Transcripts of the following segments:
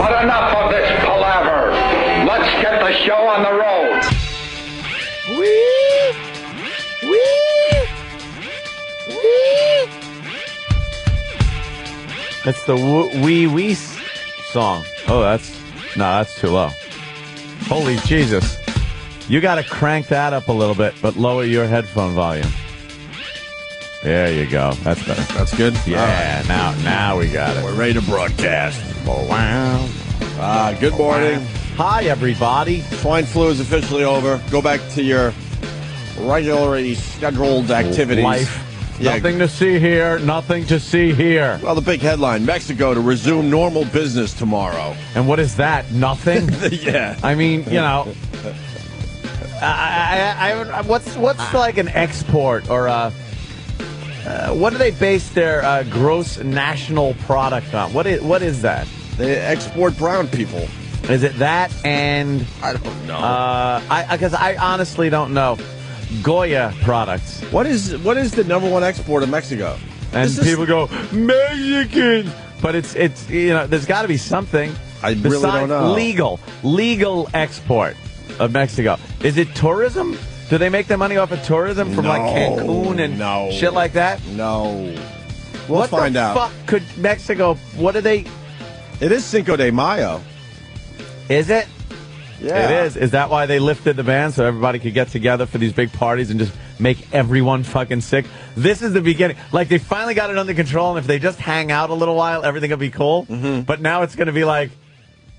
But enough of this palaver. Let's get the show on the road. Wee! That's the wee wee song. Oh, that's too low. Holy Jesus. You got to crank that up a little bit, but lower your headphone volume. There you go. That's better. That's good? Yeah, right. Now we got it. We're ready to broadcast. Oh, wow. Good morning. Hi, everybody. Swine flu is officially over. Go back to your regularly scheduled activities. Life. Yeah. Nothing to see here. Nothing to see here. Well, the big headline, Mexico to resume normal business tomorrow. And what is that? Nothing? Yeah. I mean, you know, what's like an export or a... what do they base their gross national product on? What is that? They export brown people. Is it that and... I don't know. Because I honestly don't know. Goya products. What is the number one export of Mexico? And people go, Mexican! But it's you know, there's got to be something. I really don't know. Legal export of Mexico. Is it tourism? Do they make their money off of tourism from like Cancun and shit like that? No. We'll find out. What the fuck could Mexico, what do they... It is Cinco de Mayo. Is it? Yeah. It is. Is that why they lifted the ban so everybody could get together for these big parties and just make everyone fucking sick? This is the beginning. Like, they finally got it under control, and if they just hang out a little while, everything will be cool. Mm-hmm. But now it's going to be like,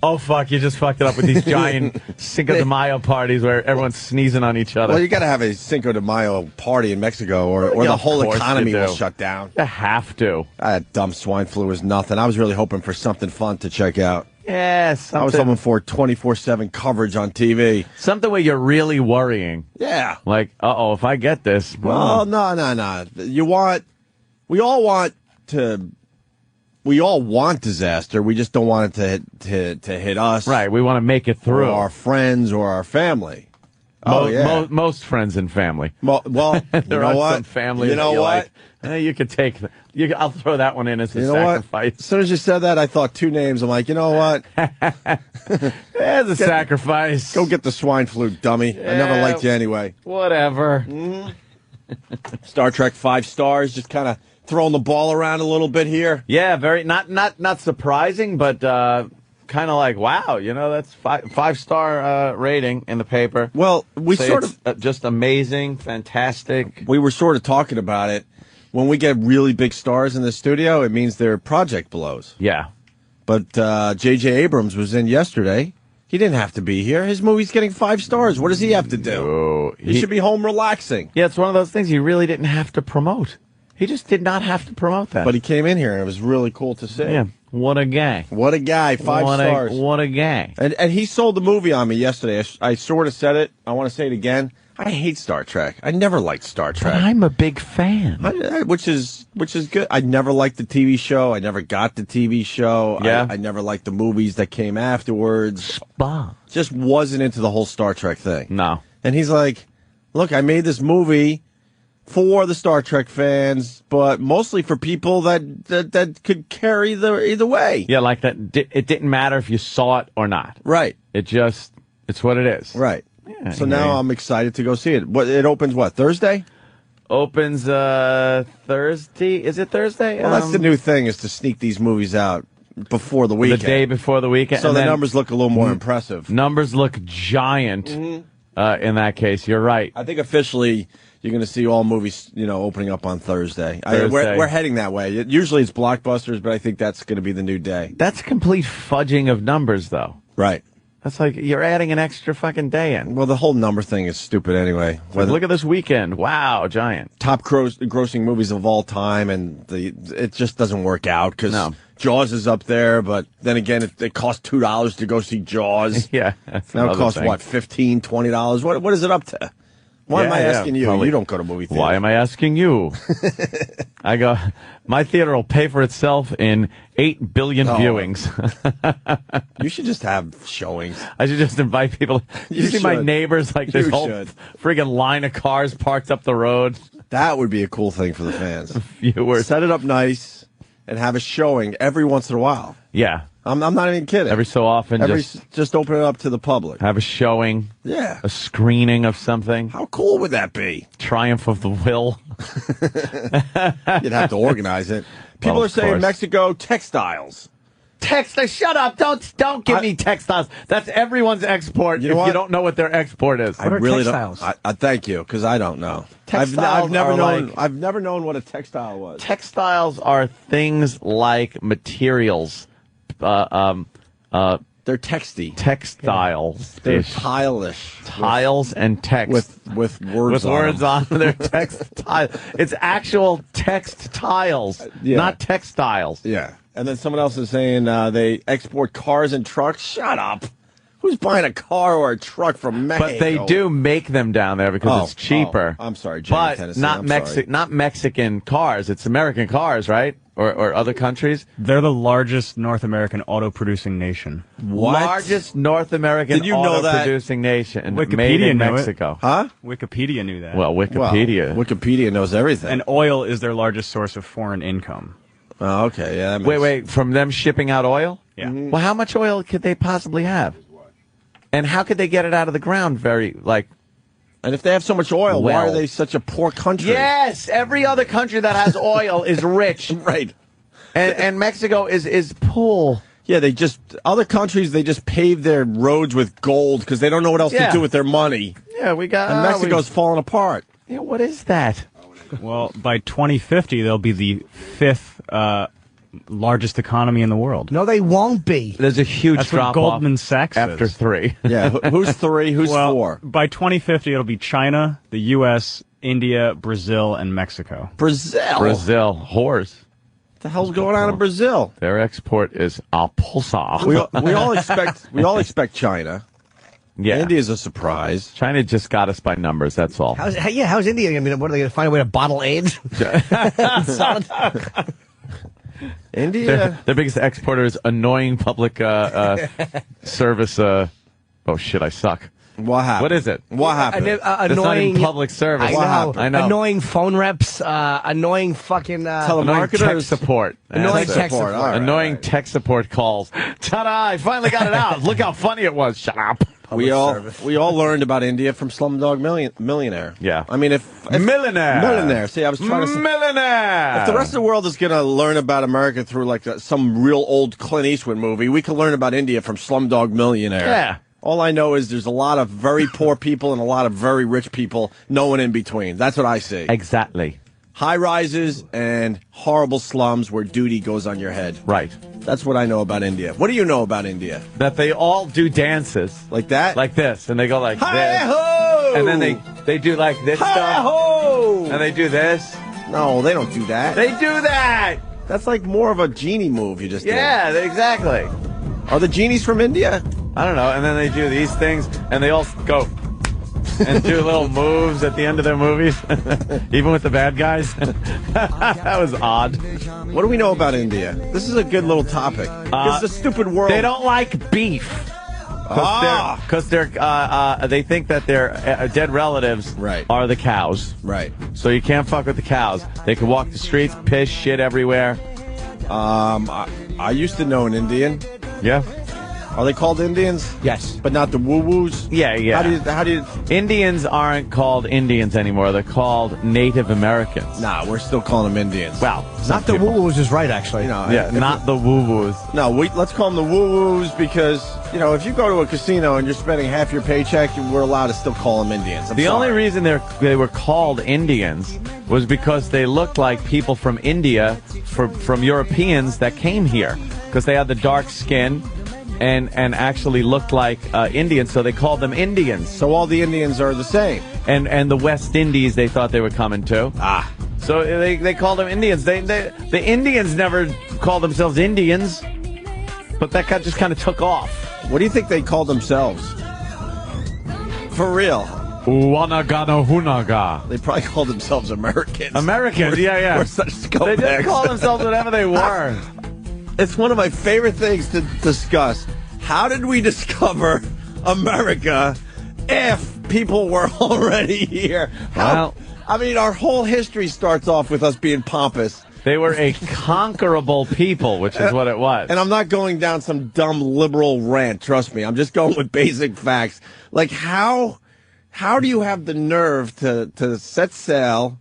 oh, fuck, you just fucked it up with these giant Cinco de Mayo parties where everyone's sneezing on each other. Well, you got to have a Cinco de Mayo party in Mexico or the whole economy will shut down. You have to. That dumb swine flu was nothing. I was really hoping for something fun to check out. Yes. I was hoping for 24/7 coverage on TV. Something where you're really worrying. Yeah. Like, if I get this. Well, no. We all want disaster. We just don't want it to hit us. Right. We want to make it through. Or our friends or our family. Most friends and family. Well, there are some family. You know what? Like, you could take. I'll throw that one in as a sacrifice. As soon as you said that, I thought two names. I'm like, you know what? There's a sacrifice. Go get the swine flu, dummy. Yeah, I never liked you anyway. Whatever. Star Trek 5 stars, just kind of throwing the ball around a little bit here. Yeah, very not surprising, but kind of like, wow, that's 5-star rating in the paper. Well, we sort of just amazing, fantastic. We were sort of talking about it. When we get really big stars in the studio, it means their project blows. Yeah. But J.J. Abrams was in yesterday. He didn't have to be here. His movie's getting 5 stars. What does he have to do? No, he should be home relaxing. Yeah, it's one of those things he really didn't have to promote. He just did not have to promote that. But he came in here, and it was really cool to see. Yeah, what a guy. What a guy, 5 stars. What a guy. And he sold the movie on me yesterday. I sort of said it. I want to say it again. I hate Star Trek. I never liked Star Trek. But I'm a big fan. Which is good. I never liked the TV show. I never got the TV show. Yeah. I never liked the movies that came afterwards. Bah. Just wasn't into the whole Star Trek thing. No. And he's like, look, I made this movie for the Star Trek fans, but mostly for people that could carry either way. Yeah, like that. It didn't matter if you saw it or not. Right. It's what it is. Right. Yeah, so now I'm excited to go see it. It opens Thursday? Opens Thursday. Is it Thursday? Well, that's the new thing, is to sneak these movies out before the weekend. The day before the weekend. So the numbers look a little more impressive. Numbers look giant in that case. You're right. I think officially you're going to see all movies, opening up on Thursday. We're heading that way. Usually it's blockbusters, but I think that's going to be the new day. That's complete fudging of numbers, though. Right. That's like you're adding an extra fucking day in. Well, the whole number thing is stupid anyway. Look at this weekend. Wow, giant. Top grossing movies of all time, and it just doesn't work out because Jaws is up there, but then again, it costs $2 to go see Jaws. Yeah. Now it costs, $15, $20? What is it up to? Why am I asking you? Probably. You don't go to movie theaters. Why am I asking you? My theater will pay for itself in 8 billion viewings. You should just have showings. I should just invite people. You see my neighbors, like this whole friggin' line of cars parked up the road. That would be a cool thing for the fans. Viewers. Set it up nice and have a showing every once in a while. Yeah. I'm not even kidding. Every so often, just open it up to the public. have a showing. Yeah. A screening of something. How cool would that be? Triumph of the will. You'd have to organize it. People are saying course. Mexico textiles. Shut up! Don't give me textiles. That's everyone's export. You know if what? you don't know what their export is, I really textiles? Don't. I thank you, because I don't know. Textiles I've never known what a textile was. Textiles are things like materials. They're texty. Textiles. They're tile-ish. Tiles and text. With words on words them. on their textile. It's actual text tiles, not textiles. Yeah. And then someone else is saying they export cars and trucks. Shut up. Who's buying a car or a truck from Mexico? But they do make them down there because it's cheaper. I'm sorry, Jimmy, but Tennessee, not Mexican cars. It's American cars, right? Or other countries. They're the largest North American auto-producing nation. What? Largest North American auto-producing nation made in Mexico. Huh? Wikipedia knew that. Well, Wikipedia. Wikipedia knows everything. And oil is their largest source of foreign income. Oh, okay. Yeah. That makes... Wait. From them shipping out oil? Yeah. Mm-hmm. Well, how much oil could they possibly have? And how could they get it out of the ground? And if they have so much oil, why are they such a poor country? Yes, every other country that has oil is rich. Right. And Mexico is poor. Yeah, other countries, they just pave their roads with gold because they don't know what else to do with their money. Yeah, we got... And Mexico's falling apart. Yeah, what is that? Well, by 2050, they'll be the fifth largest economy in the world. No, they won't be. There's a huge That's drop what Goldman Sachs after says. 3. Yeah, who's 3? Who's 4? By 2050, it'll be China, the U.S., India, Brazil, and Mexico. Brazil? Whores. What the hell's going on in Brazil? Their export is alposa. We all expect China. Yeah. India's a surprise. China just got us by numbers, that's all. How's India? I mean, what are they going to find a way to bottle AIDS? India. Their biggest exporter is annoying public service. Oh shit, I suck. What happened? What is it? What happened? It's not Annoying even public service. What happened? I know. Annoying phone reps. Annoying fucking. Annoying tech support. Annoying tech support. All right, Annoying tech support calls. Ta-da! I finally got it out. Look how funny it was. Shut up. We all learned about India from Slumdog Millionaire. Yeah. I mean, if Millionaire. See, I was trying to say Millionaire. if the rest of the world is going to learn about America through like some real old Clint Eastwood movie, we can learn about India from Slumdog Millionaire. Yeah. All I know is there's a lot of very poor people and a lot of very rich people, no one in between. That's what I see. Exactly. High rises and horrible slums where duty goes on your head. Right. That's what I know about India. What do you know about India? That they all do dances. Like that? Like this. And they go like this. Hi-ho! And then they do like this stuff. Hi-ho! And they do this. No, they don't do that. They do that. That's like more of a genie move you just did. Yeah, exactly. Are the genies from India? I don't know. And then they do these things, and they all go and do little moves at the end of their movies, even with the bad guys. That was odd. What do we know about India? This is a good little topic. This is a stupid world. They don't like beef. Because they think that their dead relatives are the cows. Right. So you can't fuck with the cows. They can walk the streets, piss, shit everywhere. I used to know an Indian. Yeah. Are they called Indians? Yes. But not the woo-woos? Yeah. How do you... Indians aren't called Indians anymore. They're called Native Americans. Nah, we're still calling them Indians. Well, not the woo-woos is right, actually. Not the woo-woos. No, let's call them the woo-woos because, if you go to a casino and you're spending half your paycheck, we're allowed to still call them Indians. The only reason they were called Indians was because they looked like people from India, from Europeans that came here. Because they had the dark skin and actually looked like Indians, so they called them Indians. So all the Indians are the same. And the West Indies they thought they were coming to. So they called them Indians. The Indians never called themselves Indians, but that just kind of took off. What do you think they called themselves? For real. Wanagana Hunaga. They probably called themselves Americans. Americans, yeah. We're such scumbags. They just called themselves whatever they were. It's one of my favorite things to discuss. How did we discover America if people were already here? Well, I mean, our whole history starts off with us being pompous. They were a conquerable people, which is what it was. And I'm not going down some dumb liberal rant. Trust me. I'm just going with basic facts. Like, how do you have the nerve to set sail,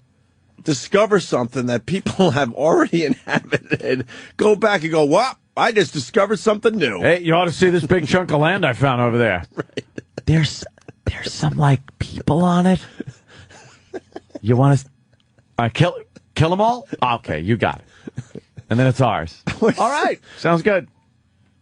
discover something that people have already inhabited, go back and go, what? I just discovered something new. Hey, you ought to see this big chunk of land I found over there. Right. There's some, like, people on it. You want to kill them all? Okay, you got it. And then it's ours. All right. Sounds good.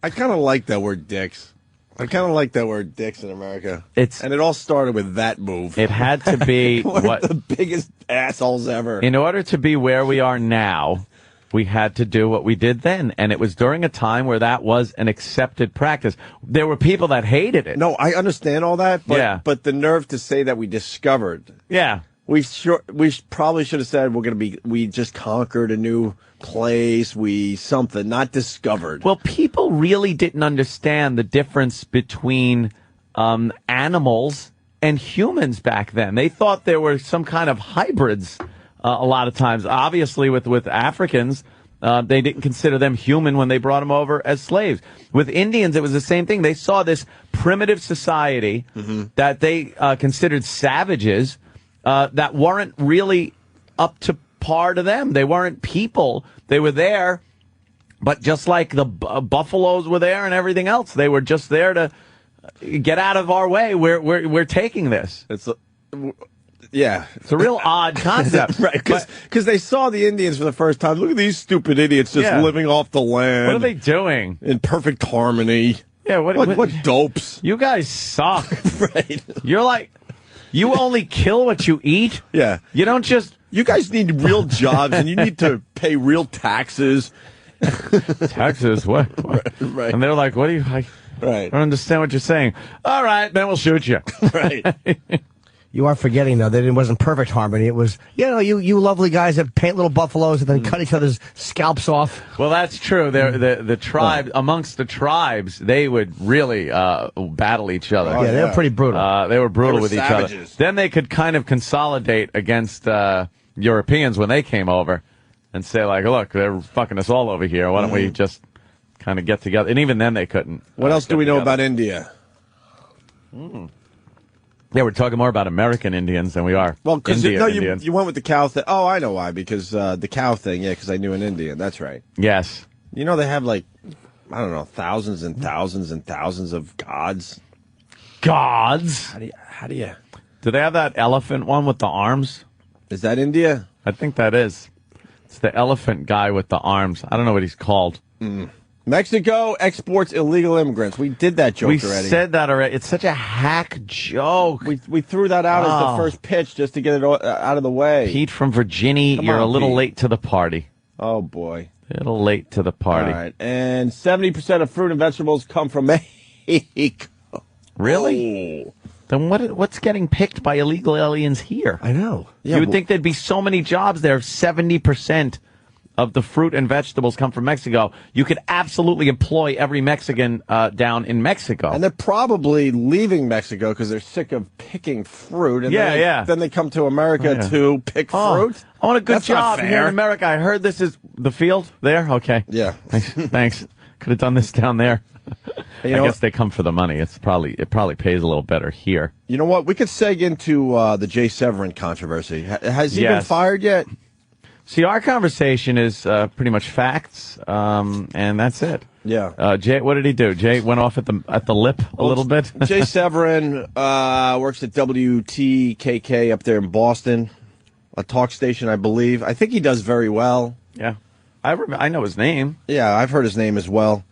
I kind of like that word dicks. I kind of like that word dicks in America. And it all started with that move. It had to be We're the biggest assholes ever. In order to be where we are now, we had to do what we did then. And it was during a time where that was an accepted practice. There were people that hated it. No, I understand all that, but the nerve to say that we discovered. Yeah. We probably should have said we just conquered a new place, not discovered. Well, people really didn't understand the difference between animals and humans back then. They thought there were some kind of hybrids a lot of times. Obviously, with Africans, they didn't consider them human when they brought them over as slaves. With Indians, it was the same thing. They saw this primitive society that they considered savages that weren't really up to par to them. They weren't people. They were there, but just like the buffaloes were there and everything else, they were just there to get out of our way. We're taking this. It's a real odd concept, right? Because they saw the Indians for the first time. Look at these stupid idiots just living off the land. What are they doing in perfect harmony? Yeah, what dopes? You guys suck. Right? You're like, you only kill what you eat. Yeah, you don't just. You guys need real jobs, and you need to pay real taxes. Taxes? What? Right. And they're like, what do you... Right. I don't understand what you're saying. All right, then we'll shoot you. Right. You are forgetting, though, that it wasn't perfect harmony. It was, you lovely guys that paint little buffaloes and then cut each other's scalps off. Well, that's true. The tribe, amongst the tribes, they would really battle each other. Yeah, they were pretty brutal. They were brutal with savages. each other. Then they could kind of consolidate against Europeans when they came over and say, like, look, they're fucking us all over here. Why don't we just kind of get together? And even then they couldn't. What else do we know about India? Yeah, we're talking more about American Indians than we are. Well, because Indians. you went with the cow thing. Oh, I know why. Because the cow thing. Yeah, because I knew an Indian. That's right. Yes. You know they have like, I don't know, thousands and thousands and thousands of gods. Gods? How do you? Do they have that elephant one with the arms? Is that India? I think that is. It's the elephant guy with the arms. I don't know what he's called. Mexico exports illegal immigrants. We did that joke already. We said that already. It's such a hack joke. We threw that out as the first pitch just to get it out of the way. Pete from Virginia, you're a little late to the party. Oh, boy. A little late to the party. All right. And 70% of fruit and vegetables come from Mexico. Really? Oh. Then what's getting picked by illegal aliens here? I know. Yeah, you would think there'd be so many jobs there. 70% of the fruit and vegetables come from Mexico. You could absolutely employ every Mexican down in Mexico. And they're probably leaving Mexico because they're sick of picking fruit. And then they come to America to pick fruit. I want a good job here in America. I heard this is the field there. Okay. Yeah. Thanks. Could have done this down there. I guess they come for the money. It probably pays a little better here. You know what? We could seg into the Jay Severin controversy. Has he been fired yet? See, our conversation is pretty much facts, and that's it. Yeah. Jay, what did he do? Jay went off at the lip a little bit. Jay Severin works at WTKK up there in Boston, a talk station, I believe. I think he does very well. Yeah. I know his name. Yeah, I've heard his name as well.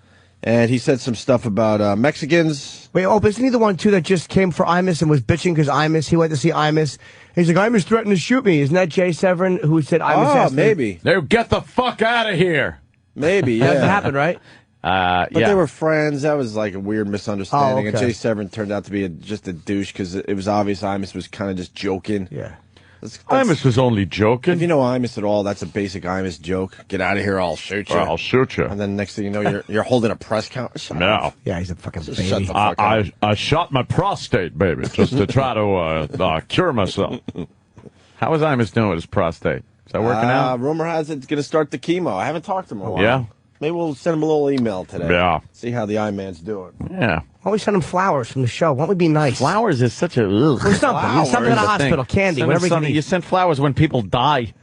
And he said some stuff about Mexicans. Wait, isn't he the one, too, that just came for Imus and was bitching because he went to see Imus? He's like, Imus threatened to shoot me. Isn't that Jay Severin who said Imus? Oh, maybe. Get the fuck out of here. Maybe, yeah. That happened, right? But they were friends. That was like a weird misunderstanding. Oh, okay. And Jay Severin turned out to be just a douche because it was obvious Imus was kind of just joking. Yeah. Imus was only joking. If you know Imus at all, that's a basic Imus joke. Get out of here, I'll shoot you. I'll shoot you. And then next thing you know, you're holding a press conference. No. Yeah, he's a fucking baby. Shut the fuck up. I shot my prostate, baby, just to try to cure myself. How was Imus doing with his prostate? Is that working out? Rumor has it's going to start the chemo. I haven't talked to him in a while. Yeah. Maybe we'll send him a little email today. Yeah. See how the Iman's doing. Yeah. Why don't we send him flowers from the show? Why don't we be nice? Flowers is such a... Or something. Something in a hospital. Candy. Whatever you can eat. You send flowers when people die.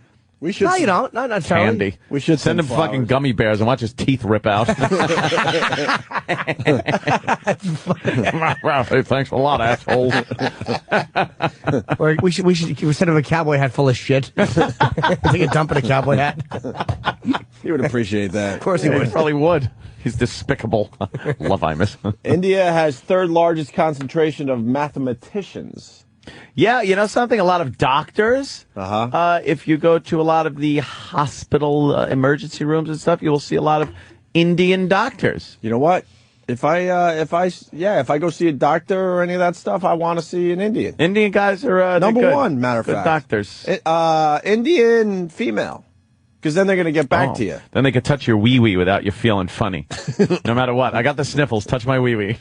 We should. No, you don't. Not necessarily. Candy. We should send him flowers. fucking gummy bears and watch his teeth rip out. Hey, thanks a lot, asshole. Or we should send him a cowboy hat full of shit. Take a dump in a cowboy hat. He would appreciate that. Of course he would. He probably would. He's despicable. Love Imus. India has third largest concentration of mathematicians. Yeah, you know something? A lot of doctors. If you go to a lot of the hospital emergency rooms and stuff, you will see a lot of Indian doctors. You know what? If I go see a doctor or any of that stuff, I want to see an Indian. Indian guys are number good. one. Matter of good fact, doctors. Indian female, because then they're going to get back to you. Then they could touch your wee-wee without you feeling funny. No matter what. I got the sniffles. Touch my wee-wee.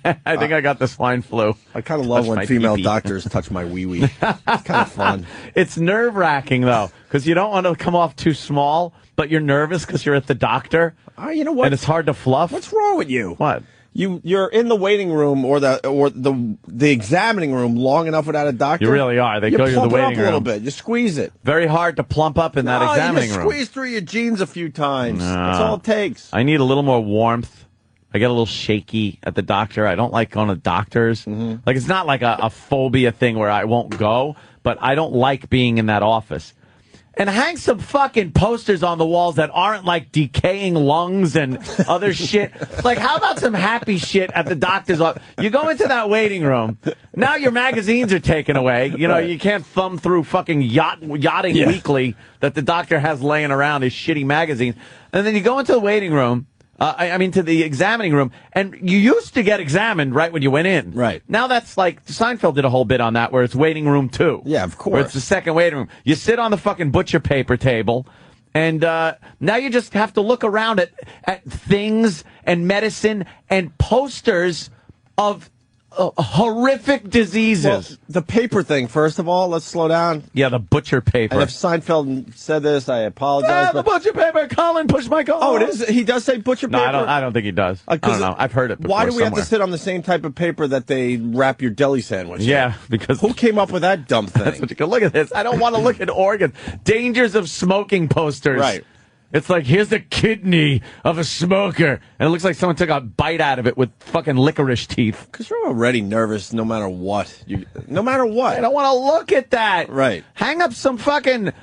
I think I got the swine flu. I kind of love when female doctors touch my wee-wee. It's kind of fun. It's nerve-wracking, though, because you don't want to come off too small, but you're nervous because you're at the doctor. You know what? And it's hard to fluff. What's wrong with you? What? You're in the waiting room or the examining room long enough without a doctor. You really are. They go to the plump it waiting up room a little bit. You squeeze it. Very hard to plump up in that examining you room. squeeze through your jeans a few times. That's all it takes. I need a little more warmth. I get a little shaky at the doctor. I don't like going to doctors. Like, it's not like a phobia thing where I won't go, but I don't like being in that office. And hang some fucking posters on the walls that aren't like decaying lungs and other shit. Like, how about some happy shit at the doctor's office? You go into that waiting room. Now your magazines are taken away. You know, you can't thumb through fucking Yachting Weekly that the doctor has laying around, his shitty magazines. And then you go into the waiting room. To the examining room, and you used to get examined right when you went in. Right. Now that's like, Seinfeld did a whole bit on that where it's waiting room 2. Yeah, of course. Where it's the second waiting room. You sit on the fucking butcher paper table, and now you just have to look around at things and medicine and posters of horrific diseases. Well, the paper thing, first of all, let's slow down. Yeah, the butcher paper. And if Seinfeld said this, I apologize. The butcher paper, Colin, push my call. Oh, it is? He does say butcher paper? No, I don't think he does. I don't know. I've heard it before. Why do we have somewhere. to sit on the same type of paper that they wrap your deli sandwich in? Yeah, because... Who came up with that dumb thing? That's what you can look at this. I don't want to look at organs. Dangers of smoking posters. Right. It's like, here's the kidney of a smoker. And it looks like someone took a bite out of it with fucking licorice teeth. Because you're already nervous no matter what. No matter what. I don't want to look at that. Right. Hang up some fucking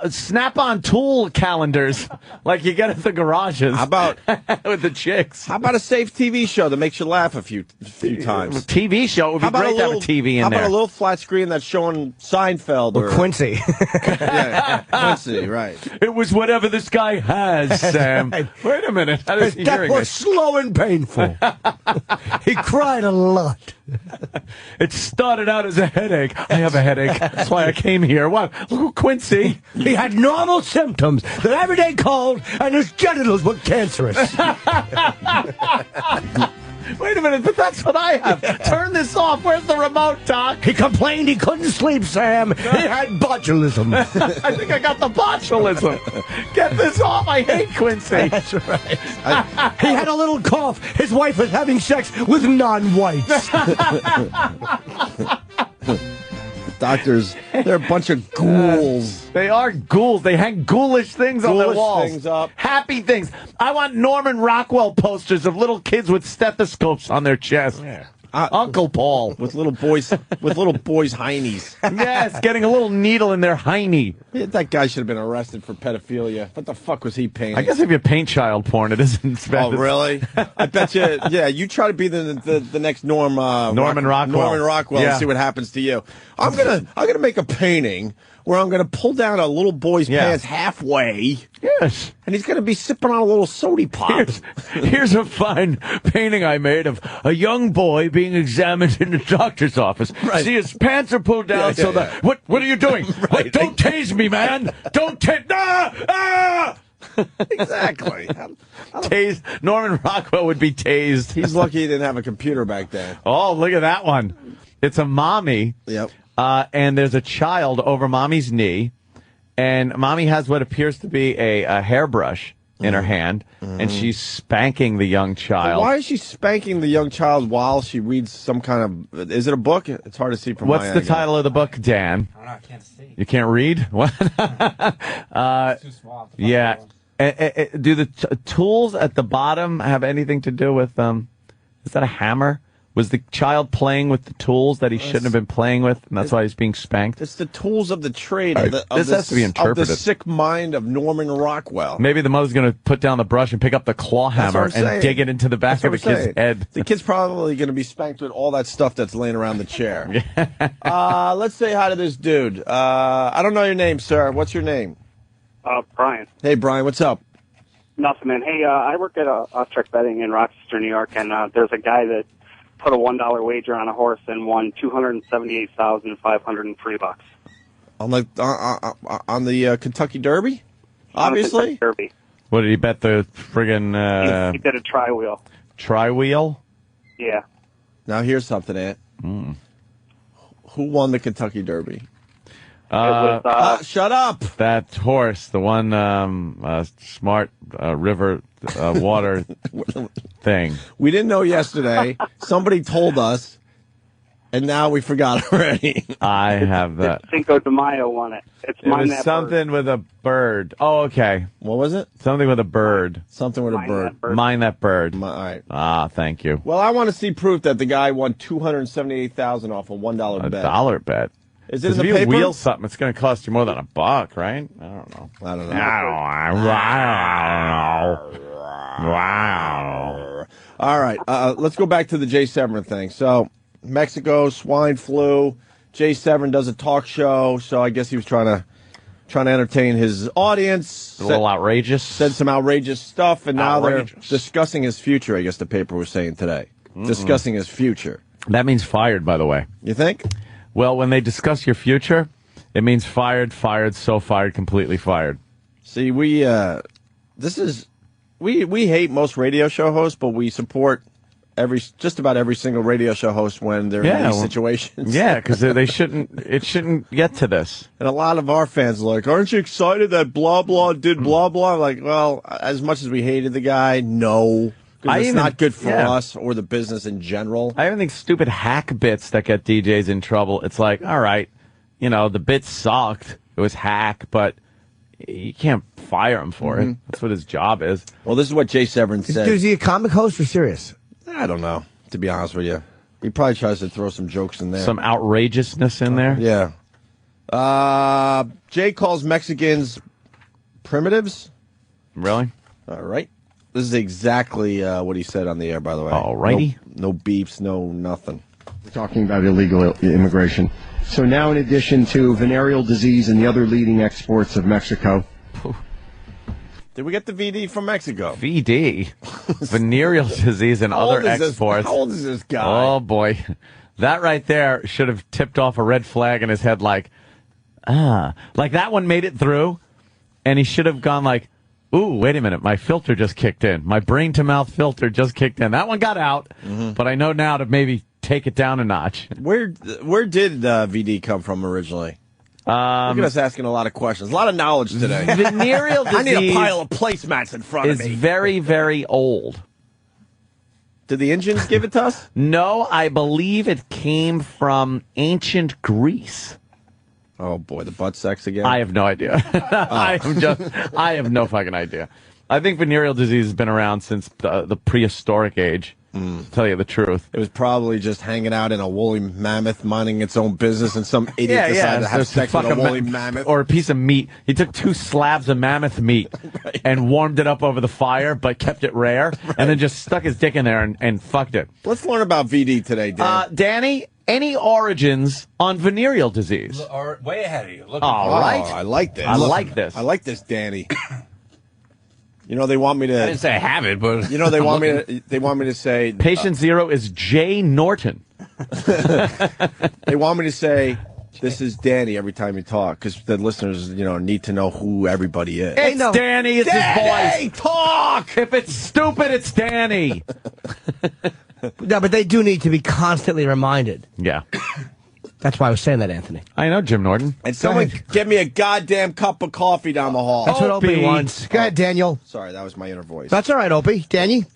Snap-on tool calendars like you get at the garages. How about with the chicks? How about a safe TV show that makes you laugh a few times? TV show would be great to have a TV in how there. How about a little flat screen that's showing Seinfeld or Quincy? Yeah, Quincy, right? It was whatever this guy has, Sam. Wait a minute. How is he that hearing was it? slow and painful. He cried a lot. It started out as a headache. I have a headache. That's why I came here. What? Look at Quincy. He had normal symptoms that everyday cold, and his genitals were cancerous. Wait a minute, but that's what I have. Turn this off. Where's the remote, Doc? He complained he couldn't sleep, Sam. He had botulism. I think I got the botulism. Get this off. I hate Quincy. That's right. He had a little cough. His wife was having sex with non-whites. Doctors, they're a bunch of ghouls. They are ghouls. They hang ghoulish things on their walls. Things up. Happy things. I want Norman Rockwell posters of little kids with stethoscopes on their chest. Yeah. Uncle Paul with little boys heinies. Yes, getting a little needle in their hiney. Yeah, that guy should have been arrested for pedophilia. What the fuck was he painting? I guess if you paint child porn, it isn't bad. Oh, really? I bet you. Yeah, you try to be the next Norman Rockwell. Norman Rockwell, yeah. And see what happens to you. I'm gonna make a painting where I'm gonna pull down a little boy's pants halfway. Yes. And he's gonna be sipping on a little soda pop. Here's a fine painting I made of a young boy being examined in the doctor's office. Right. See, his pants are pulled down so that... What are you doing? Right. Don't tase me, man! Don't tase... Ah! Exactly. Norman Rockwell would be tased. He's lucky he didn't have a computer back then. Oh, look at that one. It's a mommy. Yep. And there's a child over mommy's knee. and mommy has what appears to be a hairbrush in her hand, and she's spanking the young child. Why is she spanking the young child while she reads some kind of... Is it a book? It's hard to see from What's my the angle. title of the book, Dan? I don't know, I can't see. You can't read? What? It's too small. Yeah. Do the tools at the bottom have anything to do with... is that a hammer? Was the child playing with the tools that he shouldn't have been playing with, and that's why he's being spanked? It's the tools of the trade. This has to be interpreted. Of the sick mind of Norman Rockwell. Maybe the mother's going to put down the brush and pick up the claw hammer and dig it into the back of the kid's head. The kid's probably going to be spanked with all that stuff that's laying around the chair. Let's say hi to this dude. I don't know your name, sir. What's your name? Brian. Hey, Brian. What's up? Nothing, man. Hey, I work at off-track betting in Rochester, New York, and there's a guy that put a $1 wager on a horse and won $278,503. On the Kentucky Derby? Obviously. Kentucky Derby. What did he bet the friggin' He did a tri-wheel. tri-wheel? Yeah. Now here's something, Ant. Who won the Kentucky Derby? Shut up! That horse, the one smart river water thing. We didn't know yesterday. Somebody told us, and now we forgot already. I have that. Cinco de Mayo won it. It's It was something with a bird. Oh, okay. What was it? Something with a bird. Something with a bird. Mind that bird. All right. Ah, thank you. Well, I want to see proof that the guy won $278,000 off a $1 A bet. dollar bet. Is it in the if you paper? wheel something, it's going to cost you more than $1, right? I don't know. I don't know. Wow. All right. Let's go back to the Jay Severin thing. So, Mexico, swine flu. Jay Severin does a talk show, so I guess he was trying to entertain his audience. A little outrageous. Said some outrageous stuff, and now they're Outrageous. discussing his future, I guess the paper was saying today. Discussing his future. That means fired, by the way. You think? Well, when they discuss your future, it means fired, so fired, completely fired. See, we hate most radio show hosts, but we support just about every single radio show host when they're in these situations. Yeah, because it shouldn't get to this. And a lot of our fans are like, aren't you excited that blah, blah did blah, blah? I'm like, well, as much as we hated the guy, no. Because it's not good for us or the business in general. I even think stupid hack bits that get DJs in trouble. It's like, all right, the bit sucked. It was hack, but you can't fire him for it. That's what his job is. Well, this is what Jay Severin said. Is he a comic host or serious? I don't know, to be honest with you. He probably tries to throw some jokes in there. Some outrageousness in there. Yeah. Jay calls Mexicans primitives. Really? All right. This is exactly what he said on the air, by the way. All righty. No beeps, no nothing. We're talking about illegal immigration. So now, in addition to venereal disease and the other leading exports of Mexico. Did we get the VD from Mexico? VD? Venereal disease and other exports. How old is this guy? Oh, boy. That right there should have tipped off a red flag in his head like that one made it through, and he should have gone like, ooh, wait a minute, my filter just kicked in. My brain-to-mouth filter just kicked in. That one got out, but I know now to maybe take it down a notch. Where did VD come from originally? Look at us asking a lot of questions. A lot of knowledge today. Venereal disease I need a pile of placemats in front of me. Is very, very old. Did the Indians give it to us? No, I believe it came from ancient Greece. Oh, boy, the butt sex again? I have no idea. I have no fucking idea. I think venereal disease has been around since the prehistoric age, to tell you the truth. It was probably just hanging out in a woolly mammoth, minding its own business, and some idiot decided to have sex with a woolly mammoth. Or a piece of meat. He took 2 slabs of mammoth meat and warmed it up over the fire, but kept it rare, and then just stuck his dick in there and fucked it. Let's learn about VD today, Dan. Danny, any origins on venereal disease? Way ahead of you. Look All right. I like this. I like this. I like this, Danny. They want me to. I didn't say I have it, but they want me to. They want me to say. Patient 0 is Jay Norton. They want me to say, "This is Danny" every time you talk, because the listeners, need to know who everybody is. It's Danny. It's Danny, his voice. talk. If it's stupid, it's Danny. No, but they do need to be constantly reminded. Yeah. That's why I was saying that, Anthony. I know Jim Norton. And someone get me a goddamn cup of coffee down the hall. That's what Opie wants. Go ahead, Daniel. Sorry, that was my inner voice. That's all right, Opie. Danny?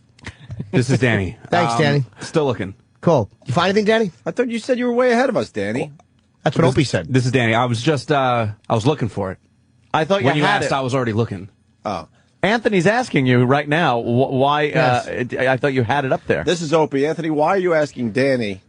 This is Danny. Thanks, Danny. Still looking. Cool. You find anything, Danny? I thought you said you were way ahead of us, Danny. That's what Opie said. This is Danny. I was just, I was looking for it. I thought When you had asked, it. I was already looking. Oh. Anthony's asking you right now why. Yes. I thought you had it up there. This is Opie. Anthony, why are you asking Danny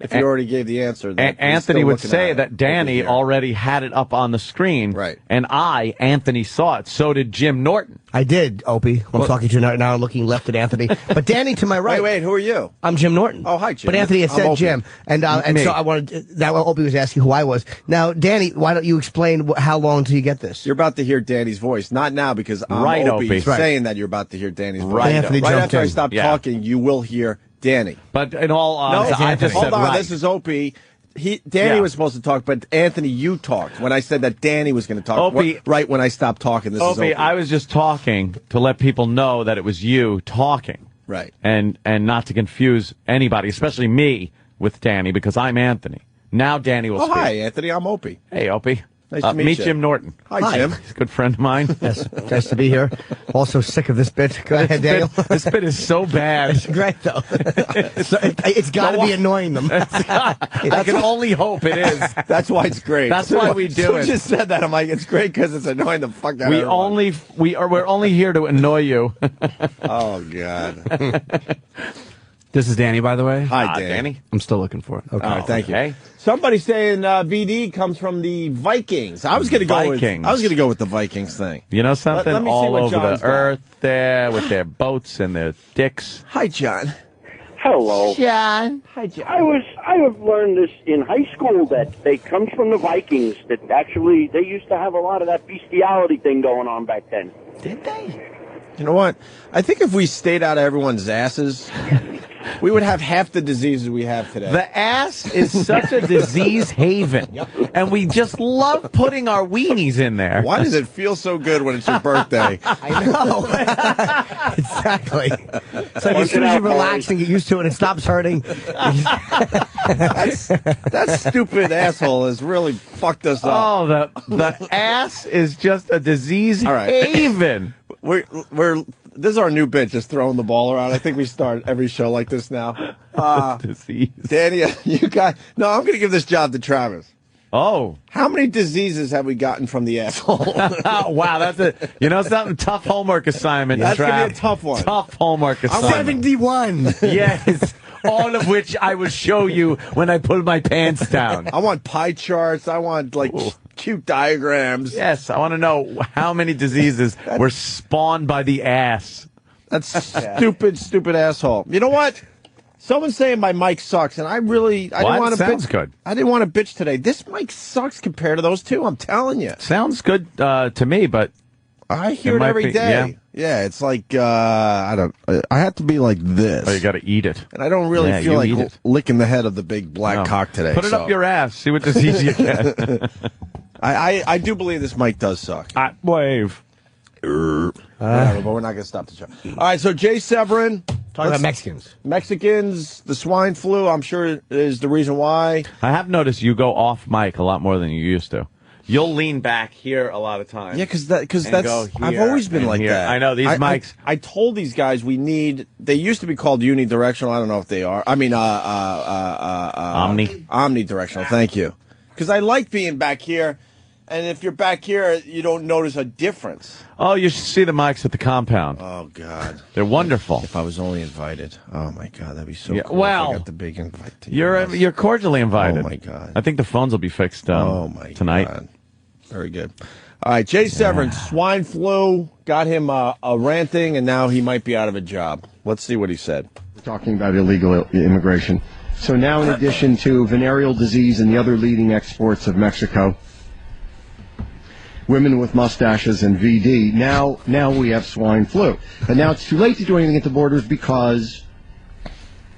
if you already gave the answer? That he's Anthony still would looking say at that it Danny over here? already had it up on the screen. Right. And Anthony, saw it. So did Jim Norton. I did, Opie. I'm talking to you now, looking left at Anthony. But Danny to my right. Wait, who are you? I'm Jim Norton. Oh, hi, Jim. But Anthony had I'm said Opie. Jim. And Me. so I wanted, that Opie was asking who I was. Now, Danny, why don't you explain how long till you get this? You're about to hear Danny's voice. Not now, because I'm Right, Opie Opie. saying that you're about to hear Danny's voice. Right. Anthony Right jumped after I in. stop Yeah. talking, you will hear Danny. But in all No, honesty, I just hold said on. right. This is Opie. Danny Yeah. was supposed to talk, but Anthony, you talked when I said that Danny was going to talk. Opie- Right when I stopped talking, this is Opie, Opie. I was just talking to let people know that it was you talking. Right. And not to confuse anybody, especially me, with Danny, because I'm Anthony. Now Danny will Oh, speak. hi, Anthony. I'm Opie. Hey, Opie. Nice to meet you. Jim Norton. Hi, Jim. He's a good friend of mine. Yes, nice to be here. Also sick of this bit. Go ahead, Daniel. This bit is so bad. It's great, though. It's got to be annoying them. I can only hope it is. That's why it's great. That's why we do Someone it. just said that. I'm like, it's great because it's annoying the fuck out of everyone. We're only here to annoy you. Oh, God. This is Danny, by the way. Hi, Danny. I'm still looking for it. All right, thank you. okay. Somebody saying VD comes from the Vikings. I was going to go with Vikings. I was going to go with the Vikings thing. You know something? Let me see All what over John's the got. earth there with their boats and their dicks. Hi, John. Hello. John. Hi, John. I have learned this in high school that they comes from the Vikings. That actually they used to have a lot of that bestiality thing going on back then. Did they? You know what? I think if we stayed out of everyone's asses, we would have half the diseases we have today. The ass is such a disease haven, and we just love putting our weenies in there. Why does it feel so good when it's your birthday? I know. Exactly. It's like as soon as you relax and get used to it, it stops hurting. That stupid asshole has really fucked us up. Oh, the ass is just a disease All right. haven. This is our new bit, just throwing the ball around. I think we start every show like this now. Disease. Danny, I'm going to give this job to Travis. Oh. How many diseases have we gotten from the asshole? Wow, that's a something tough homework assignment. That's gonna be a Trav. tough one. Tough homework assignment. 71. Yes, all of which I will show you when I pull my pants down. I want pie charts. I want cute diagrams. Yes, I want to know how many diseases were spawned by the ass. That's stupid asshole. You know what? Someone's saying my mic sucks, and I didn't want to Sounds bitch. good. I didn't want to bitch today. This mic sucks compared to those two. I'm telling you. Sounds good to me, but I hear It it might every be- day. Yeah, it's like I have to be like this. oh, you got to eat it. And I don't really Yeah, feel you like eat it. licking the head of the big black No. cock today. Put it so. up your ass. See what disease you get. I do believe this mic does suck. Wave. Whatever, but we're not going to stop the show. All right, so Jay Severin. Talking about Mexicans. Mexicans, the swine flu, I'm sure is the reason why. I have noticed you go off mic a lot more than you used to. You'll lean back here a lot of times. Yeah, because And that's go I've here always been and like here. that. I know, these mics. I told these guys they used to be called unidirectional. I don't know if they are. I mean, omnidirectional. Thank you. Because I like being back here, and if you're back here, you don't notice a difference. Oh, you should see the mics at the compound. Oh God, They're wonderful. if I was only invited. Oh my God, that'd be so Yeah, cool. well, if I got the big invite. To You're cordially invited. Oh, my God. I think the phones will be fixed tonight. God. Very good. All right, Jay Severin, swine flu, got him a ranting, and now he might be out of a job. Let's see what he said. We're talking about illegal immigration. So now, in addition to venereal disease and the other leading exports of Mexico, women with mustaches and VD, now we have swine flu. But now it's too late to do anything at the borders because,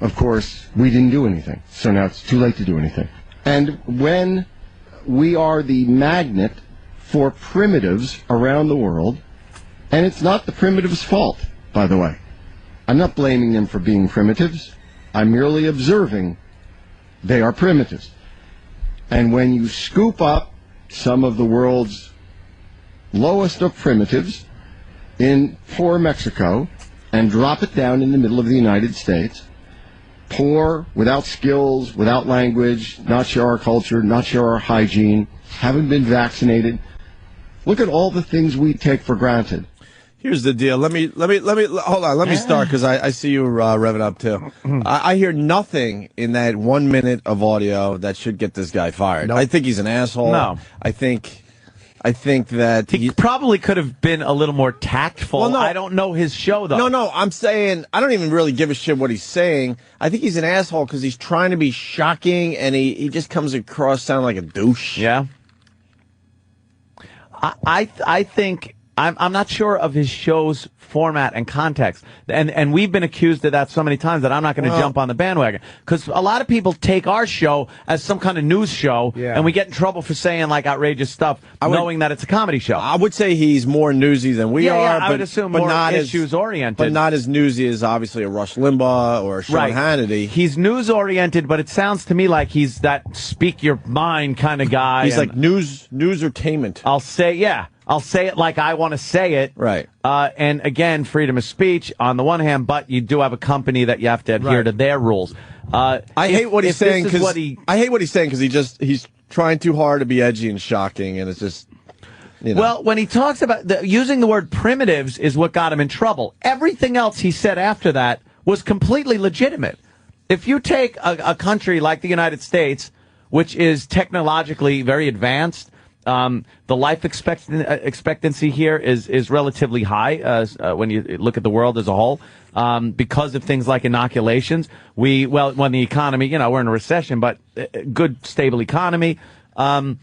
of course, we didn't do anything. So now it's too late to do anything. And when we are the magnet for primitives around the world, and it's not the primitives' fault, by the way. I'm not blaming them for being primitives. I'm merely observing they are primitives. And when you scoop up some of the world's lowest of primitives in poor Mexico and drop it down in the middle of the United States, poor, without skills, without language, not share our culture, not share our hygiene, haven't been vaccinated. Look at all the things we take for granted. Here's the deal. Let me hold on. Let me start because I see you revving up too. I hear nothing in that 1 minute of audio that should get this guy fired. Nope. I think he's an asshole. No. I think that He probably could have been a little more tactful. Well, no. I don't know his show, though. No, I'm saying I don't even really give a shit what he's saying. I think he's an asshole because he's trying to be shocking and he just comes across sounding like a douche. Yeah. I think I'm not sure of his show's format and context, and we've been accused of that so many times that I'm not going to jump on the bandwagon because a lot of people take our show as some kind of news show, and we get in trouble for saying like outrageous stuff, knowing that it's a comedy show. I would say he's more newsy than we are. Yeah, I but, would assume but more not issues oriented, but not as newsy as obviously a Rush Limbaugh or a Sean Hannity. He's news oriented, but it sounds to me like he's that speak your mind kind of guy. He's like news-ertainment. I'll say it like I want to say it. Right. And again, freedom of speech on the one hand, but you do have a company that you have to adhere to their rules. I hate what he's saying because I hate what he's saying because he's trying too hard to be edgy and shocking, and it's just. You know. Well, when he talks about using the word primitives is what got him in trouble. Everything else he said after that was completely legitimate. If you take a country like the United States, which is technologically very advanced, the life expectancy here is relatively high when you look at the world as a whole, because of things like inoculations. When the economy, we're in a recession, but good, stable economy. And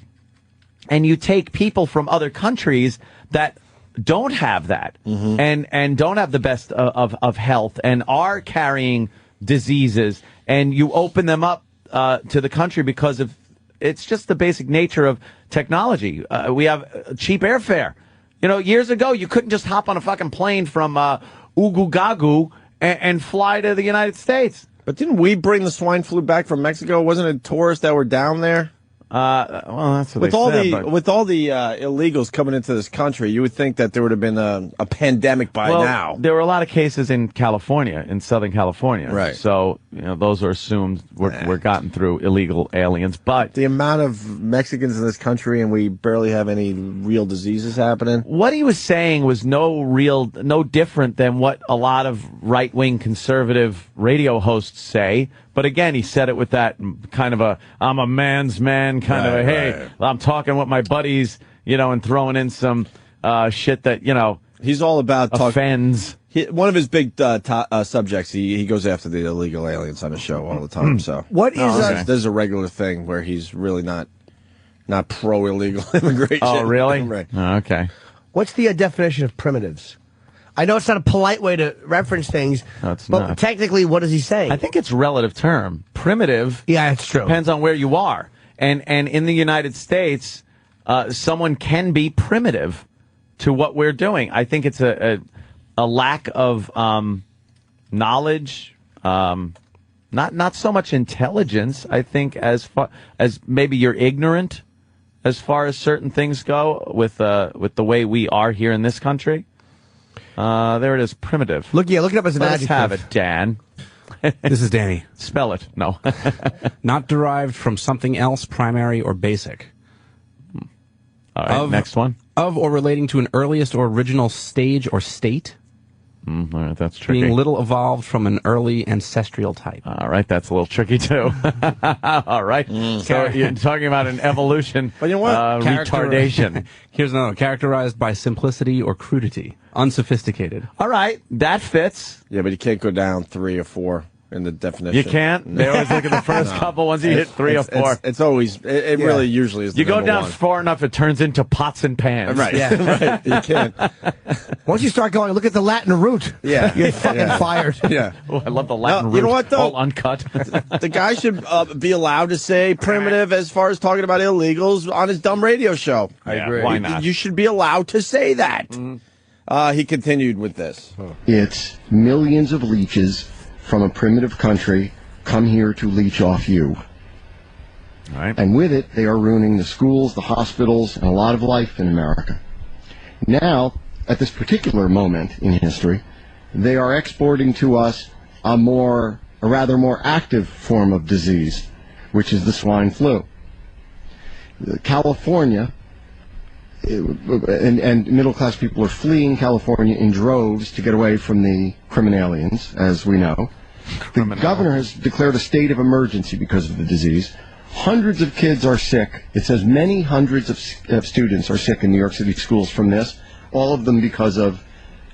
you take people from other countries that don't have that and don't have the best of health and are carrying diseases, and you open them up to the country because of it's just the basic nature of technology. We have cheap airfare. Years ago, you couldn't just hop on a fucking plane from Ugu and fly to the United States. But didn't we bring the swine flu back from Mexico? Wasn't it tourists that were down there? Well, that's what with they all said, with all the illegals coming into this country, you would think that there would have been a pandemic by now. There were a lot of cases in California, in Southern California. Right. So, those are assumed were gotten through illegal aliens. But the amount of Mexicans in this country, and we barely have any real diseases happening. What he was saying was no different than what a lot of right-wing conservative radio hosts say. But again, he said it with that kind of I'm a man's man kind of hey, I'm talking with my buddies, and throwing in some shit that, he's all about offends. One of his big subjects, he goes after the illegal aliens on his show all the time. So what is there's a regular thing where he's really not pro illegal immigration. Oh, really? Right. Oh, okay. What's the definition of primitives? I know it's not a polite way to reference things, but not. Technically, what is he saying? I think it's a relative term. Primitive, it's true. Depends on where you are. And in the United States, someone can be primitive to what we're doing. I think it's a lack of knowledge, not so much intelligence. I think as far as maybe you're ignorant as far as certain things go with the way we are here in this country. There it is, primitive. Look it up as an Let's adjective. have it, Dan. This is Danny. Spell it. No. Not derived from something else, primary or basic. All right, next one. Of or relating to an earliest or original stage or state. All right, that's tricky. Being little evolved from an early ancestral type. All right, that's a little tricky, too. All right. So you're talking about an evolution, but you know what? Retardation. Here's another. Characterized by simplicity or crudity. Unsophisticated. All right, that fits. Yeah, but you can't go down 3 or 4 in the definition. You can't? No. They always look at the first couple. Once you hit 3 or 4. It's always, it really usually is the You go down one. far enough, it turns into pots and pans. Right. Yeah. Right. You can't. Once you start going, look at the Latin root. Yeah. You're fucking fired. Yeah. Oh, I love the Latin root. You know what, though? All uncut. The guy should be allowed to say primitive as far as talking about illegals on his dumb radio show. I agree. Why not? You should be allowed to say that. He continued with this. It's millions of leeches from a primitive country come here to leech off you. Right. And with it, they are ruining the schools, the hospitals, and a lot of life in America. Now, at this particular moment in history, they are exporting to us a rather more active form of disease, which is the swine flu. California, and middle-class people are fleeing California in droves to get away from the criminalians, as we know. The governor has declared a state of emergency because of the disease. Hundreds of kids are sick. It says many hundreds of students are sick in New York City schools from this, all of them because of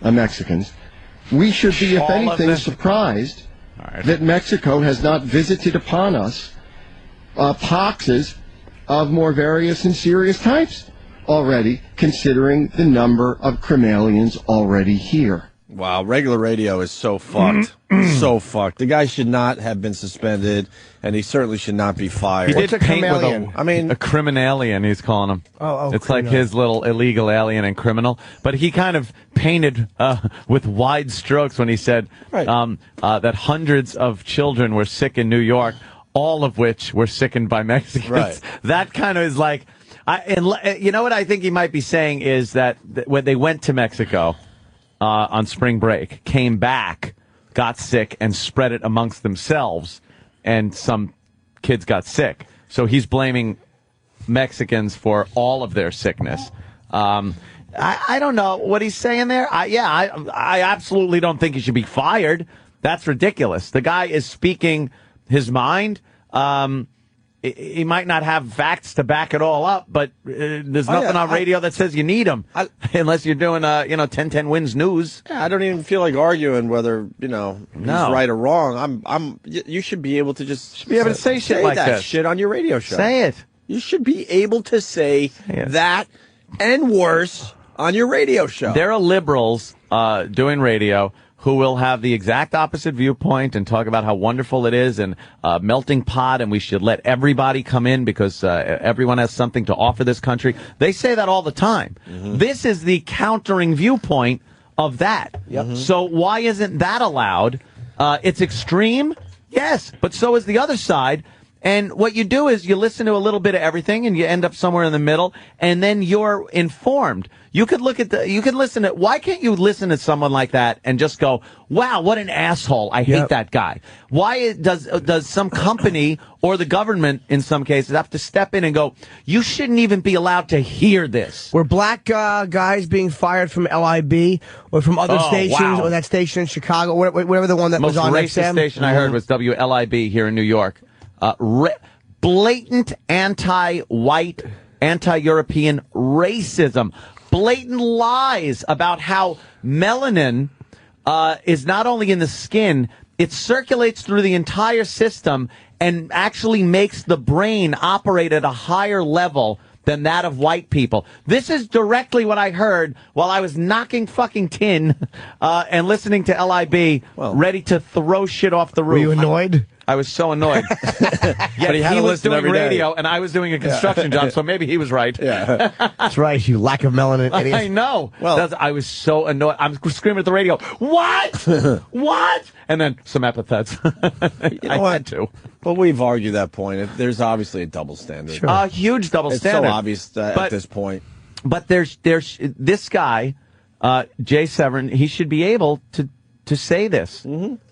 Mexicans. We should be, if anything, surprised that Mexico has not visited upon us poxes of more various and serious types already, considering the number of criminalians already here. Wow, regular radio is so fucked. So fucked. The guy should not have been suspended, and he certainly should not be fired. He did paint with a criminalien, he's calling him. It's criminal. Like his little illegal alien and criminal. But he kind of painted with wide strokes when he said that hundreds of children were sick in New York, all of which were sickened by Mexicans. Right. That kind of is like, you know what I think he might be saying is that when they went to Mexico on spring break, came back, got sick, and spread it amongst themselves, and some kids got sick. So he's blaming Mexicans for all of their sickness. I don't know what he's saying there. I absolutely don't think he should be fired. That's ridiculous. The guy is speaking his mind. He might not have facts to back it all up, but there's nothing on radio that says you need them, unless you're doing 10-10 wins news. Yeah, I don't even feel like arguing whether he's right or wrong. You should be able to just be able to say shit like that this. Shit on your radio show. Say it. You should be able to say that and worse on your radio show. There are liberals doing radio who will have the exact opposite viewpoint and talk about how wonderful it is and melting pot, and we should let everybody come in because everyone has something to offer this country. They say that all the time. This is the countering viewpoint of that. So why isn't that allowed? It's extreme, yes, but so is the other side. And what you do is you listen to a little bit of everything and you end up somewhere in the middle, and then you're informed. You could listen to, why can't you listen to someone like that and just go, wow, what an asshole. I hate that guy. Why does some company or the government in some cases have to step in and go, you shouldn't even be allowed to hear this? Were black guys being fired from LIB or from other stations or that station in Chicago, whatever the one that was on Most racist station I heard was WLIB here in New York. Blatant anti-white, anti-European racism. Blatant lies about how melanin is not only in the skin, it circulates through the entire system and actually makes the brain operate at a higher level than that of white people. This is directly what I heard while I was knocking fucking tin and listening to LIB, ready to throw shit off the roof. Were you annoyed? I was so annoyed. But he was doing radio, and I was doing a construction job, so maybe he was right. Yeah, that's right. You lack of melanin idiot. I know. Well, I was so annoyed. I'm screaming at the radio. What? What? And then some epithets. I had to. But we've argued that point. There's obviously a double standard. Sure. A huge double standard. It's so obvious at this point. But there's this guy, Jay Severin. He should be able to say this.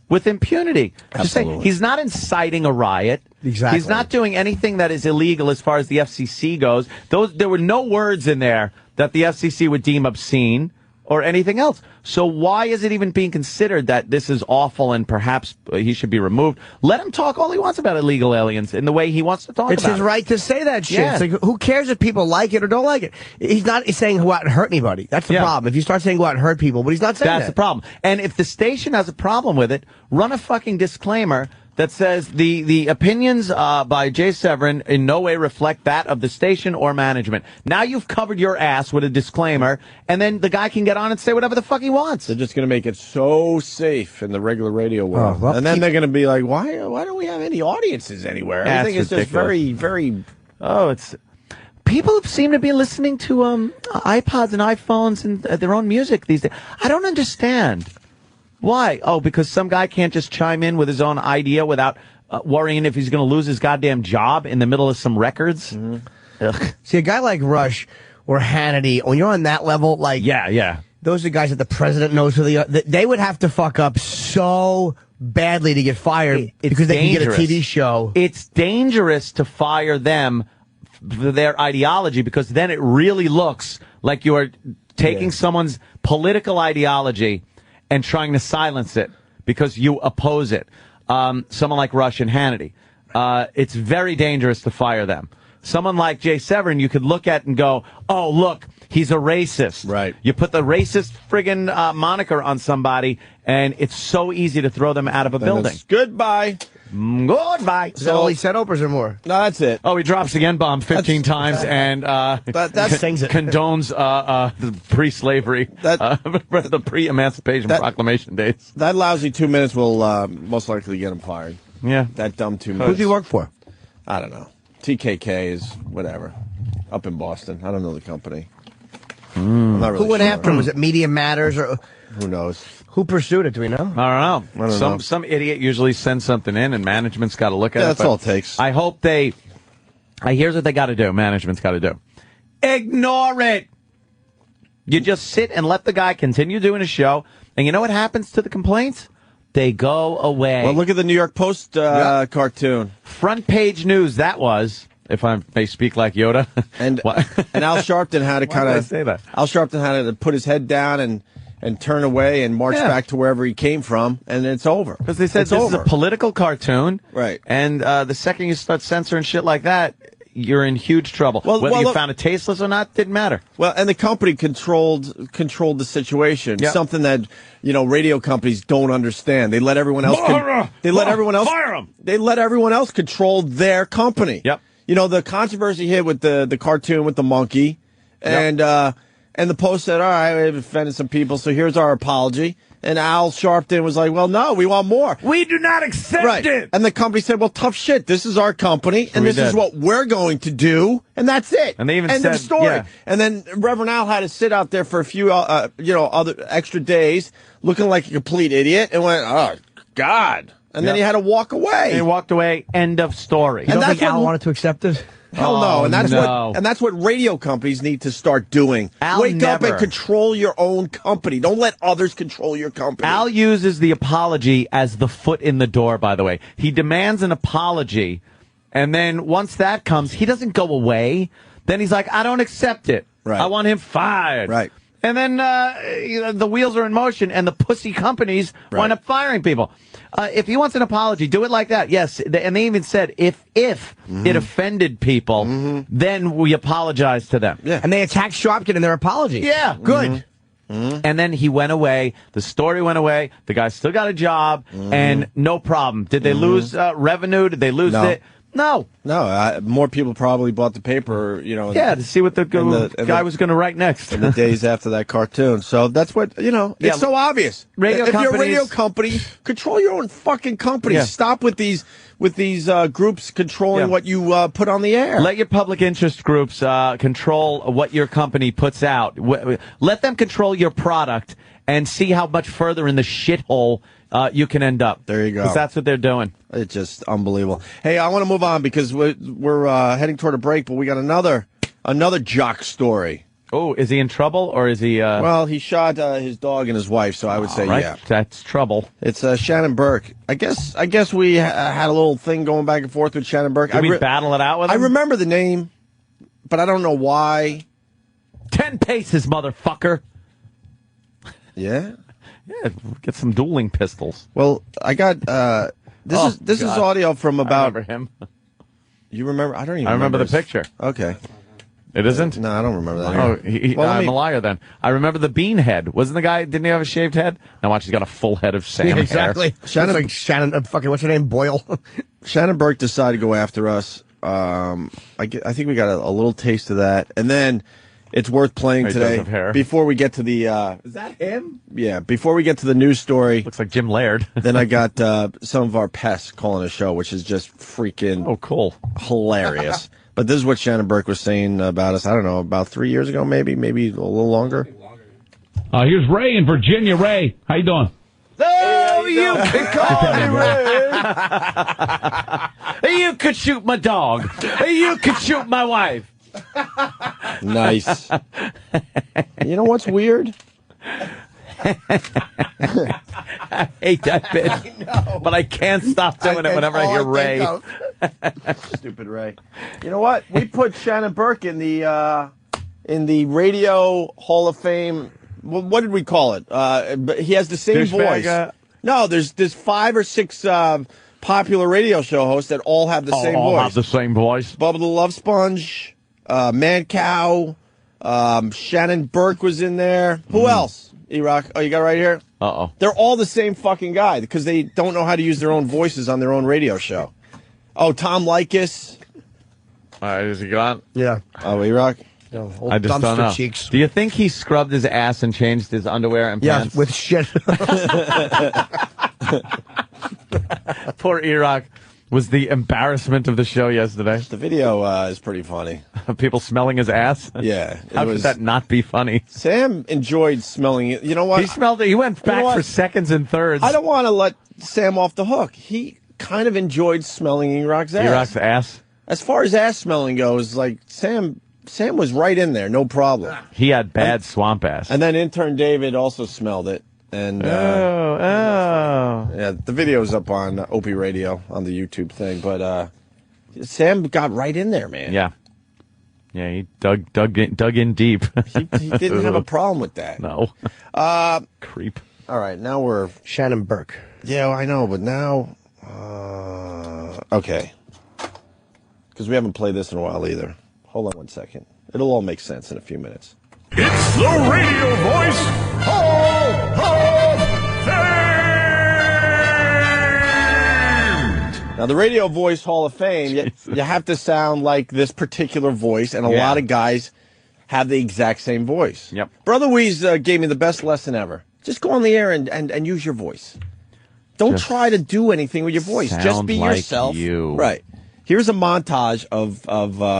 With impunity. Just say, he's not inciting a riot. Exactly. He's not doing anything that is illegal as far as the FCC goes. There were no words in there that the FCC would deem obscene or anything else. So why is it even being considered that this is awful and perhaps he should be removed? Let him talk all he wants about illegal aliens in the way he wants to talk about it. It's his right to say that shit. It's like, who cares if people like it or don't like it? He's not saying go out and hurt anybody. That's the problem. If you start saying go out and hurt people, but he's not saying that. That's the problem. And if the station has a problem with it, run a fucking disclaimer that says the opinions by Jay Severin in no way reflect that of the station or management. Now you've covered your ass with a disclaimer, and then the guy can get on and say whatever the fuck he wants. They're just going to make it so safe in the regular radio world. And then they're going to be like, why don't we have any audiences anywhere? Everything is just very, very... People seem to be listening to iPods and iPhones and their own music these days. I don't understand. Why? Oh, because some guy can't just chime in with his own idea without worrying if he's going to lose his goddamn job in the middle of some records. Ugh. See, a guy like Rush or Hannity, when you're on that level, like, Yeah. those are guys that the president knows who they are. They would have to fuck up so badly to get fired because they can get a TV show. It's dangerous to fire them for their ideology, because then it really looks like you are taking someone's political ideology and trying to silence it because you oppose it. Someone like Rush and Hannity. It's very dangerous to fire them. Someone like Jay Severin, you could look at and go, oh, look, he's a racist. Right. You put the racist friggin' moniker on somebody, and it's so easy to throw them out of a building. Goodbye. Goodbye. Is that all he said, Oprah's or more? No, that's it. Oh, he drops the N-bomb 15 times and sings it. condones the pre-slavery, the pre-emancipation proclamation dates. That lousy 2 minutes will most likely get him fired. Yeah. That dumb 2 minutes. Who's he work for? I don't know. TKK is whatever. Up in Boston. I don't know the company. I'm not really Who went sure. after him? Was it Media Matters or Who knows? who pursued it? Do we know? I don't know. I don't know. Some idiot usually sends something in, and management's got to look at it. That's but all it takes. I hope they. Here's what they got to do. Management's got to do. Ignore it. You just sit and let the guy continue doing his show, and you know what happens to the complaints? They go away. Well, look at the New York Post cartoon. Front page news. That was, if I may speak like Yoda. And and Al Sharpton had to Why kind did I of say that? Al Sharpton had to put his head down and turn away and march back to wherever he came from, and it's over. Because they said it's this over. is a political cartoon. Right. And the second you start censoring shit like that, you're in huge trouble. Whether you look, found it tasteless or not didn't matter. Well, and the company controlled the situation. Yep. Something that radio companies don't understand. They let everyone else. Fire him. They let everyone else control their company. Yep. The controversy hit with the cartoon with the monkey, and the Post said, "All right, we've offended some people, so here's our apology." And Al Sharpton was like, "Well, no, we want more. We do not accept it." And the company said, "Well, tough shit. This is our company, and this is what we're going to do, and that's it." And they even End said, of story. yeah. And then Reverend Al had to sit out there for a few, other extra days, looking like a complete idiot, and went, "Oh God!" And then he had to walk away. And he walked away. End of story. You don't think Al wanted to accept it? Hell no, and that's no. that's what radio companies need to start doing. Al Wake up never. and control your own company. Don't let others control your company. Al uses the apology as the foot in the door, by the way. He demands an apology, and then once that comes, he doesn't go away. Then he's like, I don't accept it. Right. I want him fired. Right. And then the wheels are in motion, and the pussy companies wind up firing people. If he wants an apology, do it like that. Yes, and they even said if it offended people, then we apologize to them. Yeah. And they attacked Sharpton in their apology. Yeah, good. And then he went away. The story went away. The guy still got a job, and no problem. Did they lose revenue? Did they lose it? No. No, more people probably bought the paper, Yeah, to see what the guy was going to write next. in the days after that cartoon. So that's what, it's so obvious. Radio if you're a radio companies- company, control your own fucking company. Yeah. Stop with these groups controlling what you put on the air. Let your public interest groups control what your company puts out. Let them control your product and see how much further in the shithole you can end up. There you go. Because that's what they're doing. It's just unbelievable. Hey, I want to move on because we're heading toward a break, but we got another jock story. Oh, is he in trouble or is he? Well, he shot his dog and his wife, so I would say right. yeah. That's trouble. It's Shannon Burke. I guess we had a little thing going back and forth with Shannon Burke. Did we battle it out with I him? remember the name, but I don't know why. 10 paces, motherfucker. Yeah. Yeah, get some dueling pistols. Well, I got this is audio from I about. remember him. You remember? I don't even. I remember the his- picture. Okay. It isn't? No, I don't remember that. Oh, Well, let I'm me- a liar then. I remember the bean head. Wasn't the guy, didn't he have a shaved head? Now watch, he's got a full head of Sam hair. Exactly. Shannon- Looks like Shannon, fucking, what's her name? Boyle. Shannon Burke decided to go after us. I think we got a little taste of that, and then it's worth playing He does today. have hair. Before we get to the Is that him? yeah, before we get to the news story, Looks like Jim Laird. then I got some of our pests calling a show, which is just freaking Oh, cool. hilarious. But this is what Shannon Burke was saying about us. I don't know, about 3 years ago, maybe a little longer. Here's Ray in Virginia. Ray, how you doing? Oh, you can call me Ray. You could shoot my dog. You could shoot my wife. Nice. You know what's weird? I hate that bit, but I can't stop doing it whenever I hear Ray. Stupid Ray. You know what? We put Shannon Burke in the Radio Hall of Fame. What did we call it? But he has the same voice. No, there's 5 or 6 popular radio show hosts that all have the same voice. All have the same voice. Bubba the Love Sponge, Man Cow, Shannon Burke was in there. Who else? E-Rock. Oh, you got it right here? Uh-oh. They're all the same fucking guy because they don't know how to use their own voices on their own radio show. Oh, Tom Likas. All right, is he gone? Yeah. Oh, E-Rock? No, I just don't know. Cheeks. Do you think he scrubbed his ass and changed his underwear and pants? Yeah, with shit. Poor E-Rock was the embarrassment of the show yesterday. The video is pretty funny. People smelling his ass? Yeah. How could that not be funny? Sam enjoyed smelling it. You know what? He smelled it. He went back for seconds and thirds. I don't want to let Sam off the hook. He kind of enjoyed smelling E-Rock's ass. E-Rock's ass? As far as ass smelling goes, like, Sam was right in there, no problem. He had bad swamp ass. And then intern David also smelled it. And yeah, the video's up on Opie Radio on the YouTube thing. But Sam got right in there, man. Yeah, he dug in deep. he didn't have a problem with that. No. Creep. All right, now we're Shannon Burke. Yeah, I know, but now okay, because we haven't played this in a while either. Hold on one second. It'll all make sense in a few minutes. It's the radio voice Hall of Fame! Now, the Radio Voice Hall of Fame, you have to sound like this particular voice, and a lot of guys have the exact same voice. Yep. Brother Weeze gave me the best lesson ever. Just go on the air and use your voice. Don't try to do anything with your voice. Just be like yourself. you. Right. Here's a montage of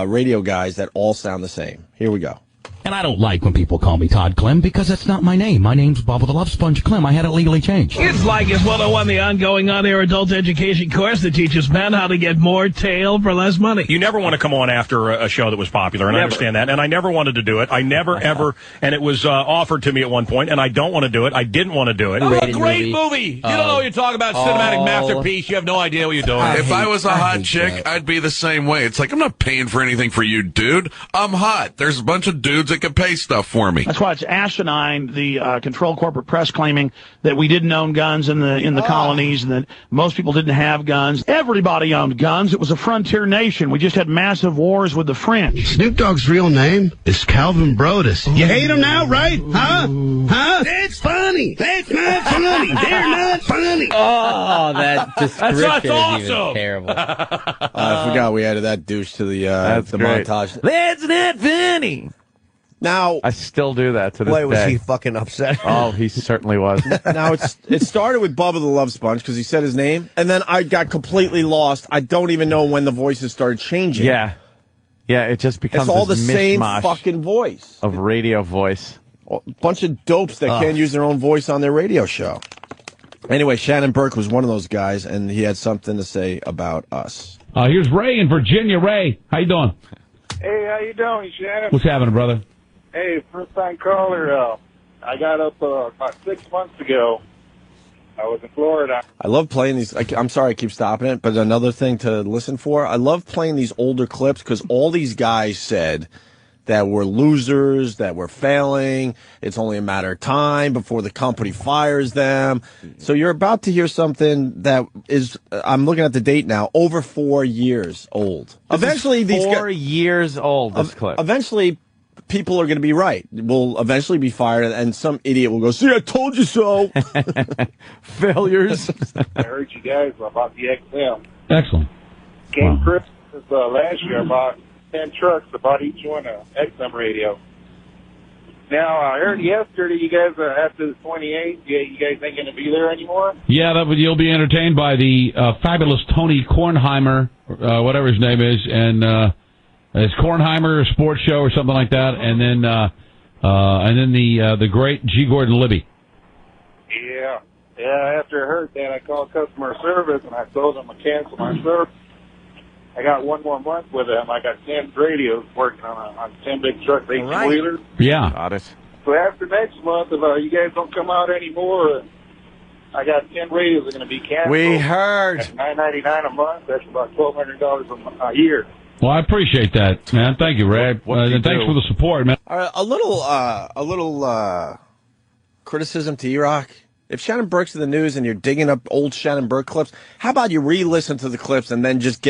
radio guys that all sound the same. Here we go. And I don't like when people call me Todd Clem because that's not my name. My name's Bubba the Love Sponge Clem. I had it legally changed. It's like It's 101, the ongoing on-air adult education course that teaches men how to get more tail for less money. You never want to come on after a show that was popular, and I understand that. And I never wanted to do it. I never, ever, and it was offered to me at one point, and I don't want to do it. I didn't want to do it. Oh, a great movie. You don't know what you're talking about. Cinematic masterpiece. You have no idea what you're doing. If I was a hot chick, I'd be the same way. It's like, I'm not paying for anything for you, dude. I'm hot. There's a bunch of dudes that can pay stuff for me. That's why it's asinine, the controlled corporate press claiming that we didn't own guns in the colonies and that most people didn't have guns. Everybody owned guns. It was a frontier nation. We just had massive wars with the French. Snoop Dogg's real name is Calvin Brodus. You hate him now, right? Huh? That's funny. That's not funny. They're not funny. Oh, that description That's is awesome. even terrible. I forgot we added that douche to the montage. That's not funny. Now I still do that to this day. Boy, was he fucking upset. Oh, he certainly was. Now it started with Bubba the Love Sponge because he said his name, and then I got completely lost. I don't even know when the voices started changing. Yeah, it just becomes it's all the this same mishmash fucking voice of radio voice. A bunch of dopes that can't use their own voice on their radio show. Anyway, Shannon Burke was one of those guys, and he had something to say about us. Here's Ray in Virginia. Ray, how you doing? Hey, how you doing, Shannon? What's happening, brother? Hey, first-time caller. I got up about 6 months ago. I was in Florida. I love playing these. I'm sorry I keep stopping it, but another thing to listen for, I love playing these older clips because all these guys said that we're losers, that we're failing. It's only a matter of time before the company fires them. So you're about to hear something that is, I'm looking at the date now, over 4 years old. Eventually, these 4 years old, this clip. Eventually, people are going to be right. We'll eventually be fired, and some idiot will go, see, I told you so. Failures. I heard you guys about the XM. Excellent. Came Christmas last year, about 10 trucks, about each one a XM radio. Now, I heard yesterday you guys are after the 28th. You guys ain't going to be there anymore? Yeah, you'll be entertained by the fabulous Tony Kornheimer, whatever his name is, and it's Kornheimer Sports Show or something like that, and then the great G. Gordon Libby. Yeah, after after I heard that, I called customer service and I told them to cancel my service. I got one more month with them. I got 10 radios working on 10 big trucks, 18-wheelers. Yeah. Got it. So after next month, if you guys don't come out anymore, I got 10 radios that are going to be canceled. We heard. At $9.99 a month. That's about $1,200 a year. Well, I appreciate that, man. Thank you, Ray. And thanks for the support, man. All right, a little criticism to E-Rock. If Shannon Burke's in the news and you're digging up old Shannon Burke clips, how about you re-listen to the clips and then just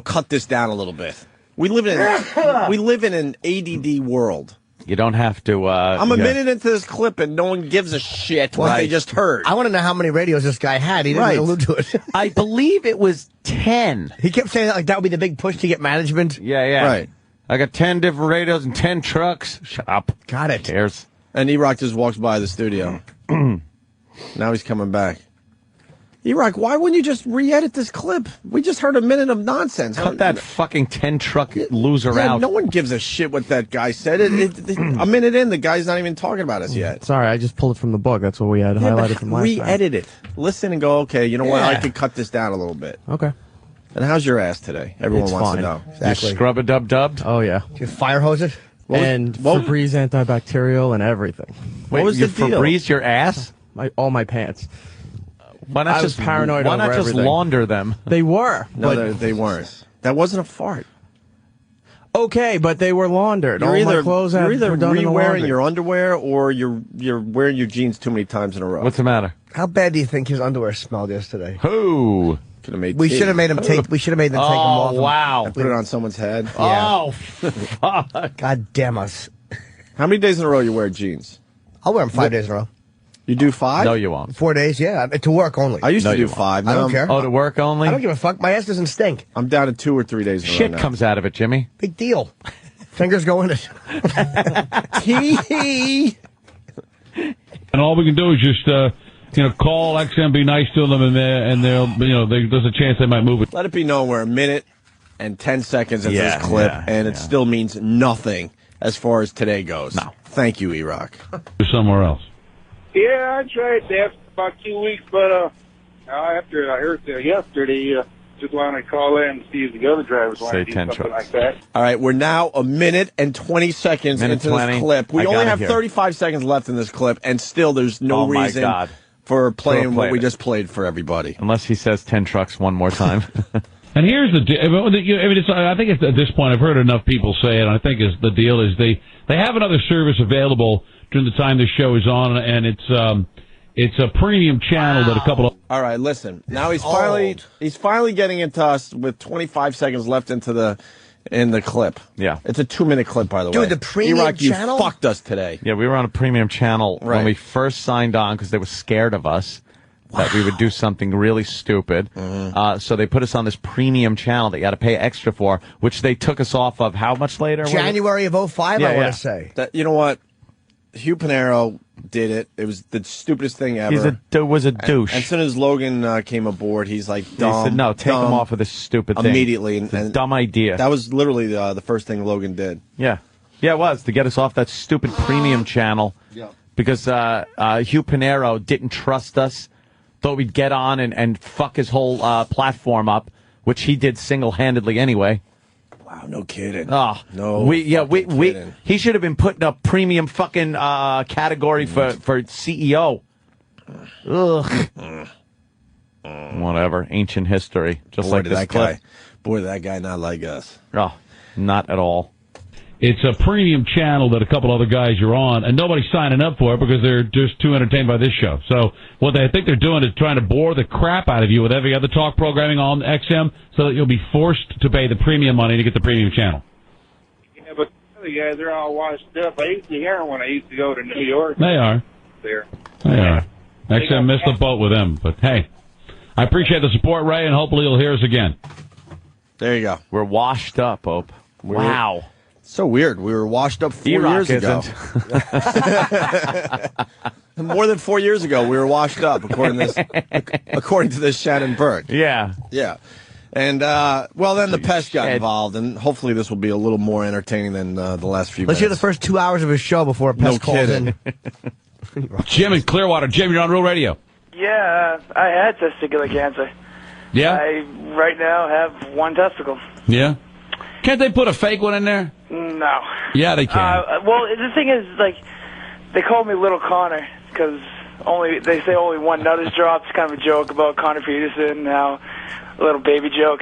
cut this down a little bit? We live in an ADD world. You don't have to. I'm a minute into this clip and no one gives a shit what they just heard. I want to know how many radios this guy had. He didn't allude to it. I believe it was 10. He kept saying that like that would be the big push to get management. Yeah. Right. I got 10 different radios and 10 trucks. Shut up. Got it. Who cares? And E-Rock just walks by the studio. Now he's coming back. E-Rock, why wouldn't you just re-edit this clip? We just heard a minute of nonsense. Cut that fucking 10-truck loser out. No one gives a shit what that guy said. A minute in, the guy's not even talking about us yet. Sorry, I just pulled it from the book. That's what we had highlighted from last time. Re-edit it. Listen and go, okay, you know what? I could cut this down a little bit. Okay. And how's your ass today? Everyone wants to know. Exactly. You scrub-a-dub-dubbed? Oh, yeah. You fire hose it? Febreze antibacterial and everything. What was the deal? Febreze your ass? All my pants. Why not just paranoid? Why not just everything. launder them? They were. No, they weren't. That wasn't a fart. Okay, but they were laundered. You're either done re-wearing your underwear or you're wearing your jeans too many times in a row. What's the matter? How bad do you think his underwear smelled yesterday? Who? We should have made him take. We should have made them take them off. Oh wow! And put it on someone's head. Yeah. Oh, fuck! God damn us! How many days in a row you wear jeans? I'll wear them 5 days in a row. You do 5? No, you won't. 4 days, yeah. To work only. I used to do 5. I don't care. Oh, to work only? I don't give a fuck. My ass doesn't stink. I'm down to 2 or 3 days in a row Shit now. comes out of it, Jimmy. Big deal. Fingers go in it. And all we can do is just, call XM, be nice to them, and they'll, there's a chance they might move it. Let it be known we're a minute and 10 seconds into this clip, and it still means nothing as far as today goes. No. Thank you, E-Rock. Somewhere else. Yeah, I tried that for about 2 weeks, but after I heard that yesterday, just wanted to call in and see if the other drivers want to do something like that. All right, we're now a minute and 20 seconds into this clip. We only have 35 seconds left in this clip, and still there's no reason for playing what we just played for everybody. Unless he says 10 trucks one more time. And here's the deal. I think at this point I've heard enough people say it, and I think the deal is they have another service available during the time the show is on, and it's a premium channel that a couple of... All right, listen. Now he's finally getting into us with 25 seconds left in the clip. Yeah. It's a 2-minute clip, by the way. Dude, the premium E-Rock, channel? You fucked us today. Yeah, we were on a premium channel when we first signed on because they were scared of us. That we would do something really stupid. So they put us on this premium channel that you had to pay extra for, which they took us off of how much later? January of 2005, I want to say. You know what? Hugh Pinero did it. It was the stupidest thing ever. He was a douche. And as soon as Logan came aboard, he's like, dumb. He said, no, take him off of this stupid thing. Immediately. It's a dumb idea. That was literally the first thing Logan did. Yeah. Yeah, it was, to get us off that stupid premium channel. Yeah. Because Hugh Pinero didn't trust us. Thought we'd get on and fuck his whole platform up, which he did single-handedly anyway. Wow, no kidding. Oh, no. He should have been put in a premium fucking category for CEO. Ugh. Whatever, ancient history, just like this clip. Boy, did that guy not like us. Oh, not at all. It's a premium channel that a couple other guys are on, and nobody's signing up for it because they're just too entertained by this show. So what I think they're doing is trying to bore the crap out of you with every other talk programming on XM so that you'll be forced to pay the premium money to get the premium channel. Yeah, but the guys are all washed up. I used to hear them when I used to go to New York. They are. There. They are. XM missed the boat with them, but hey, I appreciate the support, Ray, and hopefully you'll hear us again. There you go. We're washed up, Ope. Wow. So weird. We were washed up 4 years ago. More than 4 years ago, we were washed up, according to this Shannon Burke. Yeah. Yeah. And, then the pest got involved, and hopefully this will be a little more entertaining than the last few Let's minutes. hear the first 2 hours of his show before a pest calls in. Jim in Clearwater. Jim, you're on Real Radio. Yeah, I had testicular cancer. Yeah? I right now have one testicle. Yeah? Can't they put a fake one in there? No. Yeah, they can. Well, the thing is, like, they call me Little Connor because they say only one nut is dropped. It's kind of a joke about Connor Peterson, how a little baby joke.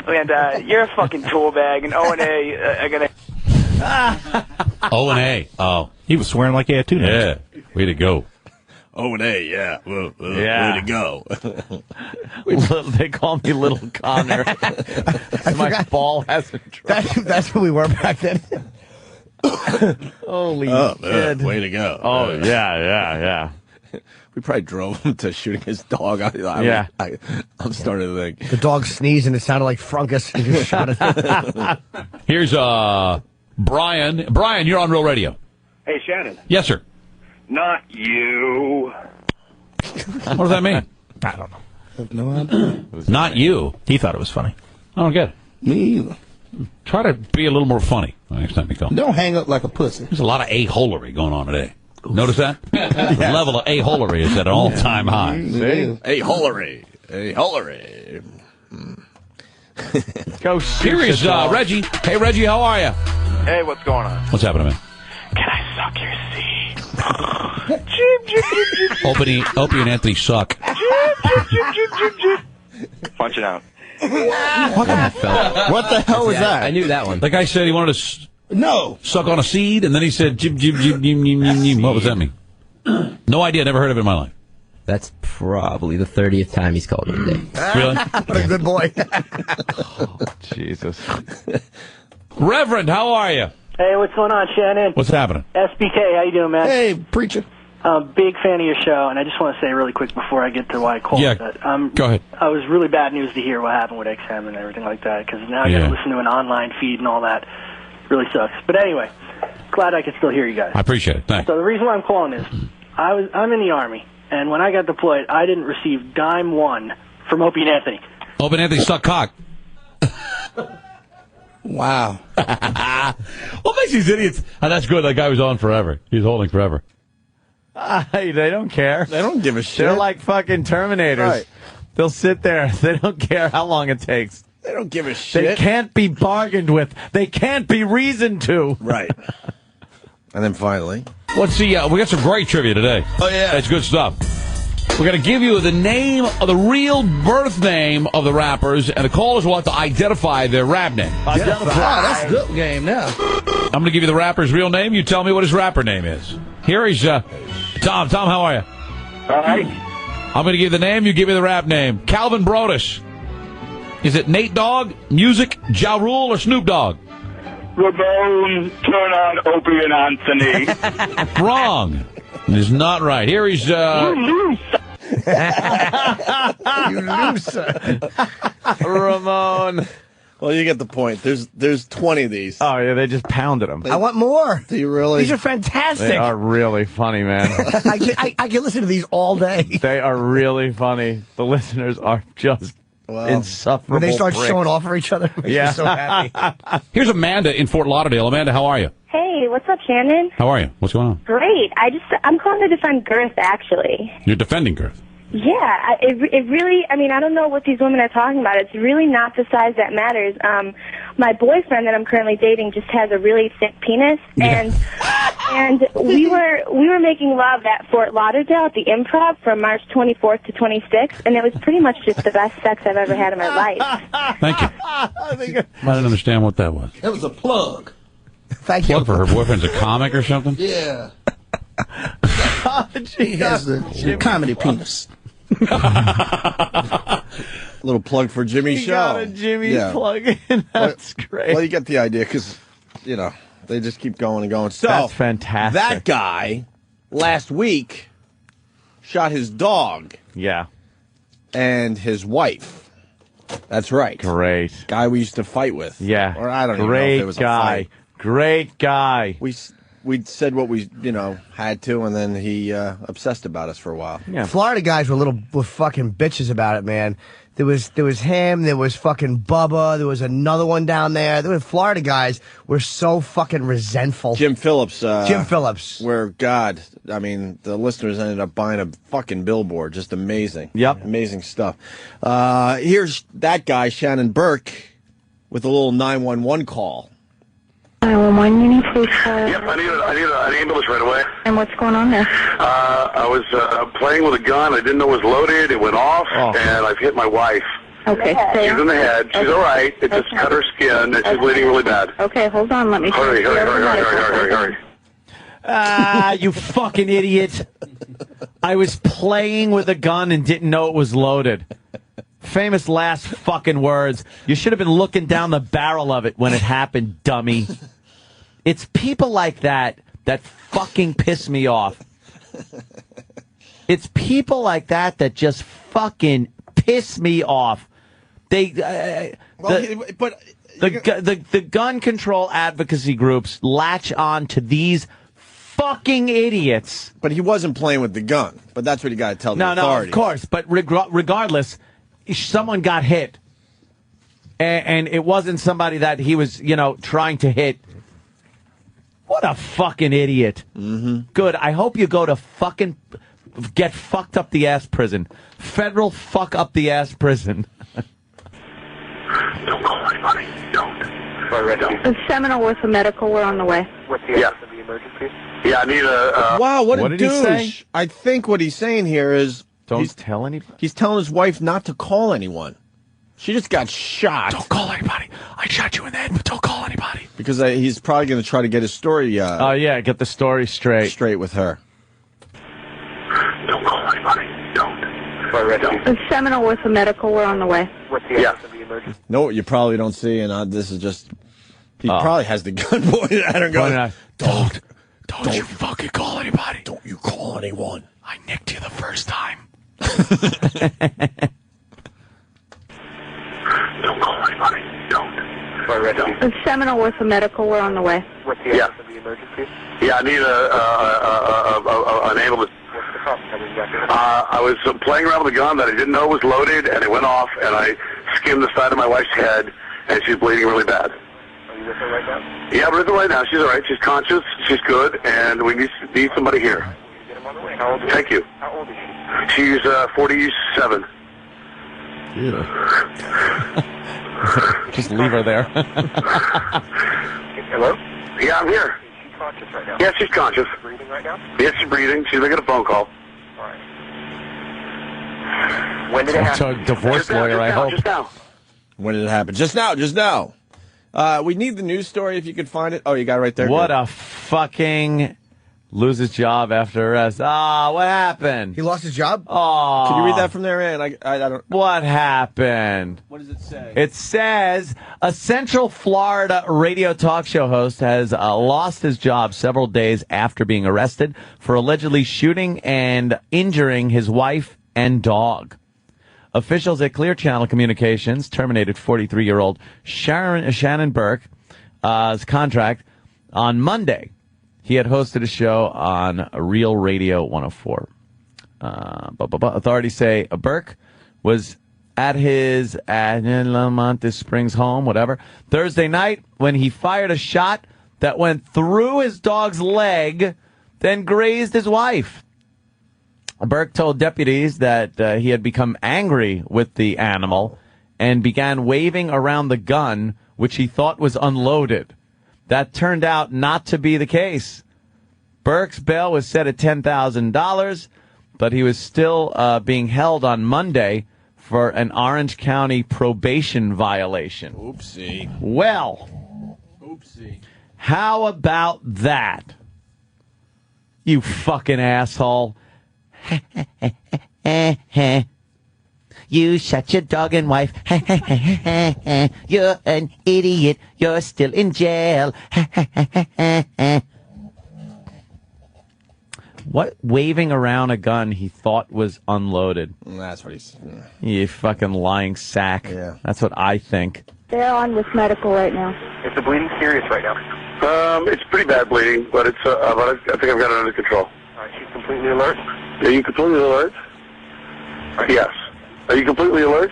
And you're a fucking tool bag, and O&A are gonna. O&A. Oh, he was swearing like he had two names. Yeah, way to go. O&A, yeah. Yeah. Way to go. They call me Little Connor. My ball hasn't dropped. That's who we were back then. Holy shit. shit. Way to go. Oh, yeah. We probably drove him to shooting his dog. I'm starting to think. The dog sneezed and it sounded like Frunkus. He just shot it. Here's Brian. Brian, you're on Real Radio. Hey, Shannon. Yes, sir. Not you. What does that mean? I don't know. I have no idea. Not you. He thought it was funny. I don't get it. Me either. Try to be a little more funny next time you call. Don't hang up like a pussy. There's a lot of a-holery going on today. Notice that? The level of a-holery is at an all-time high. A-holery. A-holery. Go Here is Reggie. Hey, Reggie, how are you? Hey, what's going on? What's happening, man? Can I suck your seed? Opie and Anthony suck. Punch it out. What the hell was that? I knew that one. The guy said he wanted to No. suck on a seed, and then he said, jib, jib, jib, jib, jib, jib, jib. What does that mean? No idea. Never heard of it in my life. That's probably the 30th time he's called me today. Really? What a good boy. Oh, Jesus. Reverend, how are you? Hey, what's going on, Shannon? What's happening? SBK, how you doing, man? Hey, preacher. Big fan of your show, and I just want to say really quick before I get to why I called. Yeah, that, go ahead. I was really bad news to hear what happened with XM and everything like that, because now I got to listen to an online feed and all that. Really sucks. But anyway, glad I can still hear you guys. I appreciate it. Thanks. So the reason why I'm calling is I'm in the Army, and when I got deployed, I didn't receive dime one from Opie and Anthony. Opie and Anthony suck cock. Wow. What makes these idiots? Oh, that's good. That guy was on forever. He's holding forever. Hey, they don't care. They don't give a shit. They're like fucking Terminators. Right. They'll sit there. They don't care how long it takes. They don't give a shit. They can't be bargained with. They can't be reasoned to. Right. And then finally. Let's see. We got some great trivia today. Oh, yeah. That's good stuff. We're going to give you the name of the real birth name of the rappers, and the callers will have to identify their rap name. That's a good game now. I'm going to give you the rapper's real name. You tell me what his rapper name is. Here is Tom. Tom, how are you? All right. I'm going to give you the name. You give me the rap name. Calvin Brodus. Is it Nate Dogg, Music, Ja Rule, or Snoop Dogg? Ramon, turn on Opie and Anthony. Wrong. It is not right. Here he's... You lose. You loser. Ramon. Well, you get the point. There's 20 of these. Oh, yeah, they just pounded them. I want more. Do you really? These are fantastic. They are really funny, man. I can listen to these all day. They are really funny. The listeners are just insufferable. When they start pricks. showing off for each other, it makes me so happy. Here's Amanda in Fort Lauderdale. Amanda, how are you? Hey, what's up, Shannon? How are you? What's going on? Great. I'm calling to defend Girth, actually. You're defending Girth. Yeah, it really, I mean, I don't know what these women are talking about. It's really not the size that matters. My boyfriend that I'm currently dating just has a really thick penis, and we were making love at Fort Lauderdale at the Improv from March 24th to 26th, and it was pretty much just the best sex I've ever had in my life. Thank you. I didn't understand what that was. That was a plug. Thank you. Plug for her boyfriend's a comic or something? Yeah. He has the comedy penis. Little plug for Jimmy's show. Got a Jimmy's plug in. That's great. Well, you get the idea because, they just keep going and going. So, that's fantastic. That guy, last week, shot his dog. Yeah. And his wife. That's right. Great. Guy we used to fight with. Yeah. Or I don't even know if it was a fight. Great guy. We said what we, had to, and then he obsessed about us for a while. Yeah. Florida guys were fucking bitches about it, man. There was him. There was fucking Bubba. There was another one down there. The Florida guys were so fucking resentful. Jim Phillips. Where, God, I mean, the listeners ended up buying a fucking billboard. Just amazing. Yep. Amazing stuff. Here's that guy, Shannon Burke, with a little 911 call. 911, you need police call. Yep, I need an ambulance right away. And what's going on there? I was playing with a gun. I didn't know it was loaded. It went off, and I've hit my wife. Okay. She's in the head. She's all right. It just cut her skin, and she's bleeding really bad. Okay, hold on. Let me... Hurry. Ah, you fucking idiot. I was playing with a gun and didn't know it was loaded. Famous last fucking words. You should have been looking down the barrel of it when it happened, dummy. It's people like that fucking piss me off. It's people like that just fucking piss me off. The gun control advocacy groups latch on to these fucking idiots. But he wasn't playing with the gun. But that's what you got to tell the authorities. No, of course. But regardless, someone got hit. And it wasn't somebody that he was, trying to hit. What a fucking idiot. Mm-hmm. Good. I hope you go to fucking get fucked up the ass prison. Federal fuck up the ass prison. Don't call anybody. Don't. Seminole with a medical. We're on the way. What's the emergency? Yeah, I need a... Wow, what did douche. he say? I think what he's saying here is... Don't tell anybody? He's telling his wife not to call anyone. She just got shot. Don't call anybody. I shot you in the head, but don't call anybody. Because he's probably going to try to get his story... get the story straight. Straight with her. Don't call anybody. Don't. Seminole with a medical. We're on the way. What's the emergency? No, what you probably don't see, and this is just... He probably has the gun pointed at her and goes, Don't you fucking call anybody. Don't you call anyone. I nicked you the first time. Don't call anybody. Don't. Seminole with a medical. We're on the way. What's the emergency? Yeah, I need an ambulance. What's the problem? I was playing around with a gun that I didn't know was loaded, and it went off, and I skimmed the side of my wife's head, and she's bleeding really bad. Are you with her right now? Yeah, we're with her right now. She's all right. She's conscious. She's good, and we need somebody here. Get him on the way. How old is she? Thank you. How old is she? She's 47. Just leave her there. Hello? Yeah, I'm here. She's conscious right now. Yeah, she's conscious. Breathing right now? Yes, she's breathing. She's making a phone call. All right. When did it happen? To a divorce lawyer, I hope. Just now. When did it happen? Just now. We need the news story if you could find it. Oh, you got it right there. What a fucking lose his job after arrest. What happened? He lost his job? Oh. Can you read that from there, Ann? I don't... What happened? What does it say? It says a Central Florida radio talk show host has lost his job several days after being arrested for allegedly shooting and injuring his wife and dog. Officials at Clear Channel Communications terminated 43-year-old Shannon Burke's contract on Monday. He had hosted a show on Real Radio 104. Authorities say Burke was at his Monte Springs home, whatever, Thursday night when he fired a shot that went through his dog's leg, then grazed his wife. Burke told deputies that he had become angry with the animal and began waving around the gun, which he thought was unloaded. That turned out not to be the case. Burke's bail was set at $10,000, but he was still being held on Monday for an Orange County probation violation. Oopsie. Well, how about that? You fucking asshole. You shot your dog and wife. You're an idiot. You're still in jail. What waving around a gun he thought was unloaded? That's what he's... You fucking lying sack. Yeah. That's what I think. They're on with medical right now. Is the bleeding serious right now? It's pretty bad bleeding, but it's I think I've got it under control. All right, she's completely alert? Are you completely alert? Right. Yes. Are you completely alert?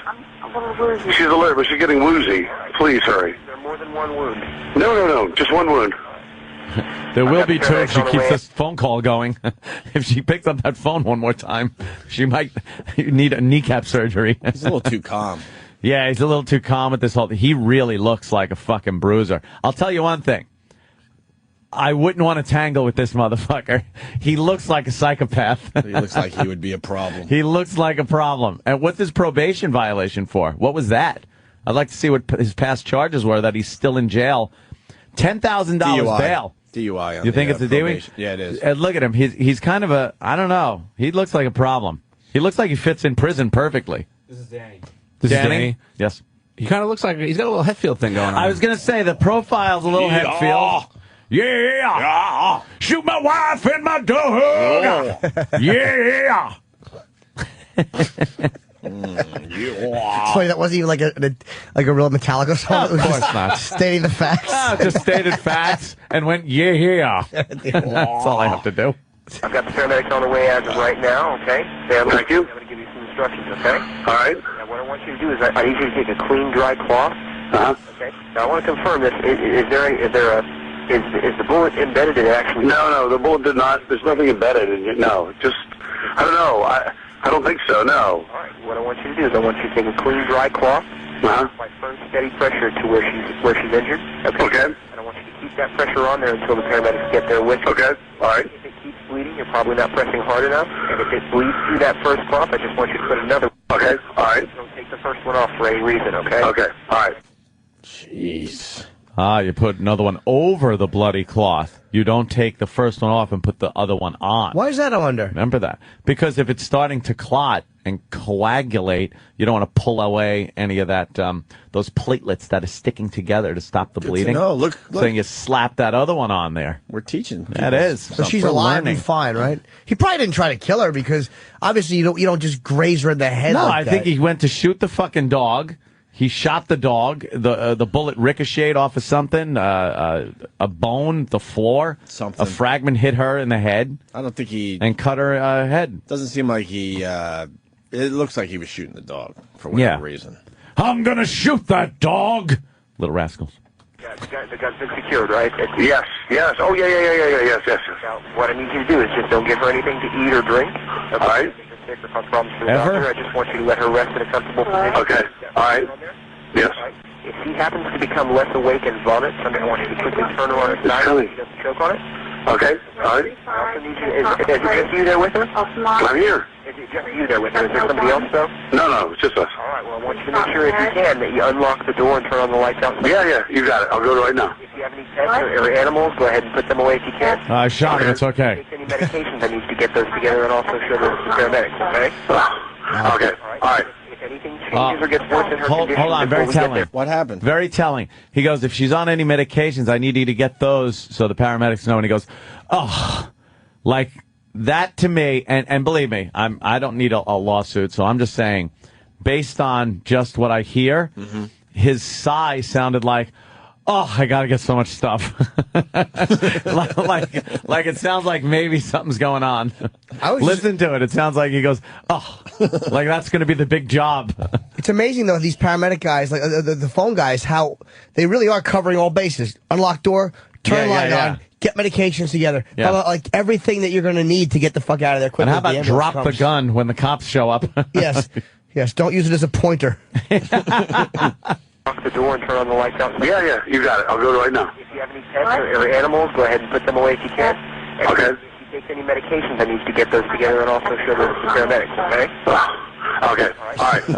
She's alert, but she's getting woozy. Please hurry. There more than one wound. No. Just one wound. There will be two if she keeps this phone call going. If she picks up that phone one more time, she might need a kneecap surgery. He's a little too calm. Yeah, he's a little too calm with this whole thing. He really looks like a fucking bruiser. I'll tell you one thing. I wouldn't want to tangle with this motherfucker. He looks like a psychopath. He looks like he would be a problem. He looks like a problem. And what's his probation violation for? What was that? I'd like to see what his past charges were that he's still in jail. $10,000 bail. DUI. You think it's a DUI? Yeah, it is. And look at him. He's kind of a, I don't know. He looks like a problem. He looks like he fits in prison perfectly. This is Danny. This is Danny? Yes. He kind of looks like he's got a little Hetfield thing going on. I was going to say the profile's a little Hetfield. Yeah. Shoot my wife and my dog. Yeah. It's funny, that wasn't even like a real Metallica song. Of course not. Stating the facts. Just stated facts and went, yeah. That's all I have to do. I've got the paramedics on the way as of right now, okay? Thank you. I'm going to give you some instructions, okay? All right. Now, what I want you to do is I need you to take a clean, dry cloth. Okay? Now, I want to confirm this. Is the bullet embedded in it actually? No, the bullet did not. There's nothing embedded in it. No, just, I don't know. I don't think so, no. All right. What I want you to do is I want you to take a clean, dry cloth. Apply firm, steady pressure to where she's injured. Okay. And I want you to keep that pressure on there until the paramedics get there with you. Okay. All right. If it keeps bleeding, you're probably not pressing hard enough. And if it bleeds through that first cloth, I just want you to put another. Okay. All right. Don't take the first one off for any reason. Okay. Okay. All right. Jeez. You put another one over the bloody cloth. You don't take the first one off and put the other one on. Why is that, I wonder? Remember that. Because if it's starting to clot and coagulate, you don't want to pull away any of that, those platelets that are sticking together to stop the bleeding. No, look. So you slap that other one on there. We're teaching. That is. So she's alive and fine, right? He probably didn't try to kill her because obviously you don't just graze her in the head. No, like I think he went to shoot the fucking dog. He shot the dog. The bullet ricocheted off of something, a bone, the floor. Something. A fragment hit her in the head. I don't think he... And cut her head. Doesn't seem like he... it looks like he was shooting the dog for whatever reason. I'm going to shoot that dog! Little rascals. Yeah, the gun's been secured, right? Yes. Oh, yeah. Yes. Now, what I need you to do is just don't give her anything to eat or drink. Okay? All right. Ever? I just want you to let her rest in a comfortable position. Okay. All right. Yes. If she happens to become less awake and vomit, I want you to quickly turn her on her side so she doesn't choke on it. Okay. All right. I also need you, is it just you there with her? I'm here. Is it just you there with her? Is there somebody else, though? No, it's just us. All right, well, I want you to make sure, if you can, that you unlock the door and turn on the lights outside. Yeah, you got it. I'll go right now. If you have any pets or animals, go ahead and put them away if you can. I shot him. It's okay. If you take any medications, I need to get those together and also show those to paramedics, okay? Okay. All right. If anything changes or gets worse in her condition, hold on, very telling. What happened? Very telling. He goes, if she's on any medications, I need you to get those so the paramedics know. And he goes, like that to me, and believe me, I don't need a lawsuit, so I'm just saying, based on just what I hear, his sigh sounded like, I gotta get so much stuff. like it sounds like maybe something's going on. Listen to it. It sounds like he goes, like that's gonna be the big job. It's amazing though, these paramedic guys, like the phone guys, how they really are covering all bases. Unlock door, turn light on, get medications together. Yeah. How about, like everything that you're gonna need to get the fuck out of there quickly. And how about drop the gun when the cops show up? Yes. Don't use it as a pointer. Lock the door and turn on the lights outside. Yeah, you got it. I'll go right now. If you have any pets or animals, go ahead and put them away if you can. And Okay. If you take any medications, I need to get those together and also show those to paramedics, okay? Okay. All right.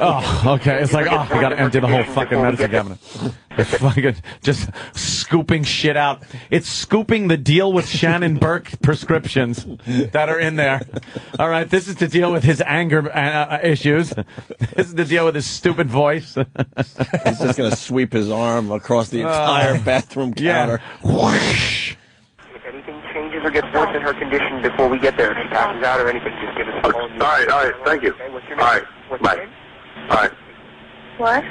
Okay. It's like, we gotta empty the whole fucking medicine cabinet. It's fucking just scooping shit out. It's scooping the deal with Shannon Burke prescriptions that are in there. All right. This is to deal with his anger issues. This is to deal with his stupid voice. He's just going to sweep his arm across the entire bathroom counter. Whoosh. If anything changes or gets worse in her condition before we get there, if she passes out or anything, just give us a call. All right. Thank you. Okay, what's your All name? right. Bye. All right. What?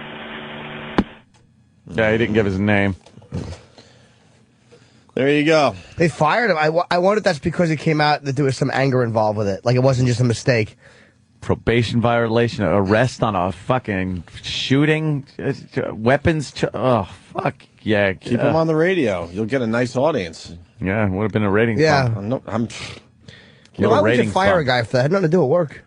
Yeah, he didn't give his name. There you go. They fired him. I wonder if that's because it came out that there was some anger involved with it. Like it wasn't just a mistake. probation violation, arrest on a fucking shooting, weapons. Oh, fuck. Yeah. Keep him on the radio. You'll get a nice audience. Yeah, would have been a rating bump. Why would you fire a guy for that? It had nothing to do with work.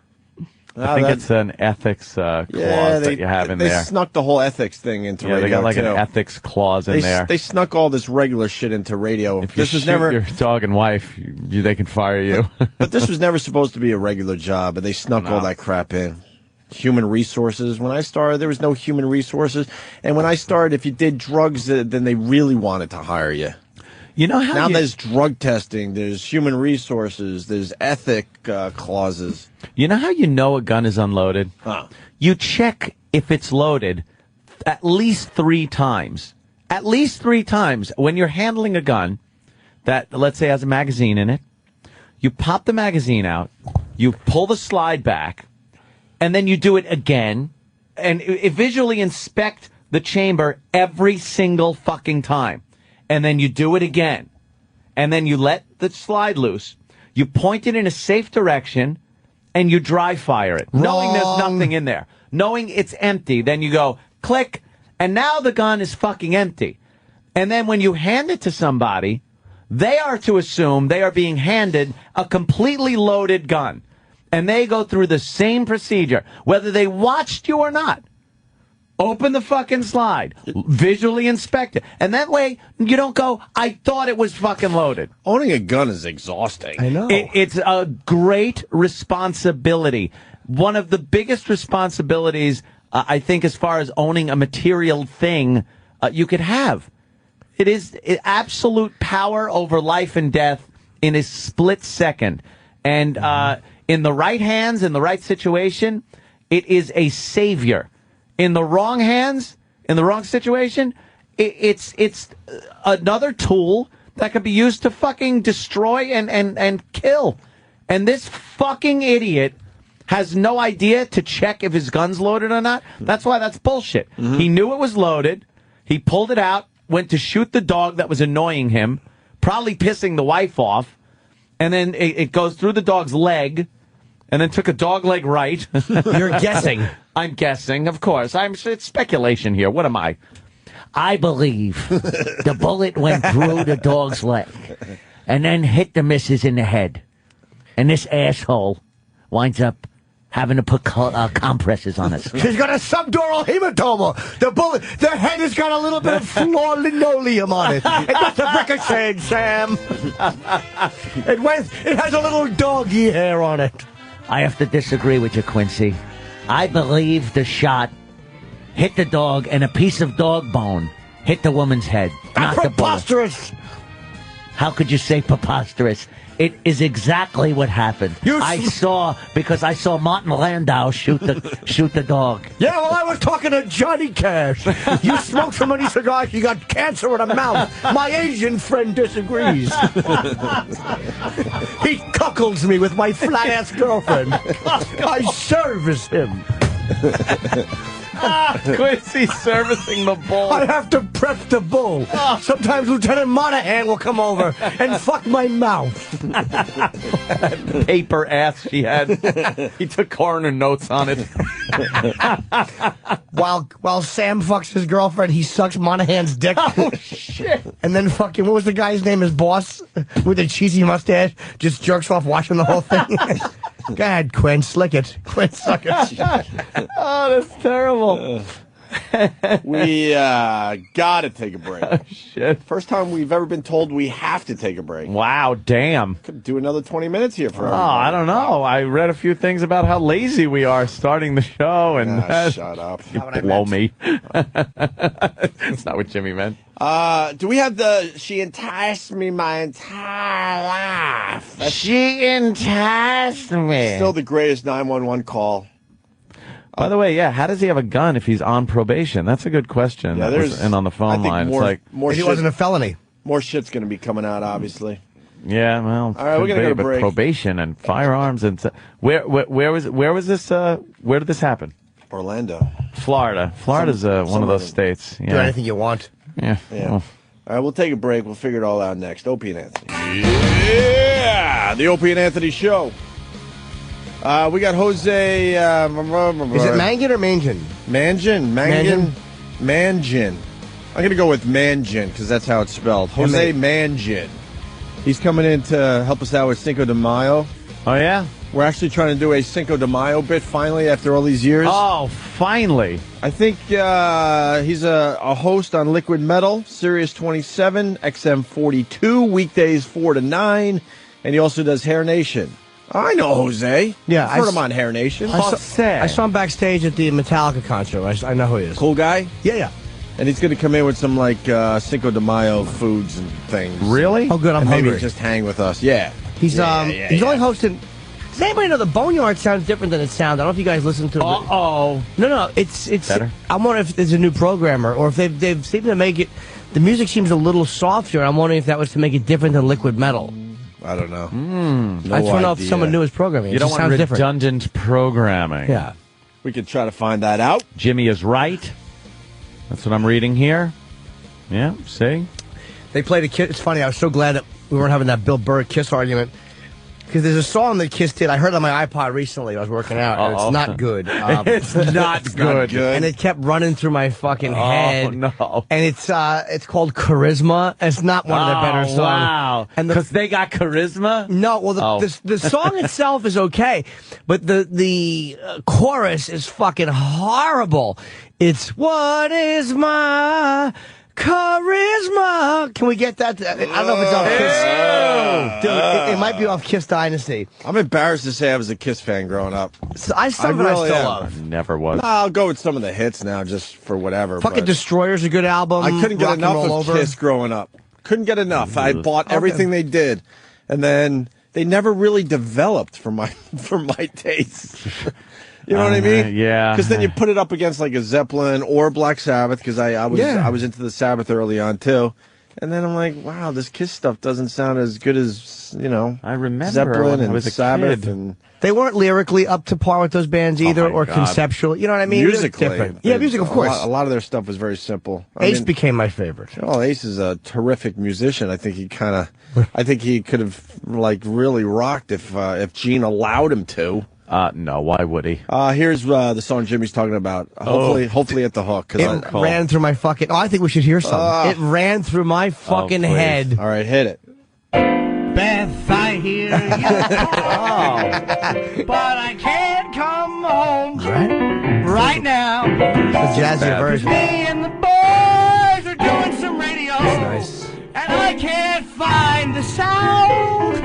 I think it's an ethics clause that you have in there. They snuck the whole ethics thing into radio. Yeah, they got like an ethics clause in there. They snuck all this regular shit into radio. If you shoot your dog and wife, they can fire you. But this was never supposed to be a regular job, but they snuck all that crap in. Human resources. When I started, there was no human resources. And when I started, if you did drugs, then they really wanted to hire you. You know how now there's drug testing, there's human resources, there's ethic clauses. You know how you know a gun is unloaded? You check if it's loaded at least 3 times. At least 3 times. When you're handling a gun that, let's say, has a magazine in it, you pop the magazine out, you pull the slide back, and then you do it again, and visually inspect the chamber every single fucking time. And then you do it again. And then you let the slide loose. You point it in a safe direction, and you dry fire it. Knowing there's nothing in there. Knowing it's empty. Then you go, click, and now the gun is fucking empty. And then when you hand it to somebody, they are to assume they are being handed a completely loaded gun. And they go through the same procedure, whether they watched you or not. Open the fucking slide. Visually inspect it. And that way, you don't go, I thought it was fucking loaded. Owning a gun is exhausting. I know. It's a great responsibility. One of the biggest responsibilities, I think, as far as owning a material thing you could have. It is absolute power over life and death in a split second. And in the right hands, in the right situation, it is a savior. In the wrong hands, in the wrong situation, it's another tool that could be used to fucking destroy and kill. And this fucking idiot has no idea to check if his gun's loaded or not. That's why that's bullshit. He knew it was loaded. He pulled it out, went to shoot the dog that was annoying him, probably pissing the wife off. And then it goes through the dog's leg, and then took a dog leg right. You're guessing. I'm guessing, of course. It's speculation here. What am I? I believe the bullet went through the dog's leg and then hit the missus in the head. And this asshole winds up having to put compresses on it. She's got a subdural hematoma. The head has got a little bit of flawed linoleum on it. It must have ricocheted, Sam. It has a little doggy hair on it. I have to disagree with you, Quincy. I believe the shot hit the dog and a piece of dog bone hit the woman's head. That's not the bullet. preposterous. How could you say preposterous? It is exactly what happened. I saw Martin Landau shoot the dog. Yeah, well, I was talking to Johnny Cash. You smoke so many cigars, you got cancer in the mouth. My Asian friend disagrees. He cuckolds me with my flat-ass girlfriend. I service him. Quincy servicing the bull. I have to prep the bull. Sometimes Lieutenant Monahan will come over and fuck my mouth. That paper ass she had. He took coroner notes on it. While Sam fucks his girlfriend, he sucks Monahan's dick. Oh, shit. And then fucking, what was the guy's name? His boss with the cheesy mustache just jerks off watching the whole thing. Go ahead, Quinn, slick it. Quinn, suck it. Oh, that's terrible. We gotta take a break. Oh, shit. First time we've ever been told we have to take a break. Wow, damn. Could do another 20 minutes here for everybody. I don't know. I read a few things about how lazy we are starting the show. And shut up. You blow me. That's not what Jimmy meant. Do we have she enticed me my entire life? She enticed me. Still the greatest 911 call. By the way, yeah, how does he have a gun if he's on probation? That's a good question. Yeah, and on the phone line, more, it's like more he wasn't a felony. More shit's going to be coming out, obviously. Yeah, well, all right, we're going to go to break. Probation and firearms and where was this? Where did this happen? Orlando, Florida. Florida's one of those states. Yeah. Do anything you want. Yeah. Well. All right, we'll take a break. We'll figure it all out next. Opie and Anthony. Yeah, the Opie and Anthony show. We got Jose. Is it Mangin or Mangin? Mangin. I'm going to go with Mangin because that's how it's spelled. Jose Mangin. He's coming in to help us out with Cinco de Mayo. Oh, yeah? We're actually trying to do a Cinco de Mayo bit finally after all these years. Oh, finally. I think he's a host on Liquid Metal, Sirius 27, XM 42, weekdays 4 to 9, and he also does Hair Nation. I know Jose. Yeah, I've heard him on Hair Nation. I saw him backstage at the Metallica concert. I know who he is. Cool guy? Yeah. And he's going to come in with some, like, Cinco de Mayo foods and things. Really? Oh, good. I'm and hungry. Maybe just hang with us. Yeah. He's only hosting... Does anybody know the Boneyard sounds different than it sounds? I don't know if you guys listen to it. Uh-oh. No, it's better. I'm wondering if there's a new programmer or if they've seemed to make it... The music seems a little softer. I'm wondering if that was to make it different than Liquid Metal. I don't know. I just don't know if someone new is programming. You don't want redundant programming. Yeah. We could try to find that out. Jimmy is right. That's what I'm reading here. Yeah, see? They played a Kiss. It's funny, I was so glad that we weren't having that Bill Burr Kiss argument. Because there's a song that Kiss did. I heard it on my iPod recently. I was working out, and it's not good. It's not good. And it kept running through my fucking head. Oh, no. And it's called Charisma. It's not one of their better songs. Wow. Because they got charisma? No, well, the song itself is okay, but the chorus is fucking horrible. It's, what is my... charisma. Can we get that? I don't know if it's off Kiss. Dude, it might be off Kiss Dynasty. I'm embarrassed to say I was a Kiss fan growing up. So I still love. I never was. I'll go with some of the hits now just for whatever. Fucking Destroyer's a good album. I couldn't get Rock and enough Roll of Over. Kiss growing up. Couldn't get enough. I bought everything they did. And then they never really developed for my tastes. You know what I mean? Yeah. Because then you put it up against like a Zeppelin or Black Sabbath, because I was into the Sabbath early on too. And then I'm like, wow, this Kiss stuff doesn't sound as good as, I remember Zeppelin when I and was a Sabbath. kid. And they weren't lyrically up to par with those bands either, or conceptually. You know what I mean? Musically. Different. Yeah, music, of course. A lot of their stuff was very simple. Ace became my favorite. Well, Ace is a terrific musician. I think he could have like really rocked if Gene allowed him to. No, why would he? Here's the song Jimmy's talking about. Hopefully at the hook. It ran through my fucking... I think we should hear some. It ran through my fucking head. All right, hit it. Beth, I hear you call, but I can't come home right now. The jazzy version. Me and the boys are doing some radio. Nice. And I can't find the sound.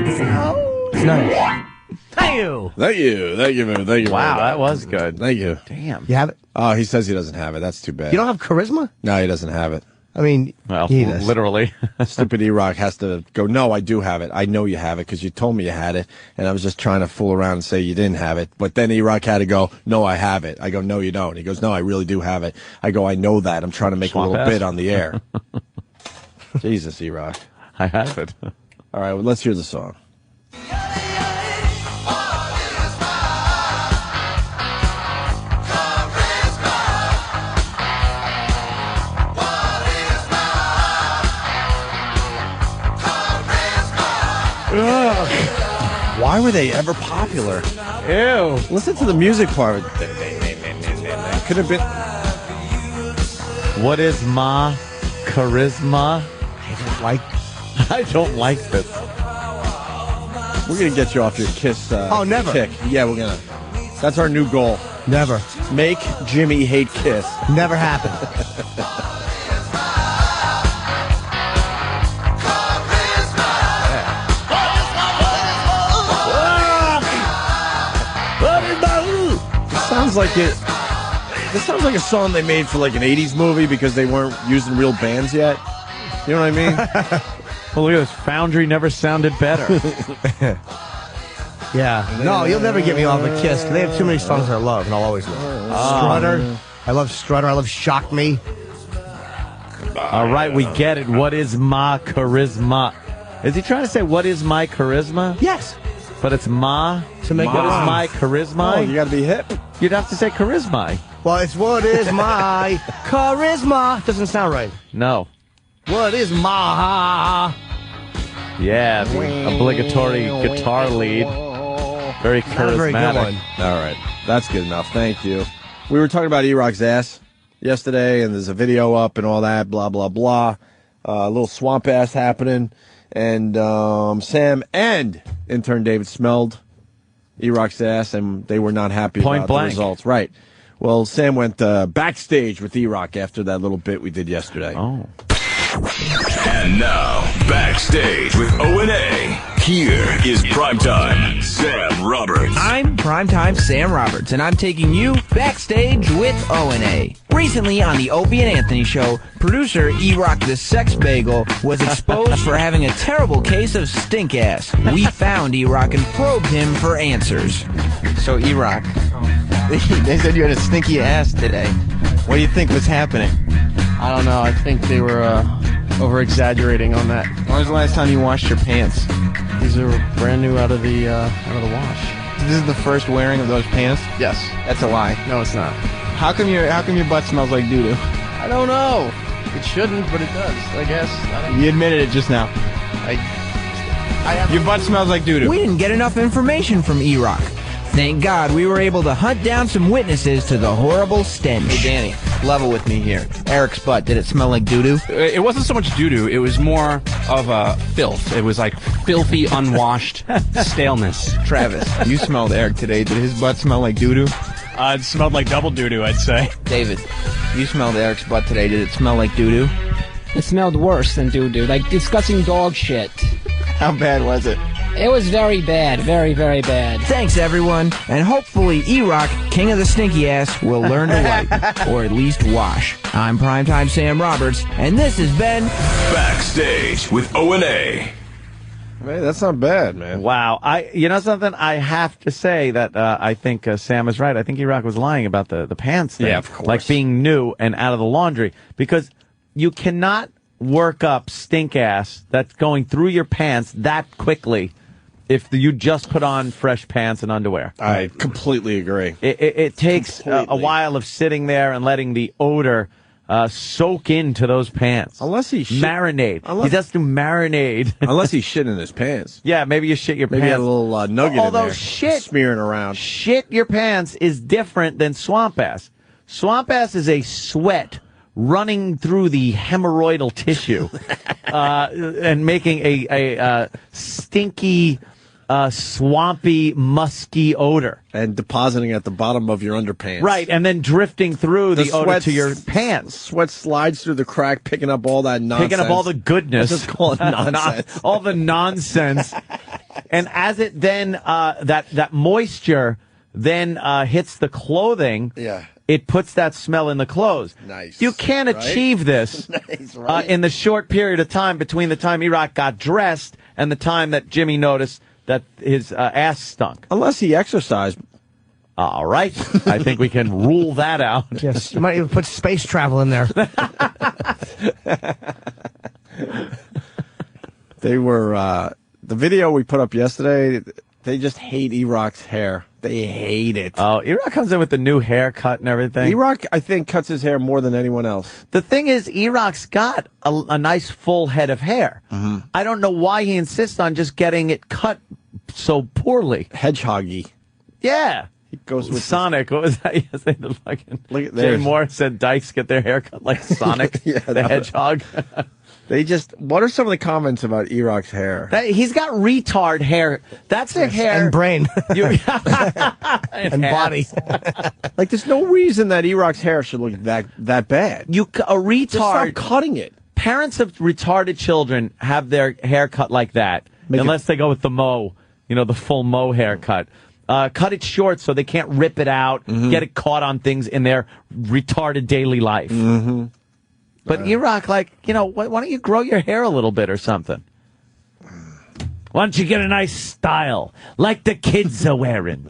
It's nice. Thank you. Thank you. Wow, that was good. Thank you. Damn. You have it? Oh, he says he doesn't have it. That's too bad. You don't have charisma? No, he doesn't have it. I mean, well, he does. literally. Stupid E-Rock has to go, no, I do have it. I know you have it because you told me you had it. And I was just trying to fool around and say you didn't have it. But then E-Rock had to go, no, I have it. I go, no, you don't. He goes, no, I really do have it. I go, I know that. I'm trying to make a little bit on the air. Jesus, E-Rock. I have it. All right, well, let's hear the song. Ugh. Why were they ever popular? Ew. Listen to the music part. Could have been. What is my charisma? I don't like this. We're gonna get you off your Kiss. Never. Kick. Yeah, we're gonna. That's our new goal. Never. Make Jimmy hate Kiss. Never happened. This sounds like a song they made for like an 80s movie because they weren't using real bands yet. You know what I mean? Well, look at this. Foundry never sounded better. Yeah. No, you'll never get me off of Kiss. They have too many songs I love, and I'll always love. Strutter. I love Strutter. I love Shock Me. All right, we get it. What is my charisma? Is he trying to say, what is my charisma? Yes. But it's ma? To make what is my charisma? Oh, you gotta be hip. You'd have to say charisma. Well, it's what is my charisma. Doesn't sound right. No. What is my... Yeah, the obligatory guitar lead. Very Not a very good charismatic. one. All right. That's good enough. Thank you. We were talking about E-Rock's ass yesterday, and there's a video up and all that, blah, blah, blah. A little swamp ass happening. And Sam and intern David smelled E-Rock's ass, and they were not happy Point about blank. the results. Right. Well, Sam went backstage with E-Rock after that little bit we did yesterday. Oh. And now, backstage with O&A. Here is Primetime Sam Roberts. I'm Primetime Sam Roberts, and I'm taking you backstage with O&A. Recently on the Opie and Anthony show, producer E-Rock the Sex Bagel was exposed for having a terrible case of stink ass. We found E-Rock and probed him for answers. So, E-Rock, they said you had a stinky ass today. What do you think was happening? I don't know. I think they were over-exaggerating on that. When was the last time you washed your pants? These are brand new out of the wash. This is the first wearing of those pants? Yes. That's a lie. No, it's not. How come your butt smells like doo-doo? I don't know. It shouldn't, but it does. I guess. I don't You admitted it just now. Your butt smells like doo-doo. We didn't get enough information from E-Rock. Thank God we were able to hunt down some witnesses to the horrible stench. Hey, Danny, level with me here. Eric's butt, did it smell like doo-doo? It wasn't so much doo-doo. It was more of a filth. It was like filthy, unwashed staleness. Travis, you smelled Eric today. Did his butt smell like doo-doo? It smelled like double doo-doo, I'd say. David, you smelled Eric's butt today. Did it smell like doo-doo? It smelled worse than doo-doo, like disgusting dog shit. How bad was it? It was very bad, very, very bad. Thanks, everyone, and hopefully E-Rock, king of the stinky ass, will learn to wipe, or at least wash. I'm Primetime Sam Roberts, and this has been Backstage with O&A. Man, that's not bad, man. Wow. You know something? I have to say that I think Sam is right. I think E-Rock was lying about the pants thing. Yeah, of course. Like being new and out of the laundry. Because you cannot work up stink ass that's going through your pants that quickly if you just put on fresh pants and underwear. I completely agree. It takes a while of sitting there and letting the odor soak into those pants. Unless he marinade. He has to marinade. Unless he's shit in his pants. Yeah, maybe you shit your Maybe pants. a little nugget Although in there. shit Smearing around. Shit your pants is different than swamp ass. Swamp ass is a sweat running through the hemorrhoidal tissue and making a stinky, swampy, musky odor. And depositing at the bottom of your underpants. Right, and then drifting through the odor sweat to your pants. Sweat slides through the crack, picking up all that nonsense. Picking up all the goodness. Let's just call it nonsense. all the nonsense. And as it then, that moisture then hits the clothing, it puts that smell in the clothes. Nice. You can't achieve this Nice, right? in the short period of time between the time E-Rock got dressed and the time that Jimmy noticed that his ass stunk. Unless he exercised. All right. I think we can rule that out. Yes, you might even put space travel in there. They were, the video we put up yesterday, they just hate E-Rock's hair. They hate it. Oh, E-Rock comes in with the new haircut and everything. E-Rock, I think, cuts his hair more than anyone else. The thing is, E-Rock's got a nice full head of hair. Mm-hmm. I don't know why he insists on just getting it cut so poorly. Hedgehoggy. Yeah. He goes with Sonic. What was that? Yes, they the fucking Look at Jay theirs. Moore said Dykes get their hair cut like Sonic Yeah, the no. Hedgehog. They just, what are some of the comments about E-Rock's hair? He's got retard hair. That's a hair. And brain. And body. Like, there's no reason that E-Rock's hair should look that bad. A retard. Just stop cutting it. Parents of retarded children have their hair cut like that, unless they go with the mo, the full mo haircut. Cut it short so they can't rip it out, get it caught on things in their retarded daily life. Mm-hmm. But E-Rock, why don't you grow your hair a little bit or something? Why don't you get a nice style, like the kids are wearing?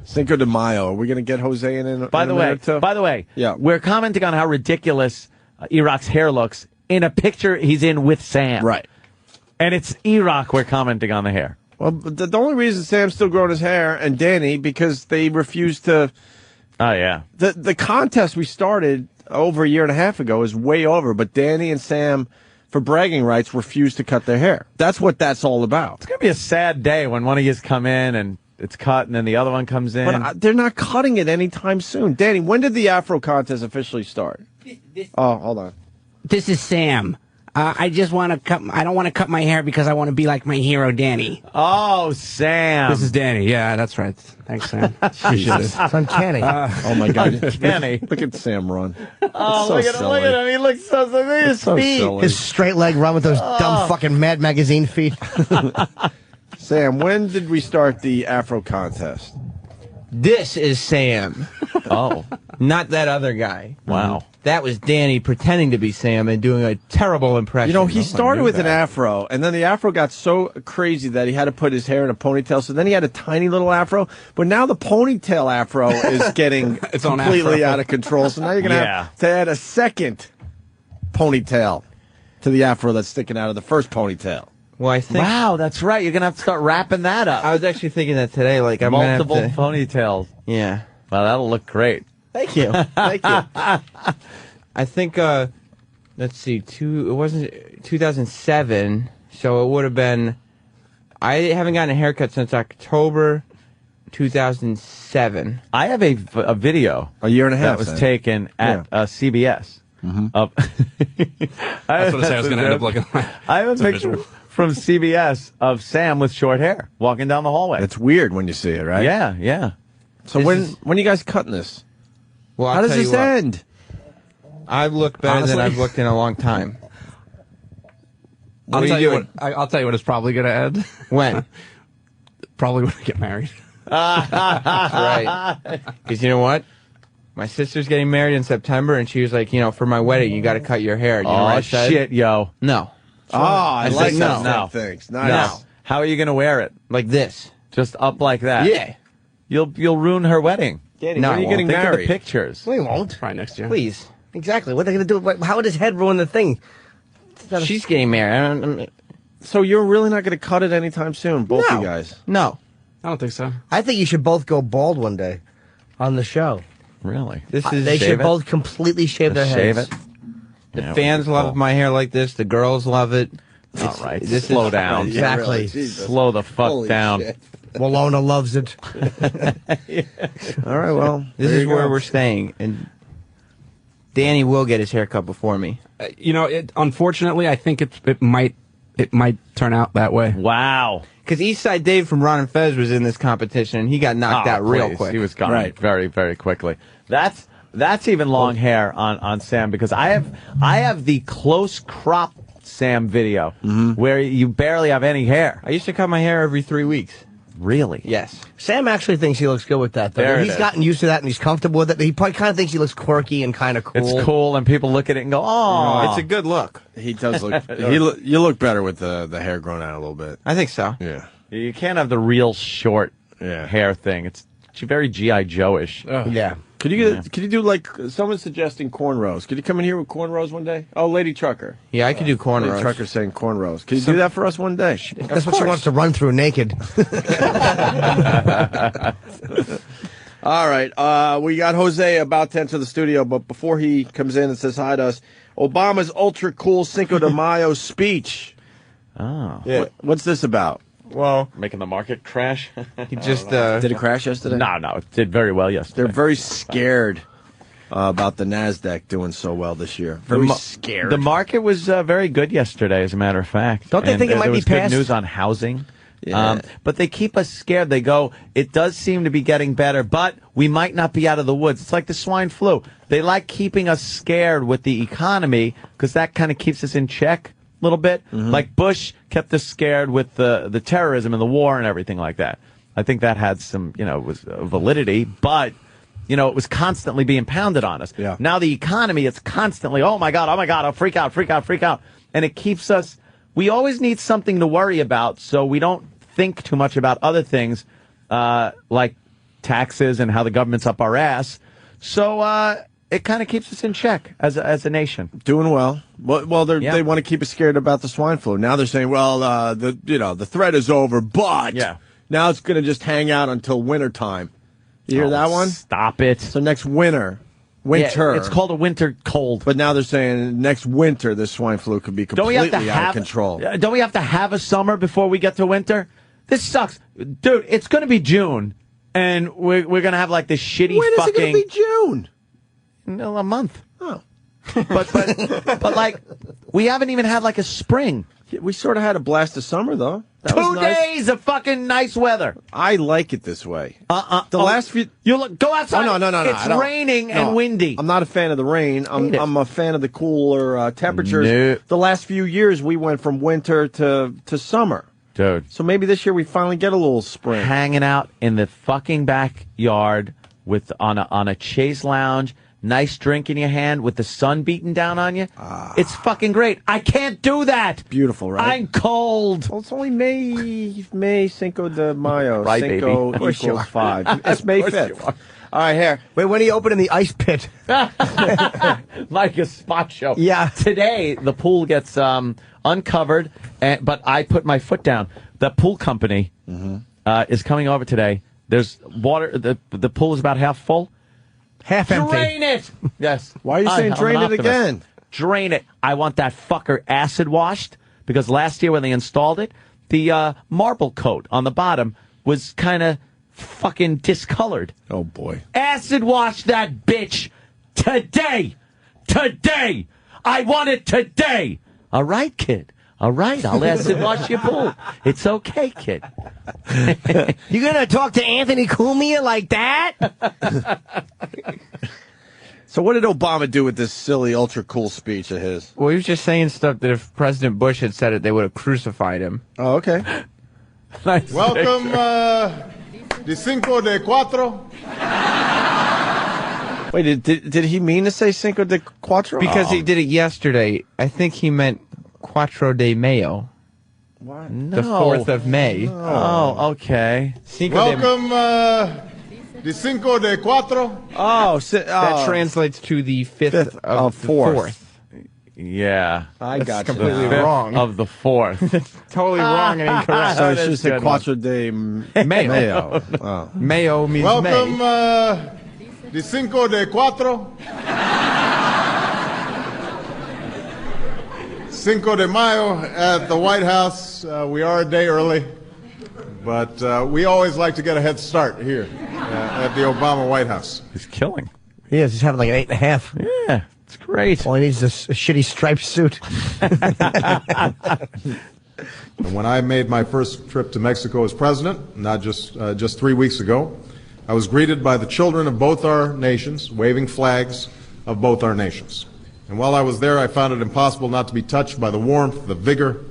Cinco de Mayo. Are we going to get Jose in By the way, yeah. We're commenting on how ridiculous E-Rock's hair looks in a picture he's in with Sam. Right. And it's E-Rock we're commenting on the hair. Well, the only reason Sam's still growing his hair, and Danny, because they refused to... Oh, yeah. The contest we started over a year and a half ago is way over, but Danny and Sam for bragging rights, refuse to cut their hair. That's what that's all about. It's going to be a sad day when one of you come in and it's cut and then the other one comes in. But they're not cutting it anytime soon. Danny, when did the Afro contest officially start? Oh, hold on. This is Sam. I just want to cut. I don't want to cut my hair because I want to be like my hero, Danny. Oh, Sam. This is Danny. Yeah, that's right. Thanks, Sam. Appreciate it. It's uncanny. Oh my God, Uncanny. Look at Sam run. Oh, so look at him! Look at him! He looks so. Look at his feet. silly. His straight leg run with those dumb fucking Mad Magazine feet. Sam, when did we start the Afro contest? This is Sam. Oh, not that other guy. Wow. That was Danny pretending to be Sam and doing a terrible impression. You know, he started with an afro, and then the afro got so crazy that he had to put his hair in a ponytail. So then he had a tiny little afro. But now the ponytail afro is getting completely out of control. So now you're going to have to add a second ponytail to the afro that's sticking out of the first ponytail. Well, I think. Wow, that's right. You're going to have to start wrapping that up. I was actually thinking that today. Like, I'm multiple gonna have to, ponytails. Yeah. Well, that'll look great. Thank you. Thank you. I think, let's see, it wasn't 2007, so it would have been, I haven't gotten a haircut since October 2007. I have a video. A year and a half. That was taken at CBS. Of That's what I was going to end up looking like. I have a picture from CBS of Sam with short hair walking down the hallway. It's weird when you see it, right? Yeah, yeah. So when are you guys cutting this? Well, how does this end? I've looked better than I've looked in a long time. I'll tell you what it's probably going to end. When? Probably when I get married. Right. Because you know what? My sister's getting married in September, and she was like, you know, for my wedding, you got to cut your hair. You know what I said? Shit, yo. No. I like no. that. Thanks. Nice. No. How are you going to wear it? Like this. Just up like that? Yeah. You'll ruin her wedding. Danny, when are you getting Think married? of the pictures. We won't. Probably next year. Please. Exactly. What are they going to do? How would his head ruin the thing? She's getting married. So you're really not going to cut it anytime soon, both No. you guys? No. I don't think so. I think you should both go bald one day on the show. Really? They should both completely shave their Shave heads. it? The fans love my hair like this. The girls love it. All right. This Slow is down. Exactly. Slow the fuck Holy down. shit. Walona loves it. All right, well, This there is you where go. we're staying. And Danny will get his haircut before me. You know, unfortunately, I think it might turn out that way. Wow. Because Eastside Dave from Ron and Fez was in this competition, and he got knocked out real Please. quick. He was gone very, very quickly. That's even long hair on Sam, because I have the close crop Sam video where you barely have any hair. I used to cut my hair every 3 weeks. Really? Yes. Sam actually thinks he looks good with that, though. There it He's is. gotten used to that, and he's comfortable with it. He probably kind of thinks he looks quirky and kind of cool. It's cool, and people look at it and go, "Oh, It's a good look. He does look. You look better with the hair grown out a little bit. I think so. Yeah. You can't have the real short hair thing. It's very G.I. Joe-ish. Yeah. Could you do like someone's suggesting cornrows? Could you come in here with cornrows one day? Oh, Lady Trucker. Yeah, I could do Lady cornrows. Trucker's saying cornrows. Can you do that for us one day? That's what she wants to run through naked. All right. We got Jose about to enter the studio, but before he comes in and says hi to us, Obama's ultra cool Cinco de Mayo speech. Oh. Yeah. What's this about? Well, Making the market crash? he just Did it crash yesterday? No, it did very well yesterday. They're very scared about the NASDAQ doing so well this year. Very scared. The market was very good yesterday, as a matter of fact. Don't they And think it might there be was good past? news on housing. Yeah. But they keep us scared. They go, it does seem to be getting better, but we might not be out of the woods. It's like the swine flu. They like keeping us scared with the economy because that kind of keeps us in check a little bit. Like Bush kept us scared with the terrorism and the war and everything like that. I think that had some, was validity, but, it was constantly being pounded on us. Yeah. Now the economy, it's constantly, oh my God, I'll freak out. And it keeps us, we always need something to worry about, so we don't think too much about other things, like taxes and how the government's up our ass. So, it kind of keeps us in check as a nation. Doing well. Well, they want to keep us scared about the swine flu. Now they're saying, well, the threat is over, but now it's going to just hang out until winter time. You hear that one? Stop it. So next winter, Winter. Yeah, it's called a winter cold. But now they're saying next winter the swine flu could be completely out of control. Don't we have to have a summer before we get to winter? This sucks. Dude, it's going to be June, and we're going to have like this shitty When fucking... is it going to be June? No, a month. Oh. But like, we haven't even had like a spring. We sort of had a blast of summer, though. That 2 was nice. days of fucking nice weather. I like it this way. The last few... Go outside. Oh, no. It's raining and windy. I'm not a fan of the rain. I'm a fan of the cooler temperatures. No. The last few years, we went from winter to summer. Dude. So maybe this year we finally get a little spring. Hanging out in the fucking backyard on a chaise lounge, nice drink in your hand with the sun beating down on you. It's fucking great. I can't do that. Beautiful, right? I'm cold. Well, it's only May Cinco de Mayo. Right, Cinco baby. equals 5. It's May 5th. All right, here. Wait, when are you opening the ice pit? Like a spot show. Yeah. Today, the pool gets uncovered, but I put my foot down. The pool company is coming over today. There's water. The pool is about half full. Half empty. Drain it! Yes. Why are you saying I'm drain an it optimist. again? Drain it. I want that fucker acid washed, because last year when they installed it, the marble coat on the bottom was kind of fucking discolored. Oh, boy. Acid wash that bitch today. Today. I want it today. All right, kid. All right, I'll acid wash your pool. It's okay, kid. You gonna talk to Anthony Cumia like that? So what did Obama do with this silly, ultra-cool speech of his? Well, he was just saying stuff that if President Bush had said it, they would have crucified him. Oh, okay. Nice. Welcome, the Cinco de Cuatro. Wait, did he mean to say Cinco de Cuatro? Because he did it yesterday. I think he meant Cuatro de Mayo. What? The 4th of May. Oh, okay. Welcome, the Cinco de Cuatro. That translates to the 5th of the 4th. Yeah. I got you. Completely wrong. Of the 4th. Totally wrong and incorrect. So it's just a Cuatro de Mayo. Oh. Mayo means Welcome, May. the Cinco de Cuatro. Cinco de Mayo at the White House. We are a day early, but we always like to get a head start here at the Obama White House. He's killing. He is. He's having like an 8.5. Yeah, it's great. All he needs is a shitty striped suit. And when I made my first trip to Mexico as president, not just 3 weeks ago, I was greeted by the children of both our nations, waving flags of both our nations. And while I was there, I found it impossible not to be touched by the warmth, the vigor,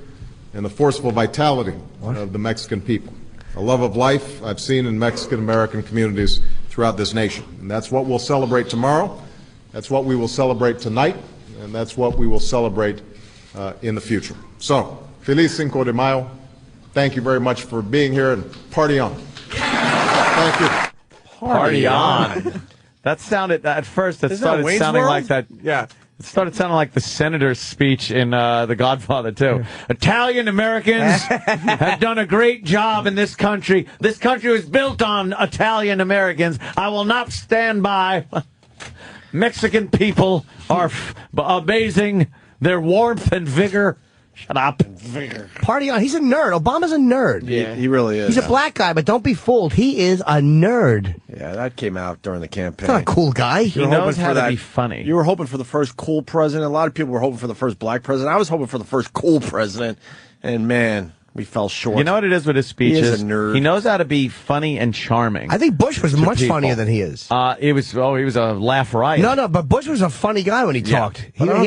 and the forceful vitality of the Mexican people. A love of life I've seen in Mexican-American communities throughout this nation. And that's what we'll celebrate tomorrow. That's what we will celebrate tonight. And that's what we will celebrate in the future. So, Feliz Cinco de Mayo. Thank you very much for being here, and party on. Thank you. Party on. That sounded, at first, it started sounding like that. Yeah. It started sounding like the senator's speech in The Godfather, too. Italian Americans have done a great job in this country. This country was built on Italian Americans. I will not stand by. Mexican people are amazing. Their warmth and vigor. Shut up. Vigor. Party on. He's a nerd. Obama's a nerd. Yeah, he really is. He's a black guy, but don't be fooled. He is a nerd. Yeah, that came out during the campaign. He's not a cool guy. He knows how to be funny. You were hoping for the first cool president. A lot of people were hoping for the first black president. I was hoping for the first cool president. And, man, we fell short. You know what it is with his speeches? He is a nerd. He knows how to be funny and charming. I think Bush was much funnier than he is. He was a laugh riot. No, but Bush was a funny guy when he talked. But I was.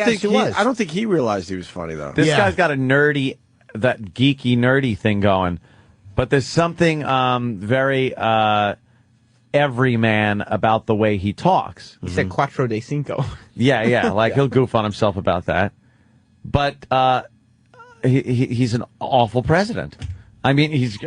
don't think he realized he was funny, though. This guy's got that geeky, nerdy thing going. But there's something very everyman about the way he talks. He said Cuatro de Cinco. Yeah, like he'll goof on himself about that. But he's an awful president. I mean, he's,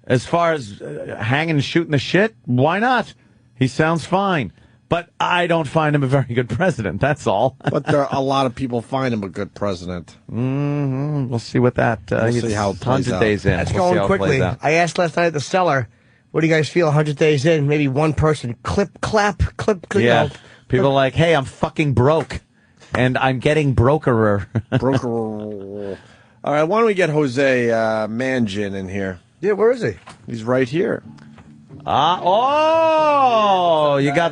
as far as hanging and shooting the shit, why not? He sounds fine. But I don't find him a very good president, that's all. But a lot of people find him a good president. Mm-hmm. We'll see what that... we'll see how it plays 100 out. days in. That's We'll see going how it quickly. plays out. I asked last night at the cellar, what do you guys feel 100 days in? Maybe one person, clip, clap, clip, Yeah. People are like, hey, I'm fucking broke, and I'm getting brokerer. Broker. All right, why don't we get Jose Mangin in here? Yeah, where is he? He's right here. You got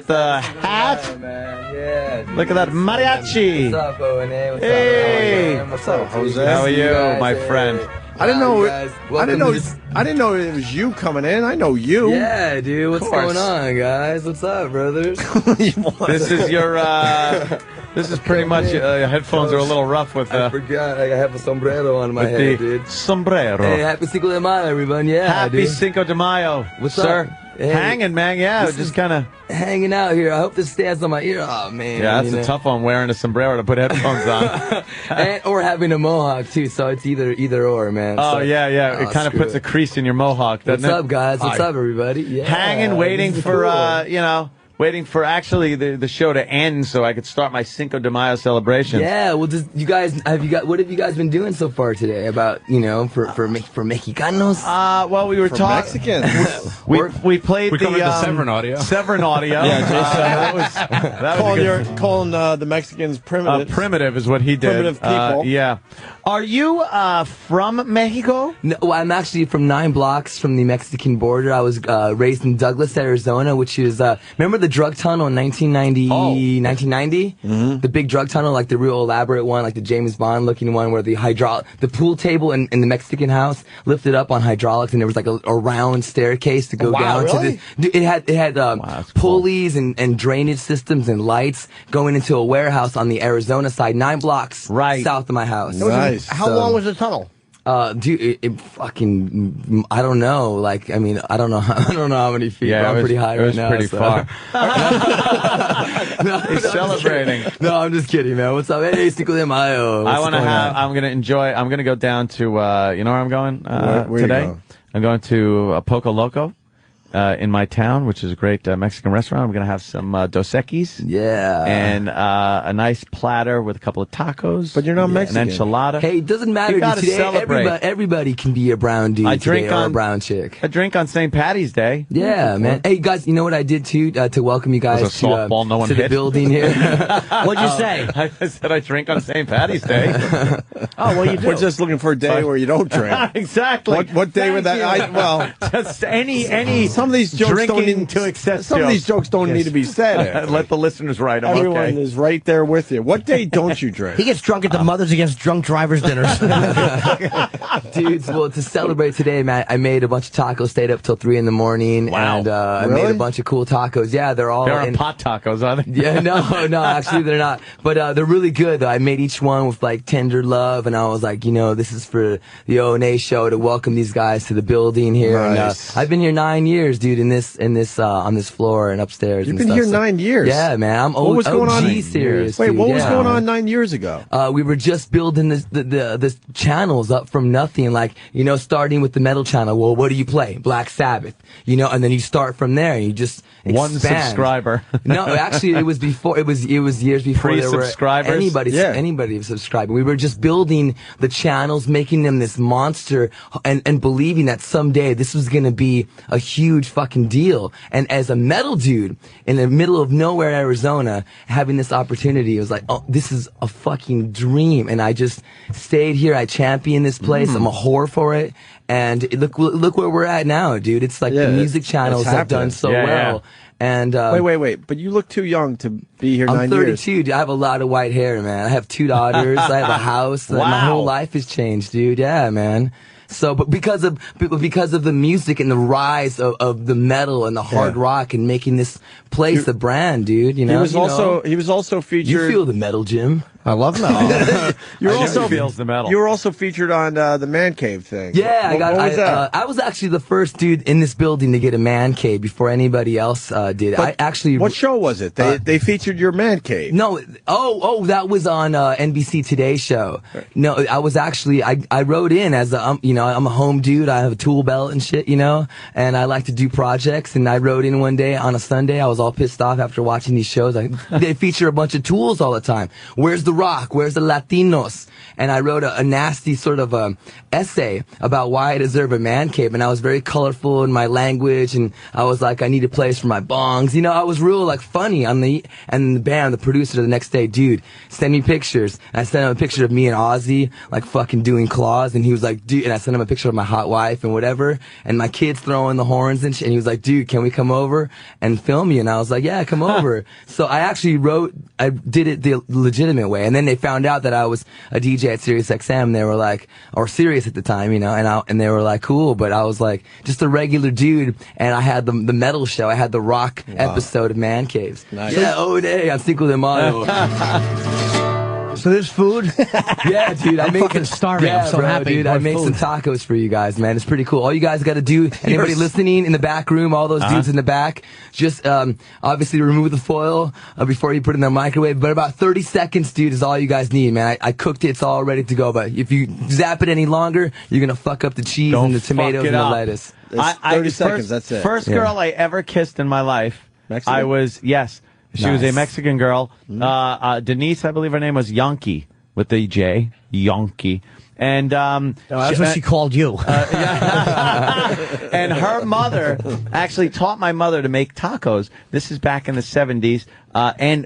the hat? Yeah. Look at that mariachi. What's up, O&A? What's Hey. up? What's up, Jose? How are you, my friend? I didn't know. guys. I didn't know it was you coming in. I know you. Yeah, dude. What's going on, guys? What's up, brothers? This is your. This is pretty much. Headphones are a little rough with. I forgot. I have a sombrero on my head, dude. Sombrero. Hey, happy Cinco de Mayo, everyone. Yeah, happy dude. Cinco de Mayo. What's sir? up? Hey, hanging, man. Yeah, just kind of hanging out here. I hope this stands on my ear. Oh man. Yeah, that's a tough one. Wearing a sombrero to put headphones on, or having a mohawk too. So it's either or, man. Oh so, yeah. It kind of puts a crease in your mohawk, doesn't What's it? up, guys? What's up, everybody? Yeah, hanging, waiting for waiting for actually the show to end so I could start my Cinco de Mayo celebration. Yeah, well, what have you guys been doing so far today about, for Mexicanos? Well, we were talking Mexicans. we played we covered the Severn audio. Severn audio. Yeah, Jason. calling the Mexicans primitive. Primitive is what he did. Primitive people. Yeah. Are you from Mexico? No, well, I'm actually from 9 blocks from the Mexican border. I was raised in Douglas, Arizona, which is remember the drug tunnel in 1990? 1990? Mm-hmm. The big drug tunnel, like the real elaborate one, like the James Bond looking one, where the pool table in the Mexican house lifted up on hydraulics, and there was like a round staircase to go down really? to the. It had pulleys and drainage systems and lights going into a warehouse on the Arizona side, 9 blocks south of my house. Nice. How long was the tunnel? Dude, it fucking, I don't know. Like, I mean, I don't know how many feet. Yeah, I'm pretty high right now. It was pretty far. He's celebrating. No, I'm just kidding, man. What's up? Hey, Cinco de Mayo. I'm going to go down to, you know where I'm going where today? you going? I'm going to Poco Loco. In my town, which is a great Mexican restaurant. I'm going to have some Dos Equis. Yeah. And a nice platter with a couple of tacos. But you're not Mexican. An enchilada. Hey, it doesn't matter. You gotta Today, celebrate. everybody can be a brown dude today, or a brown chick. I drink on St. Patty's Day. Yeah, man. Hey, guys, you know what I did, too, to welcome you guys Was a softball no one to the hit? building here? What'd you say? I said I drink on St. Patty's Day. Oh, well, you do. We're just looking for a day where you don't drink. Exactly. What day would that? Just any. Some of these jokes drinking don't need to accept. Some of these jokes don't need to be said. Let the listeners write. Everyone is right there with you. What day don't you drink? He gets drunk at the Mothers Against Drunk Drivers dinners. Dudes, well, to celebrate today, man, I made a bunch of tacos, stayed up till 3 in the morning, and I made a bunch of cool tacos. Yeah, they're pot tacos, are they? Yeah, no, actually they're not. But they're really good, though. I made each one with, like, tender love, and I was like, this is for the O&A show to welcome these guys to the building here. Nice. And I've been here 9 years, dude, on this floor and upstairs. You've been here 9 years. Yeah, man. I'm what was going on? Serious. Wait, dude. what was going on 9 years ago? We were just building the channels up from nothing, like, starting with the metal channel. Well, what do you play? Black Sabbath, and then you start from there and you just expand. One subscriber. No, actually, it was before. It was years before there were anybody subscribing. We were just building the channels, making them this monster, and believing that someday this was going to be a huge fucking deal. And as a metal dude in the middle of nowhere, Arizona, having this opportunity, it was like, oh, this is a fucking dream. And I just stayed here. I championed this place. I'm a whore for it. And look where we're at now, dude. It's like the music channels have done so well. And wait. But you look too young to be here 9 years. I'm 32, dude. I have a lot of white hair, man. I have 2 daughters. I have a house. Wow. My whole life has changed, dude. Yeah, man. So, but because of the music and the rise of the metal and the hard rock and making this place a brand, dude, He was also featured. You feel the metal, Jim. I love metal. feels the metal. You were also featured on the Man Cave thing. Yeah, what was that? I was actually the first dude in this building to get a man cave before anybody else did. What show was it? They featured your Man Cave. No, that was on NBC Today show. No, I was actually I wrote in as I'm a home dude. I have a tool belt and shit, and I like to do projects. And I wrote in one day on a Sunday. I was all pissed off after watching these shows. They feature a bunch of tools all the time. Where's the rock? Where's the Latinos? and I wrote a nasty sort of essay about why I deserve a man cave, and I was very colorful in my language, and I was like, I need a place for my bongs. You know, I was real like funny and the band, the producer the next day, dude, send me pictures. And I sent him a picture of me and Ozzy like fucking doing claws, and he was like, dude, and I sent him a picture of my hot wife and whatever, and my kids throwing the horns and shit, and he was like, dude, can we come over and film you? And I was like, yeah, come over. So I actually did it the legitimate way, and then they found out that I was a DJ at SiriusXM. They were like, or Sirius at the time, you know, and they were like, cool, but I was like just a regular dude, and I had the metal show, I had the rock episode of Man Caves. Nice. Yeah, day, I'm Cinco de Mayo. So there's food? Yeah, dude. I'm fucking starving. Yeah, I'm so bro, happy. Dude, I make some tacos for you guys, man. It's pretty cool. All you guys got to do, anybody listening in the back room, all those dudes in the back, just obviously remove the foil before you put it in the microwave. But about 30 seconds, dude, is all you guys need, man. I cooked it. It's all ready to go. But if you zap it any longer, you're going to fuck up the cheese and the tomatoes and the lettuce. 30 seconds, that's it. First girl I ever kissed in my life, Mexican? I was, yes. She was a Mexican girl. Denise, I believe her name was Yonki, with the J, Yonki. And that's what she called you. And her mother actually taught my mother to make tacos. This is back in the 70s. And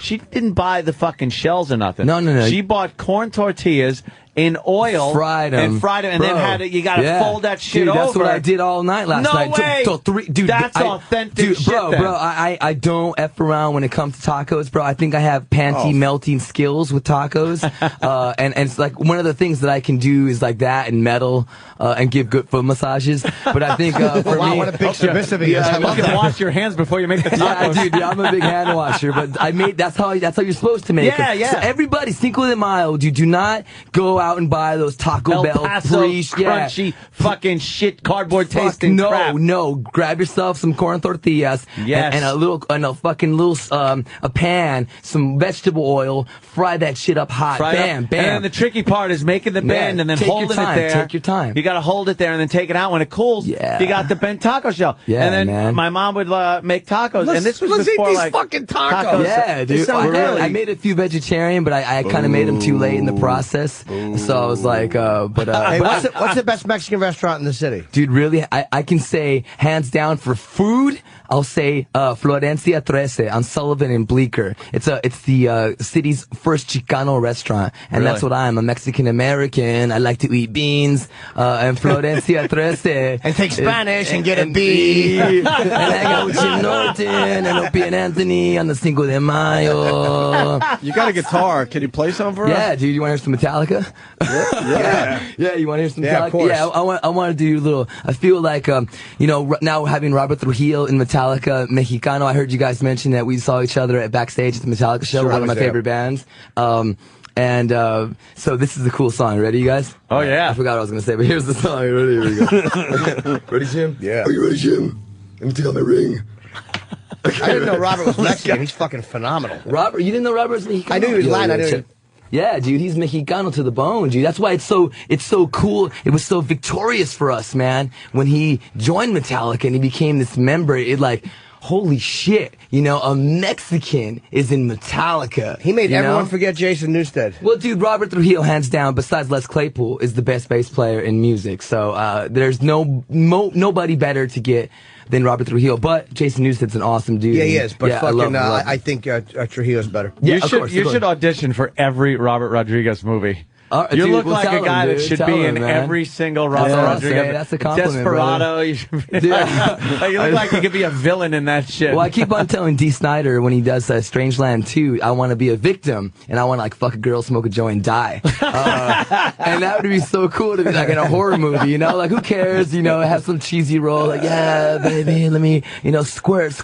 she didn't buy the fucking shells or nothing. No. She bought corn tortillas in oil, fried them, and then you got to fold that shit over. That's what I did all night last night. No way! Dude, that's authentic shit, bro. I don't F around when it comes to tacos, bro. I think I have panty melting skills with tacos, and it's like one of the things that I can do is like that and metal, and give good foot massages. But I think for me, what a big submissive he is. You can wash your hands before you make the tacos. Yeah, dude, I'm a big hand washer, but that's how you're supposed to make them. Yeah. So everybody, Cinco de Mayo, dude, do not go out and buy those Taco El Bell Paso crunchy fucking shit cardboard tasting crap. No, grab yourself some corn tortillas and a pan, some vegetable oil, fry that shit up hot. Bam. And the tricky part is making the bend and then holding it there. Take your time. You got to hold it there and then take it out when it cools. Yeah. You got the bent taco shell. Yeah, and then my mom would make tacos. And this was before eat these fucking tacos. Yeah, dude. I made a few vegetarian, but I kind of made them too late in the process. So I was like, hey, what's the best Mexican restaurant in the city? Dude, really, I can say hands down for food, I'll say Florencia 13 on Sullivan and Bleecker. It's the city's first Chicano restaurant, and that's what I am, a Mexican American. I like to eat beans, and Florencia 13 and take Spanish and get a B. And hang out with Jim Norton and Opie and Anthony on the Cinco de Mayo. You got a guitar. Can you play something for us? Yeah, dude. You want to hear some Metallica? Yeah. You want to hear some Metallica? Yeah, of course. Yeah, I want to do a little. I feel like now having Robert Trujillo in Metallica, Mexicano. I heard you guys mention that we saw each other at backstage at the Metallica show. One of my favorite bands. So this is a cool song. Ready, you guys? Oh yeah. I forgot what I was gonna say, but here's the song. Ready? Here we go. Ready, Jim? Yeah. Are you ready, Jim? Let me take out my ring. I didn't know Robert was Mexican. He's fucking phenomenal. Robert, you didn't know Robert was Mexicano? I knew he was Latin. I knew. Yeah, dude, he's Mexicano to the bone, dude. That's why it's so cool. It was so victorious for us, man, when he joined Metallica and he became this member. Holy shit, a Mexican is in Metallica. He made everyone forget Jason Newsted. Well, dude, Robert Trujillo, hands down, besides Les Claypool, is the best bass player in music. So there's nobody better to get than Robert Trujillo. But Jason Newsted's an awesome dude. Yeah, he is. But I I think Trujillo's better. Yeah, you should audition for every Robert Rodriguez movie. You look like a guy that should be in every single Robert Rodriguez. That's a compliment, Desperado. You look like you could be a villain in that shit. Well, I keep on telling Dee Snider when he does Strangeland 2, I want to be a victim, and I want to fuck a girl, smoke a joint, and die. And that would be so cool to be like in a horror movie, like who cares, have some cheesy role, like, yeah, baby, let me, squirt,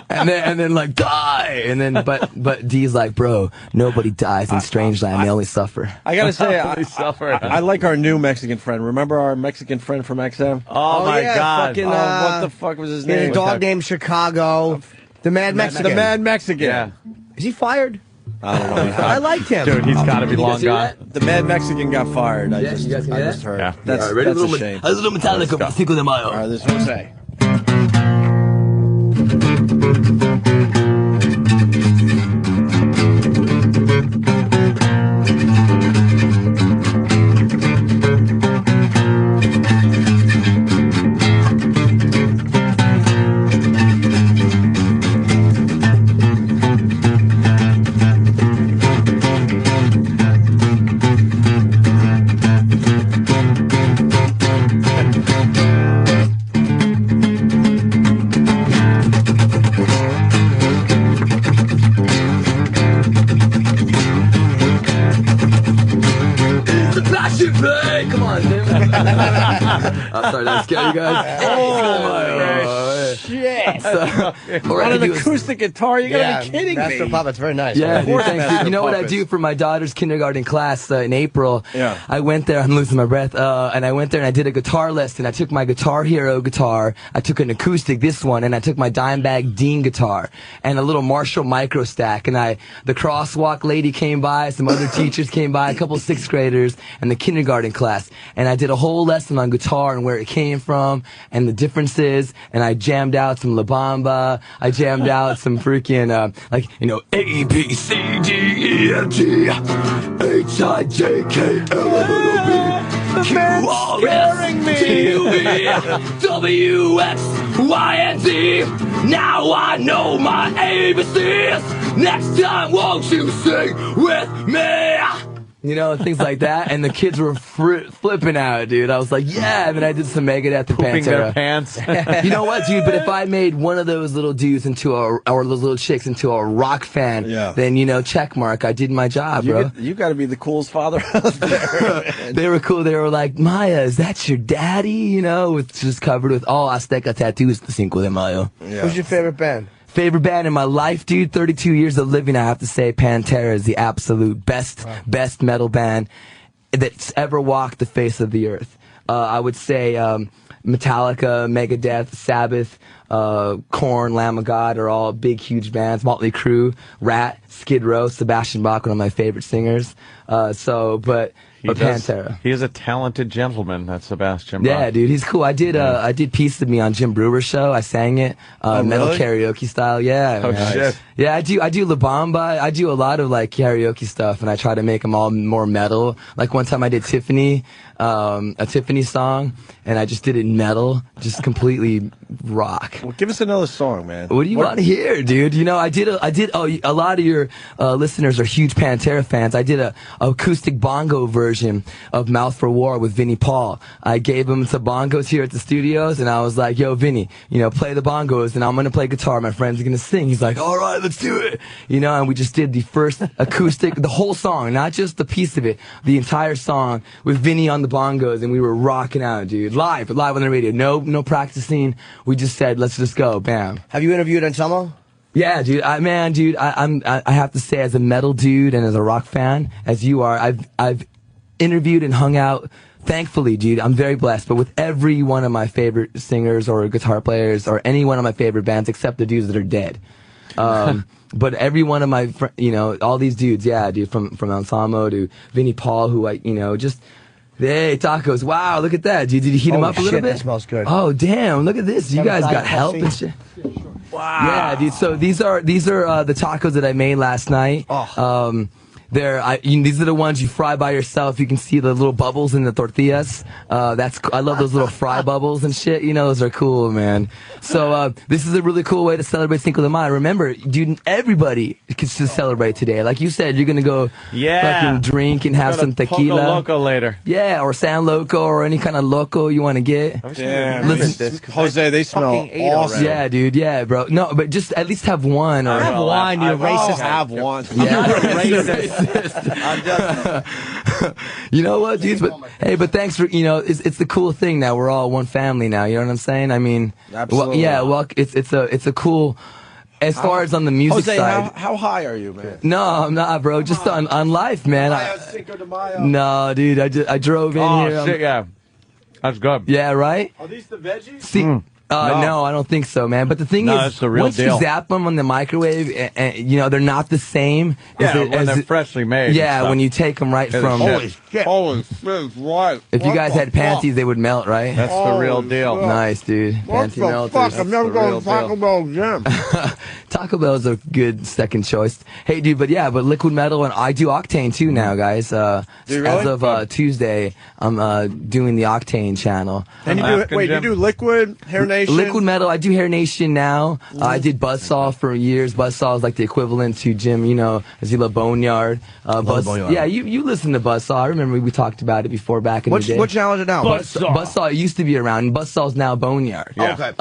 and then like die, and then, but Dee's like, bro, nobody dies in Strangeland, they only suffer. I gotta say, I like our new Mexican friend. Remember our Mexican friend from XM? Oh my God! Fucking, what the fuck was his name? A dog named Chicago. The Mad Mexican. The Mad Mexican. Yeah. Is he fired? I don't know. I liked him. Dude, he's got to be long gone. The Mad Mexican got fired. I just heard. Yeah. That's a shame. A little Metallica for Cinco de Mayo. All right, this one say. I should play. Come on, Tim. Oh, sorry, did I scare you guys? Oh, shit. On an acoustic guitar, you gotta be kidding me. Master Puppet's very nice. Yeah, dude, thanks, dude. You know what I do for my daughter's kindergarten class in April? Yeah. I went there, I'm losing my breath, and I went there and I did a guitar lesson. I took my Guitar Hero guitar, I took an acoustic, this one, and I took my Dimebag Dean guitar, and a little Marshall micro stack, and the crosswalk lady came by, some other teachers came by, a couple 6th graders, and the kindergarten class, and I did a whole lesson on guitar and where it came from, and the differences, and I jammed out some La Bamba, I jammed out some freaking, like, you know, A, B, C, D, E, F, G, H, I, J, K, L, M, N, O, P, Q, R, S, T, U, V, W, X, Y, and Z. Now I know my ABCs. Next time, won't you sing with me? You know, things like that, and the kids were flipping out, dude. I was like, yeah, and then I did some Megadeth and Pooping Pantera. their pants. You know what, dude? But if I made one of those little dudes or those little chicks into a rock fan, then, you know, check mark, I did my job, bro. You gotta be the coolest father out there. They were cool. They were like, Maya, is that your daddy? You know, with just covered with all Azteca tattoos, the Cinco de Mayo. Yeah. Who's your favorite band? Favorite band in my life, dude, 32 years of living, I have to say Pantera is the absolute best metal band that's ever walked the face of the earth. I would say Metallica, Megadeth, Sabbath, Korn, Lamb of God are all big, huge bands. Motley Crue, Rat, Skid Row, Sebastian Bach, one of my favorite singers. Pantera. He is a talented gentleman, that's Sebastian Bach. Yeah, dude, he's cool. I did Piece of Me on Jim Brewer's show. I sang it, metal really? karaoke style. Yeah. Oh, shit. Yeah, I do La Bamba. I do a lot of like karaoke stuff, and I try to make them all more metal. Like one time I did Tiffany, a Tiffany song, and I just did it in metal, just completely rock. Well, give us another song, man. What do you want to hear, dude? You know, a lot of your listeners are huge Pantera fans. I did a acoustic bongo version of Mouth for War with Vinnie Paul. I gave him some bongos here at the studios, and I was like, yo, Vinnie, you know, play the bongos, and I'm going to play guitar. My friend's going to sing. He's like, all right, let's do it. You know, and we just did the first acoustic, the whole song, not just the piece of it, the entire song with Vinnie on the bongos, and we were rocking out, dude. Live on the radio. No practicing. We just said, let's just go. Bam. Have you interviewed Anselmo? Yeah, dude. I have to say, as a metal dude and as a rock fan, as you are, I've interviewed and hung out, thankfully, dude, I'm very blessed, but with every one of my favorite singers or guitar players or any one of my favorite bands except the dudes that are dead. But every one of my, you know, all these dudes, yeah, dude, from Anselmo to Vinnie Paul, who hey, tacos, wow, look at that, dude. Did you heat them up a little bit? That smells good. Oh, damn, look at this. You guys got help and shit. Wow. Yeah, dude, so these are the tacos that I made last night. Oh. These are the ones you fry by yourself. You can see the little bubbles in the tortillas. I love those little fry bubbles and shit. You know, those are cool, man. So, this is a really cool way to celebrate Cinco de Mayo. Remember, dude, everybody can just celebrate today. Like you said, you're gonna go fucking drink and have some tequila. Poco Loco later. Yeah, or San Loco or any kind of loco you want to get. Damn. Jose, they smell awesome. Yeah, dude. Yeah, bro. No, but just at least have one. Or have one, you racist. Have one. Yeah, racist. You know what, dudes? But thanks for, you know, it's the cool thing now. We're all one family now. You know what I'm saying? I mean, absolutely. It's a cool. As far as on the music Jose, side, how high are you, man? No, I'm not, bro. Just on life, man. No, dude. I drove in here. Oh shit, yeah. That's good. Yeah, right. Are these the veggies? See. No, I don't think so, man. But the thing is, once you zap them on the microwave, and you know, they're not the same. Yeah, when they're freshly made. Yeah, when you take them right from. Holy shit! Holy shit! Right. If you guys had panties, they would melt, right? That's the real deal. Nice, dude. Panty melters. Fuck, I'm never going to Taco Bell again. Taco Bell's a good second choice. Hey, dude, but Liquid Metal, and I do Octane too now, guys. Really? As of Tuesday, I'm doing the Octane channel. And you do Liquid, Hair Nation? Liquid Metal. I do Hair Nation now. I did Buzzsaw for years. Buzzsaw is like the equivalent to Jim, as you love Boneyard. Boneyard. Yeah, you listen to Buzzsaw. I remember we talked about it before back in the day. What channel is it now? Buzzsaw. It used to be around. And Buzzsaw's now Boneyard. Yeah. Okay.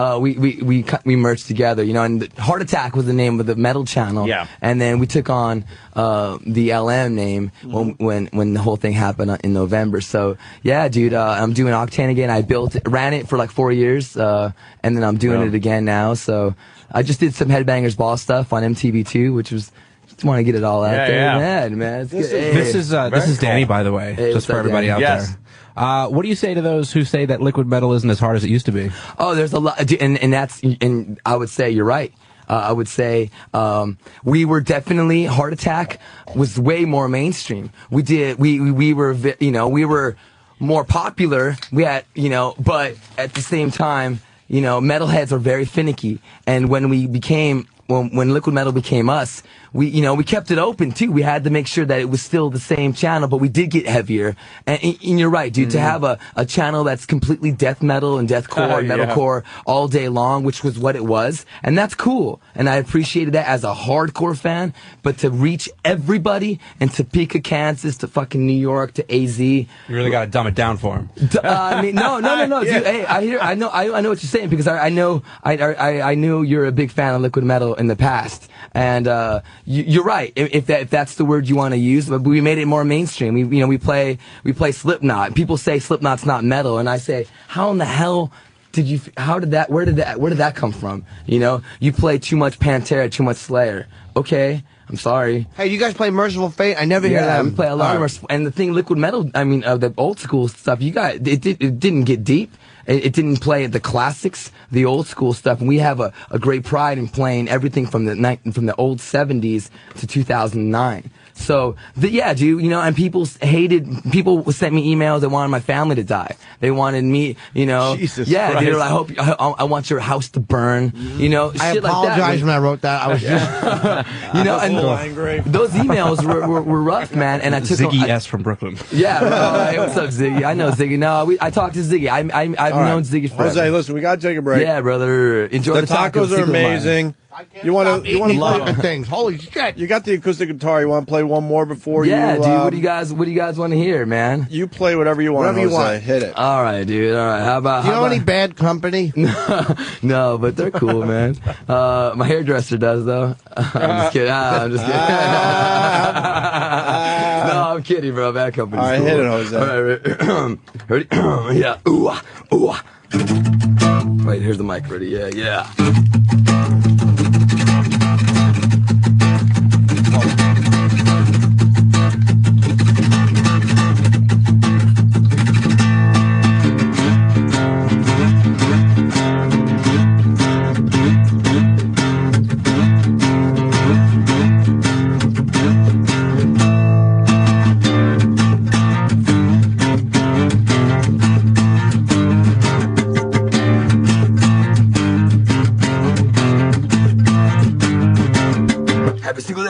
We merged together, and Heart Attack was the name of the metal channel. Yeah. And then we took on the LM name when the whole thing happened in November. So yeah, dude, I'm doing Octane again. I ran it for like 4 years, and then I'm doing it again now. So I just did some Headbangers Ball stuff on MTV2, which was just want to get it all out there, man. This is Danny, by the way, just for everybody out there. What do you say to those who say that liquid metal isn't as hard as it used to be? Oh, there's a lot, and I would say you're right. I would say we were definitely Heart Attack was way more mainstream. We were more popular. We had but at the same time, metalheads are very finicky, and when Liquid Metal became us, we kept it open too. We had to make sure that it was still the same channel, but we did get heavier. And you're right, dude, to have a channel that's completely death metal and deathcore and metalcore all day long, which was what it was. And that's cool. And I appreciated that as a hardcore fan, but to reach everybody and to Topeka, Kansas, to fucking New York, to AZ. You really got to dumb it down for him. No, dude. Hey, I know what you're saying, because I knew you're a big fan of Liquid Metal in the past. And, you're right. If that's the word you want to use, but we made it more mainstream. We play Slipknot. People say Slipknot's not metal, and I say, how in the hell where did that come from? You play too much Pantera, too much Slayer. Okay, I'm sorry. Hey, you guys play Merciful Fate? I never hear that. We play a lot of and the thing, Liquid Metal, the old school stuff, it didn't get deep. It didn't play the classics, the old school stuff, and we have a great pride in playing everything from the old 70s to 2009. So, dude, and people sent me emails that wanted my family to die. They wanted me, Jesus Christ. They were like, I want your house to burn, I shit apologize like that. when I wrote that. I was just, and angry. Those emails were rough, man, and I took Ziggy S from Brooklyn. Yeah, hey, what's up, Ziggy? I know Ziggy. No, I talked to Ziggy. I've known Ziggy forever. Jose, listen, we gotta take a break. Yeah, brother. Enjoy the tacos. Are amazing. You want to love things? Holy shit! You got the acoustic guitar. You want to play one more before you? Yeah, dude. What do you guys want to hear, man? You play whatever you want. Whatever you want. Hit it. All right, dude. All right. How about? You know any Bad Company? No, but they're cool, man. My hairdresser does though. I'm just kidding. I'm just kidding. No, I'm kidding, bro. Bad Company. All right, cool. hit it, Jose. All right, ready? Yeah. Ooh, ooh. Wait, here's the mic. Ready? Yeah.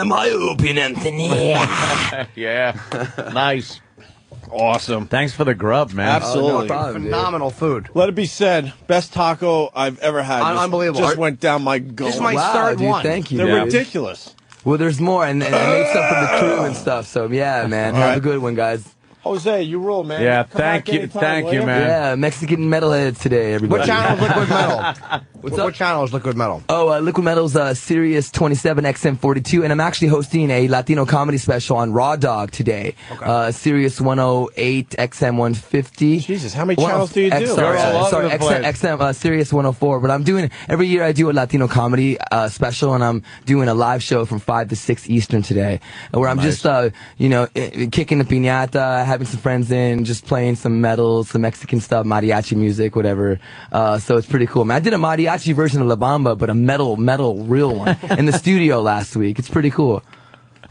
My Opie, Anthony. Yeah. Nice. Awesome. Thanks for the grub, man. Absolutely. Phenomenal food. Let it be said, best taco I've ever had. Unbelievable. Just went down my gullet. This is my third dude, one. Thank you. They're ridiculous. Well, there's more, and I made stuff for the crew and stuff. So yeah, man. Have a good one, guys. Jose, you rule, man. Yeah, Come back thank anytime, you, man. Yeah, Mexican metalheads today, everybody. What channel is Liquid Metal? What channel is Liquid Metal? Oh, Liquid Metal's Sirius 27 XM42, and I'm actually hosting a Latino comedy special on Raw Dog today. Okay. Sirius 108 XM150. Jesus, how many channels do you do? Sorry, XM Sirius 104. But I'm doing every year I do a Latino comedy special, and I'm doing a live show from 5 to 6 Eastern today, where I'm just kicking the piñata, having some friends in, just playing some metal, some Mexican stuff, mariachi music, whatever. So it's pretty cool, man. I did a mariachi version of La Bamba, but a metal real one in the studio last week. It's pretty cool.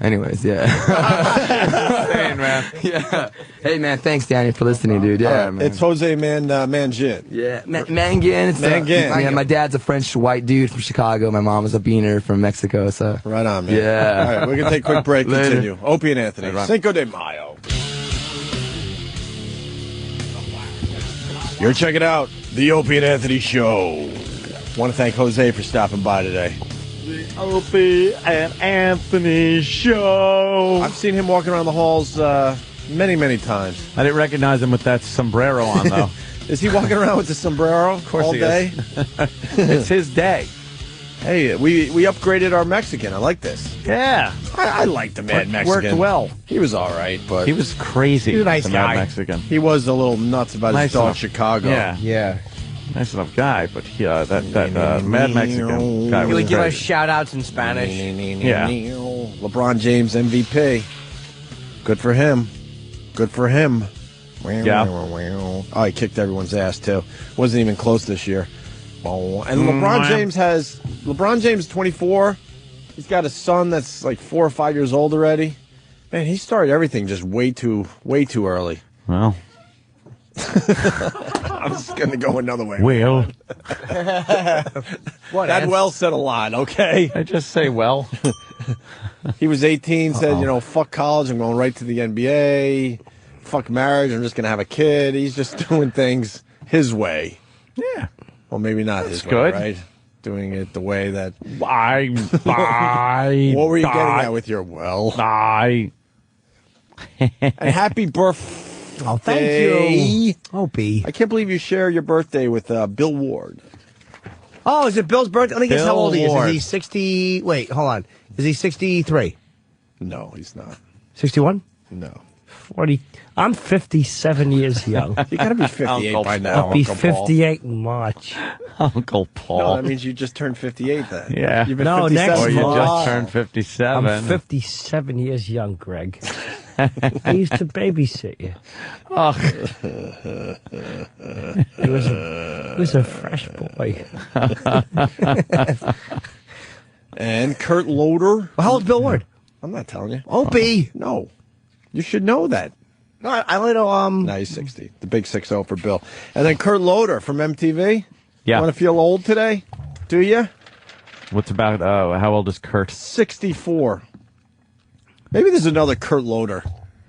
Anyways, yeah. Insane, man. Yeah. Hey, man, thanks, Danny, for listening, dude. Yeah, man. It's Jose Mangin. Yeah, Mangin. It's Mangin. Yeah, my dad's a French white dude from Chicago. My mom is a beaner from Mexico. So right on, man. Yeah. All right, we're gonna take a quick break. Later. Continue. Opie and Anthony. Cinco de Mayo. You're checking out the Opie and Anthony Show. Want to thank Jose for stopping by today. The Opie and Anthony Show. I've seen him walking around the halls many, many times. I didn't recognize him with that sombrero on, though. Is he walking around with the sombrero all day? It's his day. Hey, we upgraded our Mexican. I like this. Yeah. I like the Mad Mexican. Worked well. He was all right, but... He was crazy. He's a nice the guy. Mad Mexican. He was a little nuts about his dog in Chicago. Yeah. Nice enough guy, but that Mad Mexican guy was He would give us crazy. shout-outs in Spanish. Yeah. LeBron James MVP. Good for him. Good for him. Yeah. Oh, he kicked everyone's ass, too. Wasn't even close this year. And LeBron James, 24. He's got a son that's like 4 or 5 years old already. Man, he started everything just way too early. Well. I'm just going to go another way. Well. That well said a lot, okay? I just say well. He was 18, said, fuck college, I'm going right to the NBA. Fuck marriage, I'm just going to have a kid. He's just doing things his way. Yeah. Well, maybe not his good. way, right? Doing it the way that... Bye. What were you getting at with your well? Bye. And happy birthday. Oh, thank you. Opie. I can't believe you share your birthday with Bill Ward. Oh, is it Bill's birthday? Let me guess how Bill old he is. Ward. Is he 60? Wait, hold on. Is he 63? No, he's not. 61? No. 40. I'm 57 years young. You got to be 58 by now, I'll be Uncle Paul. 58 in March. Uncle Paul. No, that means you just turned 58 then. Yeah. You've been No, 57. next Or you month. just turned 57. I'm 57 years young, Greg. I used to babysit you. Oh. He was a fresh boy. And Kurt Loder. Well, how old's Bill Ward? I'm not telling you. Opie. No. You should know that. No, I only know, Now he's 60. The big 6-0 for Bill. And then Kurt Loder from MTV. Yeah. Want to feel old today? Do you? What's about, how old is Kurt? 64. Maybe there's another Kurt Loder.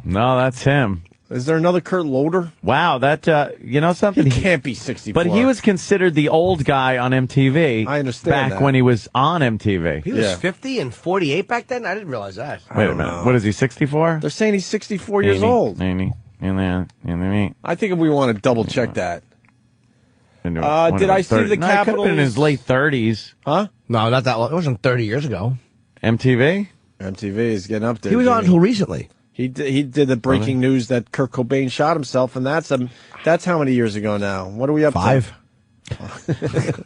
No, that's him. Is there another Kurt Loder? Wow, that, you know something? He can't be 64. But he was considered the old guy on MTV. I understand back that. when he was on MTV. he was 50 and 48 back then? I didn't realize that. Wait a minute. What is he, 64? They're saying he's 64 years old. I I think if we want to double check that. Did I see the Capitals? No, he could have been in his late 30s. Huh? No, not that long. It wasn't 30 years ago. MTV? MTV is getting up there. He was on until recently. He did the breaking news that Kurt Cobain shot himself, and that's how many years ago now? What are we up 5. to?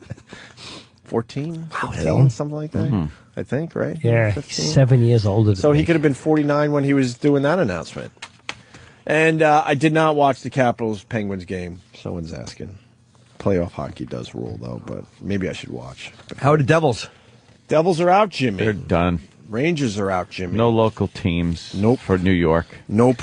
14? 15, something like that, I think, right? Yeah, 15? 7 years older than So he me. could have been 49 when he was doing that announcement. And I did not watch the Capitals-Penguins game. Someone's asking. Playoff hockey does rule, though, but maybe I should watch. How are the Devils? Devils are out, Jimmy. They're done. Rangers are out, Jimmy. No local teams. Nope. For New York. Nope.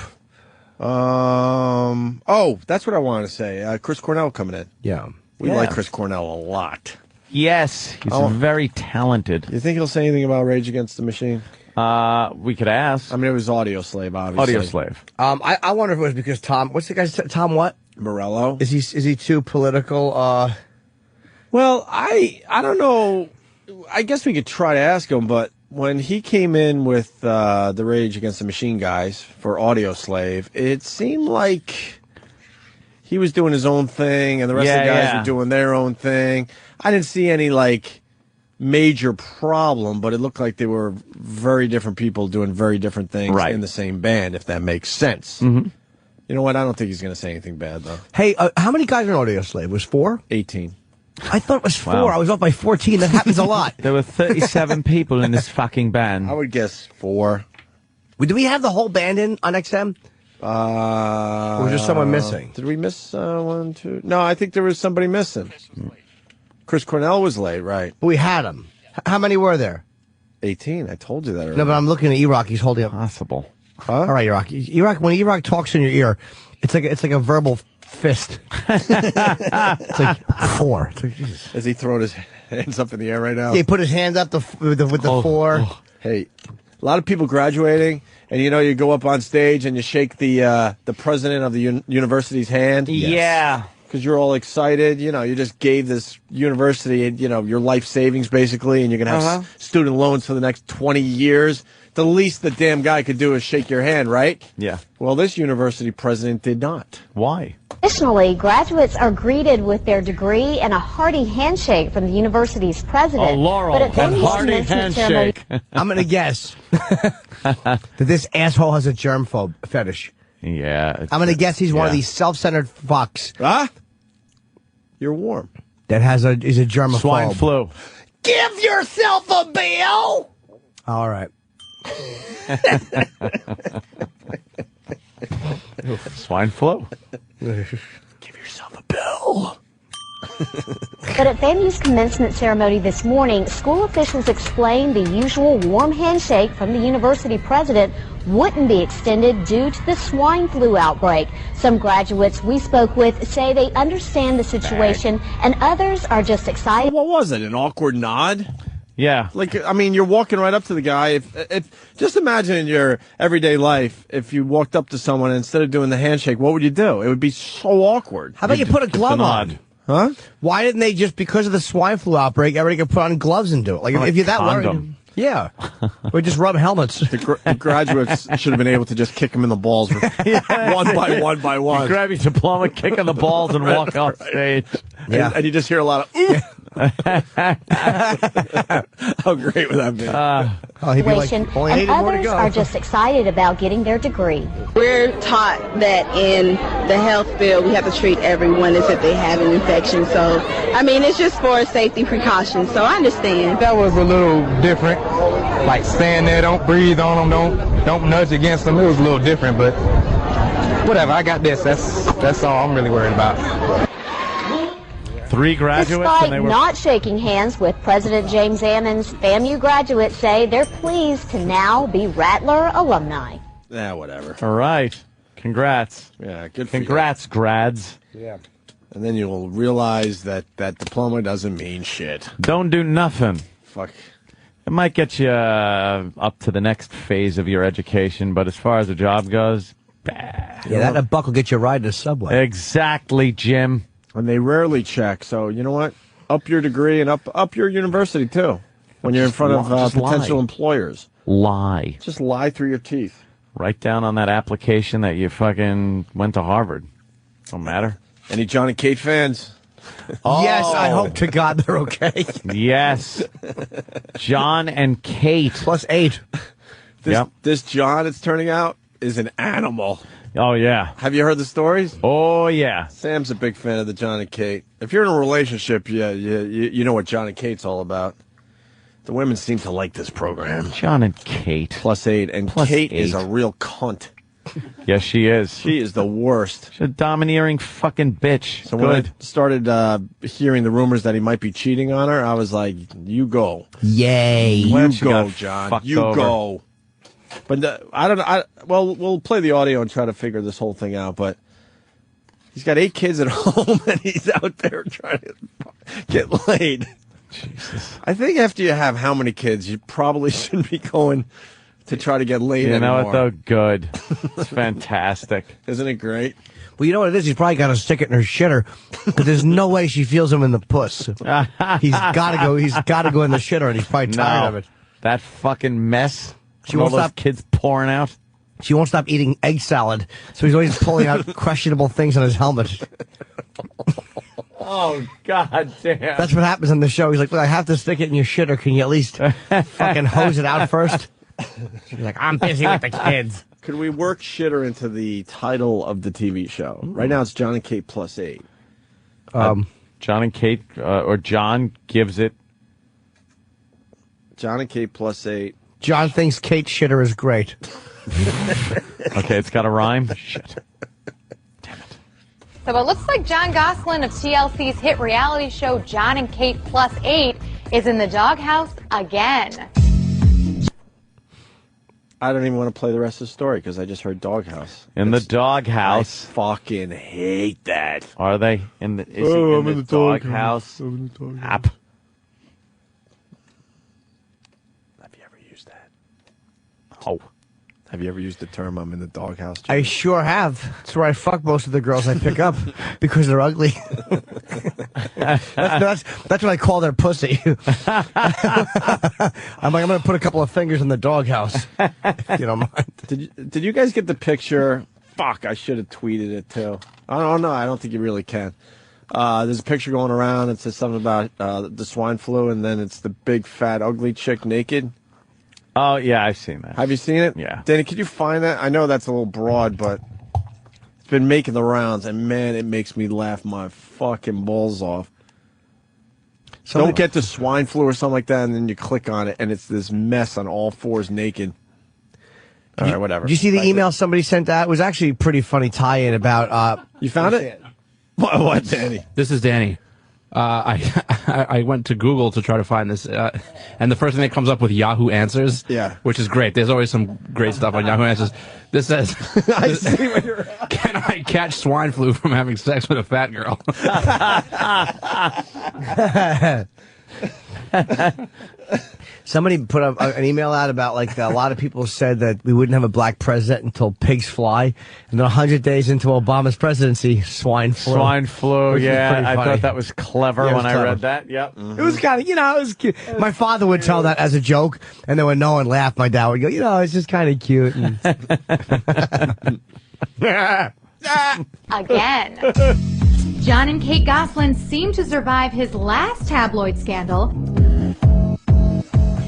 Oh, that's what I wanted to say. Chris Cornell coming in. Yeah. We like Chris Cornell a lot. Yes, he's very talented. You think he'll say anything about Rage Against the Machine? We could ask. I mean, it was Audio Slave, obviously. Audio Slave. I wonder if it was because Tom. What's the guy's Tom? What? Morello. Is he too political? Well, I don't know. I guess we could try to ask him, but when he came in with the Rage Against the Machine guys for Audio Slave, it seemed like he was doing his own thing, and the rest of the guys were doing their own thing. I didn't see any major problem, but it looked like they were very different people doing very different things in the same band, if that makes sense. Mm-hmm. You know what? I don't think he's going to say anything bad, though. Hey, how many guys are in Audio Slave? Was 4? 18. I thought it was 4. Wow. I was off by 14. That happens a lot. There were 37 people in this fucking band. I would guess 4. Do we have the whole band in on XM? Or was there someone missing? Did we miss 1, 2? No, I think there was somebody missing. Chris Cornell was late, right? We had him. How many were there? 18. I told you that earlier. No, but I'm looking at E-Rock. He's holding up. Possible. Huh? All right, E-Rock. E-Rock. When E-Rock talks in your ear, it's like a verbal fist. It's like 4. It's like, Jesus. Is he throwing his hands up in the air right now? Yeah, he put his hand up with the 4. Hey, a lot of people graduating, and you go up on stage and you shake the president of the university's hand. Yeah. because you're all excited. You know, you just gave this university, you know, your life savings basically, and you're going to have student loans for the next 20 years. The least the damn guy could do is shake your hand, right? Yeah. Well, this university president did not. Why? Additionally, graduates are greeted with their degree and a hearty handshake from the university's president. Oh, Laurel, but at that venue's hearty commencement ceremony, handshake. I'm going to guess that this asshole has a germ fetish. Yeah. I'm going to guess he's one of these self-centered fucks. Huh? You're warm. That is a germaphobe. Swine flu. Give yourself a bill! All right. Swine flu. Give yourself a bill. but at FAMU's commencement ceremony this morning, school officials explained the usual warm handshake from the university president wouldn't be extended due to the swine flu outbreak. Some graduates we spoke with say they understand the situation, and others are just excited. What was it? An awkward nod? Yeah. Like, I mean, you're walking right up to the guy. If just imagine in your everyday life, if you walked up to someone and instead of doing the handshake, what would you do? It would be so awkward. How about you put a glove on? Huh? Why didn't they just, because of the swine flu outbreak, everybody could put on gloves and do it? Like, if you're that worried. Yeah. Or just rub helmets. The graduates should have been able to just kick him in the balls one by one by one. You grab your diploma, kick in the balls, and walk off stage. Yeah. And you just hear a lot of, ooh. How great would that be? He'd be like, And others are just excited about getting their degree. We're taught that in the health field, we have to treat everyone as if they have an infection. So, I mean, it's just for safety precautions. So I understand. That was a little different. Like stand there, don't breathe on them, don't nudge against them. It was a little different, but whatever. I got this. That's all I'm really worried about. 3 graduates. Despite and they were not shaking hands with President James Ammons, FAMU graduates say they're pleased to now be Rattler alumni. Yeah, whatever. All right. Congrats. Yeah, good for Congrats, grads. Yeah. And then you'll realize that that diploma doesn't mean shit. Don't do nothing. Fuck. It might get you up to the next phase of your education, but as far as the job goes, yeah, that a buck will get you a ride to the subway. Exactly, Jim. And they rarely check, so you know what? Up your degree and up your university, too, when you're in front of potential employers. Lie. Just lie through your teeth. Write down on that application that you fucking went to Harvard. Don't matter. Any John and Kate fans? Oh. Yes, I hope to God they're okay. Yes. John and Kate. +8. This John, it's turning out, is an animal. Oh, yeah. Have you heard the stories? Oh, yeah. Sam's a big fan of the John and Kate. If you're in a relationship, you know what John and Kate's all about. The women seem to like this program. John and Kate. +8. And Kate is a real cunt. Yes, she is. She is the worst. She's a domineering fucking bitch. So when I started hearing the rumors that he might be cheating on her, I was like, you go. Yay. You go, John. You go. But I don't know. Well, we'll play the audio and try to figure this whole thing out. But he's got 8 kids at home, and he's out there trying to get laid. Jesus. I think after you have how many kids, you probably shouldn't be going to try to get laid anymore. You know what, though? Good. It's fantastic. Isn't it great? Well, you know what it is? He's probably got to stick it in her shitter, because there's no way she feels him in the puss. He's got to go. He's got to go in the shitter, and he's probably tired of it. That fucking mess. She won't stop. Kids pouring out. She won't stop eating egg salad, so he's always pulling out questionable things on his helmet. Oh, God damn. That's what happens on the show. He's like, look, I have to stick it in your shitter. Can you at least fucking hose it out first? She's like, I'm busy with the kids. Could we work shitter into the title of the TV show? Right now it's John and Kate +8. John and Kate, or John gives it. John and Kate +8. John thinks Kate shitter is great. Okay, it's got a rhyme. Shit. So it looks like John Gosselin of TLC's hit reality show John and Kate +8 is in the doghouse again. I don't even want to play the rest of the story because I just heard doghouse. In the doghouse. I fucking hate that. Are they in the? Is he in the doghouse app? Have you ever used that? Oh, Have you ever used the term "I'm in the doghouse"? I sure have. That's where I fuck most of the girls I pick up because they're ugly. that's what I call their pussy. I'm going to put a couple of fingers in the doghouse. If you don't mind. Did you guys get the picture? Fuck, I should have tweeted it too. Oh no, I don't think you really can. There's a picture going around. It says something about the swine flu, and then it's the big, fat, ugly chick naked. Oh, yeah, I've seen that. Have you seen it? Yeah. Danny, could you find that? I know that's a little broad, but it's been making the rounds, and man, it makes me laugh my fucking balls off. Don't get the swine flu or something like that, and then you click on it, and it's this mess on all fours naked. All right, whatever. Did you see the email somebody sent out? It was actually a pretty funny tie-in about... you found it? What, Danny? This is Danny. I went to Google to try to find this, and the first thing that comes up with Yahoo Answers, which is great. There's always some great stuff on Yahoo Answers. This says, I see what you're "Can I catch swine flu from having sex with a fat girl?" Somebody put an email out about, like, a lot of people said that we wouldn't have a black president until pigs fly. And then 100 days into Obama's presidency, swine flu. Swine flu, yeah. I thought that was clever when I read that. Yep. It was kind of, it was cute. My father would tell that as a joke, and then when no one laughed, my dad would go, it's just kind of cute. Again. John and Kate Gosselin seem to survive his last tabloid scandal.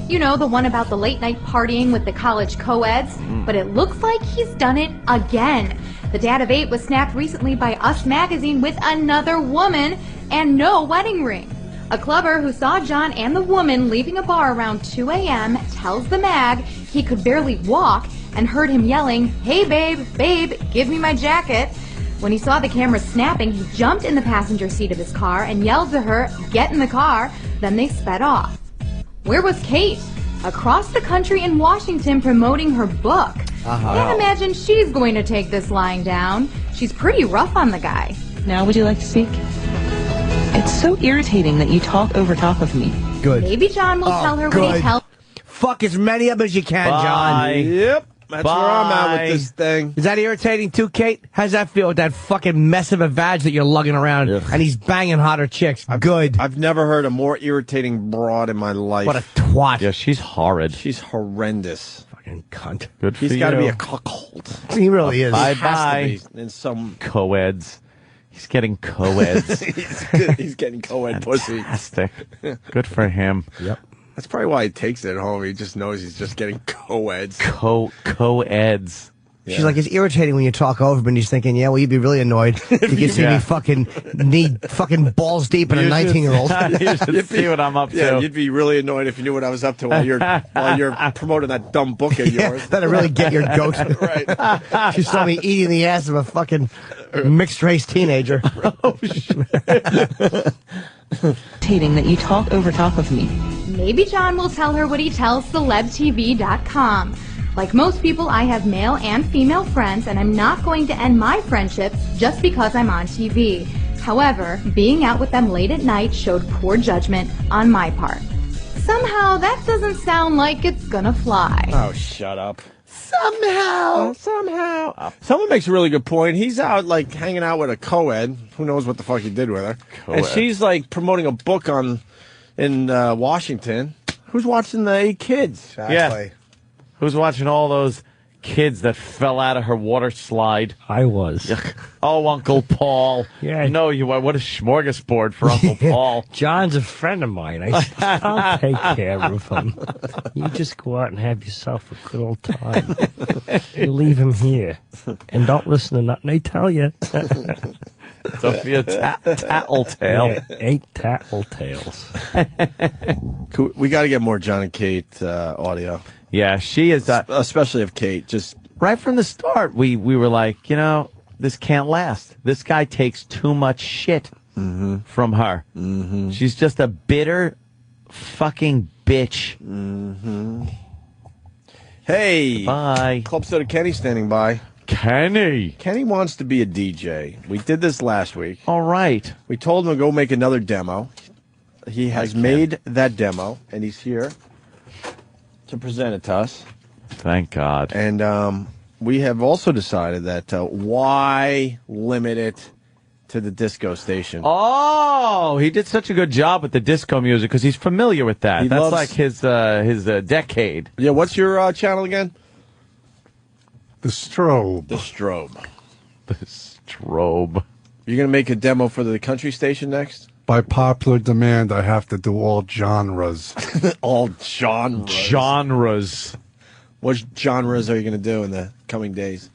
You know, the one about the late night partying with the college co-eds. But it looks like he's done it again. The dad of 8 was snapped recently by Us Magazine with another woman and no wedding ring. A clubber who saw John and the woman leaving a bar around 2 a.m. tells the mag he could barely walk and heard him yelling, "Hey babe, give me my jacket." When he saw the camera snapping, he jumped in the passenger seat of his car and yelled to her, "Get in the car." Then they sped off. Where was Kate? Across the country in Washington promoting her book. Can't imagine she's going to take this lying down. She's pretty rough on the guy. Now would you like to speak? It's so irritating that you talk over top of me. Good. Maybe John will tell her what he tells. Fuck as many of them as you can, John. Yep. That's where I'm at with this thing. Is that irritating too, Kate? How's that feel with that fucking mess of a vag that you're lugging around and he's banging hotter chicks? Good. I've never heard a more irritating broad in my life. What a twat. Yeah, she's horrid. She's horrendous. Fucking cunt. Good for you. He's got to be a cuckold. He really is. Bye-bye. In some co-eds. He's getting co-eds. He's getting co-ed pussy. Fantastic. Good for him. Yep. That's probably why he takes it home. He just knows he's just getting co-eds. Co-eds. Yeah. She's like, it's irritating when you talk over him, and he's thinking, yeah, well, you'd be really annoyed if you could see me fucking knee fucking balls deep in a 19-year-old. You should see what I'm up to. Yeah, you'd be really annoyed if you knew what I was up to while you're promoting that dumb book of yours. That'd really get your goat. Right. She saw me eating the ass of a fucking mixed-race teenager. Oh, shit. Irritating that you talk over top of me. Maybe John will tell her what he tells celebtv.com. Like most people, I have male and female friends, and I'm not going to end my friendships just because I'm on TV. However, being out with them late at night showed poor judgment on my part. Somehow, that doesn't sound like it's gonna fly. Oh, shut up. Somehow. Someone makes a really good point. He's out, like, hanging out with a co-ed. Who knows what the fuck he did with her. And she's, like, promoting a book in Washington. Who's watching the 8 kids? Exactly. Yeah. Who's watching all those kids that fell out of her water slide? I was. Oh, Uncle Paul. Yeah. No, you are. What a smorgasbord for Uncle Paul. John's a friend of mine. I'll take care of him. You just go out and have yourself a good old time. You leave him here. And don't listen to nothing they tell you. Don't be a tattletale. Yeah, 8 tattletales. We got to get more John and Kate audio. Yeah, she is. Especially of Kate. Just right from the start, we were like, this can't last. This guy takes too much shit from her. Mm-hmm. She's just a bitter fucking bitch. Mm-hmm. Hey. Bye. Club Soda Kenny standing by. Kenny wants to be a DJ. We did this last week. All right. We told him to go make another demo. He has made that demo, and he's here to present it to us. Thank God. And we have also decided that why limit it to the disco station? Oh, he did such a good job with the disco music because he's familiar with that. That's like his decade. Yeah, what's your channel again? The Strobe. The Strobe. The Strobe. You're going to make a demo for the country station next? By popular demand, I have to do all genres. All genres? Genres. What genres are you going to do in the coming days?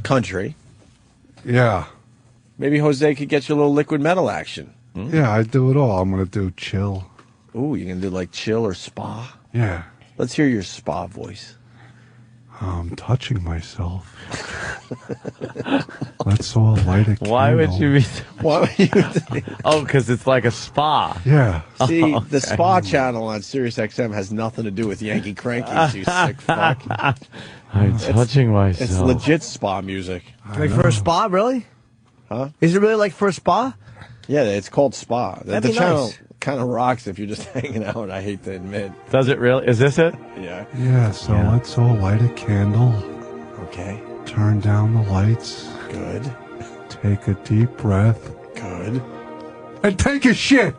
Country. Yeah. Maybe Jose could get you a little liquid metal action. Yeah, I do it all. I'm going to do chill. Ooh, you can do like chill or spa? Yeah. Let's hear your spa voice. I'm touching myself. Let's all light a candle. Why would you be... Why would you Oh, because it's like a spa. Yeah. See, the spa channel on SiriusXM has nothing to do with Yankee Crankies, you sick fuck. I'm touching myself. It's legit spa music. Like for a spa, really? Huh? Is it really like for a spa? Yeah, it's called spa. That'd the be channel nice. kind of rocks if you're just hanging out, I hate to admit. Does it really? Is this it? Yeah. Yeah, so let's all light a candle. Okay. Turn down the lights. Good. Take a deep breath. Good. And take a shit!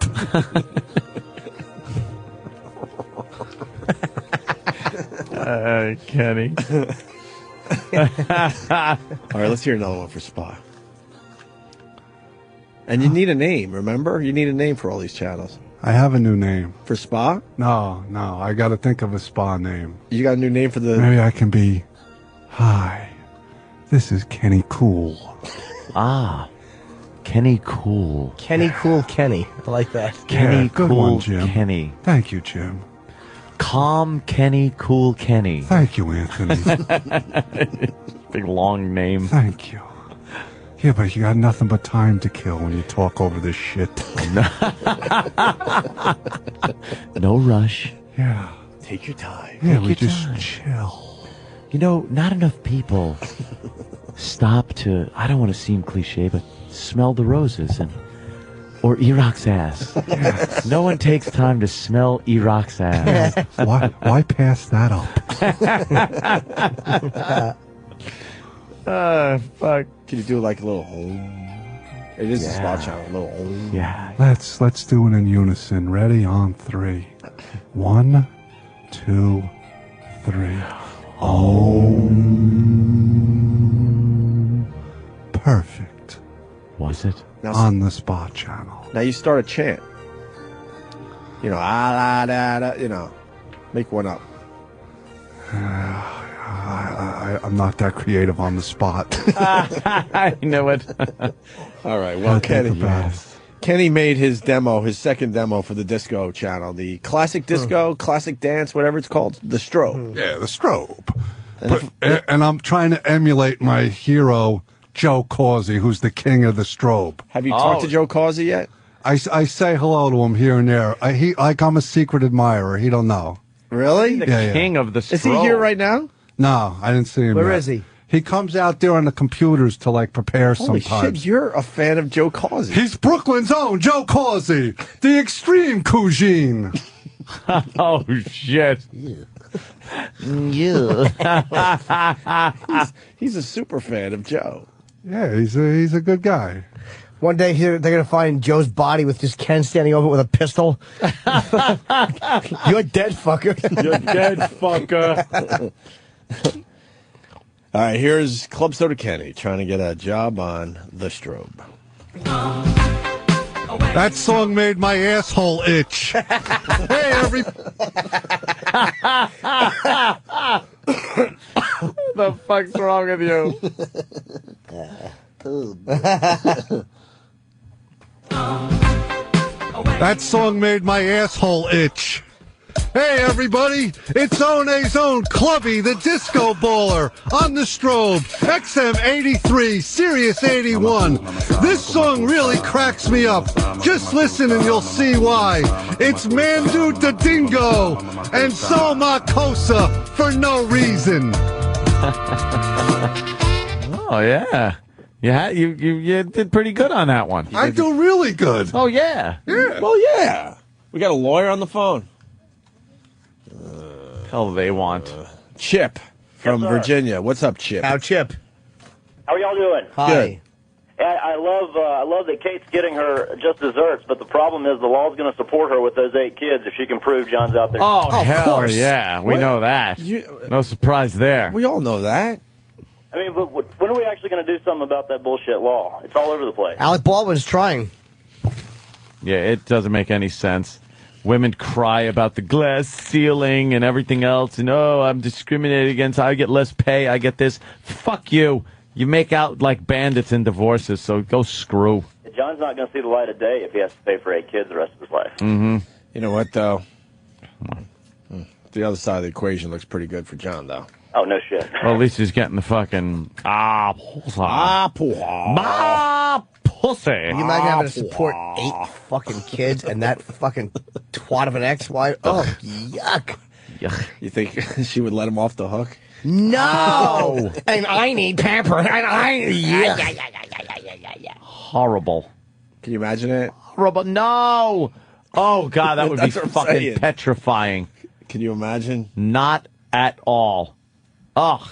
Kenny. All right, let's hear another one for spa. And you need a name, remember? You need a name for all these channels. I have a new name. For spa? No, I got to think of a spa name. You got a new name for the... Maybe I can be... Hi, this is Kenny Cool. Ah, Kenny Cool. Kenny Cool Kenny. I like that. Kenny Yeah, good Cool one, Jim. Kenny. Thank you, Jim. Calm Kenny Cool Kenny. Thank you, Anthony. Big long name. Thank you. Yeah, but you got nothing but time to kill when you talk over this shit. No rush. Yeah. Take your time. Yeah, Take we your just time. chill. You know, not enough people stop to, I don't want to seem cliche, but smell the roses or E-Rock's ass. Yes. No one takes time to smell E-Rock's ass. Why pass that up? Fuck. Can you do like a little home? It is a spa channel, a little home. Yeah. Let's do it in unison. Ready? On 3. 1, 2, 3. Perfect. Was it? Now, on the spa channel. Now you start a chant. You know, ah, da, da, da, you know, make one up. I'm not that creative on the spot. I know it. All right, well, Kenny. Yes. Kenny made his demo, his second demo for the disco channel, the classic disco, classic dance, whatever it's called, the strobe. Yeah, the strobe. And I'm trying to emulate my hero, Joe Causey, who's the king of the strobe. Have you talked to Joe Causey yet? I say hello to him here and there. I'm a secret admirer. He don't know. Really? The king of the strobe. Is he here right now? No, I didn't see him Where yet. is he? He comes out there on the computers to prepare Holy sometimes. shit, you're a fan of Joe Causey. He's Brooklyn's own Joe Causey, the extreme cuisine. Oh, shit. He's a super fan of Joe. Yeah, he's a good guy. One day they're going to find Joe's body with just Ken standing over it with a pistol. You're dead, fucker. You're dead, fucker. All right, here's Club Soda Kenny trying to get a job on the strobe. That song made my asshole itch. Hey, The fuck's wrong with you? That song made my asshole itch. Hey, everybody, it's One's own Clubby, the disco baller, on the strobe, XM 83, Sirius 81. This song really cracks me up. Just listen and you'll see why. It's Mandu the Dingo and So Makosa for no reason. Oh, yeah. You did pretty good on that one. I do really good. Oh, yeah. Yeah. Well, yeah. We got a lawyer on the phone. Hell they want. Chip from sir. Virginia. What's up, Chip? How, Chip? How are y'all doing? Hi. Good. I love that Kate's getting her just desserts, but the problem is the law's going to support her with those 8 kids if she can prove John's out there. Oh, hell course. yeah. We know that. No surprise there. We all know that. I mean, but when are we actually going to do something about that bullshit law? It's all over the place. Alec Baldwin's trying. Yeah, it doesn't make any sense. Women cry about the glass ceiling and everything else, and I'm discriminated against. I get less pay. I get this. Fuck you. You make out like bandits in divorces, so go screw. John's not going to see the light of day if he has to pay for 8 kids the rest of his life. Mm-hmm. You know what, though? The other side of the equation looks pretty good for John, though. Oh, no shit. Well, at least he's getting the fucking pussy. Can you imagine having to support 8 fucking kids and that fucking twat of an ex-wife? Oh, yuck. You think she would let him off the hook? No! And I need pamper. And Horrible. Can you imagine it? Horrible. No! Oh, God, that would be That's what I'm fucking saying. petrifying. Can you imagine? Not at all. Ugh.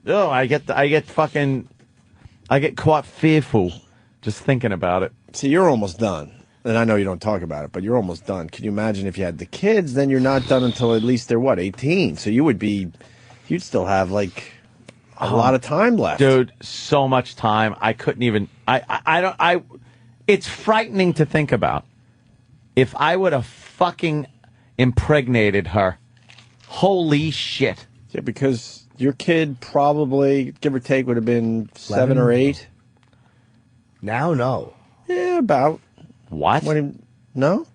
Oh, I get quite fearful just thinking about it. See, you're almost done. And I know you don't talk about it, but you're almost done. Can you imagine if you had the kids, then you're not done until at least they're, 18? So you'd still have, a lot of time left. Dude, so much time. I couldn't even, it's frightening to think about. If I would have fucking impregnated her, holy shit. Yeah, because your kid probably, give or take, would have been 7 or 8. Now, no. Yeah, about. What? No?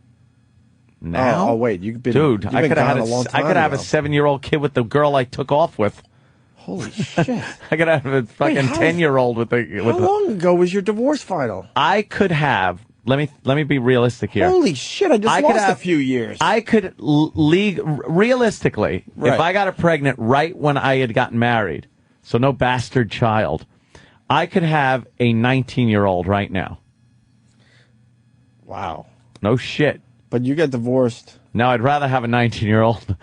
Now? Oh, wait. You've been, dude, you've I been could have gone a long time have a ago. 7-year-old kid with the girl I took off with. Holy shit. I could have a fucking 10-year-old with the. How long ago was your divorce final? I could have. Let me be realistic here. Holy shit! I just lost a few years. I could realistically, Right. if I got her pregnant right when I had gotten married, so no bastard child, I could have a 19-year-old right now. Wow. No shit. But you get divorced. No, I'd rather have a 19-year-old,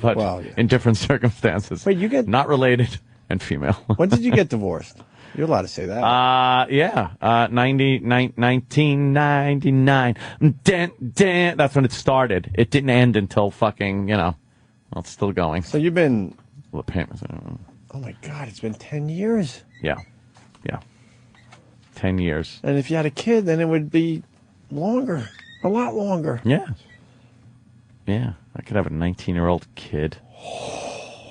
but in different circumstances. Wait, you get not related and female. When did you get divorced? You're allowed to say that. 1999. That's when it started. It didn't end until fucking, well, it's still going. So you've been. Well, the payments. Oh my God, it's been 10 years. Yeah. 10 years. And if you had a kid, then it would be longer. A lot longer. Yeah. Yeah. I could have a 19-year-old kid.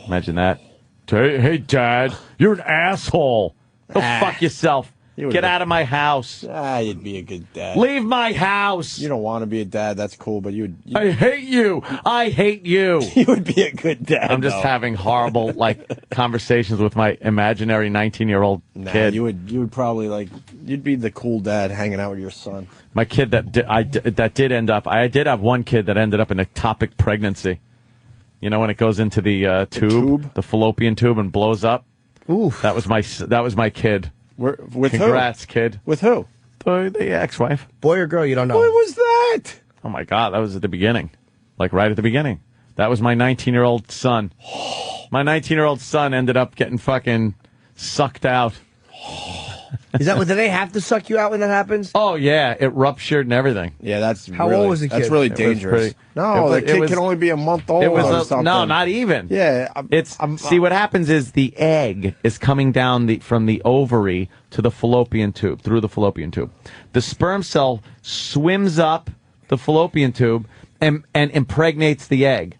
Imagine that. Hey, Dad, you're an asshole. Go fuck yourself. Get out of my house. You'd be a good dad. Leave my house. You don't want to be a dad. That's cool, but you. I hate you. I hate you. You would be a good dad. I'm just having horrible conversations with my imaginary 19-year-old kid. You would probably you'd be the cool dad hanging out with your son. My kid that did end up. I did have one kid that ended up in ectopic pregnancy. You know when it goes into the tube, the fallopian tube, and blows up. Oof. That was my kid. With Congrats, who? kid. With who? The ex-wife. Boy or girl, you don't know. What was that? Oh my God, that was at the beginning, right at the beginning. That was my 19-year-old son. My 19-year-old son ended up getting fucking sucked out. Is that what? Do they have to suck you out when that happens? Oh yeah, it ruptured and everything. Yeah, that's How really, old was the kid? That's really It was dangerous. pretty- The kid can only be a month old or something. No, not even. Yeah, See, what happens is the egg is coming down from the ovary to the fallopian tube, through the fallopian tube. The sperm cell swims up the fallopian tube and impregnates the egg.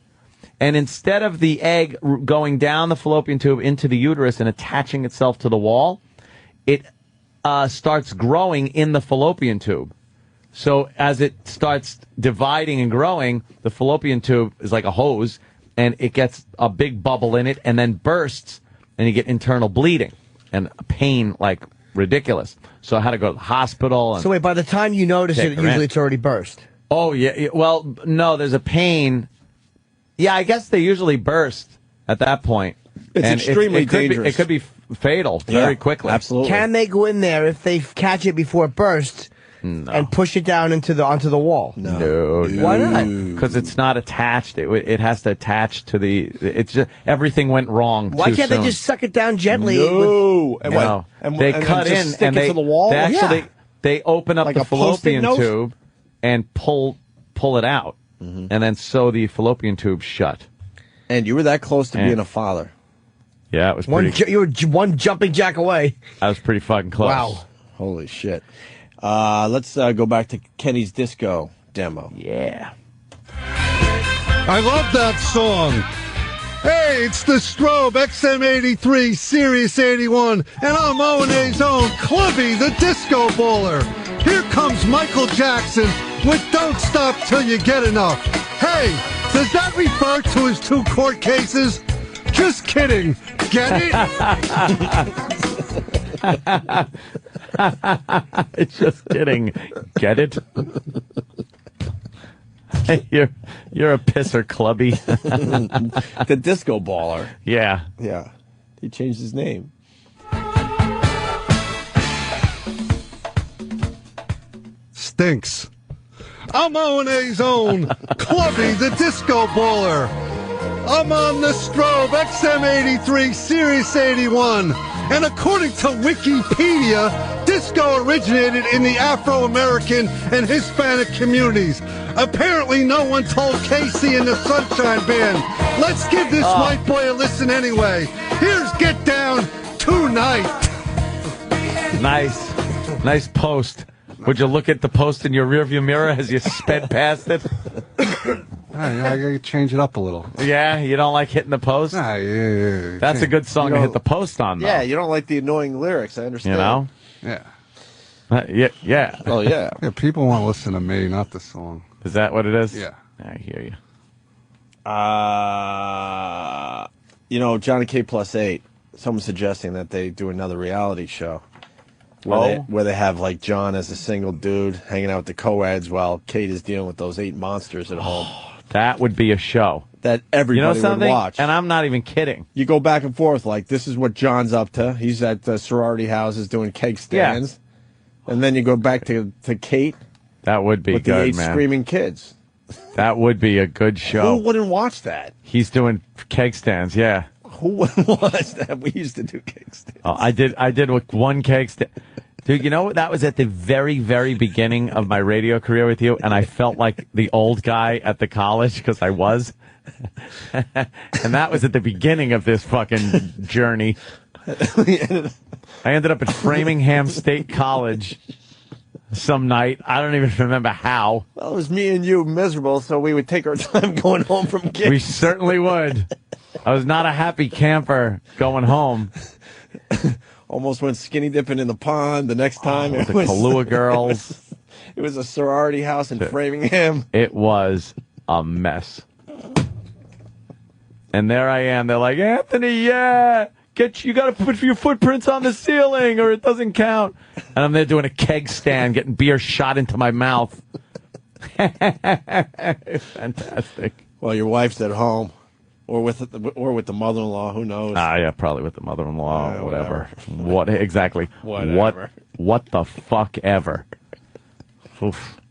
And instead of the egg going down the fallopian tube into the uterus and attaching itself to the wall, it starts growing in the fallopian tube. So as it starts dividing and growing, the fallopian tube is like a hose, and it gets a big bubble in it and then bursts, and you get internal bleeding and pain like ridiculous. So I had to go to the hospital. And So wait, by the time you notice it, usually it's already burst. Oh, yeah. Well, no, there's a pain. Yeah, I guess they usually burst at that point. It's And extremely dangerous. It could be fatal very quickly. Absolutely. Can they go in there if they catch it before it bursts? and push it down onto the wall? No. Why not? Because it's not attached. It has to attach to the. It's just everything went wrong. Why too can't soon. they just suck it down gently? No. They cut just in stick and it they to the wall? They actually they open up Like the a Post-it fallopian note? tube and pull it out, and then sew the fallopian tube shut. And you were that close to being a father. Yeah, it was pretty. You were one jumping jack away. I was pretty fucking close. Wow. Holy shit. Let's go back to Kenny's disco demo. Yeah. I love that song. Hey, it's the Strobe XM83, Sirius 81, and I'm O&A's own Clubby, the Disco Bowler. Here comes Michael Jackson with Don't Stop Till You Get Enough. Hey, does that refer to his 2 court cases? Just kidding. Get it? Just kidding. Get it? You're a pisser, Clubby. The disco baller. Yeah. Yeah. He changed his name. Stinks. I'm O&A's own Clubby, the Disco Bowler. I'm on the Strobe XM83, Sirius 81. And according to Wikipedia, disco originated in the Afro-American and Hispanic communities. Apparently, no one told Casey and the Sunshine Band. Let's give this white boy a listen anyway. Here's Get Down Tonight. Nice post. Would you look at the post in your rearview mirror as you sped past it? I gotta change it up a little. Yeah, you don't like hitting the post? Yeah. That's a good song to hit the post on, though. Yeah, you don't like the annoying lyrics, I understand. You know? Yeah. Yeah. Oh, yeah. Yeah, people want to listen to me, not the song. Is that what it is? Yeah. I hear you. Johnny K plus 8, someone's suggesting that they do another reality show. Where they have, like, John as a single dude hanging out with the co-eds while Kate is dealing with those 8 monsters at home. That would be a show. That everybody would watch. And I'm not even kidding. You go back and forth, like, this is what John's up to. He's at sorority houses doing cake stands. Yeah. And then you go back to Kate. That would be with good, the 8 man. screaming kids. That would be a good show. Who wouldn't watch that? He's doing cake stands, yeah. Who wouldn't watch that? We used to do cake stands. Oh, I did with one cake stand. Dude, you know, that was at the very, very beginning of my radio career with you, and I felt like the old guy at the college, because I was. And that was at the beginning of this fucking journey. I ended up at Framingham State College some night. I don't even remember how. Well, it was me and you miserable, so we would take our time going home from gigs. We certainly would. I was not a happy camper going home. Almost went skinny dipping in the pond. The next time it was the Kahlua girls. It was a sorority house in Framingham. It was a mess. And there I am. They're like, Anthony, yeah, you got to put your footprints on the ceiling or it doesn't count. And I'm there doing a keg stand, getting beer shot into my mouth. Fantastic. Well, your wife's at home. Or with the mother-in-law, who knows? Yeah, probably with the mother-in-law, or whatever. What exactly? Whatever. What the fuck ever? Oof.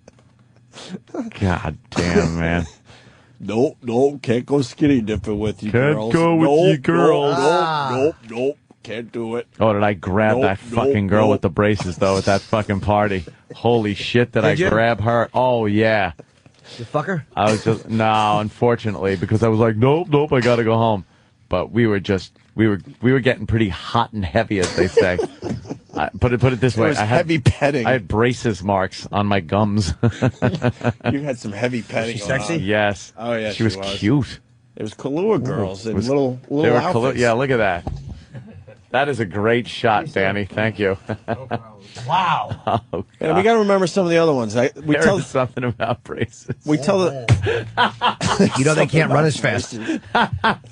God damn, man. Nope, can't go skinny dipping with you girls. Can't go with you girls. Nope, can't do it. Oh, did I grab that fucking girl with the braces, though, at that fucking party? Holy shit, did I grab her? Oh, yeah. You fuck her? I was just, no, unfortunately, because I was like, nope, I gotta go home. But we were getting pretty hot and heavy, as they say. Put it this way. I had heavy petting. I had braces marks on my gums. You had some heavy petting. Was she sexy? Yes. Oh, yeah, she was cute. It was Kahlua girls in little outfits. Yeah, look at that. That is a great shot, Danny. Thank you. Wow. Oh, and we got to remember some of the other ones. There is something about braces. We tell they can't run as fast.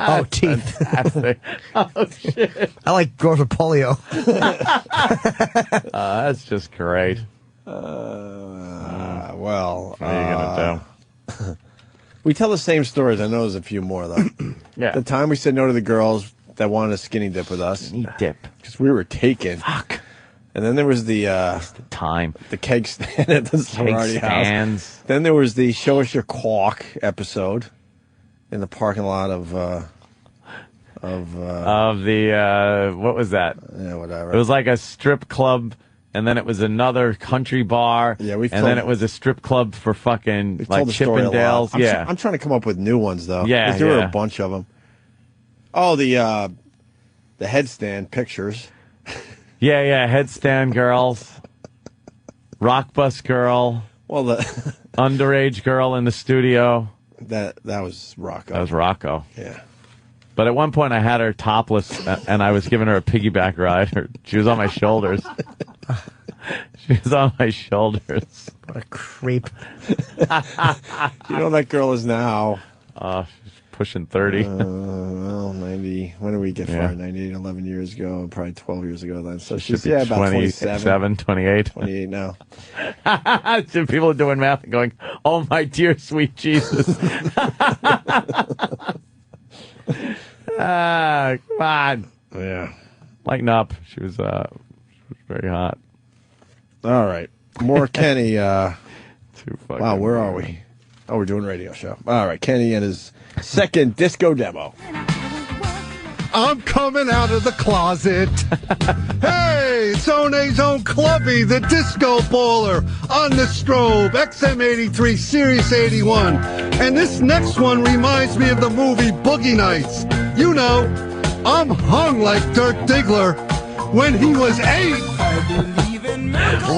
Oh, teeth. Fantastic. Oh, shit. I like girls with polio. That's just great. Well, what are you going to do? We tell the same stories. I know there's a few more, though. Yeah. The time we said no to the girls that wanted a skinny dip with us. Skinny dip. Because we were taken. Fuck. And then there was the time. The keg stand at the sorority house. Then there was the Show Us Your Quack episode in the parking lot of the what was that? Yeah, whatever. It was like a strip club, and then it was another country bar. Yeah, and then it was a strip club for fucking like Chippendales. I'm trying to come up with new ones though. Yeah, there were a bunch of them. Oh, the headstand pictures. Yeah, headstand girls, rock bus girl. Well, the underage girl in the studio. That was Rocco. That was Rocco. Yeah. But at one point, I had her topless, and I was giving her a piggyback ride. She was on my shoulders. She was on my shoulders. What a creep. You know that girl is now. She's pushing 30. Well, 90. When did we get fired? 98, 11 years ago, probably 12 years ago then. So she's should be about 27, 28. 28 now. So people are doing math and going, "Oh my dear sweet Jesus." Come on. Yeah. Lighten up. She was very hot. All right. More Kenny. Too fucking wow, where are we? Oh, we're doing a radio show. All right. Kenny and his second disco demo. I'm coming out of the closet. Hey, it's One's own Clubby, the disco baller, on the strobe, XM83, Sirius 81. And this next one reminds me of the movie Boogie Nights. You know, I'm hung like Dirk Diggler when he was 8.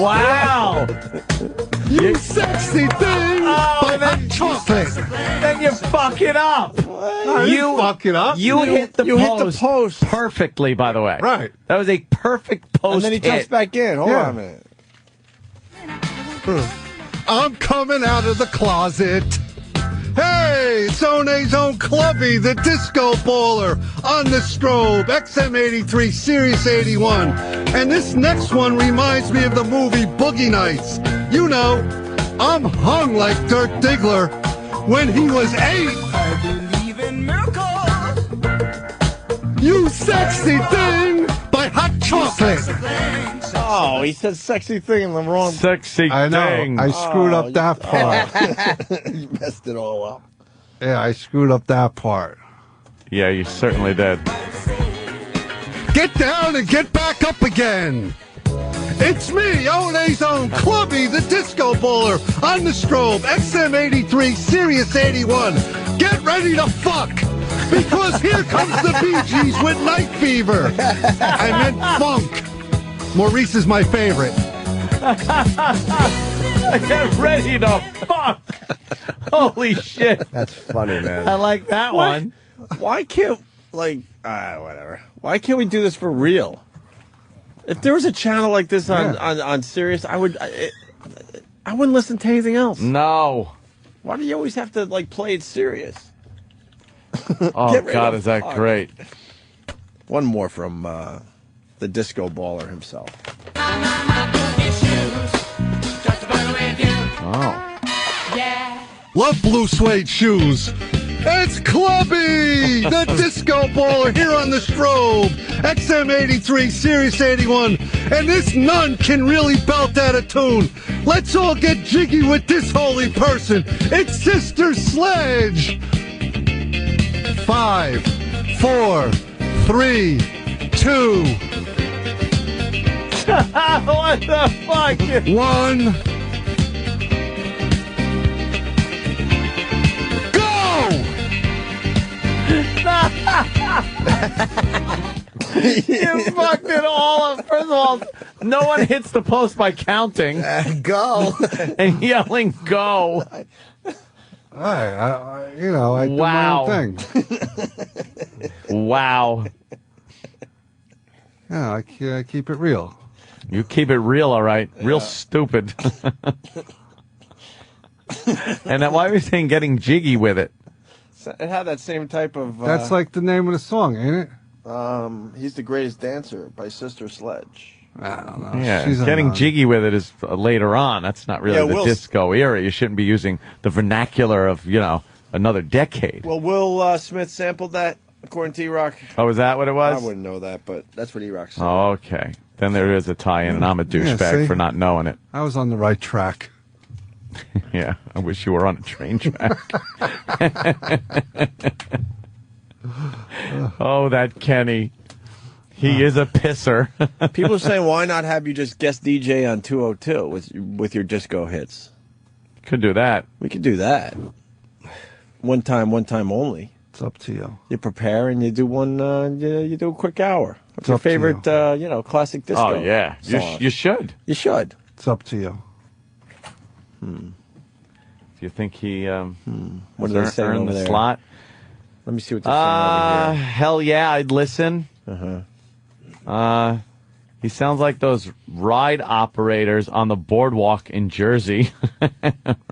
Wow. You sexy thing. Oh, then chocolate. Then you fuck it up. You fuck it up. You hit the post perfectly, by the way. Right. That was a perfect post. And then he jumps back in. Hold on a minute. I'm coming out of the closet. Hey, it's One's own Clubby, the disco baller, on the strobe, XM83, Sirius 81. And this next one reminds me of the movie Boogie Nights. You know, I'm hung like Dirk Diggler when he was 8. You sexy thing by Hot Chocolate. Oh, he said sexy thing in the wrong. Sexy I know. thing. I screwed up that part. You messed it all up. Yeah, I screwed up that part. Yeah, you certainly did. Get down and get back up again. It's me, One's own Clubby, the disco baller, on the strobe, XM83, Sirius 81. Get ready to fuck, because here comes the Bee Gees with Night Fever. I meant funk. Maurice is my favorite. Get ready to fuck. Holy shit. That's funny, man. I like that one. Why can't, whatever. Why can't we do this for real? If there was a channel like this on Sirius, I wouldn't listen to anything else. No. Why do you always have to play it serious? Oh God, is that great? One more from the disco baller himself. Oh. Love blue suede shoes. It's Clubby, the disco baller, here on the strobe, XM83, Sirius 81, and this nun can really belt out a tune. Let's all get jiggy with this holy person. It's Sister Sledge. 5, 4, 3, 2. What the fuck? 1. You fucked it all up. First of all, no one hits the post by counting. Go. And yelling go. I do my own thing. Wow. Yeah, I keep it real. You keep it real, all right. Real stupid. And then why are you saying getting jiggy with it? It had that same type of... That's like the name of the song, ain't it? He's the Greatest Dancer by Sister Sledge. I don't know. Yeah, getting jiggy with it is later on. That's not really the disco era. You shouldn't be using the vernacular of, another decade. Well, Will Smith sampled that according to E-Rock. Oh, is that what it was? I wouldn't know that, but that's what E-Rock said. Oh, okay. Then there is a tie-in, and I'm a douchebag see? for not knowing it. I was on the right track. Yeah, I wish you were on a train track. Oh, that Kenny. He is a pisser. People are saying, why not have you just guest DJ on 202 with your disco hits? Could do that. We could do that. One time only. It's up to you. You prepare and you do one. You do a quick hour. What's your up to favorite? Classic disco. Oh yeah, you should. You should. It's up to you. Do you think he What are they saying earned over the there? slot? Let me see what they're saying over here. Hell yeah, I'd listen. He sounds like those ride operators on the boardwalk in Jersey,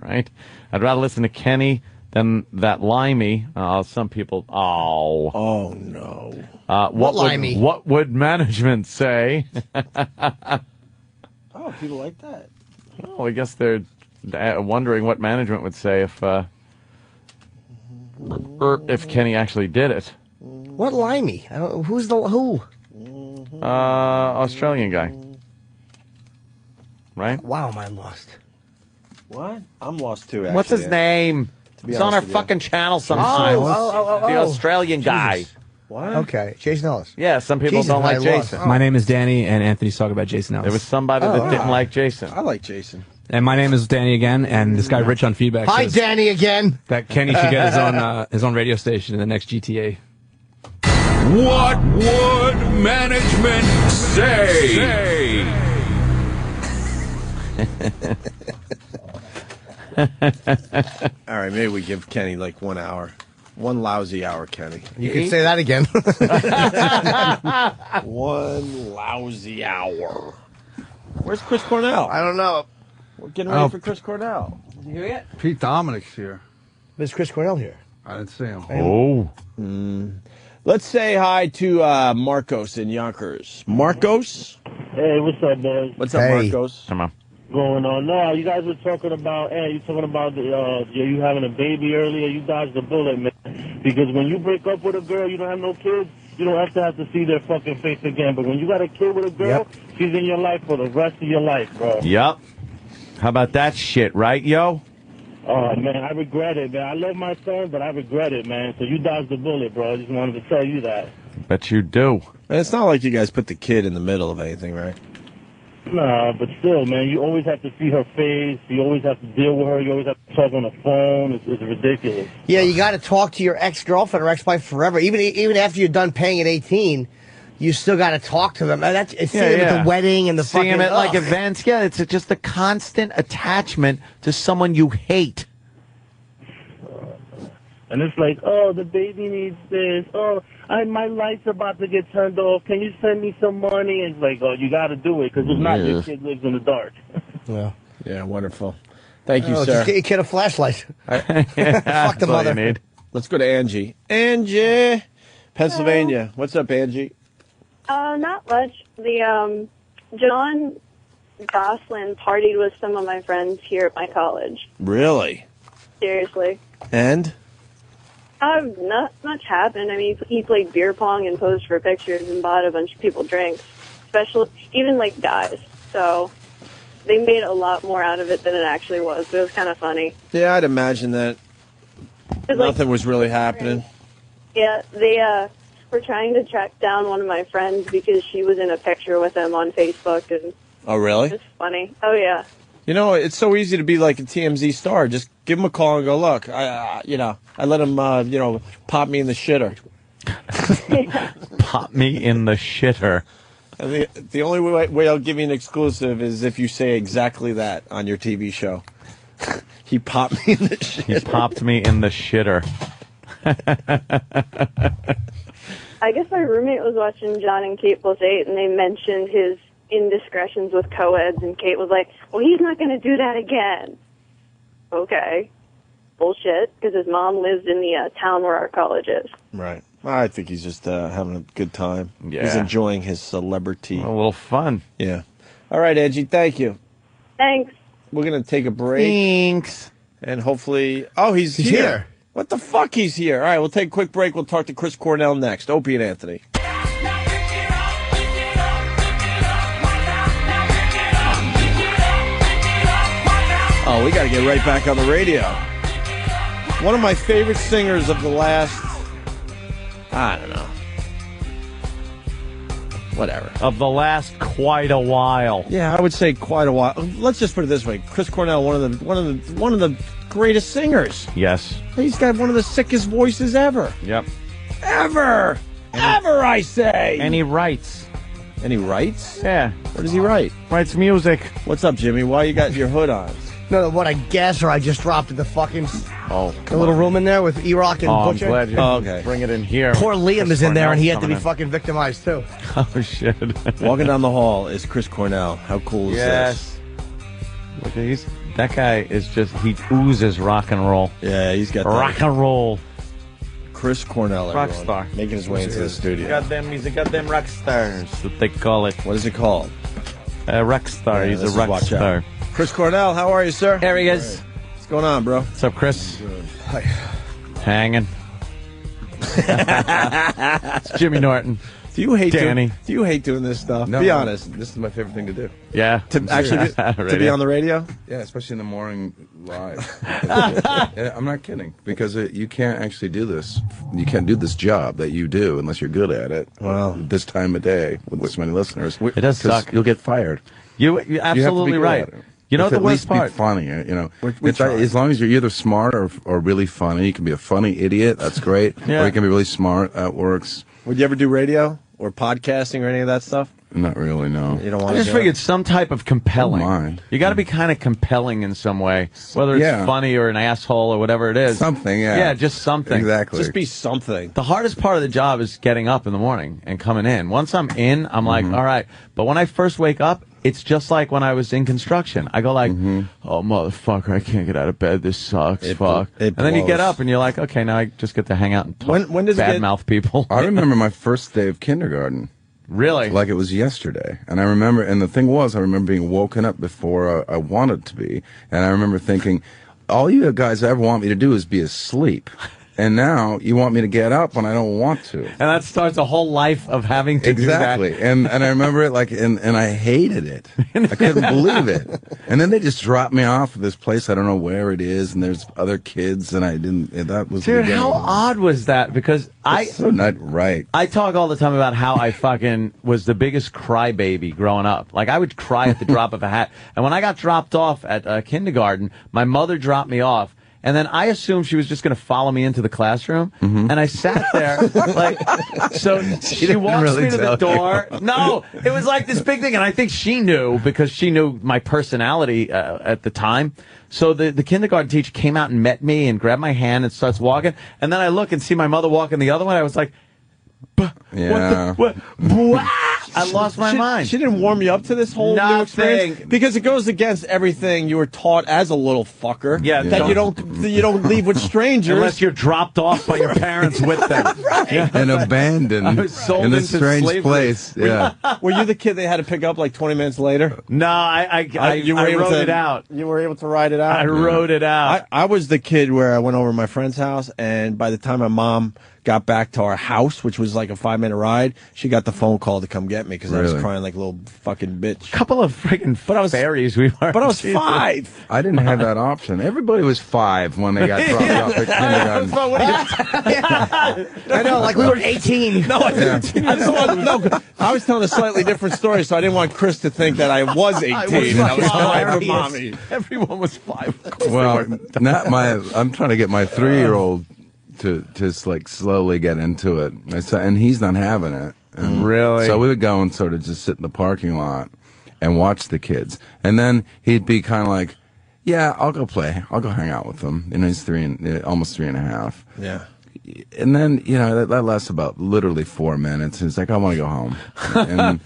right? I'd rather listen to Kenny than that limey. Some people. Oh no. What limey? What would management say? Oh, people like that. Well, I guess they're wondering what management would say if Kenny actually did it. What limey? Who's the who? Australian guy. Right? Wow, am I lost? What? I'm lost too. Actually. What's his name? He's on our fucking channel sometimes. The Australian guy. What? Okay, Jason Ellis. Yeah, some people Jesus, don't like I Jason. lost. My name is Danny, and Anthony's talking about Jason Ellis. There was somebody that didn't like Jason. I like Jason. And my name is Danny again, and this guy Rich on feedback Hi, says Danny again. that Kenny should get his own radio station in the next GTA. What would management say? All right, maybe we give Kenny like 1 hour. One lousy hour, Kenny. You can say that again. One lousy hour. Where's Chris Cornell? I don't know. We're getting ready for Chris Cornell. Did you hear yet? Pete Dominic's here. There's Chris Cornell here. I didn't see him. Oh. Let's say hi to Marcos in Yonkers. Marcos? Hey, what's up, boys? What's up, Marcos? Come on. Going on? No, you guys were talking about, you having a baby earlier. You dodged the bullet, man. Because when you break up with a girl, you don't have no kids, you don't have to see their fucking face again. But when you got a kid with a girl, she's in your life for the rest of your life, bro. Yep. How about that shit, right, yo? Oh, man, I regret it, man. I love my son, but I regret it, man. So you dodged the bullet, bro. I just wanted to tell you that. Bet you do. And it's not like you guys put the kid in the middle of anything, right? Nah, but still, man, you always have to see her face. You always have to deal with her. You always have to talk on the phone. It's ridiculous. Yeah, you got to talk to your ex-girlfriend or ex-wife forever. Even after you're done paying at 18, you still got to talk to them. It's seeing them at the wedding and the seeing fucking... them at like events. Yeah, it's just a constant attachment to someone you hate. And it's like, oh, the baby needs this. Oh, my light's about to get turned off. Can you send me some money? And it's like, oh, you got to do it because if not, your kid lives in the dark. Yeah. Yeah, wonderful. Thank you, sir. Just get your kid a flashlight. Fuck the mother. Let's go to Angie. Angie, Pennsylvania. What's up, Angie? Not much. The John Gosselin partied with some of my friends here at my college. Really? Seriously. And? Not much happened. I mean, he played beer pong and posed for pictures and bought a bunch of people drinks, especially even like guys. So they made a lot more out of it than it actually was. But it was kind of funny. Yeah, I'd imagine that nothing was really happening. Yeah, they were trying to track down one of my friends because she was in a picture with him on Facebook, and Oh, really? it's funny. Oh yeah. You know, it's so easy to be like a TMZ star. Just give him a call and go, look, I let him, pop me in the shitter. Pop me in the shitter. And the only way I'll give you an exclusive is if you say exactly that on your TV show. He popped me in the shitter. He popped me in the shitter. I guess my roommate was watching John and Kate Plus 8, and they mentioned his indiscretions with co-eds, and Kate was like, well, he's not going to do that again. Okay. Bullshit, because his mom lives in the town where our college is. Right. I think he's just having a good time. Yeah. He's enjoying his celebrity. A little fun. Yeah. All right, Angie, thank you. Thanks. We're going to take a break. Thanks. And hopefully... Oh, he's here. What the fuck? He's here. All right, we'll take a quick break. We'll talk to Chris Cornell next. Opie and Anthony. Oh, we got to get right back on the radio. One of my favorite singers of the last, I don't know, whatever. Of the last quite a while. Yeah, I would say quite a while. Let's just put it this way: Chris Cornell, one of the greatest singers. Yes. He's got one of the sickest voices ever. Yep. Ever, I say. And he writes. And he writes? Yeah. What does he write? Writes music. What's up, Jimmy? Why you got your hood on? No, what I guess, or I just dropped in the fucking the little room in there with E-Rock and Butcher. I'm glad you bring it in here. Poor Liam is in there, and he had to be in. fucking victimized too. Oh shit! Walking down the hall is Chris Cornell. How cool is this? Look, that guy is he oozes rock and roll. Yeah, he's got rock and roll. Chris Cornell, rock star, making his way into the studio. He's a goddamn rock star, that they call it. What is it called? A rock star. Yeah, he's a rock star. Chris Cornell, how are you, sir? There he is. What's going on, bro? What's up, Chris? Hi. Hanging. It's Jimmy Norton. Do you hate Danny? Do you hate doing this stuff? No, be honest. This is my favorite thing to do. Yeah. To actually to be on the radio? Yeah, especially in the morning live. Yeah, I'm not kidding, because you can't actually do this. You can't do this job that you do unless you're good at it. Wow. This time of day with so many listeners. It does suck. You'll get fired. You're absolutely right. You know the worst part? Be funny, you know. As long as you're either smart or really funny. You can be a funny idiot. That's great. Yeah. Or you can be really smart. That works. Would you ever do radio or podcasting or any of that stuff? Not really, no. You don't want I to just figured some type of compelling. Oh, my. You got to be kind of compelling in some way, whether it's funny or an asshole or whatever it is. Something, yeah. Yeah, just something. Exactly. Just be something. The hardest part of the job is getting up in the morning and coming in. Once I'm in, I'm like, all right. But when I first wake up, it's just like when I was in construction. I go like, oh, motherfucker, I can't get out of bed. This sucks. Fuck. And then you get up and you're like, okay, now I just get to hang out and talk when does badmouth people. I remember my first day of kindergarten. Really? Like it was yesterday. And I remember, and the thing was, I remember being woken up before I wanted to be. And I remember thinking, all you guys ever want me to do is be asleep. And now you want me to get up when I don't want to. And that starts a whole life of having to do that. Exactly. And I remember it like, and I hated it. I couldn't believe it. And then they just dropped me off at this place. I don't know where it is. And there's other kids. And I didn't, and that was Dude, how odd was that? Because so not right. I talk all the time about how I fucking was the biggest crybaby growing up. Like, I would cry at the drop of a hat. And when I got dropped off at kindergarten, my mother dropped me off. And then I assumed she was just going to follow me into the classroom. And I sat there, like, so she walks me to the door. No, it was like this big thing. And I think she knew, because she knew my personality at the time. So the kindergarten teacher came out and met me and grabbed my hand and starts walking. And then I look and see my mother walking the other way. I was like, yeah. What? I lost my mind. She didn't warm you up to this whole new experience because it goes against everything you were taught as a little fucker. Yeah, that you don't leave with strangers unless you're dropped off by your parents with them. Right. Yeah. And abandoned I was sold in a into strange slavery. place. Yeah. Were you the kid they had to pick up like 20 minutes later? No, I wrote it out. You were able to ride it out? I wrote it out. I was the kid where I went over to my friend's house, and by the time my mom got back to our house, which was like a 5-minute ride, she got the phone call to come get me because I was crying like a little fucking bitch. Couple of freaking fairies we were. But I was 5. I didn't have that option. Everybody was 5 when they got dropped off at kindergarten. I know, like we were 18. No, I was telling a slightly different story, so I didn't want Chris to think that I was 18. I was telling mommy. Everyone was 5. Well, I'm trying to get my 3-year-old to just like slowly get into it. And he's not having it. And really? So we would go and sort of just sit in the parking lot and watch the kids. And then he'd be kind of like, yeah, I'll go play. I'll go hang out with them. And he's almost 3.5. Yeah. And then, that lasts about literally 4 minutes. He's like, I want to go home. And,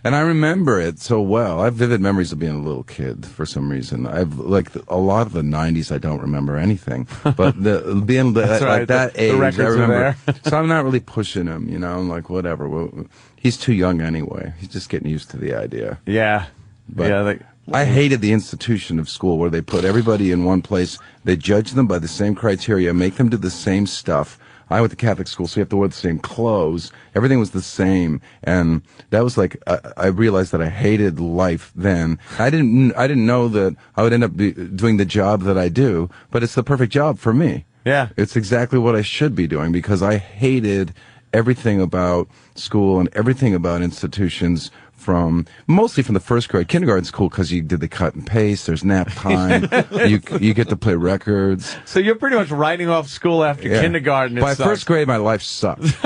and I remember it so well. I have vivid memories of being a little kid for some reason. I've a lot of the 90s, I don't remember anything. But being right, that age, I remember. There. So I'm not really pushing him, I'm like, whatever. Well, he's too young anyway. He's just getting used to the idea. Yeah. But I hated the institution of school where they put everybody in one place. They judge them by the same criteria, make them do the same stuff. I went to Catholic school, so you have to wear the same clothes. Everything was the same, and that was like I realized that I hated life then. I didn't know that I would end up doing the job that I do, but it's the perfect job for me. Yeah, it's exactly what I should be doing because I hated everything about school and everything about institutions. Mostly from the first grade. Kindergarten's cool because you did the cut and paste. There's nap time. you get to play records. So you're pretty much writing off school after kindergarten. By first grade, my life sucked.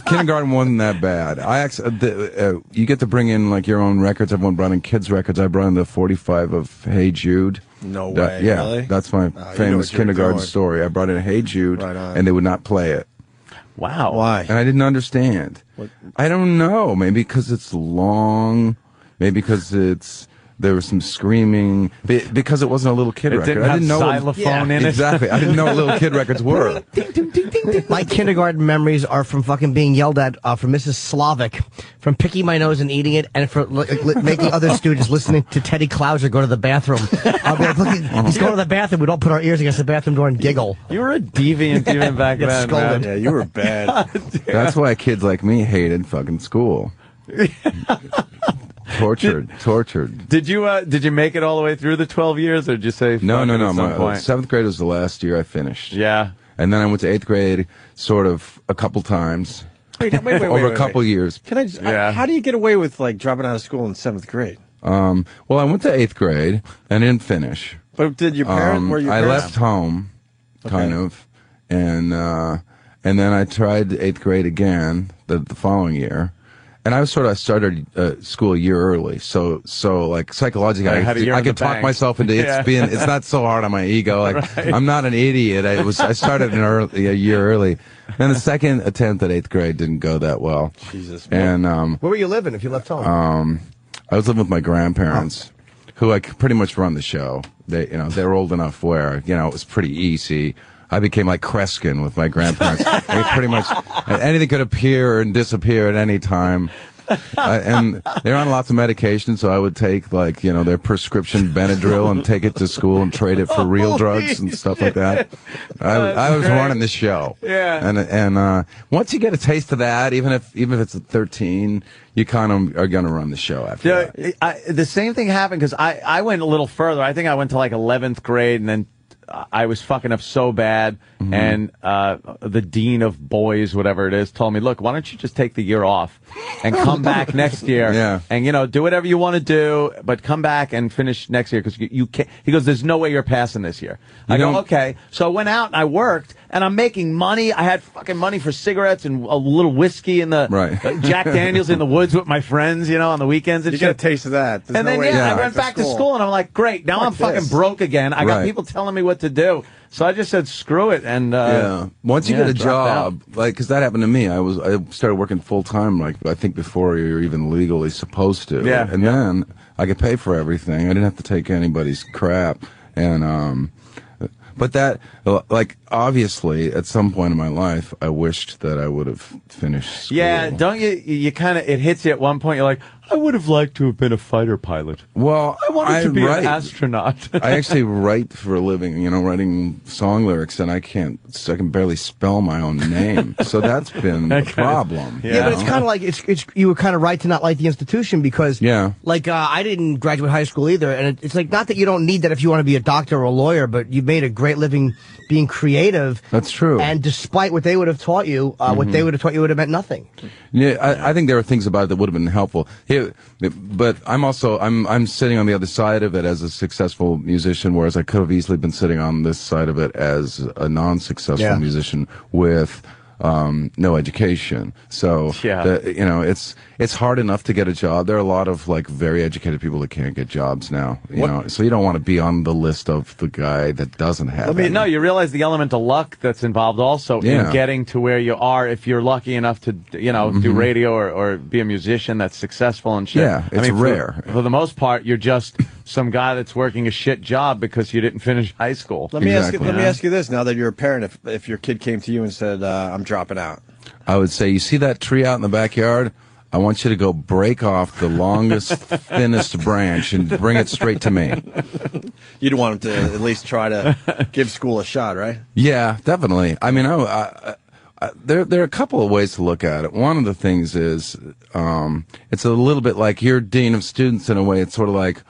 Kindergarten wasn't that bad. You get to bring in like your own records. Everyone brought in kids' records. I brought in the 45 of Hey Jude. No way. Really? That's my famous kindergarten story. I brought in Hey Jude, and they would not play it. Wow. Why? And I didn't understand. I don't know. Maybe because it's long. Maybe because there was some screaming. Because it wasn't a little kid record. I didn't know xylophone in it. Exactly. I didn't know what little kid records were. My kindergarten memories are from fucking being yelled at from Mrs. Slavic, from picking my nose and eating it, and for making other students listening to Teddy Clouser go to the bathroom. I'll be like, look, he's going to the bathroom. We don't put our ears against the bathroom door and giggle. You were a deviant even back then, man. Yeah, you were bad. That's why kids like me hated fucking school. Tortured. Did you make it all the way through the 12 years, or did you say no? Point? 7th grade was the last year I finished. Yeah. And then I went to 8th grade sort of a couple times. Wait, over a couple years. Can I just, how do you get away with like dropping out of school in 7th grade? Well, I went to 8th grade and didn't finish. But did your parents, were your I parents? left home, kind of, and then I tried 8th grade again the following year. And I started school a year early, so like psychologically, I could talk myself into it's not so hard on my ego. Like I'm not an idiot. I started a year early. And the second attempt at 8th grade didn't go that well. Jesus. And where were you living if you left home? I was living with my grandparents, who I pretty much run the show. They were old enough where it was pretty easy. I became like Kreskin with my grandparents. Pretty much anything could appear and disappear at any time. And they're on lots of medication, so I would take their prescription Benadryl and take it to school and trade it for real drugs and stuff like that. I was running the show. Yeah. And once you get a taste of that, even if it's at 13, you kind of are going to run the show after that. The same thing happened because I went a little further. I think I went to like 11th grade, and then I was fucking up so bad, and the dean of boys, whatever it is, told me, look, why don't you just take the year off and come back next year and, do whatever you want to do, but come back and finish next year because you can't. He goes, there's no way you're passing this year. I go, okay. So I went out and I worked, and I'm making money. I had fucking money for cigarettes and a little whiskey in the Jack Daniels in the woods with my friends, on the weekends and you shit. get a taste of that. There's and then, I went back to school, and I'm like, great, now I'm fucking broke again. I got people telling me what to do. So I just said, screw it. And once you get a job, because that happened to me. I started working full time, I think before you're even legally supposed to. Yeah. And then I could pay for everything. I didn't have to take anybody's crap. And, but that, obviously, at some point in my life, I wished that I would have finished school. Yeah, don't you kind of, it hits you at one point, you're like, I would have liked to have been a fighter pilot. Well, I wanted to be an astronaut. I actually write for a living, writing song lyrics, and I can barely spell my own name. So that's been a problem. Yeah, but it's kind of like, it's you were kind of right to not like the institution because, I didn't graduate high school either, and it's like, not that you don't need that if you want to be a doctor or a lawyer, but you've made a great living being creative. That's true. And despite what they would have taught you, what they would have taught you would have meant nothing. Yeah, I think there are things about it that would have been helpful. But I'm sitting on the other side of it as a successful musician, whereas I could have easily been sitting on this side of it as a non-successful musician with no education. So it's hard enough to get a job. There are a lot of very educated people that can't get jobs now. So you don't want to be on the list of the guy that doesn't have it. No, you realize the element of luck that's involved also in getting to where you are. If you're lucky enough to do radio or be a musician that's successful and shit. Yeah, it's rare. For the most part, you're just some guy that's working a shit job because you didn't finish high school. Let me ask you this: now that you're a parent, if your kid came to you and said, "I'm dropping out," I would say, "You see that tree out in the backyard? I want you to go break off the longest, thinnest branch and bring it straight to me. You'd want him to at least try to give school a shot, right? Yeah, definitely. I mean, there are a couple of ways to look at it. One of the things is it's a little bit like you're dean of students in a way. It's sort of like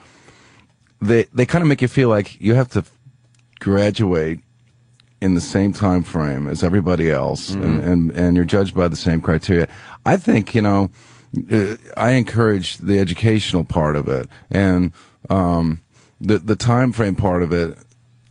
they kind of make you feel like you have to graduate in the same time frame as everybody else, and you're judged by the same criteria. I think, I encourage the educational part of it, and the time frame part of it.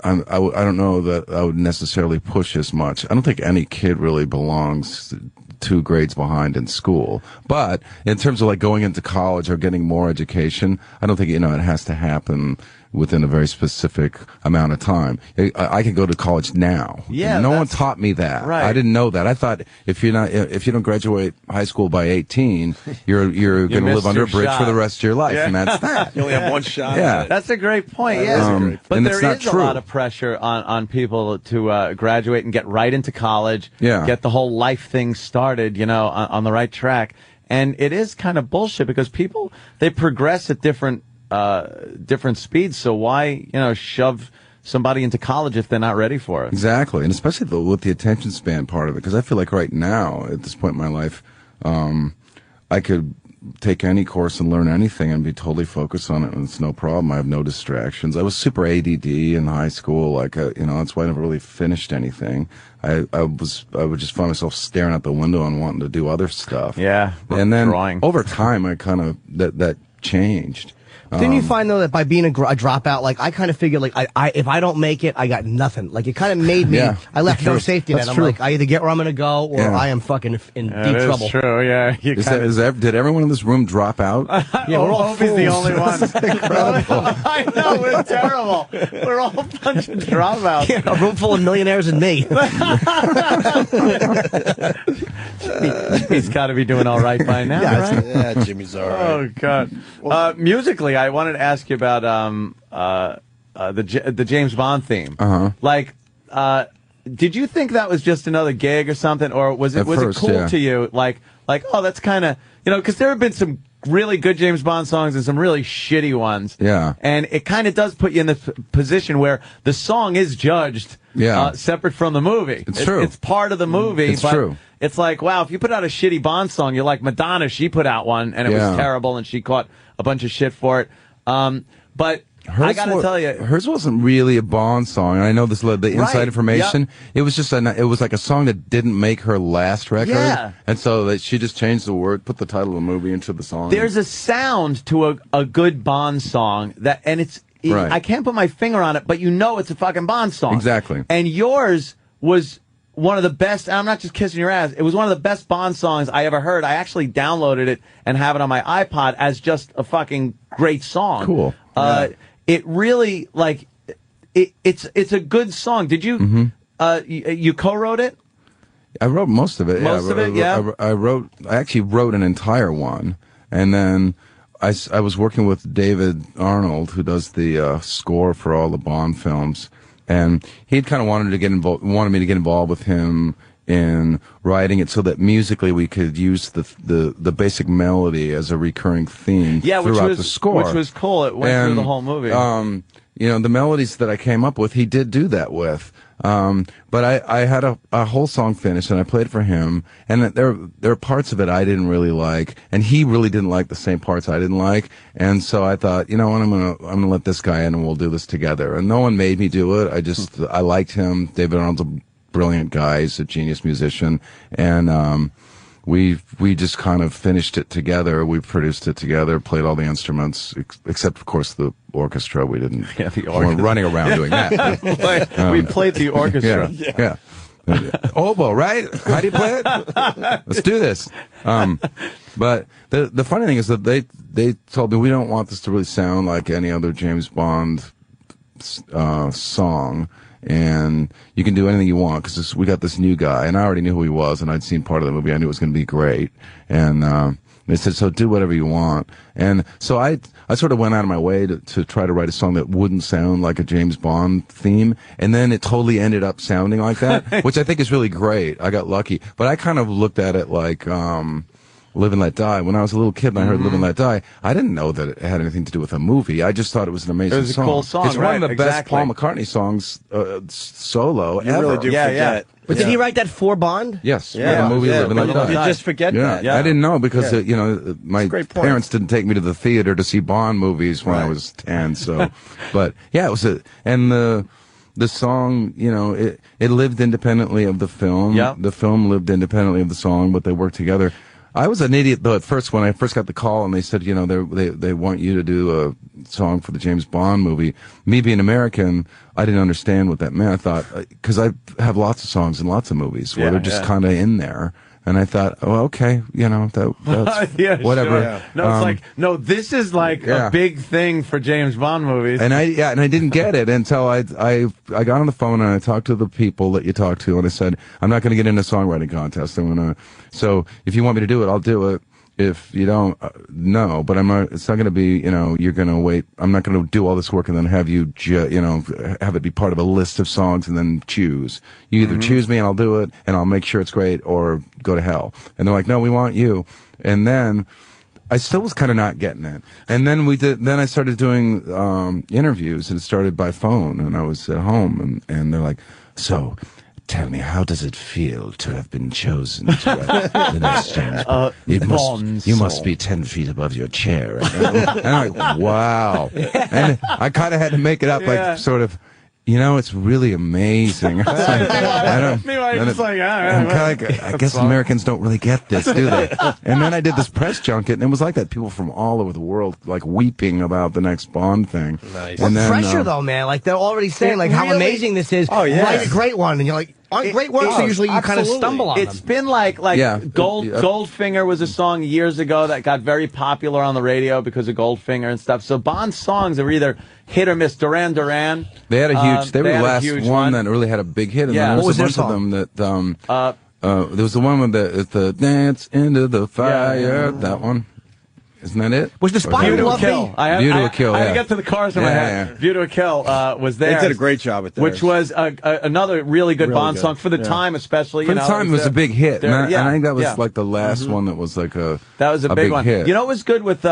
I don't know that I would necessarily push as much. I don't think any kid really belongs 2 grades behind in school. But in terms of like going into college or getting more education, I don't think, it has to happen within a very specific amount of time. I can go to college now. Yeah, no one taught me that. Right. I didn't know that. I thought if you don't graduate high school by 18, you're going to live under a bridge for the rest of your life, and that's that. You only have one shot. Yeah, that's a great point. Yeah, but and there it's is a lot of pressure on people to graduate and get right into college. Yeah. Get the whole life thing started. On the right track. And it is kind of bullshit because people, they progress at different speeds. So why, shove somebody into college if they're not ready for it? Exactly. And especially with the attention span part of it. Because I feel like right now, at this point in my life, I could take any course and learn anything and be totally focused on it, and it's no problem. I have no distractions. I was super ADD in high school. That's why I never really finished anything. I would just find myself staring out the window and wanting to do other stuff. Yeah. And then drawing. over time, I kind of, that changed. Didn't you find, though, that by being a dropout, like, I kind of figured, like, if I don't make it, I got nothing. Like, it kind of made me, I left no safety net. I'm like, I either get where I'm going to go, or I am fucking in deep trouble. That's true, yeah. Did everyone in this room drop out? Yeah, we're all Opie's the only one. Incredible. I know, we're terrible. We're all a bunch of dropouts. Yeah, a room full of millionaires and me. He's got to be doing all right by now, right? Yeah, Jimmy's all right. Oh, God. Musically, I wanted to ask you about the James Bond theme. Did you think that was just another gig or something, or was it cool to you? Like, oh, that's kind of, because there have been some really good James Bond songs and some really shitty ones. Yeah. And it kind of does put you in the position where the song is judged separate from the movie. It's true. It's part of the movie. It's true. It's like, wow, if you put out a shitty Bond song, you're like Madonna. She put out one, and it was terrible, and she caught a bunch of shit for it. But I gotta tell you, hers wasn't really a Bond song. I know the inside information. Yep. It was just it was like a song that didn't make her last record. Yeah. And so that she just changed the word, put the title of the movie into the song. There's a sound to a good Bond song Right. I can't put my finger on it, but it's a fucking Bond song. Exactly. And yours was one of the best, and I'm not just kissing your ass, it was one of the best Bond songs I ever heard. I actually downloaded it and have it on my iPod as just a fucking great song. Cool. It really, it's a good song. Did you, you co-wrote it? I wrote most of it. Most of it, yeah. I actually wrote an entire one, and then I was working with David Arnold, who does the score for all the Bond films, and he'd kind of wanted me to get involved with him in writing it so that musically we could use the basic melody as a recurring theme throughout the score. Which was cool. It went through the whole movie. The melodies that I came up with, he did do that with. But I had a whole song finished, and I played for him, and there are parts of it I didn't really like, and he really didn't like the same parts I didn't like, and so I thought, you know what, I'm gonna let this guy in, and we'll do this together. And no one made me do it. I liked him. David Arnold's a brilliant guy. He's a genius musician, and we just kind of finished it together. We produced it together, played all the instruments, except of course the orchestra. We didn't. Yeah, the orchestra. We weren't running around doing that. We played the orchestra. Yeah. Oboe, right? How do you play it? Let's do this. But the funny thing is that they told me we don't want this to really sound like any other James Bond song. And you can do anything you want because we got this new guy, and I already knew who he was, and I'd seen part of the movie. I knew it was going to be great, and they said, "So do whatever you want." And so I sort of went out of my way to try to write a song that wouldn't sound like a James Bond theme, and then it totally ended up sounding like that, which I think is really great. I got lucky, but I kind of looked at it like Live and Let Die. When I was a little kid and I heard Live and Let Die, I didn't know that it had anything to do with a movie. I just thought it was an amazing song. It was a cool song, It's one of the best Paul McCartney songs solo ever. You really do forget. But did he write that for Bond? Yes, for the movie Live and Let Die. You just forget that. I didn't know because my parents didn't take me to the theater to see Bond movies when I was 10. So, but yeah, it was the song. It lived independently of the film. Yeah. The film lived independently of the song, but they worked together. I was an idiot though at first when I first got the call and they said, they want you to do a song for the James Bond movie. Me being American, I didn't understand what that meant. I thought, because I have lots of songs in lots of movies where they're just kind of in there. And I thought, oh, okay, that's whatever. Sure. No, it's like, no, this is like a big thing for James Bond movies. And I didn't get it until I got on the phone and I talked to the people that you talk to, and I said, I'm not going to get in a songwriting contest. So if you want me to do it, I'll do it. If you don't, no, but it's not going to be, you're going to wait. I'm not going to do all this work and then have you, have it be part of a list of songs and then choose. You either choose me and I'll do it and I'll make sure it's great, or go to hell. And they're like, no, we want you. And then I still was kind of not getting it. And then then I started doing, interviews, and it started by phone, and I was at home and they're like, so, tell me, how does it feel to have been chosen to write the next James Bond? You must be 10 feet above your chair. And I'm like, wow. And I kind of had to make it up, like, sort of, it's really amazing. I guess Americans don't really get this, do they? And then I did this press junket, and it was like that. People from all over the world, like, weeping about the next Bond thing. Nice. What pressure, though, man? Like, they're already saying, like, how amazing this is. Oh, yeah. Write a great one, and you're like, on great works, usually you kind of stumble on them. It's been like Goldfinger was a song years ago that got very popular on the radio because of Goldfinger and stuff. So Bond's songs are either hit or miss. Duran Duran. They had a huge. They were the last one that really had a big hit. And there was a bunch of them that. There was the one with the dance into the fire. That one. Isn't that it? Was the Spy Who Loved Me? View to a Kill. I had to get to the chorus in my head. View to a Kill was there. They did a great job with that. Which was another really good Bond song for the time, especially. For the time, it was a big hit. And I think that was like the last one that was like a That was a big one. Hit. You know what was good with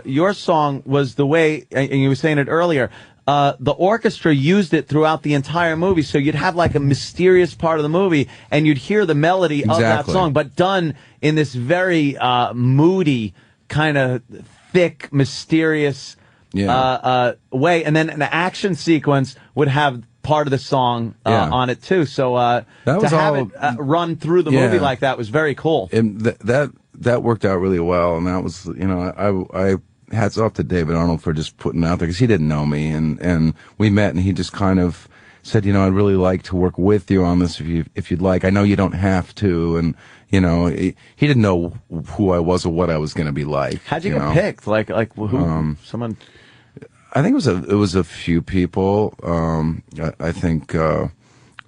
your song was the way, and you were saying it earlier, the orchestra used it throughout the entire movie, so you'd have like a mysterious part of the movie, and you'd hear the melody of that song, but done in this very moody, kind of thick, mysterious way, and then an action sequence would have part of the song on it too. So to have it run through the movie like that was very cool. And that worked out really well, and that was I hats off to David Arnold for just putting it out there, because he didn't know me, and we met, and he just kind of said, I'd really like to work with you on this if you'd like. I know you don't have to, and he didn't know who I was or what I was going to be like. How'd you get picked? Like who? Someone? I think it was a few people. I think a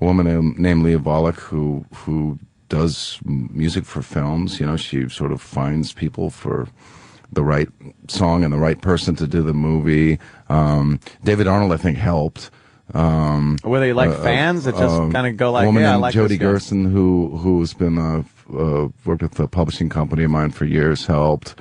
woman named Leah Volek who does music for films. She sort of finds people for the right song and the right person to do the movie. David Arnold, I think, helped. Were they like fans that just kind of go like, a woman named like Jody Gerson, who's been worked with a publishing company of mine for years, helped.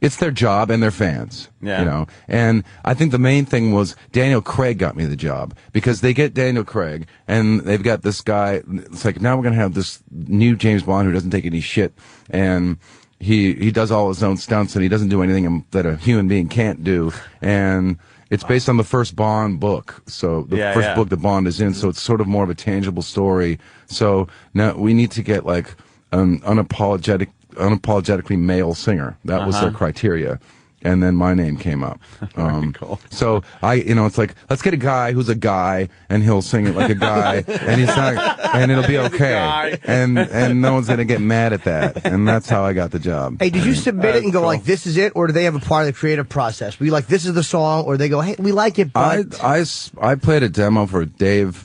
It's their job and they're fans, And I think the main thing was Daniel Craig got me the job, because they get Daniel Craig and they've got this guy. It's like, now we're going to have this new James Bond who doesn't take any shit, and he does all his own stunts, and he doesn't do anything that a human being can't do. And it's based on the first Bond book, so the first book that Bond is in, so it's sort of more of a tangible story. So now we need to get like an unapologetically male singer. That was their criteria. And then my name came up. Cool. So it's like, let's get a guy who's a guy, and he'll sing it like a guy, and he's not, and it'll be okay. And no one's gonna get mad at that. And that's how I got the job. Hey, did you submit it and go like, this is it, or do they have a part of the creative process? Were you like, this is the song, or they go, hey, we like it, but I played a demo for David,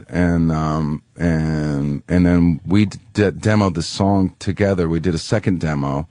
and then we demoed the song together. We did a second demo,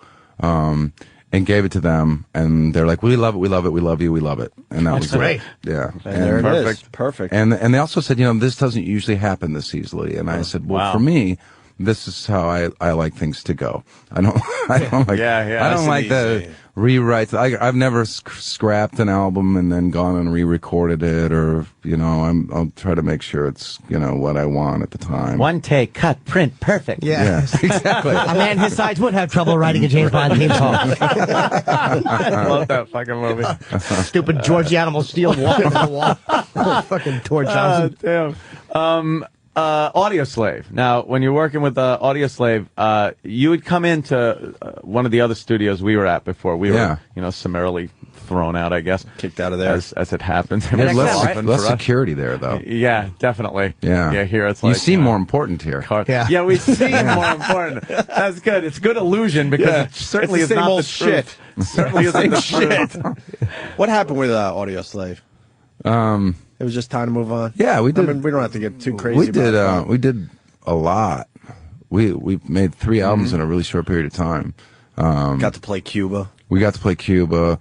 and gave it to them, and they're like, we love it, we love it, we love you, we love it. And that was great. Yeah. And there it is. Perfect. And they also said, this doesn't usually happen this easily. And I said, well, for me, this is how I like things to go. I don't like I don't like the rewrites. I've never scrapped an album and then gone and re-recorded it, or I'll try to make sure it's what I want at the time. One take, cut, print, perfect. Yeah. Exactly. A man his size would have trouble writing a James Bond theme song. I love that fucking movie. Stupid George the Animal Steel walking on the wall. Fucking Tor Johnson. Damn. Audio Slave. Now, when you're working with Audio Slave, you would come into one of the other studios we were at before. We were, summarily thrown out, I guess. Kicked out of there. As it happens. There's less security there, though. Yeah, definitely. Yeah. Here it's like... You seem more important here. Yeah, we seem more important. That's good. It's good illusion because it certainly is not the shit. Certainly isn't the shit. What happened with Audio Slave? It was just time to move on. Yeah, we did. I mean, we don't have to get too crazy. We did a lot. We made 3 albums in a really short period of time. Got to play Cuba. We got to play Cuba.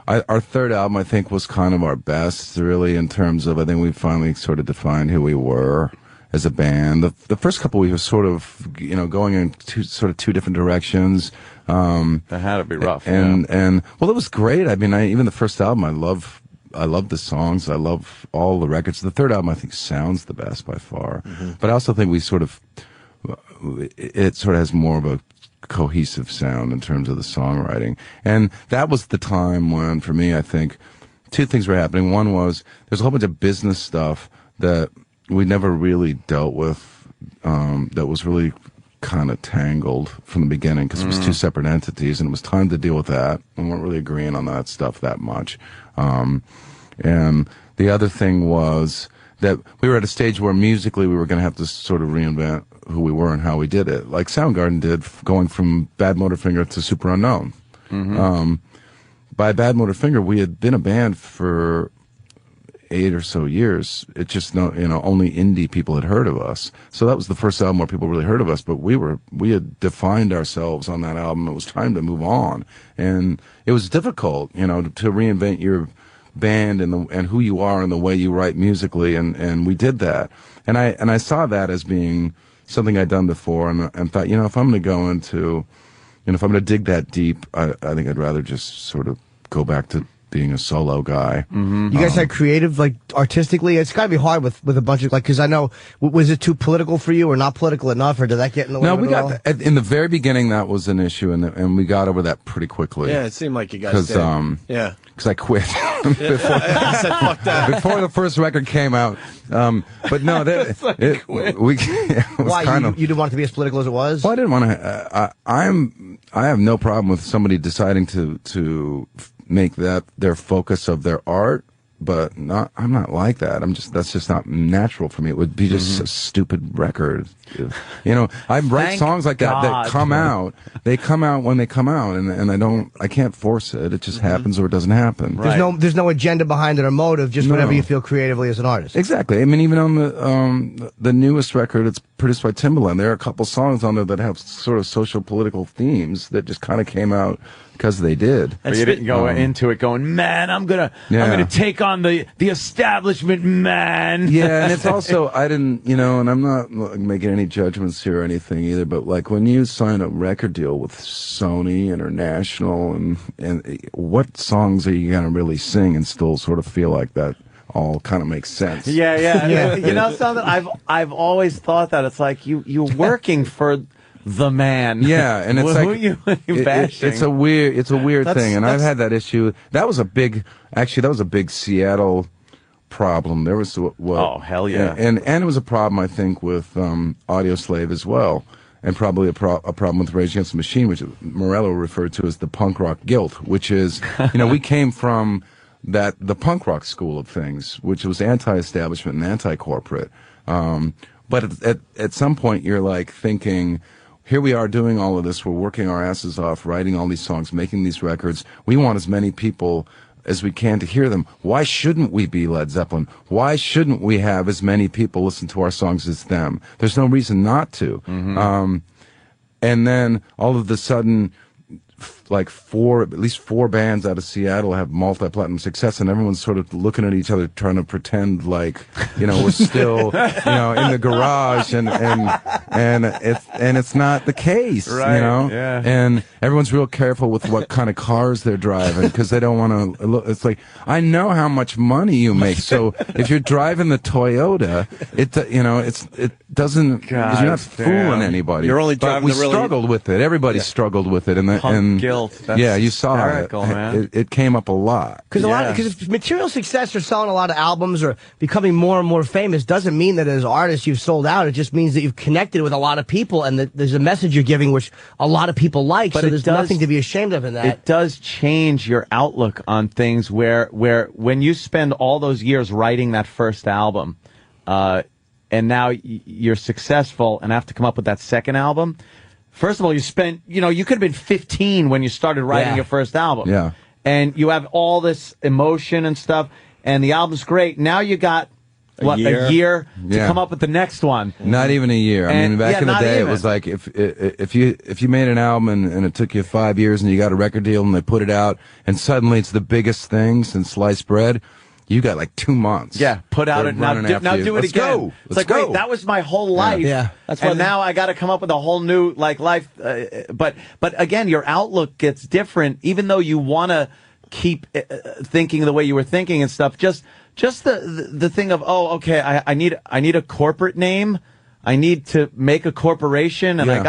Our third album, I think, was kind of our best, really, in terms of, I think we finally sort of defined who we were as a band. The first couple, we were sort of, going in two different directions. That had to be rough. And well, it was great. I mean, even the first album, I love the songs. I love all the records. The third album, I think, sounds the best by far. Mm-hmm. But I also think it sort of has more of a cohesive sound in terms of the songwriting. And that was the time when, for me, I think 2 things were happening. One was there's a whole bunch of business stuff that we never really dealt with, that was really kind of tangled from the beginning because it was 2 separate entities, and it was time to deal with that. We weren't really agreeing on that stuff that much. And the other thing was that we were at a stage where musically we were going to have to sort of reinvent who we were and how we did it, like Soundgarden did, going from Bad Motorfinger to Super Unknown. Mm-hmm. By Bad Motorfinger, we had been a band for 8 or so years. It just only indie people had heard of us. So that was the first album where people really heard of us. But we had defined ourselves on that album. It was time to move on, and it was difficult, to reinvent your band and who you are and the way you write musically. And we did that. And I saw that as being something I'd done before, and thought, if I'm going to go into, if I'm going to dig that deep, I think I'd rather just sort of go back to being a solo guy. Mm-hmm. You guys had creative, artistically, it's got to be hard with a bunch of, because I know, was it too political for you or not political enough, or did that get in the way? No, we got, in the very beginning, that was an issue, and we got over that pretty quickly. Yeah, it seemed like you guys did. Because I quit before, said, fuck that. Before the first record came out. But no, why, you didn't want it to be as political as it was? Well, I didn't want to, I have no problem with somebody deciding to make that their focus of their art, but I'm not like that. That's just not natural for me. It would be just a stupid record. I write songs like that come out. They come out when they come out, and I can't force it. It just happens or it doesn't happen. Right. There's no agenda behind it or motive, just whatever you feel creatively as an artist. Exactly. I mean, even on the newest record, it's produced by Timbaland. There are a couple songs on there that have sort of social political themes that just kind of came out because they did. But you didn't go into it going, man, I'm gonna take on the establishment, man. Yeah, and it's also, I didn't, and I'm not making any judgments here or anything either, but when you sign a record deal with Sony International, and what songs are you gonna really sing and still sort of feel like that all kind of makes sense? Yeah. You know something? I've always thought that it's like you're working for the man. Yeah, and it's who you bashing? It's a weird thing, and I've had that issue. That was a big Seattle problem. There was oh hell yeah, and it was a problem I think with Audio Slave as well, and probably a problem with Rage Against the Machine, which Morello referred to as the punk rock guilt, which is we came from the punk rock school of things, which was anti-establishment and anti-corporate. But at some point you're thinking, here we are doing all of this. We're working our asses off, writing all these songs, making these records. We want as many people as we can to hear them. Why shouldn't we be Led Zeppelin? Why shouldn't we have as many people listen to our songs as them? There's no reason not to. Mm-hmm. And then all of a sudden, at least four bands out of Seattle have multi-platinum success, and everyone's sort of looking at each other trying to pretend like, we're still, in the garage, and it's not the case, Right, yeah. and everyone's real careful with what kind of cars they're driving, because they don't want to look. It's like, I know how much money you make, so if you're driving the Toyota, it doesn't, because you're not fooling anybody. You're only But driving we the really- struggled with it. Everybody struggled with it, and guilt. That's yeah, you saw it. hysterical, man. It came up a lot. Because material success or selling a lot of albums or becoming more and more famous doesn't mean that as artists you've sold out. It just means that you've connected with a lot of people and that there's a message you're giving which a lot of people like. But so it there's does- nothing to be ashamed of in that. It does change your outlook on things where when you spend all those years writing that first album, and now you're successful and have to come up with that second album. First of all, you could have been 15 when you started writing your first album. Yeah. And you have all this emotion and stuff, and the album's great. Now you got, a year to come up with the next one. Not even a year. I mean, back in the day, it was like if you made an album and it took you 5 years and you got a record deal and they put it out and suddenly it's the biggest thing since sliced bread, you got like 2 months. Yeah, put out They're it now. running after Now you. do it Let's again. go. It's Let's like, go. wait, that was my whole life. Yeah. That's and now I got to come up with a whole new life. But again, your outlook gets different, even though you want to keep thinking the way you were thinking and stuff. Just the thing of, I need a corporate name. I need to make a corporation, and I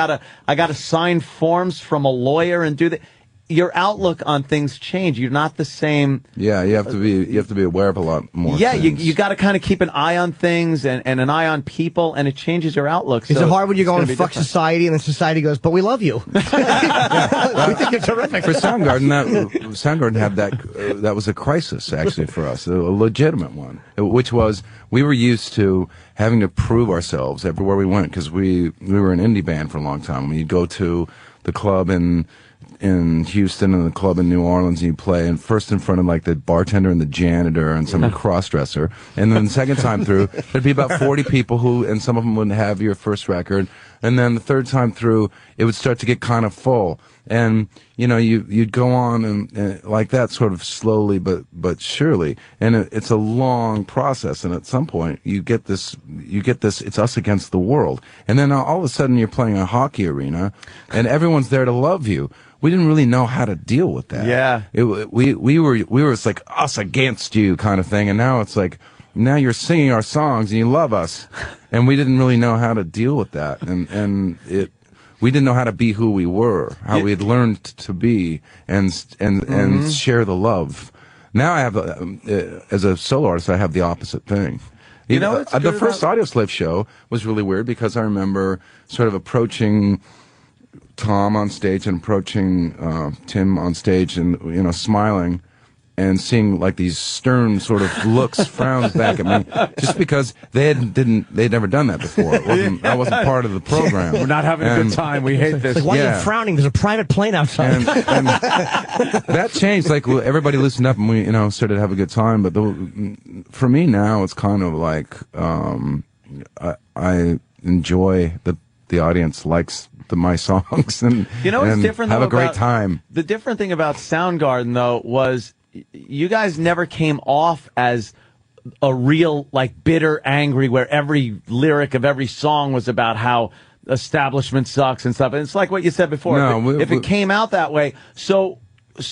gotta sign forms from a lawyer and do that. Your outlook on things change. You're not the same. Yeah, you have to be aware of a lot more. Yeah, things. you got to kind of keep an eye on things and an eye on people, and it changes your outlook. Is so it hard when you're it's going gonna to be fuck different. society and then society goes, but we love you? We think you're terrific. For Soundgarden had that was a crisis actually for us, a legitimate one, which was we were used to having to prove ourselves everywhere we went because we were an indie band for a long time. We'd go to the club in Houston and the club in New Orleans, and you play, and first in front of like the bartender and the janitor and some cross-dresser, and then the second time through there'd be about 40 people and some of them wouldn't have your first record, and then the third time through it would start to get kind of full, and you'd go on and like that, sort of slowly but surely, and it's a long process, and at some point you get this it's us against the world, and then all of a sudden you're playing a hockey arena and everyone's there to love you. We didn't really know how to deal with that. Yeah. We were it's like us against you kind of thing, and now it's like, now you're singing our songs and you love us, and we didn't really know how to deal with that, and we didn't know how to be who we were, how we had learned to be, and share the love. Now I have, as a solo artist, I have the opposite thing. The first Audioslave show was really weird because I remember sort of approaching Tom on stage and approaching Tim on stage and smiling and seeing like these stern sort of looks, frowns back at me, just because they'd never done that before. I wasn't part of the program. We're not having a good time. We hate this. Like, why are you frowning? There's a private plane outside. And that changed. Like, everybody loosened up and we started to have a good time. But for me now, it's kind of like I enjoy the audience likes my songs and it's different. Have a great time. The different thing about Soundgarden though was you guys never came off as a real like bitter, angry, where every lyric of every song was about how establishment sucks and stuff. And it's like what you said before. No, if it came out that way, so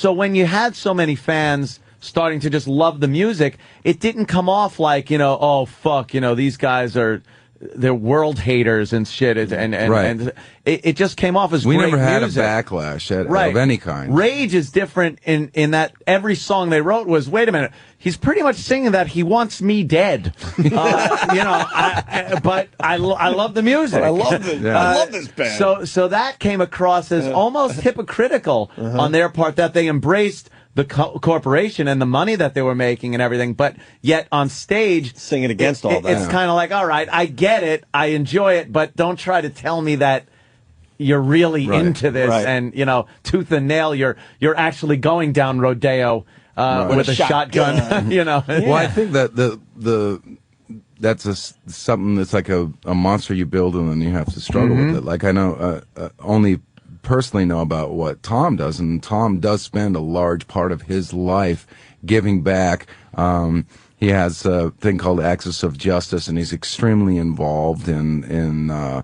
when you had so many fans starting to just love the music, it didn't come off like oh fuck, these guys they're world haters and shit, and it just came off as we great never had music. A backlash of any kind. Rage is different in that every song they wrote was, wait a minute, he's pretty much singing that he wants me dead. But I love the music. I love this band. So that came across as almost hypocritical on their part, that they embraced the corporation and the money that they were making and everything, but yet on stage singing against all that. It's kind of like, all right, I get it, I enjoy it, but don't try to tell me that you're really into this and tooth and nail. You're actually going down Rodeo with a shotgun. Well, I think that that's something that's like a monster you build and then you have to struggle with it. Like I know only personally know about what Tom does, and Tom does spend a large part of his life giving back. He has a thing called Axis of Justice, and he's extremely involved in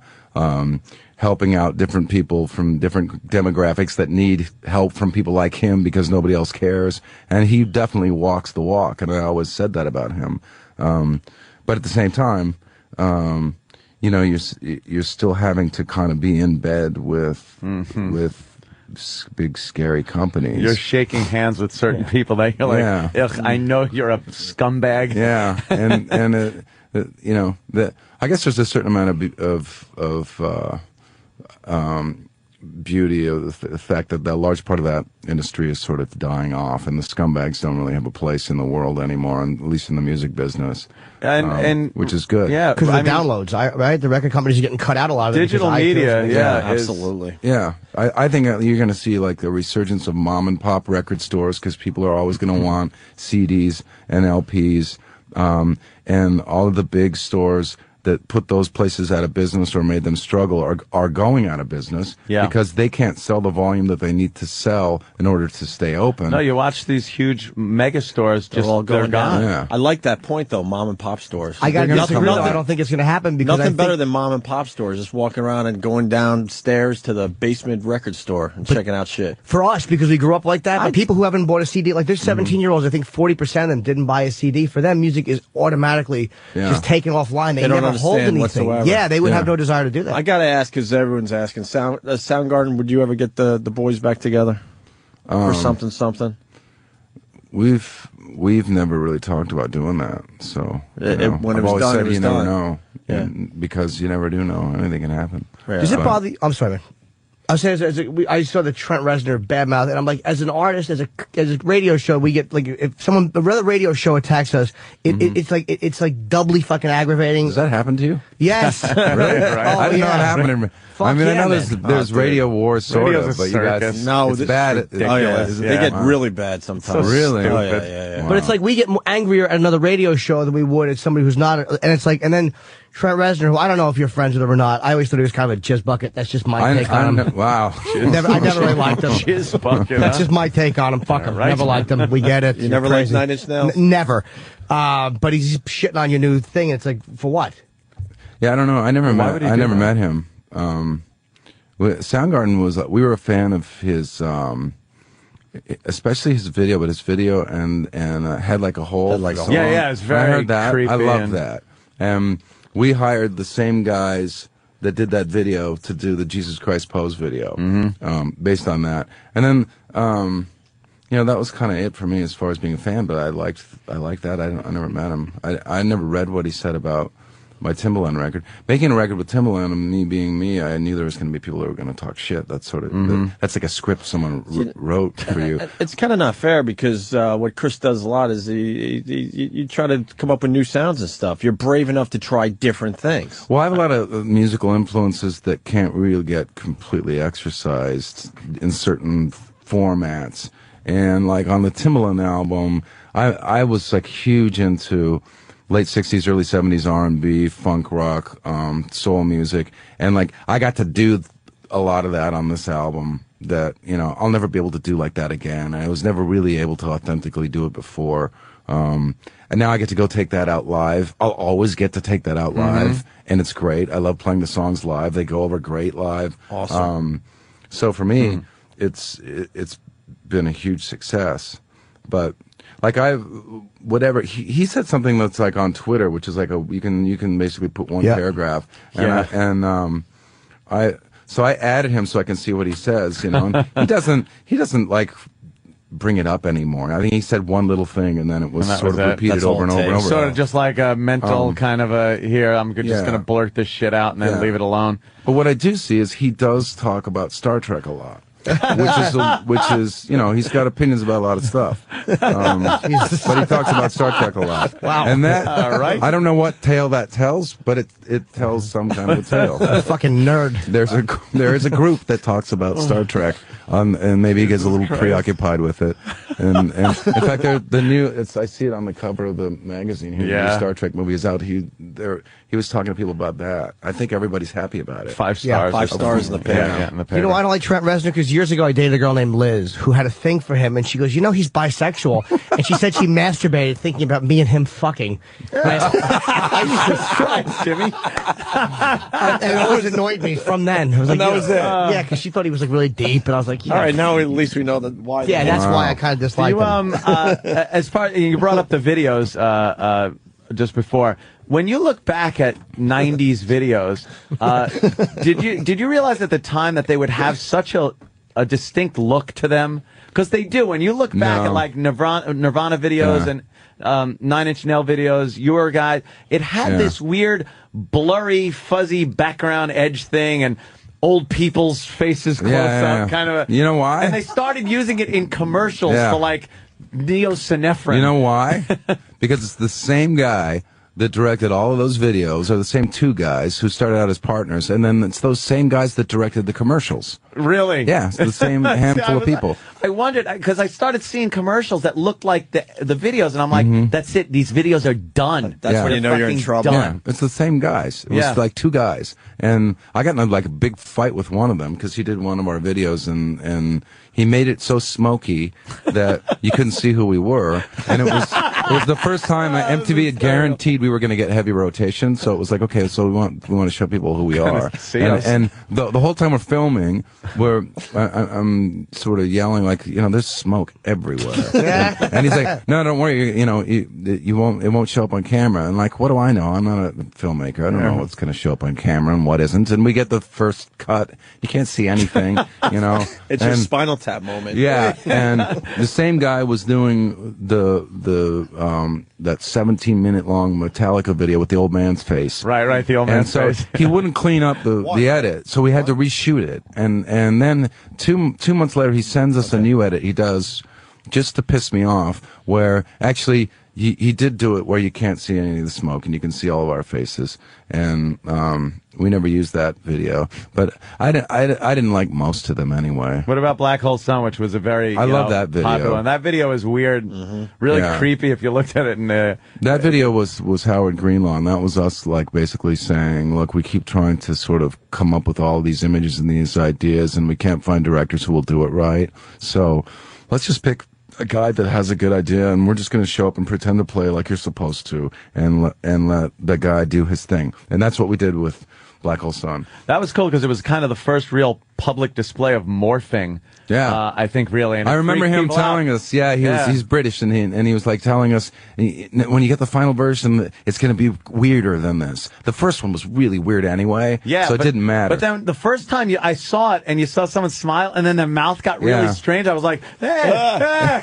helping out different people from different demographics that need help from people like him because nobody else cares. And he definitely walks the walk, and I always said that about him. But at the same time, you know, you're still having to kind of be in bed with big scary companies. You're shaking hands with certain people that you're like, ugh, I know you're a scumbag. Yeah, and you know, I guess there's a certain amount of beauty of the fact that a large part of that industry is sort of dying off, and the scumbags don't really have a place in the world anymore, at least in the music business, and which is good. Yeah, because of the downloads, right? The record companies are getting cut out a lot of digital media. Yeah, absolutely. Yeah, I think you're going to see like the resurgence of mom and pop record stores because people are always going to want CDs and LPs, and all of the big stores that put those places out of business or made them struggle are going out of business because they can't sell the volume that they need to sell in order to stay open. No, you watch these huge mega stores just all going down. Yeah. I like that point though, mom and pop stores. I got nothing. I don't think it's going to happen because nothing better than mom and pop stores. Just walking around and going downstairs to the basement record store and checking out shit. For us, because we grew up like that, but people who haven't bought a CD, like there's 17-year-olds, I think 40% of them didn't buy a CD. For them, music is automatically just taken offline. They never hold anything. Whatsoever. Yeah, they would have no desire to do that. I gotta ask because everyone's asking. Soundgarden, would you ever get the boys back together for something? We've never really talked about doing that. So when it was done, it was you done. never know, because you never do know. Anything can happen. Yeah. Does it bother you? I'm sorry, man. I was saying, I saw the Trent Reznor badmouth, and I'm like, as an artist, as a radio show, we get like if a radio show attacks us, it's like doubly fucking aggravating. Does that happen to you? Yes. Really? Right. I didn't know it happened to me. I mean, I know there's radio wars, sort of, but you guys, it's bad. They get really bad sometimes. So really? Yeah. But it's like we get angrier at another radio show than we would at somebody who's not, and it's like, and then Trent Reznor, who I don't know if you're friends with him or not. I always thought he was kind of a jizz bucket. That's just my take on him. Wow. I never really liked him. Jizz bucket. That's just my take on him. Fuck him. Right. Never liked him. We get it. You never liked 9 Inch Nails? Never. But he's shitting on your new thing. It's like, for what? Yeah, I don't know. I never met him. Soundgarden was, we were a fan of his, especially his video, but his video and had like a whole song. Yeah, it's very I heard that. creepy. I love that. We hired the same guys that did that video to do the Jesus Christ Pose video, based on that. And then, you know, that was kind of it for me as far as being a fan. But I liked that. I never met him. I never read what he said about my Timbaland record. Making a record with Timbaland and me being me, I knew there was going to be people who were going to talk shit. That's sort of that's like a script someone wrote for you. It's kind of not fair because what Chris does a lot is you try to come up with new sounds and stuff. You're brave enough to try different things. Well, I have a lot of musical influences that can't really get completely exercised in certain formats. And like on the Timbaland album, I was like huge into late 60s, early 70s R&B, funk rock, soul music. And like, I got to do a lot of that on this album that, you know, I'll never be able to do like that again. I was never really able to authentically do it before. And now I get to go take that out live. I'll always get to take that out live. And it's great. I love playing the songs live. They go over great live. Awesome. So for me, it's been a huge success. But like he said something that's like on Twitter, which is like you can basically put one paragraph, and so I added him so I can see what he says, you know. And he doesn't like bring it up anymore. I think he said one little thing, and then it was sort of repeated over and over and over. Sort of just like a mental kind of I'm just going to blurt this shit out and then leave it alone. But what I do see is he does talk about Star Trek a lot. which is he's got opinions about a lot of stuff. But he talks about Star Trek a lot. Wow. And that right. I don't know what tale that tells, but it tells some kind of a tale. Fucking nerd. There is a group that talks about Star Trek, and maybe he gets a little preoccupied with it. And in fact, I see it on the cover of the magazine here. The new Star Trek movie is out. He was talking to people about that. I think everybody's happy about it. 5 stars. Yeah, 5 stars in the paper. Yeah, in the paper. You know, I don't like Trent Reznor because years ago I dated a girl named Liz who had a thing for him, and she goes, he's bisexual, and she said she masturbated thinking about me and him fucking. Jimmy. And it always annoyed me from then. I was like, that was it. Yeah, because she thought he was like really deep, and I was like, all right, now at least we know why. Yeah, that's why I kind of disliked him. As part, you brought up the videos just before. When you look back at 90s videos, did you realize at the time that they would have such a distinct look to them? Because they do. When you look back at like Nirvana videos and 9 Inch Nail videos, your guy, it had this weird, blurry, fuzzy background edge thing and old people's faces close up, kind of. You know why? And they started using it in commercials for like neosynephrine. You know why? Because it's the same guy that directed all of those videos, are the same 2 guys who started out as partners, and then it's those same guys that directed the commercials. Really? Yeah, it's the same handful of people. I wondered, because I started seeing commercials that looked like the videos, and I'm like, that's it, these videos are done. That's when you know you're in trouble. Done. Yeah, it's the same guys. It was like 2 guys. And I got in like a big fight with one of them because he did one of our videos, and he made it so smoky that you couldn't see who we were. And it was the first time MTV had guaranteed we were going to get heavy rotation. So it was like, okay, so we want to show people who we are. And the whole time we're filming, I'm sort of yelling like, there's smoke everywhere. And he's like, no, don't worry, it won't show up on camera. And like, what do I know? I'm not a filmmaker. I don't know what's going to show up on camera and what isn't. And we get the first cut. You can't see anything, It's your Spinal Tap moment. Yeah, and the same guy was doing that 17-minute long Metallica video with the old man's face. Right, the old man's face. And so he wouldn't clean up the edit, so we had to reshoot it. And then two months later, he sends us a new edit he does just to piss me off, where actually he did do it where you can't see any of the smoke and you can see all of our faces. And we never used that video, but I didn't like most of them anyway. What about Black Hole Sun, which was a very I love that video. popular one. That video is weird, really creepy if you looked at it. That video was Howard Greenlaw, and that was us like basically saying, look, we keep trying to sort of come up with all these images and these ideas, and we can't find directors who will do it right. So let's just pick a guy that has a good idea, and we're just going to show up and pretend to play like you're supposed to, and let the guy do his thing. And that's what we did with Black Hole Sun. That was cool because it was kind of the first real public display of morphing. Yeah, I think really. And I remember him telling us. Yeah, he's British, and he was like telling us when you get the final version, it's going to be weirder than this. The first one was really weird anyway. Yeah, so it didn't matter. But then the first time I saw it, and you saw someone smile, and then their mouth got really strange. I was like, hey,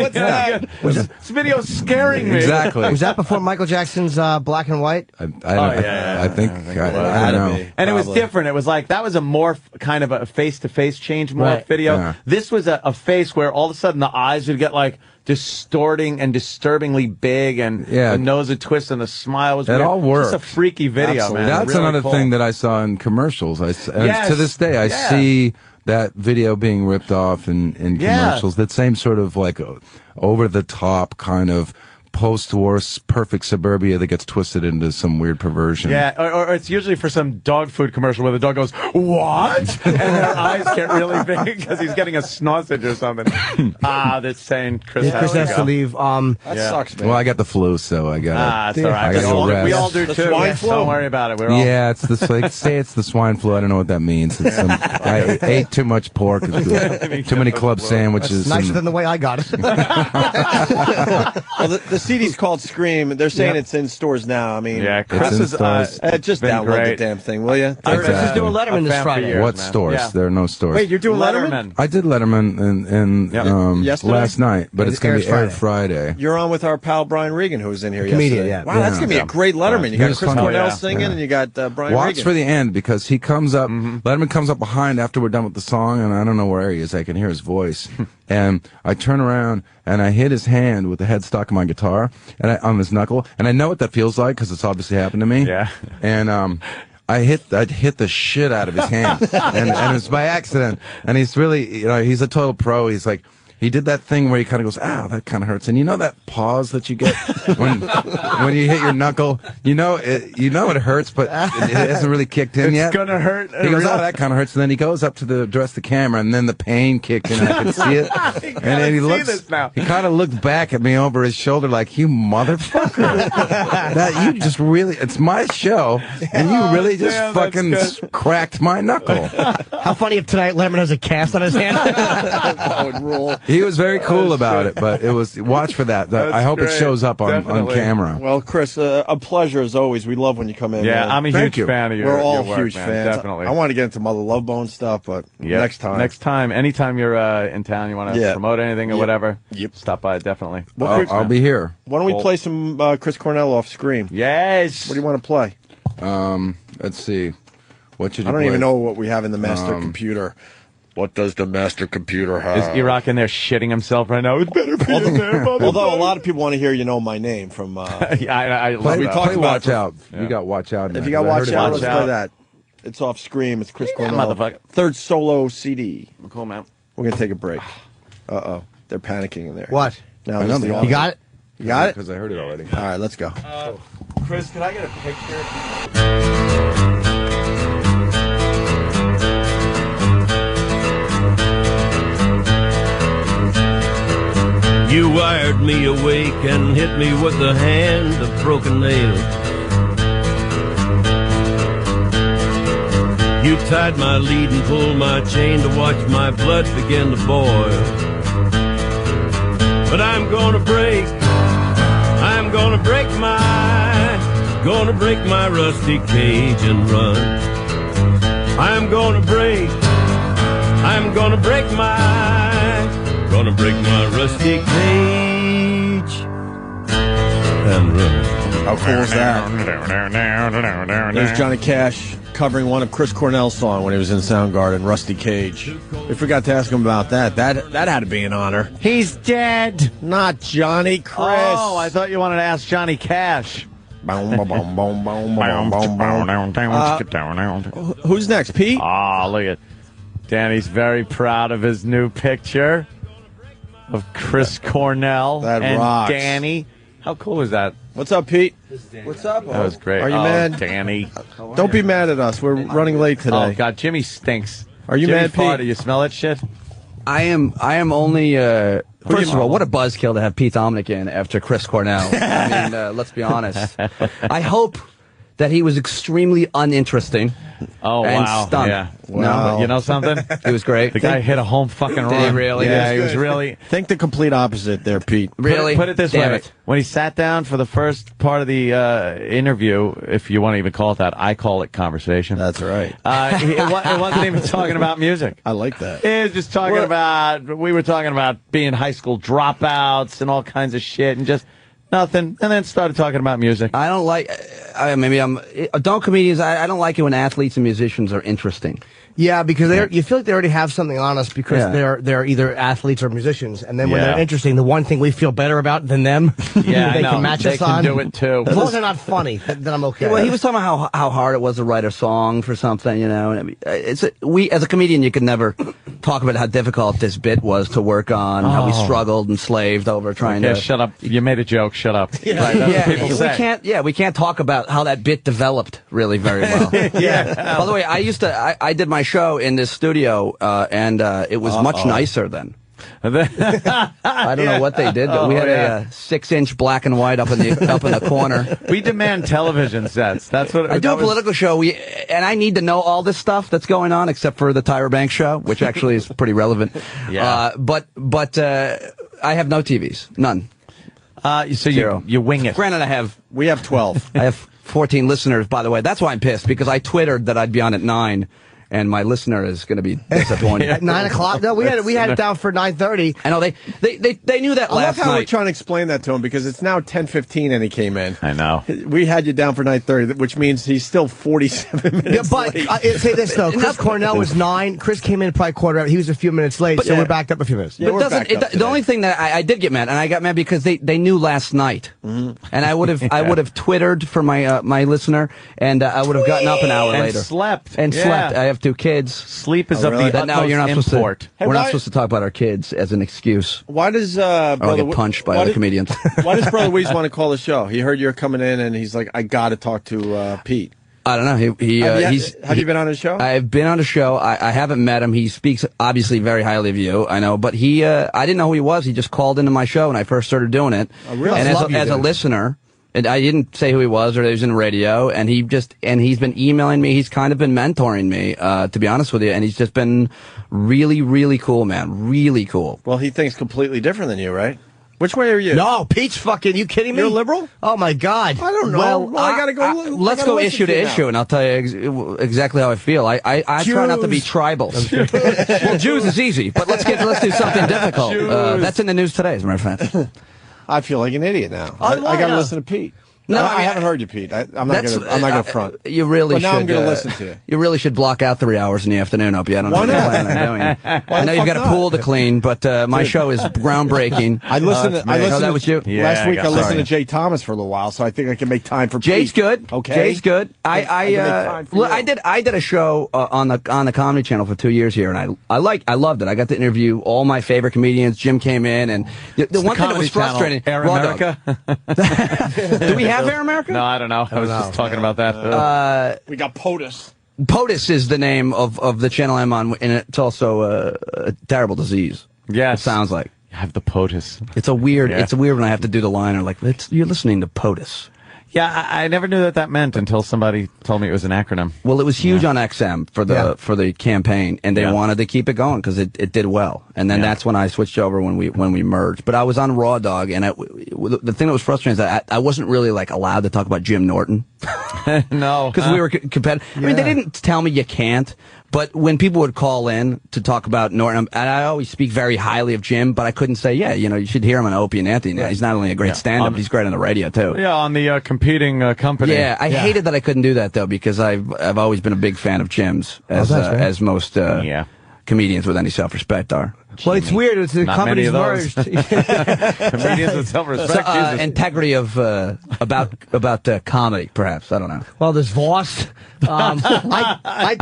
what's that? This video's scaring me. Exactly. Was that before Michael Jackson's Black and White? I think I don't know. And it was different. It was like that was a morph, kind of a face-to-face change morph video. Yeah. This was a face where all of a sudden the eyes would get like distorting and disturbingly big, and the nose would twist, and the smile was weird. It all worked. It's a freaky video, man. That's really another cool thing that I saw in commercials. To this day, I see that video being ripped off in commercials. That same sort of like over-the-top kind of post-war perfect suburbia that gets twisted into some weird perversion. Yeah, or it's usually for some dog food commercial where the dog goes, what? And their eyes get really big because he's getting a sausage or something. That's saying Chris has to leave. That sucks, man. Well, I got the flu, so I got it's all right. We all do too. Don't worry about it. It's the swine flu. I don't know what that means. I ate too much pork, too many club sandwiches. It's nicer than the way I got it. Well, the CD's called Scream. They're saying Yep. it's in stores now. I mean, Yeah, Chris is just been download great. the damn thing, will you? Chris is doing Letterman this Friday. What stores? Yeah. There are no stores. Wait, you're doing Letterman? I did Letterman Yesterday? last night, but it's going to be aired Friday. Friday. You're on with our pal Brian Regan, who was in here Comedian, yesterday. yeah. Wow, that's going to be a great Letterman. You got Here's Chris fun. Cornell Oh, yeah. singing, Yeah. and you got Brian Watch Regan. for the end because he comes up. Letterman comes up behind after we're done with the song, and I don't know where he is. I can hear his voice, and I turn around and I hit his hand with the headstock of my guitar and on his knuckle, and I know what that feels like because it's obviously happened to me. Yeah, and I'd hit the shit out of his hand, and it was by accident. And he's really, he's a total pro. He's like. He did that thing where he kind of goes, "Ow, that kind of hurts," and you know that pause that you get when you hit your knuckle. You know it hurts, but it hasn't really kicked in yet. It's gonna hurt. He goes, "Oh, that kind of hurts," and then he goes up to address the camera, and then the pain kicked in. I can see it, and then he looks. He kind of looked back at me over his shoulder, like, "You motherfucker! That you just really—it's my show, and you really just fucking cracked my knuckle." How funny if tonight Letterman has a cast on his hand. That would rule. He was very cool about it, but it was watch for that. I hope it shows up on camera. Well, Chris, a pleasure as always. We love when you come in. Yeah, man. I'm a Thank huge you. fan of your We're all your work, huge man, fans. definitely. I want to get into Mother Love Bone stuff, but next time. Next time, anytime you're in town, you want to promote anything or whatever. Stop by, definitely. I'll be here. Why don't we play some Chris Cornell off Scream? Yes. What do you want to play? Let's see. What should you I don't play? even know what we have in the master computer. What does the master computer have? Is Iraq in there shitting himself right now? It's better be in there, Although a lot of people want to hear "You Know My Name" from. I love we that. talked Play about Watch Out. You got Watch Out. If you got Watch Out, let's play that. It's off Scream. It's Chris Cornell. Motherfucker. Third solo CD. Cool, man. We're gonna take a break. Uh-oh. They're panicking in there. What? Now I know this is they the are. You got it? You got it? Because I heard it already. All right, let's go. Chris, can I get a picture? You wired me awake and hit me with a hand of broken nails. You tied my lead and pulled my chain to watch my blood begin to boil. But I'm gonna break my rusty cage and run. I'm gonna break my rusty cage and run. How cool is that? There's Johnny Cash covering one of Chris Cornell's song when he was in Soundgarden, Rusty Cage. We forgot to ask him about that. That had to be an honor. He's dead. Not Johnny, Chris. Oh, I thought you wanted to ask Johnny Cash. Who's next, Pete? Oh, look at Danny's very proud of his new picture of Chris Cornell and rocks. Danny. How cool was that? What's up, Pete? What's up? That was great. Are you mad? Danny. Don't be mad at us. We're running late today. Oh, God, Jimmy stinks. Are you Jimmy mad, Pete? farted. You smell that shit? I am only, first of all, what a buzzkill to have Pete Dominic in after Chris Cornell. I mean, let's be honest. I hope that he was extremely uninteresting. Oh, and wow. stunk. Yeah. No, You know something? he was great. The guy hit a home fucking run. Did he really? Yeah, he was really... Think the complete opposite there, Pete. Really? Put it this Damn way. it. When he sat down for the first part of the interview, if you want to even call it that, I call it conversation. That's right. It wasn't even talking about music. I like that. It was just talking we were talking about being high school dropouts and all kinds of shit and just nothing. And then started talking about music. I don't like, adult comedians, I don't like it when athletes and musicians are interesting. Yeah, because you feel like they already have something on us because they're either athletes or musicians, and then when they're interesting, the one thing we feel better about than them, they can match us on. They can do it too. As long as they're not funny, then I'm okay. Well, he was talking about how hard it was to write a song for something, you know. And as a comedian, you could never talk about how difficult this bit was to work on, how we struggled and slaved over trying to. Shut up! You made a joke. Shut up. Yeah, right, that's what people say. we can't talk about how that bit developed really very well. By the way, I did my show in this studio, and it was much nicer then. I don't know what they did, but we had a 6-inch black and white up in the corner. We demand television sets. That's what I do. A political show. And I need to know all this stuff that's going on, except for the Tyra Banks show, which actually is pretty relevant. Yeah. But I have no TVs, none. So you wing it. Granted, we have 12. I have 14 listeners, by the way. That's why I'm pissed, because I twittered that I'd be on at 9. And my listener is going to be disappointed. At 9 o'clock? No, we had it down for 9:30. I know they knew that I last love how night. we're trying to explain that to him, because it's now 10:15 and he came in. I know. We had you down for 9:30, which means he's still 47 minutes But late. say this though, Chris Cornell was 9. Chris came in probably quarter hour. He was a few minutes late, so we're backed up a few minutes. But the only thing that I did get mad, and I got mad because they knew last night, and I would have twittered for my my listener, and I would have gotten up an hour later slept. and slept. I have 2 kids. Sleep is of the utmost now you're not import. supposed to. Hey, we're not why- supposed to talk about our kids as an excuse. Why does Or I'll Brother get punched by why other did- comedians. Why does Brother Weeze want to call the show? He heard you're coming in, and he's like, I got to talk to Pete. I don't know. Have you been on his show? I've been on a show. I haven't met him. He speaks obviously very highly of you. I know, but I didn't know who he was. He just called into my show when I first started doing it. I really and love you, as a dude. listener, and I didn't say who he was or that he was in radio. And he's been emailing me. He's kind of been mentoring me, to be honest with you. And he's just been really, really cool, man. Really cool. Well, he thinks completely different than you, right? Which way are you? No, Pete's fucking. You kidding me? You're liberal? Oh my God. I don't know. Well, I gotta go. Let's go issue to issue, and I'll tell you exactly how I feel. I try not to be tribal. Well, Jews is easy, but let's do something difficult. That's in the news today, as a matter of fact. I feel like an idiot now. I got to listen to Pete. No, I haven't heard you, Pete. I'm not gonna front. You really But should. now I'm gonna listen to you. You really should block out 3 hours in the afternoon, Opie. I don't know Why what you're not? planning on doing. Why I know the you've fuck got a pool to clean, but my show is groundbreaking. I listened. Oh, that was you. Last week I listened to Jay Thomas for a little while, so I think I can make time for Jay's Pete. good. Okay, Jay's good. I can make time for you. I did a show on the Comedy Channel for 2 years here, and I loved it. I got to interview all my favorite comedians. Jim came in, and the one thing that was frustrating. Air Raw America? Do we have Air America? No, I don't know. I was just talking about that. We got POTUS. POTUS is the name of the channel I'm on, and it's also a terrible disease. Yes. It sounds like. You have the POTUS. It's a weird. Yeah. It's weird when I have to do the line or like, you're listening to POTUS. Yeah, I never knew that meant until somebody told me it was an acronym. Well, it was huge on XM for the campaign, and they wanted to keep it going because it did well. And then that's when I switched over when we merged. But I was on Raw Dog, and the thing that was frustrating is that I wasn't really like allowed to talk about Jim Norton. No, because we were competitive. I mean, they didn't tell me you can't. But when people would call in to talk about Norton, and I always speak very highly of Jim, but I couldn't say, you should hear him on Opie and Anthony. He's not only a great stand-up, he's great on the radio, too. Yeah, on the competing company. Yeah, I hated that I couldn't do that, though, because I've always been a big fan of Jim's, as most comedians with any self-respect are. Well, it's weird. It's the companies merged. Comedians with self-respect. Integrity of about comedy, perhaps. I don't know. Well, there's Voss. I'm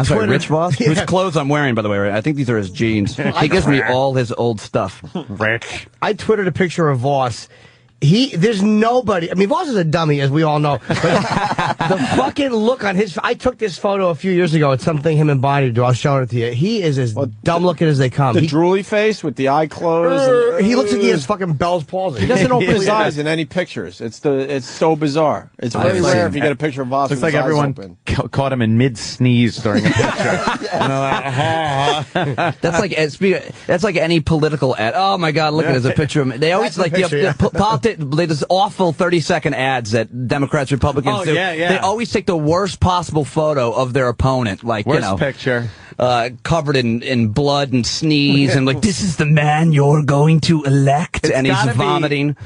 sorry, Rich Voss? Whose clothes I'm wearing, by the way. Right? I think these are his jeans. He gives me all his old stuff. Rich. I twittered a picture of Voss. There's nobody. I mean, Voss is a dummy, as we all know. But the fucking look on his. I took this photo a few years ago. It's something him and Bonnie do. I'll show it to you. He is as dumb looking as they come. The drooly face with the eye closed. He looks like he has fucking Bell's palsy. He doesn't open his eyes in any pictures. It's so bizarr. It's very rare if you get a picture of Voss. Looks with like his eyes everyone open. caught him in mid-sneeze during a picture. That's like any political ad. Oh my God, look at it as a picture of him. They always like there's awful 30-second ads that Democrats, Republicans do. Yeah. They always take the worst possible photo of their opponent, like Worst picture. Covered in blood and sneeze, and like, this is the man you're going to elect, and he's vomiting.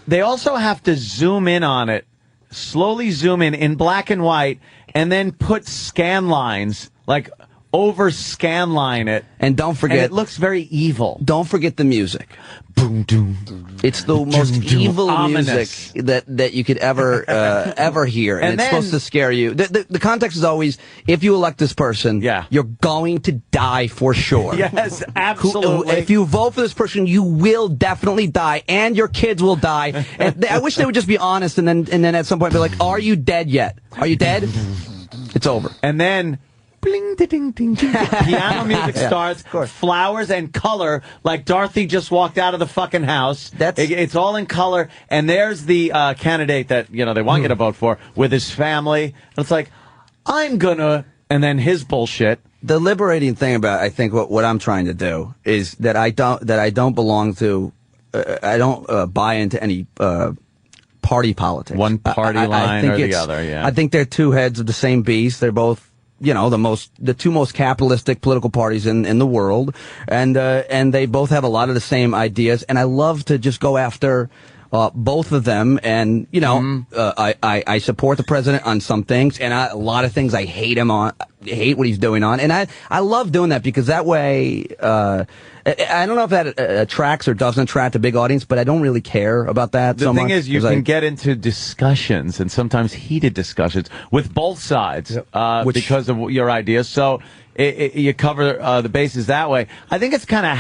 They also have to zoom in on it, slowly zoom in black and white, and then put scan lines, like over scan line it. And don't forget, and it looks very evil. Don't forget the music. Boom, doom. It's the most evil Ominous. music that you could ever hear, and it's supposed to scare you. The context is always, if you elect this person, you're going to die for sure. Yes, absolutely. If you vote for this person, you will definitely die, and your kids will die. And I wish they would just be honest, and then at some point be like, "Are you dead yet? Are you dead?" It's over. And then bling, ding, ding, ding. Piano music starts, flowers and color, like Dorothy just walked out of the fucking house. It's all in color, and there's the candidate that they want you to vote for with his family. And it's like, I'm gonna, and then his bullshit. The liberating thing about, I think, what I'm trying to do is that I don't belong to, I don't buy into any party politics. One party line or the other, yeah. I think they're two heads of the same beast. They're both, the two most capitalistic political parties in the world, and they both have a lot of the same ideas. And I love to just go after both of them, and I support the president on some things, and a lot of things I hate hate what he's doing on, and I love doing that because that way. I don't know if that attracts or doesn't attract a big audience, but I don't really care about that so much. The thing is, you can get into discussions, and sometimes heated discussions, with both sides because of your ideas. So you cover the bases that way. I think it's kind of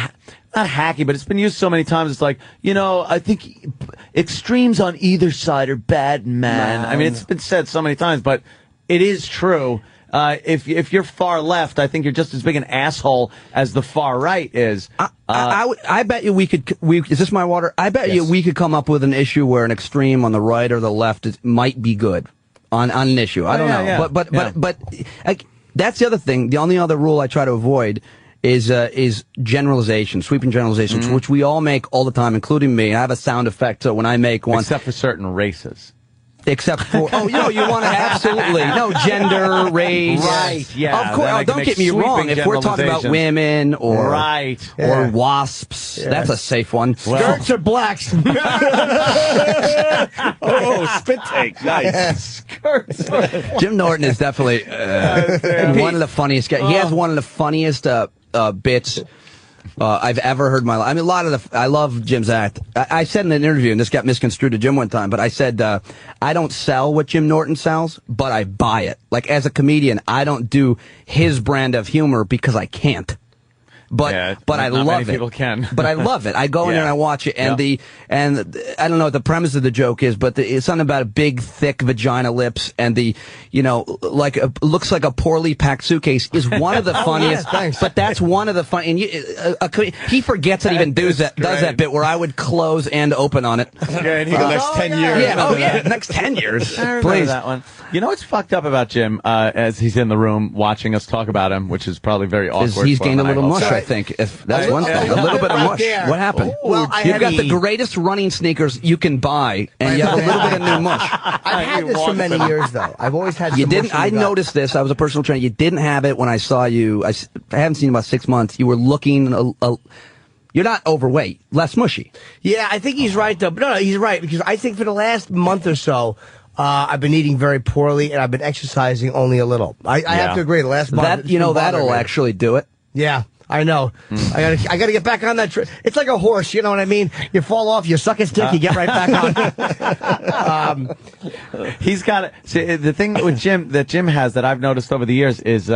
not hacky, but it's been used so many times. It's like, I think extremes on either side are bad, man. I mean, it's been said so many times, but it is true. If you're far left, I think you're just as big an asshole as the far right is. I bet you is this my water? I bet you we could come up with an issue where an extreme on the right or the left might be good on an issue. I don't know. Yeah. But that's the other thing. The only other rule I try to avoid is generalization, sweeping generalizations, which we all make all the time, including me. I have a sound effect, so when I make one. Except for certain races. Except for, you want to absolutely, gender, race. Right, yeah. Of course, don't get me wrong. If we're talking about women or wasps, that's a safe one. Skirts or blacks? Spit take. Nice. Skirts. Jim Norton is definitely one of the funniest guys. He has one of the funniest bits I've ever heard in my life. I mean, I love Jim's act. I said in an interview, and this got misconstrued to Jim one time, but I said, I don't sell what Jim Norton sells, but I buy it. Like, as a comedian, I don't do his brand of humor because I can't. But I love it. People can. But I love it. I go in there and I watch it, and and I don't know what the premise of the joke is, but it's something about a big, thick vagina lips, and looks like a poorly packed suitcase is one of the funniest. But that's one of the funny. And he forgets that even does that bit where I would close and open on it. Yeah, and he goes next 10 years. Yeah, next 10 years. Please. That one. You know what's fucked up about Jim as he's in the room watching us talk about him, which is probably very awkward. He's gained a little mush, I think. If that's one thing. A little bit of mush. What happened? Well, you've got the greatest running sneakers you can buy, and you have a little bit of new mush. I've had this for many years, though. I've always had. You didn't. I noticed this. I was a personal trainer. You didn't have it when I saw you. I haven't seen you in about 6 months. You were looking. You're not overweight. Less mushy. Yeah, I think he's right, though. No, he's right, because I think for the last month or so, I've been eating very poorly, and I've been exercising only a little. I have to agree. The last month, that'll actually do it. Yeah. I know. I gotta get back on that. It's like a horse, you know what I mean? You fall off, you suck his dick, you get right back on. He's got the thing with Jim that Jim has that I've noticed over the years is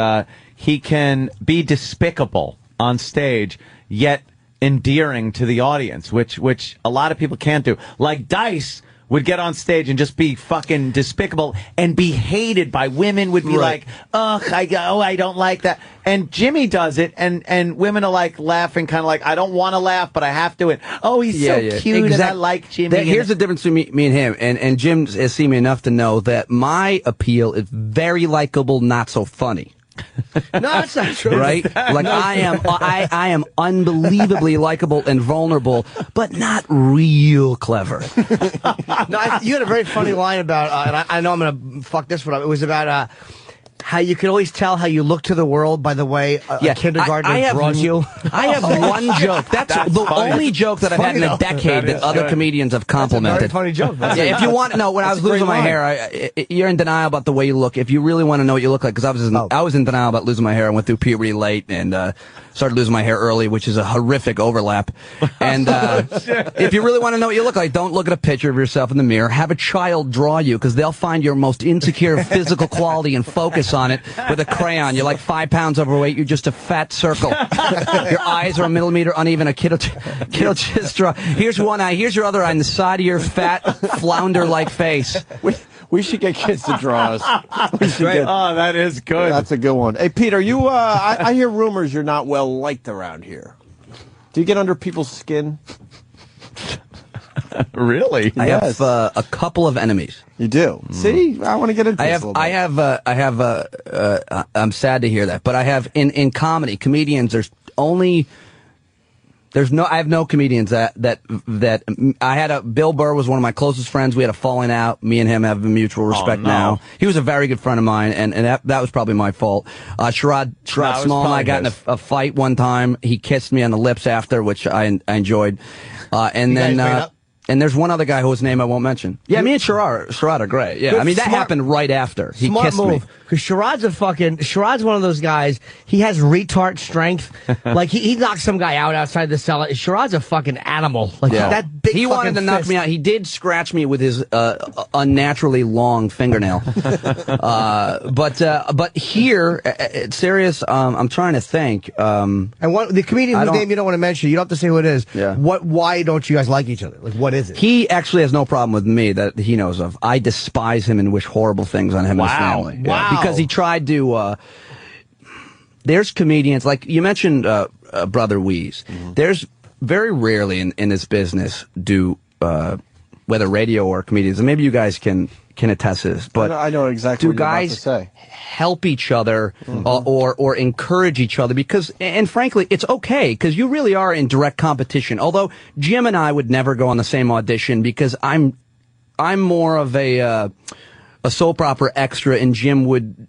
he can be despicable on stage, yet endearing to the audience, which a lot of people can't do. Like Dice would get on stage and just be fucking despicable and be hated by women, would be like, I don't like that. And Jimmy does it, and women are like laughing, kind of like, I don't want to laugh, but I have to. And, he's so cute, and I like Jimmy. Here's the difference between me and him, and Jim has seen me enough to know that my appeal is very likable, not so funny. No, that's not true. Right? Like, I am unbelievably likable and vulnerable, but not real clever. No, you had a very funny line about, and I know I'm going to fuck this one up. It was about how you can always tell how you look to the world by the way a kindergartner draws you. I have one joke. That's the funny. Only joke that I've had in a decade that other comedians have complimented. That's a very funny joke. If you want, when I was losing my hair, you're in denial about the way you look. If you really want to know what you look like, because I was in denial about losing my hair. I went through puberty late and started losing my hair early, which is a horrific overlap. And if you really want to know what you look like, don't look at a picture of yourself in the mirror. Have a child draw you, because they'll find your most insecure physical quality and focus on it with a crayon. You're like 5 pounds overweight. You're just a fat circle. Your eyes are a millimeter uneven. A kid will just draw. Here's one eye. Here's your other eye on the side of your fat flounder-like face. We should get kids to draw us. That is good. That's a good one. Hey, Peter, you, I hear rumors you're not well liked around here. Do you get under people's skin? Really? I have a couple of enemies. You do? See, I want to get into this a little bit. I'm sad to hear that, but I have in comedy, comedians. There's only I have no comedians that I had Bill Burr was one of my closest friends. We had a falling out. Me and him have a mutual respect now. He was a very good friend of mine, and that was probably my fault. Sherrod Small and I got in a fight one time. He kissed me on the lips after, which I enjoyed. And there's one other guy whose name I won't mention. Yeah, me and Sherrod are great. Yeah, I mean, that happened right after. He kissed me. Because Sherrod's one of those guys, he has retard strength. Like, he knocked some guy out outside the cell. Sherrod's a fucking animal. Like, that big He wanted to knock me out. He did scratch me with his unnaturally long fingernail. But here, at Sirius, I'm trying to think. And the comedian whose name you don't want to mention, you don't have to say who it is. Yeah. Why don't you guys like each other? Like, what is it? He actually has no problem with me that he knows of. I despise him and wish horrible things on him and his family. Wow. Because he tried to, there's comedians, like you mentioned, Brother Weeze. There's very rarely in this business whether radio or comedians, and maybe you guys can attest to this, but I know exactly what you're about to say. Help each other or encourage each other because, and frankly, it's okay because you really are in direct competition. Although Jim and I would never go on the same audition because I'm more of a soap opera extra, and Jim would,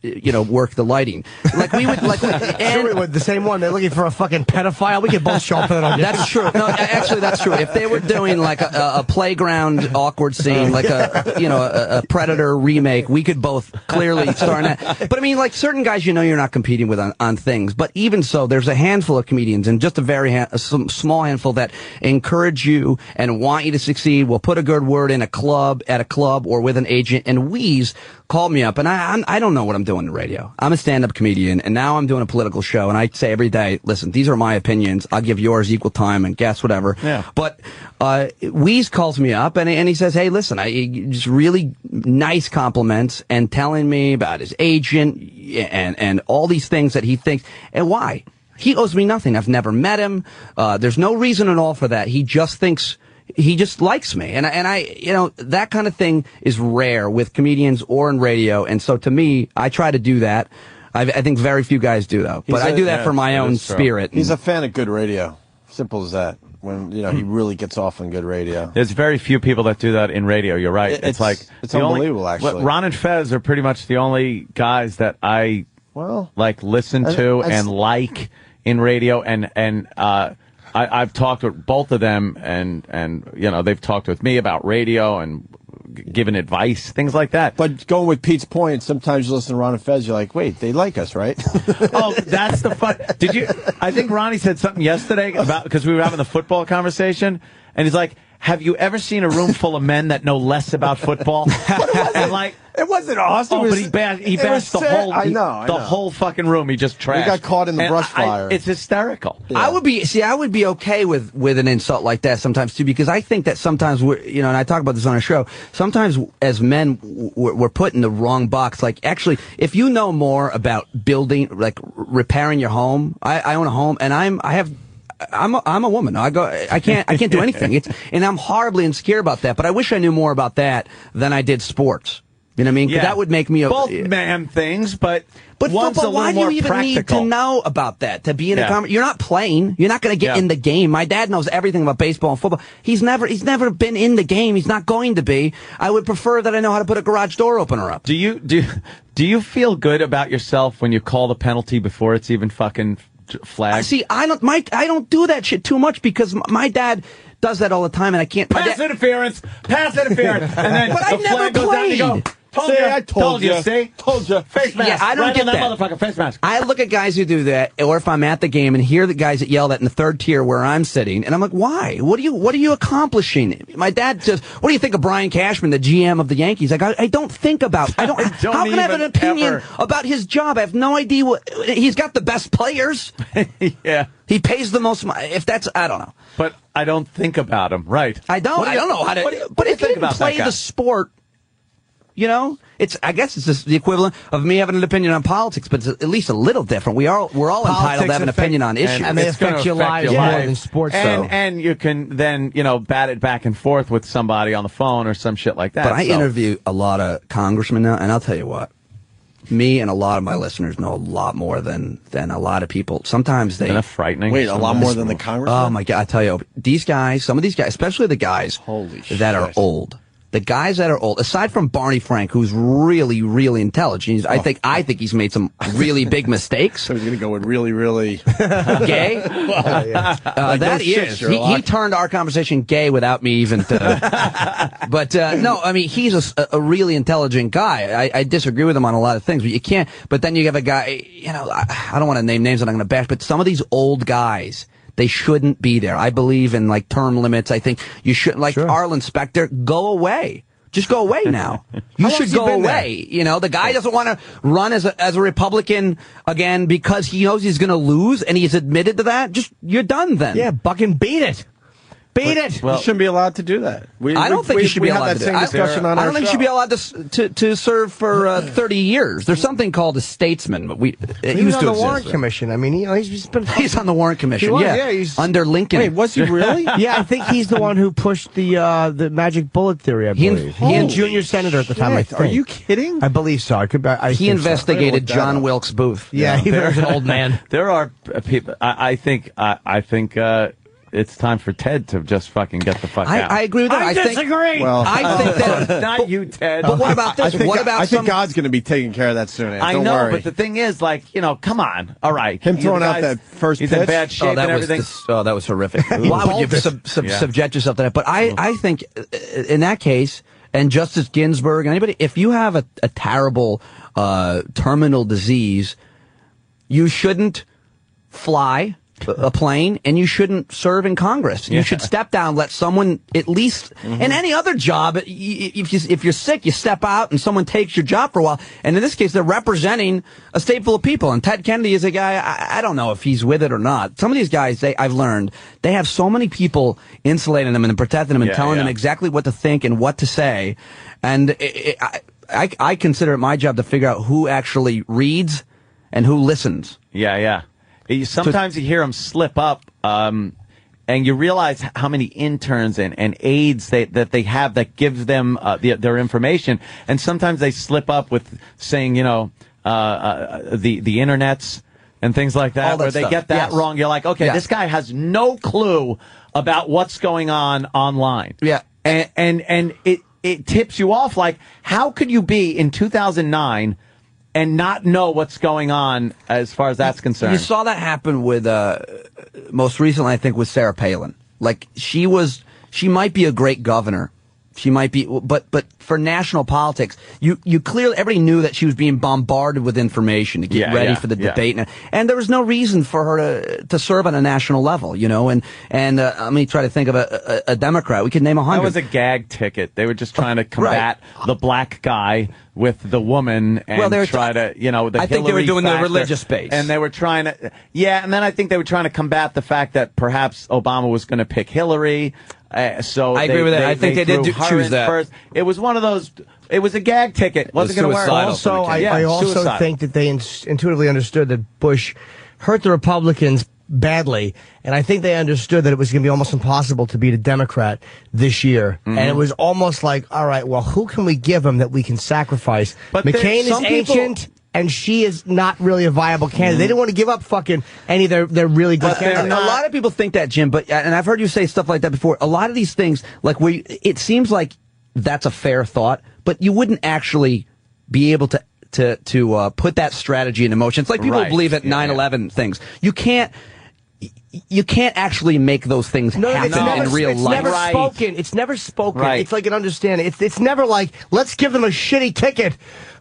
work the lighting. Like we would, sure we would. The same one. They're looking for a fucking pedophile. We could both show up for that audition. That's true. No, actually, that's true. If they were doing like a playground awkward scene, like a Predator remake, we could both clearly star in that. But I mean, like certain guys, you're not competing with on things. But even so, there's a handful of comedians, and just a small handful that encourage you and want you to succeed. Will put a good word in at a club, or with an agent. And Weeze called me up, and I don't know what I'm doing in radio. I'm a stand-up comedian, and now I'm doing a political show, and I say every day, listen, these are my opinions. I'll give yours equal time and guess whatever. Yeah. But Weeze calls me up, and he says, hey, listen, just really nice compliments and telling me about his agent and all these things that he thinks. And why? He owes me nothing. I've never met him. There's no reason at all for that. He just thinks... He just likes me, and I that kind of thing is rare with comedians or in radio, and so to me, I try to do that. I think very few guys do though, but I do that for my own spirit. He's a fan of good radio. Simple as that. When he really gets off on good radio. There's very few people that do that in radio. You're right. It's unbelievable. Actually, Ron and Fez are pretty much the only guys that I listen to and like in radio, and I've talked with both of them, and they've talked with me about radio and given advice, things like that. But going with Pete's point, sometimes you listen to Ron and Fez, you're like, wait, they like us, right? Oh, that's the fun. I think Ronnie said something yesterday because we were having the football conversation, and he's like, have you ever seen a room full of men that know less about football? And it wasn't awesome. But he bashed the whole fucking room. He just trashed. We got caught in the brush fire. It's hysterical. Yeah. I would be okay with an insult like that sometimes too, because I think that sometimes and I talk about this on our show. Sometimes as men, we're put in the wrong box. Like actually, if you know more about building, like repairing your home, I own a home, and I'm a woman. I can't do anything. And I'm horribly insecure about that. But I wish I knew more about that than I did sports. You know what I mean? 'Cause that would make me both man things, but one's a little why do you even practical. need to know about that to be in a conversation? You're not playing. You're not going to get in the game. My dad knows everything about baseball and football. He's never been in the game. He's not going to be. I would prefer that I know how to put a garage door opener up. Do you feel good about yourself when you call the penalty before it's even fucking flag? See, I don't do that shit too much because my dad does that all the time, and I can't. Pass interference, and then but the flag goes down and you go, I told you. Told you. Face mask. Yeah, I don't get that motherfucker. Face mask. I look at guys who do that, or if I'm at the game and hear the guys that yell that in the third tier where I'm sitting, and I'm like, why? What are you accomplishing? My dad says, what do you think of Brian Cashman, the GM of the Yankees? Like, I don't think about. How can I have an opinion about his job? I have no idea he's got the best players. Yeah. He pays the most money. If that's, I don't know. But I don't think about him. Right. I don't know how to. But if you didn't play the sport. I guess it's just the equivalent of me having an opinion on politics, but it's at least a little different. We're all entitled to have an opinion on issues. And they affect your lives more than sports, and you can then, bat it back and forth with somebody on the phone or some shit like that. But I interview a lot of congressmen now, and I'll tell you what. me and a lot of my listeners know a lot more than a lot of people. Sometimes they... Isn't that frightening? Wait, a lot more than the congressman? Oh, my God. I tell you, these guys, some of these guys, especially the guys that are old. The guys that are old, aside from Barney Frank, who's really, really intelligent, I think he's made some really big mistakes. So he's going to go with really, really gay. That is, he turned our conversation gay without me even. But no, I mean he's a really intelligent guy. I disagree with him on a lot of things, but you can't. But then you have a guy, you know, I don't want to name names that I'm going to bash, but some of these old guys. They shouldn't be there. I believe in like term limits. I think you shouldn't, like Arlen Specter, go away. Just go away now. You should go away. You know, the guy doesn't want to run as a Republican again because he knows he's going to lose, and he's admitted to that. Just, you're done then. Yeah, fucking beat it. Beat it. Well, you shouldn't be allowed to do that. I don't think you should be allowed to do that. I don't think you should be allowed to serve for 30 years. There's something called a statesman. But he's on the Warren Commission. I mean, you know, he's on the Warren Commission. He's under Lincoln. Wait, was he really? Yeah, I think he's the one who pushed the magic bullet theory. I believe he and junior senator at the time. I think. Are you kidding? I believe so. He investigated John Wilkes Booth. Yeah, he was an old man. There are people. I think. It's time for Ted to just fucking get the fuck out. I agree with that. I disagree. Well, I think that not you, Ted. But what about this? I think God's going to be taking care of that soon. Ed. Don't worry. But the thing is, like, you know, come on. All right, him throwing out that first he's pitch. in bad shape and everything. That was horrific. Why would you subject yourself to that? But I think in that case, and Justice Ginsburg and anybody, if you have a terrible terminal disease, you shouldn't fly a plane, and you shouldn't serve in Congress. You should step down, let someone at least, in any other job, if you're sick, you step out and someone takes your job for a while. And in this case, they're representing a state full of people. And Ted Kennedy is a guy, I don't know if he's with it or not. Some of these guys, I've learned, they have so many people insulating them and protecting them and telling them exactly what to think and what to say. And I consider it my job to figure out who actually reads and who listens. Yeah. Sometimes you hear them slip up, and you realize how many interns and aides that they have that give them their information. And sometimes they slip up with saying, you know, the internets and things like that, where they get that wrong. You're like, okay, this guy has no clue about what's going on online. Yeah, and it tips you off. Like, how could you be in 2009? And not know what's going on as far as that's concerned. You saw that happen with, most recently, I think, with Sarah Palin. Like, she might be a great governor. She might be, but for national politics, you clearly, everybody knew that she was being bombarded with information to get ready for the debate. And there was no reason for her to serve on a national level, you know, and let me try to think of a Democrat. We could name 100. That was a gag ticket. They were just trying to combat the black guy with the woman and try to, you know, the I think Hillary they were doing factor. the religious base. And they were trying to, and then I think they were trying to combat the fact that perhaps Obama was going to pick Hillary. So I agree with that. I think they did choose that. First. It was one of those, it was a gag ticket. Wasn't going to work. Also, I also think that they intuitively understood that Bush hurt the Republicans badly, and I think they understood that it was going to be almost impossible to beat a Democrat this year. And it was almost like, all right, well, who can we give him that we can sacrifice? But McCain is ancient, and she is not really a viable candidate. They didn't want to give up fucking any of their really good candidates. A lot of people think that, Jim, and I've heard you say stuff like that before. A lot of these things, like it seems like that's a fair thought, but you wouldn't actually be able to put that strategy into motion. It's like people believe at 9/11 things. You can't actually make those things happen in real life. Never spoken. It's never spoken. It's like an understanding. It's never like, let's give them a shitty ticket.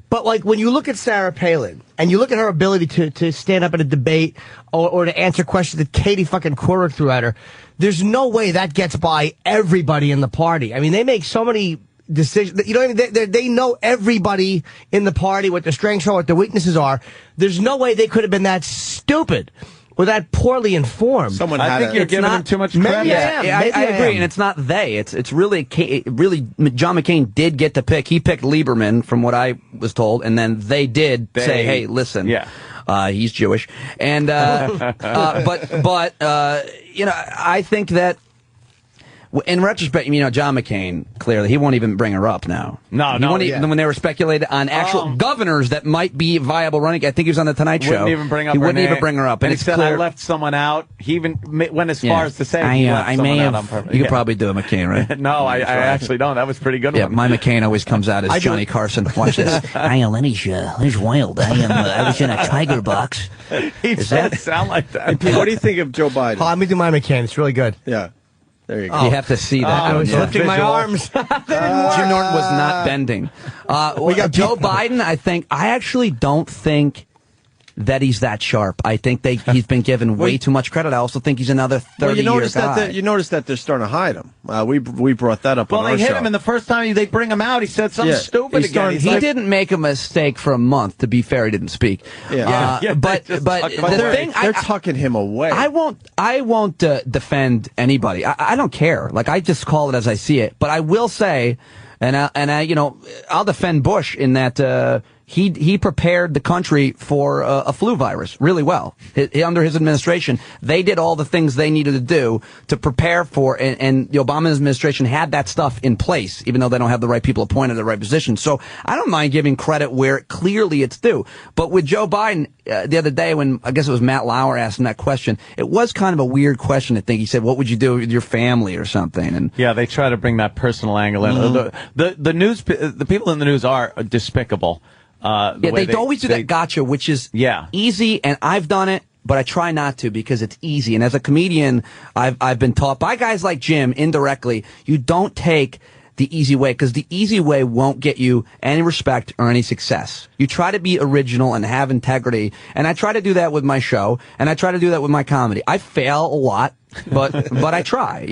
But like when you look at Sarah Palin and you look at her ability to stand up in a debate or to answer questions that Katie fucking Couric threw at her, there's no way that gets by everybody in the party. I mean, they make so many decisions. You know what I mean? They know everybody in the party, what their strengths are, what their weaknesses are. There's no way they could have been that stupid or that poorly informed. I think you're giving them too much credit. I agree, and it's not they. It's really John McCain did get to pick. He picked Lieberman, from what I was told, and then they did say, "Hey, listen, he's Jewish." And but you know, I think that In retrospect, John McCain, clearly, he won't even bring her up now. When they were speculated on actual governors that might be viable running, I think he was on the Tonight Show. Wouldn't even bring up he her wouldn't name. even bring her up. And it's he said, clear, I left someone out. He even went as far as to say he left I someone may out have, on purpose. You could probably do a McCain, right? No, I actually don't. That was a pretty good one. Yeah, my McCain always comes out as Johnny Carson. Watch this. Lenny's wild. I was in a tiger box. He doesn't sound like that. What do you think of Joe Biden? Let me do my McCain. It's really good. Yeah. There you go. You have to see that. I was lifting my arms. Jim Norton was not bending. We got Joe Biden. I actually don't think that he's that sharp. I think he's been given way too much credit. I also think he's another 30-year guy. You notice that they're starting to hide him. We brought that up on our show. Well, they hit him, and the first time they bring him out, he said something stupid again. He didn't make a mistake for a month. To be fair, he didn't speak. But the thing, they're tucking him away. I won't defend anybody. I don't care. I just call it as I see it. But I will say, and I'll defend Bush in that. He prepared the country for a flu virus really well. Under his administration, they did all the things they needed to do to prepare for, and the Obama administration had that stuff in place, even though they don't have the right people appointed in the right position. So I don't mind giving credit where clearly it's due. But with Joe Biden, the other day when, I guess it was Matt Lauer asking that question, it was kind of a weird question, I think. He said, what would you do with your family or something? And yeah, they try to bring that personal angle in. The people in the news are despicable. They always do that gotcha, which is easy, and I've done it, but I try not to because it's easy. And as a comedian, I've been taught by guys like Jim indirectly, you don't take the easy way, because the easy way won't get you any respect or any success. You try to be original and have integrity, and I try to do that with my show, and I try to do that with my comedy. I fail a lot, but I try,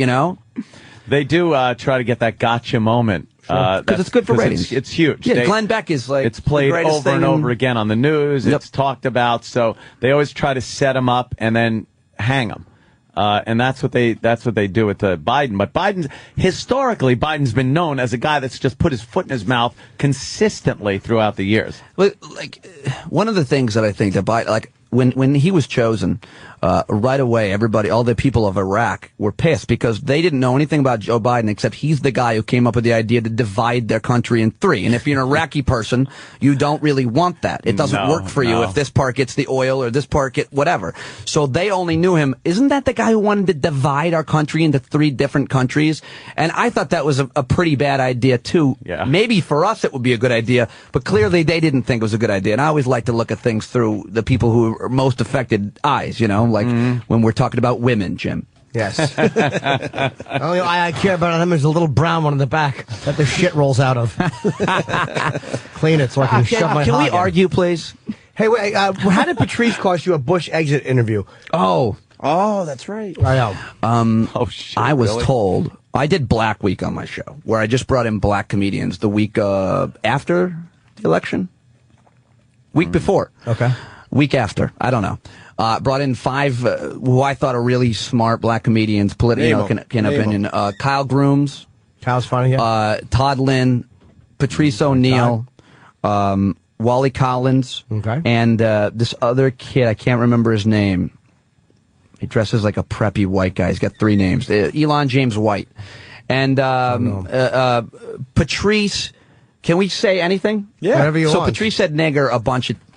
They do try to get that gotcha moment. Because it's good for ratings. It's huge. Yeah, Glenn Beck is it's played over and over again on the news. It's talked about. So they always try to set him up and then hang him. And that's what they do with Biden. But Biden's been known as a guy that's just put his foot in his mouth consistently throughout the years. One of the things that I think that Biden, when he was chosen, right away, all the people of Iraq were pissed because they didn't know anything about Joe Biden except he's the guy who came up with the idea to divide their country in three. And if you're an Iraqi person, you don't really want that. It doesn't work for you if this part gets the oil or this part gets whatever. So they only knew him. Isn't that the guy who wanted to divide our country into three different countries? And I thought that was a pretty bad idea, too. Yeah. Maybe for us it would be a good idea, but clearly they didn't think it was a good idea. And I always like to look at things through the people who are most affected eyes, when we're talking about women, Jim. Yes. The only eye I care about on them is the little brown one in the back that the shit rolls out of. Clean it so I can shove my Can we hog in. argue, please? Hey, wait, how did Patrice cost you a Bush exit interview? Oh, that's right. I know. I was told, I did Black Week on my show, where I just brought in black comedians the week after the election. Week before. Okay. Week after. I don't know. Brought in 5 who I thought are really smart black comedians, can opinion. Kyle Grooms. Kyle's funny, yeah. Todd Lynn, Patrice O'Neill, Wally Collins, and this other kid, I can't remember his name. He dresses like a preppy white guy. He's got 3 names. Elon James White. And Patrice... Can we say anything? Yeah, whatever you want. So Patrice said nigger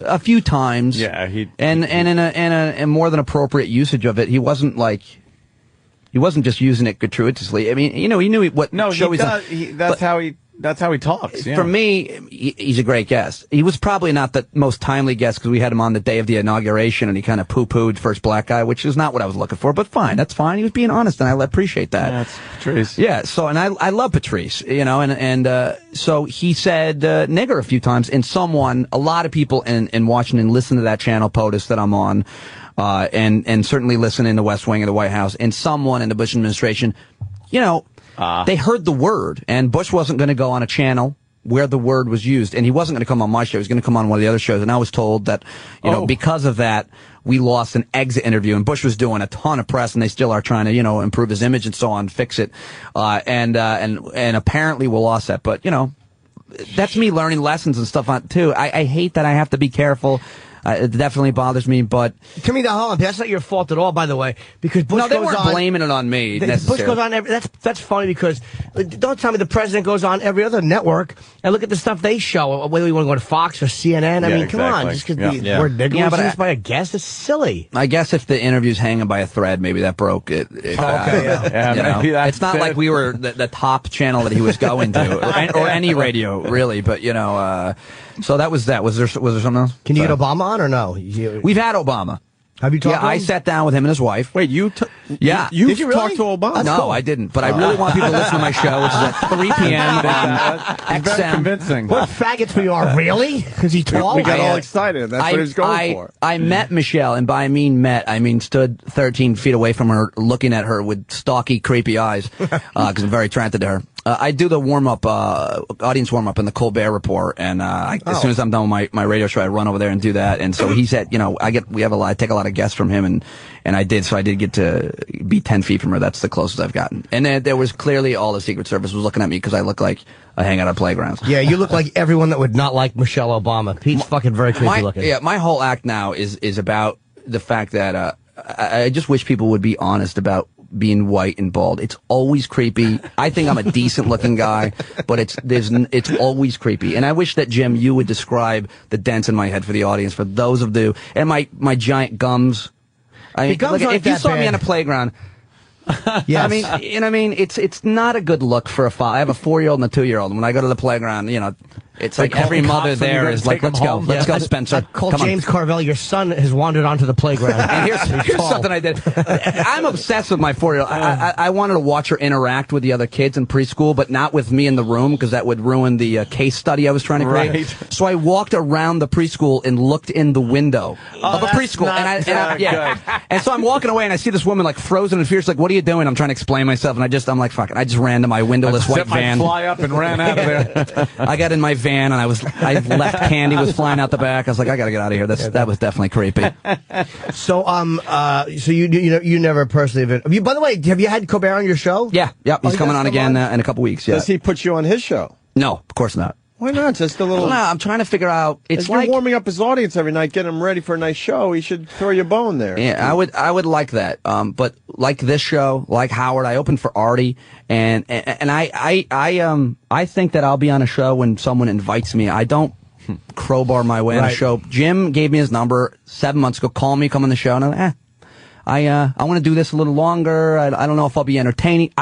a few times. Yeah, and in a more than appropriate usage of it. He wasn't just using it gratuitously. I mean, he knew what show he's on. That's how he talks. Yeah. For me, he's a great guest. He was probably not the most timely guest because we had him on the day of the inauguration and he kind of poo-pooed first black guy, which is not what I was looking for, but fine. That's fine. He was being honest and I appreciate that. Yeah, that's Patrice. Yeah. So, and I love Patrice, so he said, nigger a few times and a lot of people in Washington listen to that channel POTUS that I'm on, and certainly listen in the West Wing of the White House, and someone in the Bush administration, they heard the word, and Bush wasn't going to go on a channel where the word was used, and he wasn't going to come on my show. He was going to come on one of the other shows, and I was told that, because of that, we lost an exit interview, and Bush was doing a ton of press, and they still are trying to, improve his image and so on, fix it, and apparently we lost that, but, that's me learning lessons and stuff on too. I hate that I have to be careful. It definitely bothers me, but to me, that's not your fault at all, by the way, because Bush no, they goes weren't on, blaming it on me. Bush goes on that's funny because don't tell me the president goes on every other network and look at the stuff they show, whether we want to go to Fox or CNN. I mean, come on, just because we're negligent by a guest, it's silly. I guess if the interview's hanging by a thread, maybe that broke it. It's not like we were the top channel that he was going to, or any radio really. But so that was that. Was there something else? Can you get Obama on or no? We've had Obama. Have you talked to him? I sat down with him and his wife. Wait, you did you really? Talked to Obama? That's cool. I didn't, but I really want people to listen to my show, which is at 3 p.m. on XM. Very convincing. What faggots we are, really? Because he's tall? We got all excited. That's what he was going for. I met Michelle, and by I mean stood 13 feet away from her, looking at her with stalky, creepy eyes, because I'm very attracted to her. I do the warm-up, audience warm-up in the Colbert Report, and as soon as I'm done with my radio show, I run over there and do that. And so he said, I take a lot of guests from him, and I did get to be 10 feet from her. That's the closest I've gotten. And then there was clearly all the Secret Service was looking at me because I look like I hang out at playgrounds. Yeah, you look like everyone that would not like Michelle Obama. Pete's fucking very creepy looking. Yeah, my whole act now is about the fact that I just wish people would be honest about being white and bald. It's always creepy. I think I'm a decent looking guy, but it's always creepy. And I wish that, Jim, you would describe the dents in my head for the audience, for those of you, and my giant gums. If you saw me on a playground, yes. I mean, it's not a good look for a father. I have a 4-year-old and a 2-year-old. And when I go to the playground, it's like every mother there is like, let's go, Spencer. Call James Carvel. Your son has wandered onto the playground. And here's something I did. I'm obsessed with my 4-year-old. I wanted to watch her interact with the other kids in preschool, but not with me in the room because that would ruin the case study I was trying to create. Right. So I walked around the preschool and looked in the window of a preschool. And so I'm walking away and I see this woman like frozen in fear. She's like, "What are you doing?" I'm trying to explain myself, and I'm like, fuck it. I just ran to my windowless white van. Fly up and ran out of there. I got in my van and I left candy was flying out the back. I was like, I gotta get out of here. That was definitely creepy. So you never personally have you? By the way, have you had Colbert on your show? Yeah, he's coming on again in a couple weeks. Yeah. Does he put you on his show? No, of course not. Why not? Just a little. No, I'm trying to figure out. It's like you're warming up his audience every night, getting him ready for a nice show. He should throw you a bone there. Yeah, I would like that. But like this show, like Howard, I opened for Artie, and I think that I'll be on a show when someone invites me. I don't crowbar my way on a show. Jim gave me his number 7 months ago. Call me, come on the show, and I'm like, I want to do this a little longer. I don't know if I'll be entertaining.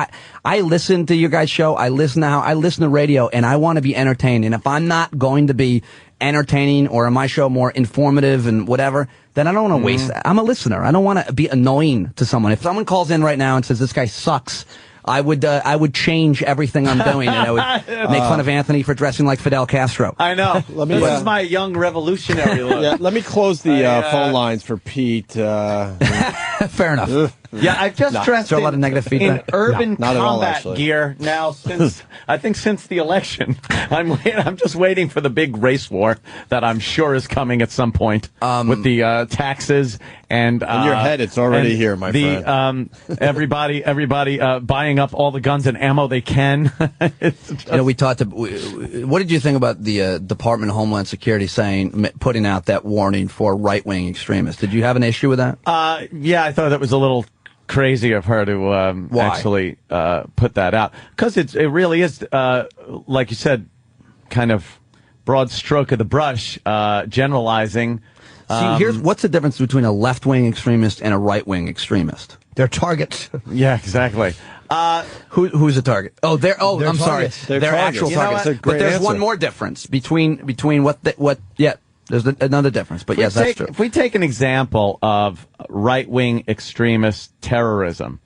I listen to your guys' show. I listen to radio, and I want to be entertained. And if I'm not going to be entertaining or in my show more informative and whatever, then I don't want to waste that. I'm a listener. I don't want to be annoying to someone. If someone calls in right now and says, this guy sucks, I would change everything I'm doing, and I would make fun of Anthony for dressing like Fidel Castro. I know. This is my young revolutionary look. Yeah, let me close the phone lines for Pete. Fair enough. Yeah, I've just dressed a lot of negative feedback. In urban combat gear now since the election. I'm just waiting for the big race war that I'm sure is coming at some point with the taxes and in your head it's already here, my friend. Everybody buying up all the guns and ammo they can. We talked. What did you think about the Department of Homeland Security putting out that warning for right-wing extremists? Did you have an issue with that? Yeah, I thought that was a little crazy of her to actually put that out, because it really is like you said, kind of broad stroke of the brush, generalizing. See, what's the difference between a left-wing extremist and a right-wing extremist? They're targets. Yeah, exactly. Who's a target? Oh, I'm sorry. They're actual targets. But there's one more difference between what. Yeah. There's another difference, but yes, that's true. If we take an example of right-wing extremist terrorism,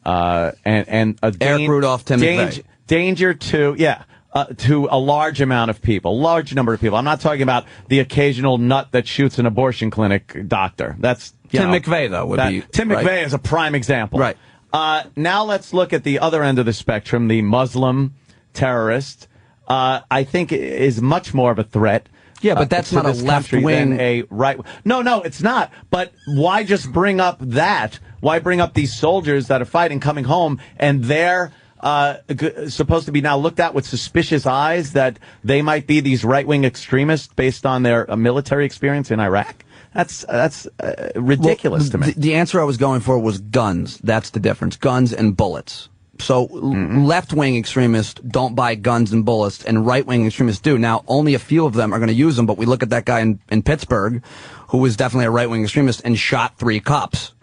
and a Eric Rudolph, Tim McVeigh. Danger to a large amount of people, large number of people. I'm not talking about the occasional nut that shoots an abortion clinic doctor. That's Tim McVeigh, though. Tim McVeigh is a prime example. Right. Now let's look at the other end of the spectrum, the Muslim terrorist. I think is much more of a threat. Yeah, but that's not a left wing. A right. No, it's not. But why just bring up that? Why bring up these soldiers that are fighting, coming home, and they're supposed to be now looked at with suspicious eyes that they might be these right wing extremists based on their military experience in Iraq? That's ridiculous to me. The answer I was going for was guns. That's the difference. Guns and bullets. So left-wing extremists don't buy guns and bullets, and right-wing extremists do. Now, only a few of them are going to use them, but we look at that guy in Pittsburgh, who was definitely a right-wing extremist and shot 3 cops.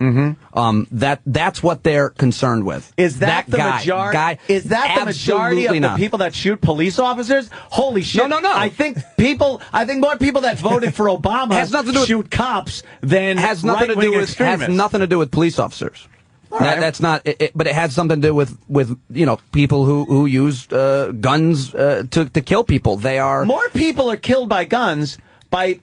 That's what they're concerned with. Is that the majority? Is that the majority of the people that shoot police officers? Holy shit! No. I think more people that voted for Obama shoot cops than right-wing extremists. Has nothing to do with police officers. That's not, but it has something to do with people who use guns to kill people. They are more people are killed by guns by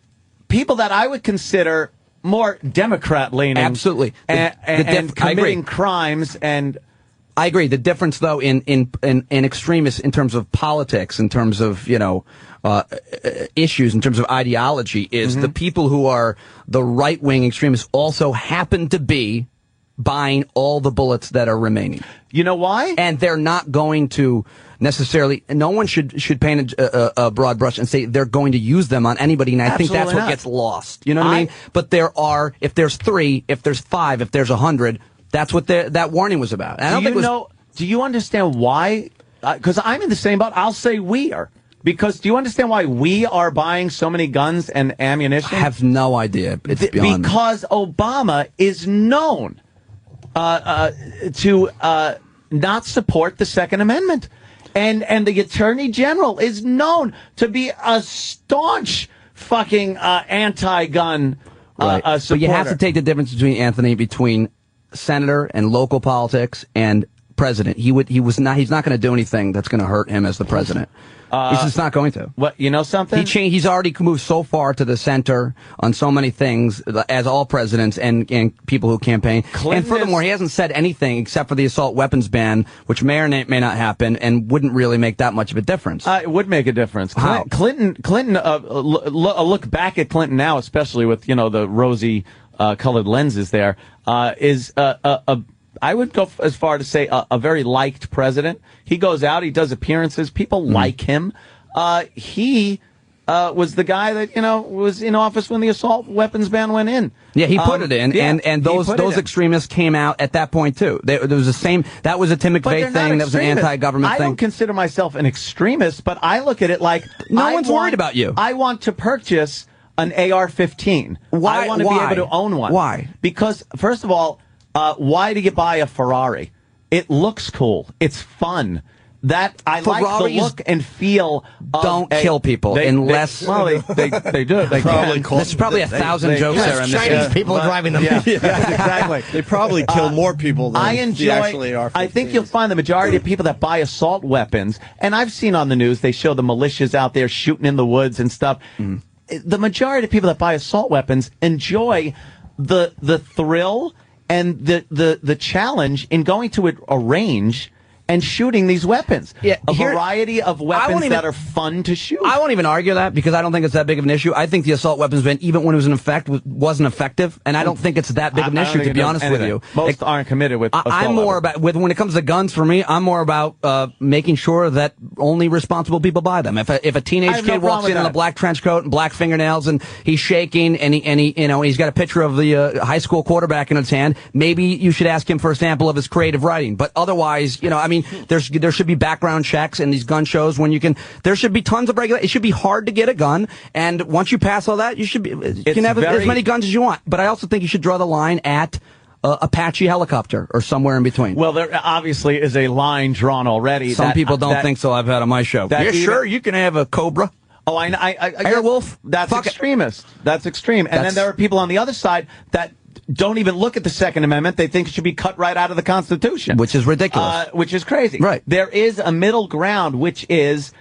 people that I would consider more Democrat-leaning. Absolutely, and committing crimes. And I agree. The difference, though, in extremists, in terms of politics, in terms of issues, in terms of ideology, is the people who are the right-wing extremists also happen to be buying all the bullets that are remaining. You know why? And they're not going to necessarily, no one should paint a broad brush and say they're going to use them on anybody, and I think that's what gets lost. You know what I mean? But there are, if there's 3, if there's 5, if there's 100, that's what that warning was about. And do you understand why? Because I'm in the same boat. I'll say we are. Because do you understand why we are buying so many guns and ammunition? I have no idea. It's beyond because Obama is known to not support the Second Amendment. And the Attorney General is known to be a staunch fucking anti-gun supporter. But you have to take the difference between senator and local politics and president. He's not going to do anything that's going to hurt him as the president. He's just not going to. What, you know something? He's already moved so far to the center on so many things, as all presidents and people who campaign. And furthermore, he hasn't said anything except for the assault weapons ban, which may or may not happen and wouldn't really make that much of a difference. It would make a difference. How? Clinton, look back at Clinton now, especially with, the rosy colored lenses there, is I would go as far to say a very liked president. He goes out, he does appearances, people like him. He was the guy that, was in office when the assault weapons ban went in. Yeah, he put it in, and those extremists came out at that point too. There was the same. That was a Tim McVeigh thing. That was an anti-government thing. I don't consider myself an extremist, but I look at it like no one's worried about you. I want to purchase an AR-15. Why? I want to be able to own one. Why? Because first of all, why do you buy a Ferrari? It looks cool. It's fun. That I like the look and feel. Don't kill people unless they do. They probably there's probably 1,000 jokes there. Chinese people are driving them. Yeah, exactly. They probably kill more people than the actually AR-15s. I think you'll find the majority of people that buy assault weapons, and I've seen on the news they show the militias out there shooting in the woods and stuff. The majority of people that buy assault weapons enjoy the thrill and the challenge in going to a range and shooting these weapons. Yeah, a variety of weapons that are fun to shoot. I won't even argue that because I don't think it's that big of an issue. I think the assault weapons ban, even when it was in effect, wasn't effective, and I don't think it's that big of an issue, to be honest with you. Most aren't committed with assault I'm more about, when it comes to guns, for me, I'm more about making sure that only responsible people buy them. If a teenage kid walks in a black trench coat and black fingernails and he's shaking and he's got a picture of the high school quarterback in his hand, maybe you should ask him for a sample of his creative writing. But otherwise, there should be background checks in these gun shows there should be tons of regulation. It should be hard to get a gun, and once you pass all that, you can have as many guns as you want. But I also think you should draw the line at Apache helicopter or somewhere in between. Well, there obviously is a line drawn already. Some people don't think so. I've had on my show. Sure, you can have a Cobra. Oh, I Airwolf. That's extremist. That's extreme. And then there are people on the other side that don't even look at the Second Amendment. They think it should be cut right out of the Constitution. Which is ridiculous. Which is crazy. Right. There is a middle ground, which is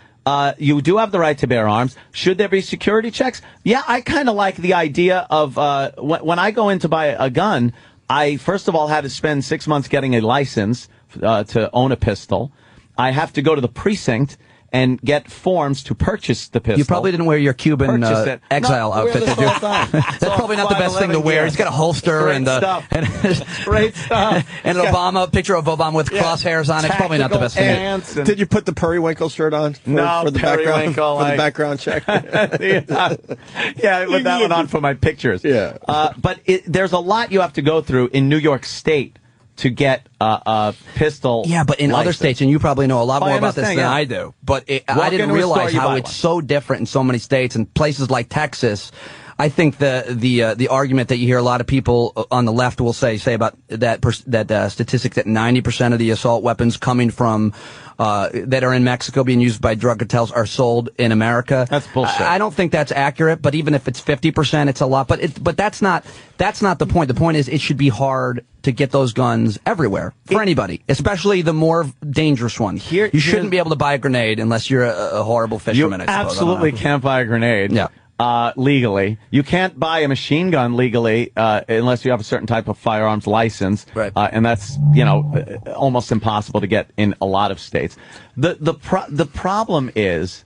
you do have the right to bear arms. Should there be security checks? Yeah, I kind of like the idea of when I go in to buy a gun, I first of all had to spend 6 months getting a license to own a pistol. I have to go to the precinct and get forms to purchase the pistol. You probably didn't wear your Cuban exile outfit, did you? That's probably not the best thing to wear. He's got a holster and great stuff. And an picture of Obama with crosshairs on it. It's probably not the best thing. Did you put the Periwinkle shirt on for the background check? Yeah, I put that one on for my pictures. Yeah. But there's a lot you have to go through in New York State to get a pistol. Yeah, but in other states, and you probably know a lot more about this than I do, but I didn't realize how it's so different in so many states and places like Texas. I think the argument that you hear a lot of people on the left will say about that statistic that 90% of the assault weapons coming from that are in Mexico being used by drug cartels are sold in America. That's bullshit. I don't think that's accurate, but even if it's 50%, it's a lot. But that's not the point. The point is it should be hard to get those guns everywhere for anybody, especially the more dangerous ones. You shouldn't be able to buy a grenade unless you're a horrible fisherman. You absolutely can't buy a grenade. Yeah. Legally. You can't buy a machine gun legally unless you have a certain type of firearms license. Right. And that's, almost impossible to get in a lot of states. The problem is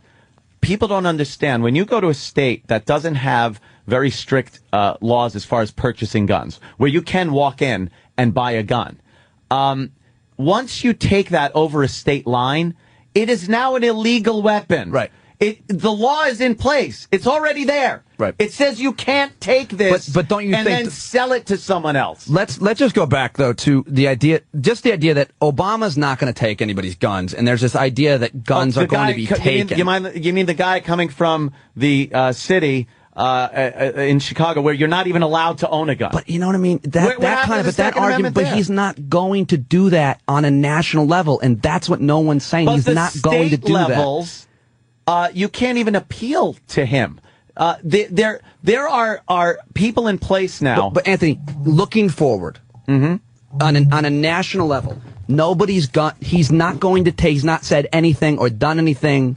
people don't understand. When you go to a state that doesn't have very strict laws as far as purchasing guns, where you can walk in and buy a gun, once you take that over a state line, it is now an illegal weapon. Right. The law is in place. It's already there. Right. It says you can't take this but don't you and think then sell it to someone else. Let's just go back though to the idea that Obama's not going to take anybody's guns, and there's this idea that guns are going to be taken. You mean the guy coming from the city in Chicago where you're not even allowed to own a gun? But you know what I mean? That argument, but he's not going to do that on a national level, and that's what no one's saying. He's not going to do that. You can't even appeal to him. There are people in place now. But Anthony, looking forward on a national level, he's not said anything or done anything.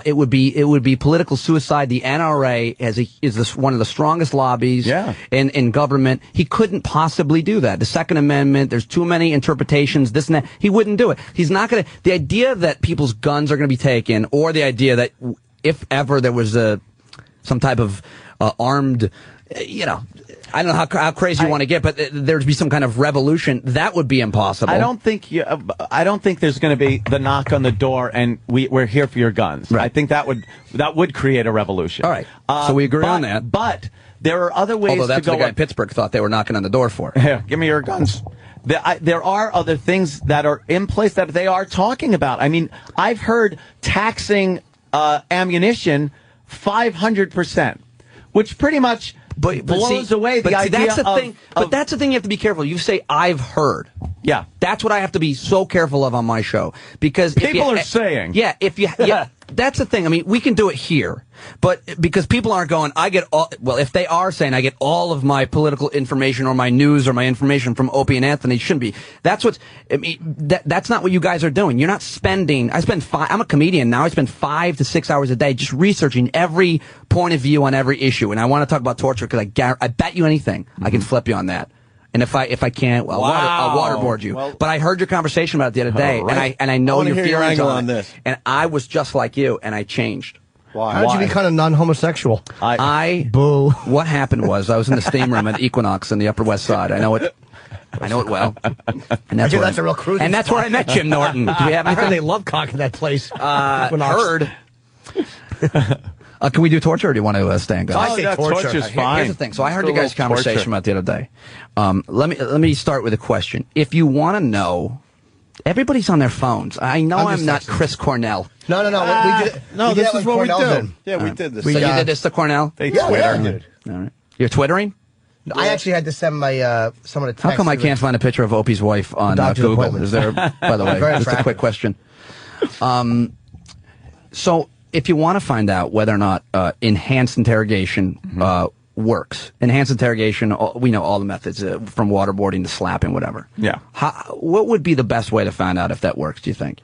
It would be political suicide. The NRA is one of the strongest lobbies in government. He couldn't possibly do that. The Second Amendment, there's too many interpretations, this and that. He wouldn't do it. He's not going to. The idea that people's guns are going to be taken, or the idea that if ever there was some type of armed, I don't know how crazy you want to get, but there'd be some kind of revolution. That would be impossible. I don't think there's going to be the knock on the door and we're here for your guns. Right. I think that would create a revolution. All right. So we agree on that. But there are other ways. Although that's to go what the guy in Pittsburgh thought they were knocking on the door for. Yeah, give me your guns. There are other things that are in place that they are talking about. I mean, I've heard taxing ammunition 500%, which pretty much blows away the idea that's the thing. But that's the thing you have to be careful. You say, I've heard. Yeah. That's what I have to be so careful of on my show. Because people are saying. Yeah, that's the thing. I mean, we can do it here. But because people aren't going, if they are saying I get all of my political information or my news or my information from Opie and Anthony, shouldn't be. That's not what you guys are doing. You're not spending, I'm a comedian now. I spend 5 to 6 hours a day just researching every point of view on every issue. And I want to talk about torture because I bet you anything I can flip you on that. And if I can't, well, I'll waterboard you. Well, but I heard your conversation about it the other day, right. and I know your feelings on this. And I was just like you, and I changed. Why? How did you become a non-homosexual? Boo. What happened was I was in the steam room at Equinox on the Upper West Side. I know it well. And that's a real cruise. And that's where I met Jim Norton. Do we have I heard they love cock in that place. Heard. Can we do torture, or do you want to stay and go? I say torture's fine. Here's the thing. So I heard you guys' conversation about the other day. Let me start with a question. If you want to know, everybody's on their phones. I know I'm not Chris Cornell. No. This is what we do. Yeah, we did this. So you did this to Cornell? They Twittered. All right. You're Twittering? I actually had to send my someone a text. How come I can't find a picture of Opie's wife on Google? Is there, by the way, just a quick question. So if you want to find out whether or not enhanced interrogation works, enhanced interrogation, we know all the methods, from waterboarding to slapping, whatever. Yeah. What would be the best way to find out if that works, do you think?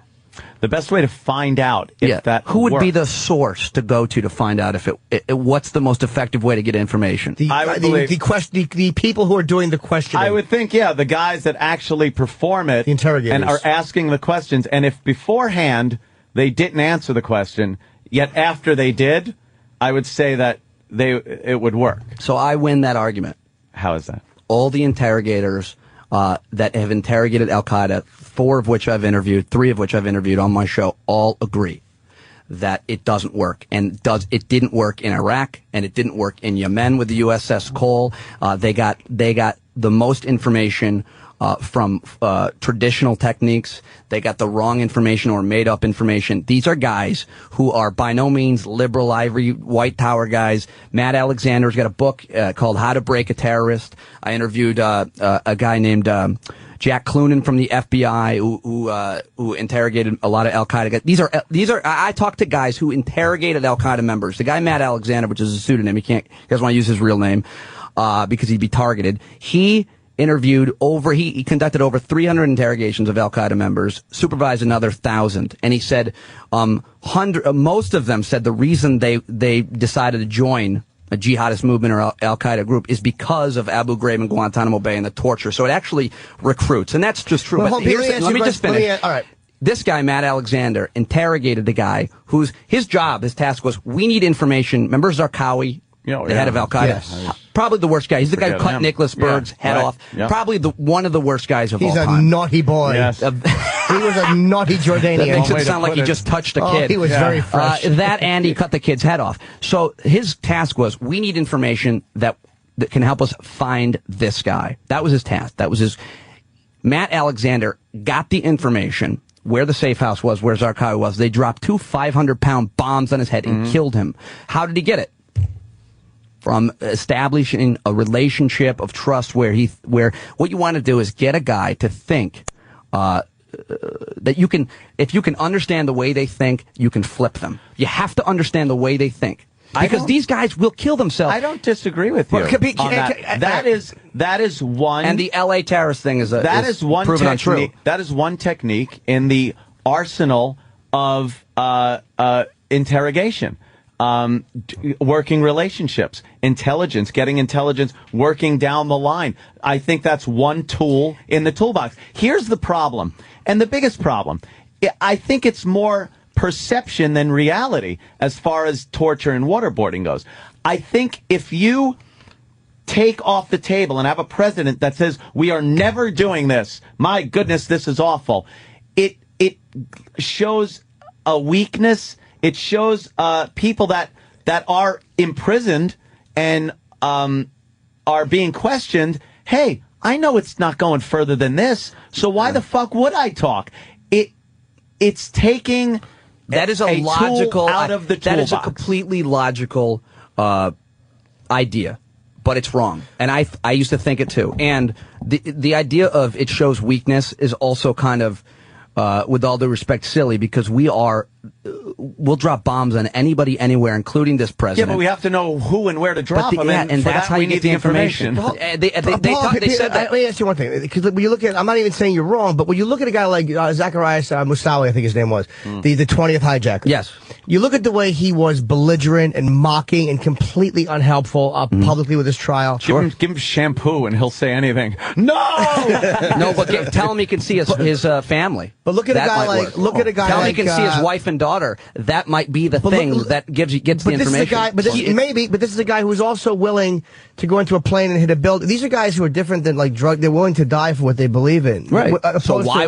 The best way to find out if that Who would works. be the source to go to find out if what's the most effective way to get information? The people who are doing the questioning. I would think, the guys that actually perform it the interrogators. and are asking the questions. And if beforehand they didn't answer the question. Yet after they did, I would say that it would work. So I win that argument. How is that? All the interrogators that have interrogated Al-Qaeda, 4 of which I've interviewed, 3 of which I've interviewed on my show, all agree that it doesn't work. And it didn't work in Iraq, and it didn't work in Yemen with the USS Cole. They got the most information from traditional techniques. They got the wrong information or made up information. These are guys who are by no means liberal ivory white tower guys. Matt Alexander's got a book called How to Break a Terrorist. I interviewed a guy named Jack Clunan from the FBI who interrogated a lot of Al-Qaeda guys. These are I talked to guys who interrogated Al-Qaeda members. The guy Matt Alexander, which is a pseudonym, he doesn't want to use his real name because he'd be targeted. He conducted over 300 interrogations of Al-Qaeda members, supervised another 1,000, and he said most of them said the reason they decided to join a jihadist movement or Al-Qaeda group is because of Abu Ghraib and Guantanamo Bay and the torture. So it actually recruits, and that's just true. Well, but let me just finish. All right. This guy, Matt Alexander, interrogated the guy his task was, we need information. Remember Zarqawi? The head of Al-Qaeda. Yes. Probably the worst guy. He's the guy who cut Nicholas Berg's head off. Yeah. Probably one of the worst guys of all time. He's a naughty boy. Yes. He was a naughty Jordanian. That makes it sound like he just touched a kid. He was very fresh. That and he cut the kid's head off. So his task was, we need information that can help us find this guy. That was his task. Matt Alexander got the information, where the safe house was, where Zarqawi was. They dropped 2 500-pound bombs on his head and killed him. How did he get it? From establishing a relationship of trust where what you want to do is get a guy to think that if you can understand the way they think, you can flip them. You have to understand the way they think. Because these guys will kill themselves. I don't disagree with you on that. That is one. And the LA terrorist thing is one proven untrue. That is one technique in the arsenal of interrogation. Working relationships, intelligence, getting intelligence, working down the line. I think that's one tool in the toolbox. Here's the problem, and the biggest problem. I think it's more perception than reality as far as torture and waterboarding goes. I think if you take off the table and have a president that says, we are never doing this, my goodness, this is awful, it shows a weakness. It shows people that are imprisoned and are being questioned, hey, I know it's not going further than this, so why the fuck would I talk? It's taking that is a logical tool out of the toolbox. That is a completely logical idea, but it's wrong. And I used to think it too. And the idea of it shows weakness is also kind of with all due respect, silly, because we'll drop bombs on anybody, anywhere, including this president. Yeah, but we have to know who and where to drop them, and that's how you get the information. They said that. Let me ask you one thing, because when you look at, I'm not even saying you're wrong, but when you look at a guy like Zacharias Moussaoui, I think his name was, the 20th hijacker. Yes. You look at the way he was belligerent and mocking and completely unhelpful publicly with his trial. Sure. Give him shampoo and he'll say anything. No! No, but tell him he can see his family. But look at that a guy like, tell him he can see his wife and daughter. That might be the thing that gets the information. This is a guy who's also willing to go into a plane and hit a building. These are guys who are different than like drug. They're willing to die for what they believe in. Right. So why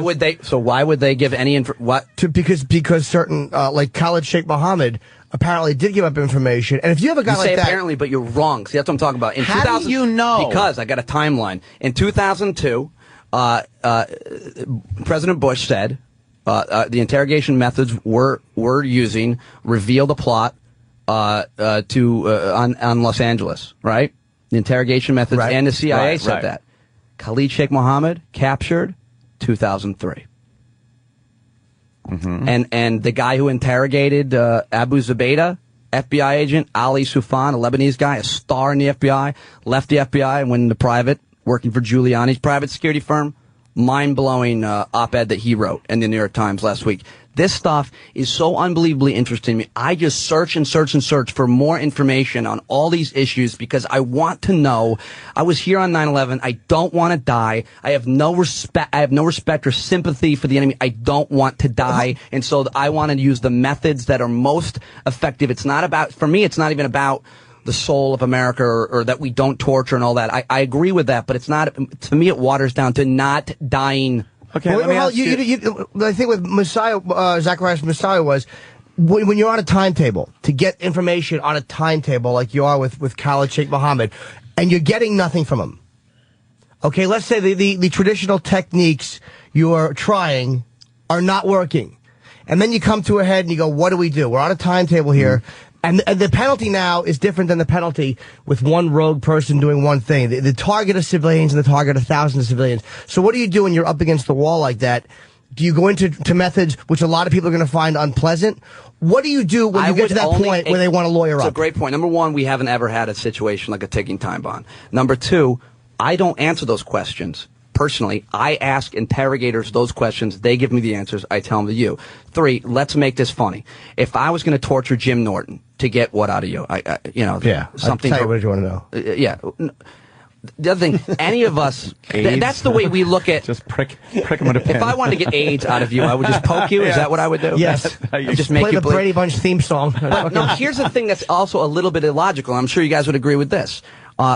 would they give any because certain like Khalid Sheikh Mohammed apparently did give up information. And if you have a guy like that, apparently, but you're wrong. See, that's what I'm talking about. How do you know? Because I got a timeline. In 2002, President Bush said the interrogation methods we're using reveal the plot on Los Angeles, right? The interrogation methods and the CIA said that. Khalid Sheikh Mohammed captured 2003. Mm-hmm. And the guy who interrogated Abu Zubaydah, FBI agent Ali Soufan, a Lebanese guy, a star in the FBI, left the FBI and went into private, working for Giuliani's private security firm. Mind-blowing op-ed that he wrote in the New York Times last week. This stuff is so unbelievably interesting to me. I just search and search and search for more information on all these issues because I want to know. I was here on 9/11. I don't want to die. I have no respect or sympathy for the enemy. I don't want to die. And so I want to use the methods that are most effective. It's not about, for me, it's not even about the soul of America or that we don't torture and all that. I agree with that, but it's not, to me, it waters down to not dying. Okay, well, I think with Messiah, Zacharias Messiah was, when you're on a timetable, to get information on a timetable like you are with Khalid Sheikh Mohammed, and you're getting nothing from him. Okay, let's say the traditional techniques you're trying are not working. And then you come to a head and you go, what do we do? We're on a timetable here. And the penalty now is different than the penalty with one rogue person doing one thing. The target of civilians and the target of thousands of civilians. So what do you do when you're up against the wall like that? Do you go into methods which a lot of people are going to find unpleasant? What do you do when you get to that point where they want to lawyer up? It's a great point. Number one, we haven't ever had a situation like a ticking time bomb. Number two, I don't answer those questions. Personally, I ask interrogators those questions. They give me the answers. I tell them to you. 3, let's make this funny. If I was going to torture Jim Norton to get what out of you? Something. I'll tell you what you want to know. Yeah. The other thing, any of us, that's the way we look at. Just prick him with a pin. If I wanted to get AIDS out of you, I would just poke you. Is that what I would do? Yes. Just make play you the Brady Bunch theme song. But no, here's the thing that's also a little bit illogical. I'm sure you guys would agree with this.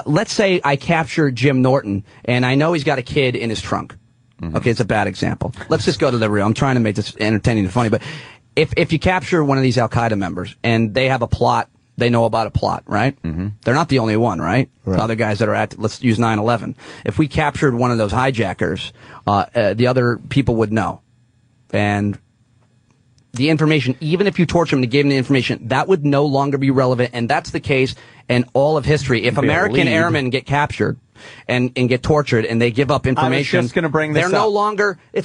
Let's say I capture Jim Norton, and I know he's got a kid in his trunk. Okay, it's a bad example. Let's just go to the real. I'm trying to make this entertaining and funny, but if you capture one of these Al Qaeda members and they have a plot, they know about a plot, right? They're not the only one, right? Other guys that are let's use 9/11. If we captured one of those hijackers, the other people would know. And the information, even if you torture them to give them the information, that would no longer be relevant. And that's the case in all of history. If American airmen get captured and get tortured and they give up information, I was just going to bring this it's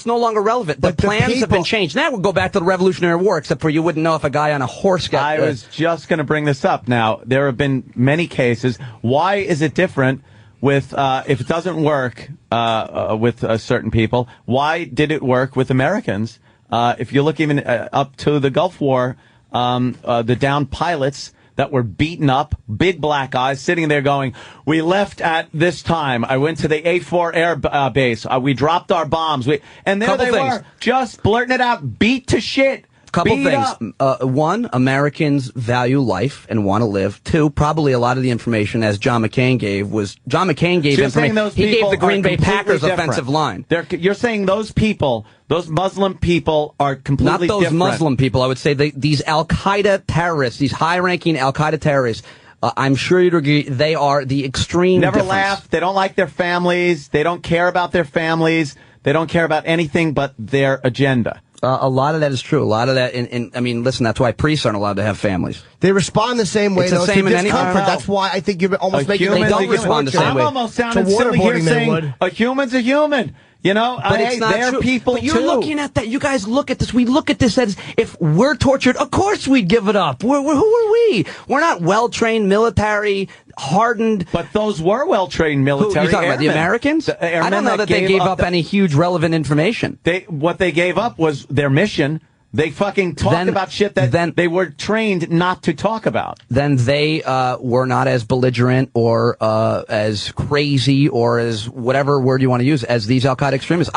no longer relevant. The plans have been changed. Now we'll go back to the Revolutionary War, except for you wouldn't know if a guy on a horse got... I was just going to bring this up. Now, there have been many cases. Why is it different with, if it doesn't work with certain people, why did it work with Americans? If you look even up to the Gulf War, the downed pilots that were beaten up, big black eyes, sitting there going, we left at this time. I went to the A4 air base. We dropped our bombs. And there they were, just blurting it out, beat to shit. Couple things. One, Americans value life and want to live. 2, probably a lot of the information, as John McCain gave information. He gave the Green Bay Packers offensive line. You're saying those people, those Muslim people, are completely different. Not those Muslim people. I would say these Al-Qaeda terrorists, these high-ranking Al-Qaeda terrorists, I'm sure you'd agree, they are the extreme Never difference. laugh. They don't like their families. They don't care about their families. They don't care about anything but their agenda. A lot of that is true. A lot of that, I mean, listen, that's why priests aren't allowed to have families. They respond the same way, though, to discomfort. That's why I think you're almost making them don't respond the same way. I'm almost sounding silly here saying a human's a human. You know, but it's not they're true. people but you're too. looking at that. You guys look at this. We look at this as if we're tortured. Of course we'd give it up. Who are we? We're not well-trained military, hardened. But those were well-trained military. You're talking about the Americans? I don't know that they gave up any huge relevant information. What they gave up was their mission. They fucking talked about shit that they were trained not to talk about. Then they were not as belligerent or as crazy or as whatever word you want to use as these Al-Qaeda extremists.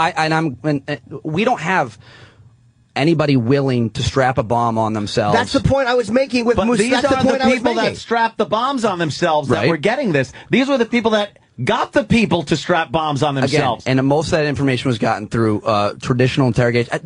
We don't have anybody willing to strap a bomb on themselves. That's the point I was making with These are the people that strapped the bombs on themselves that were getting this. These were the people that got the people to strap bombs on themselves. Again, and most of that information was gotten through traditional interrogation.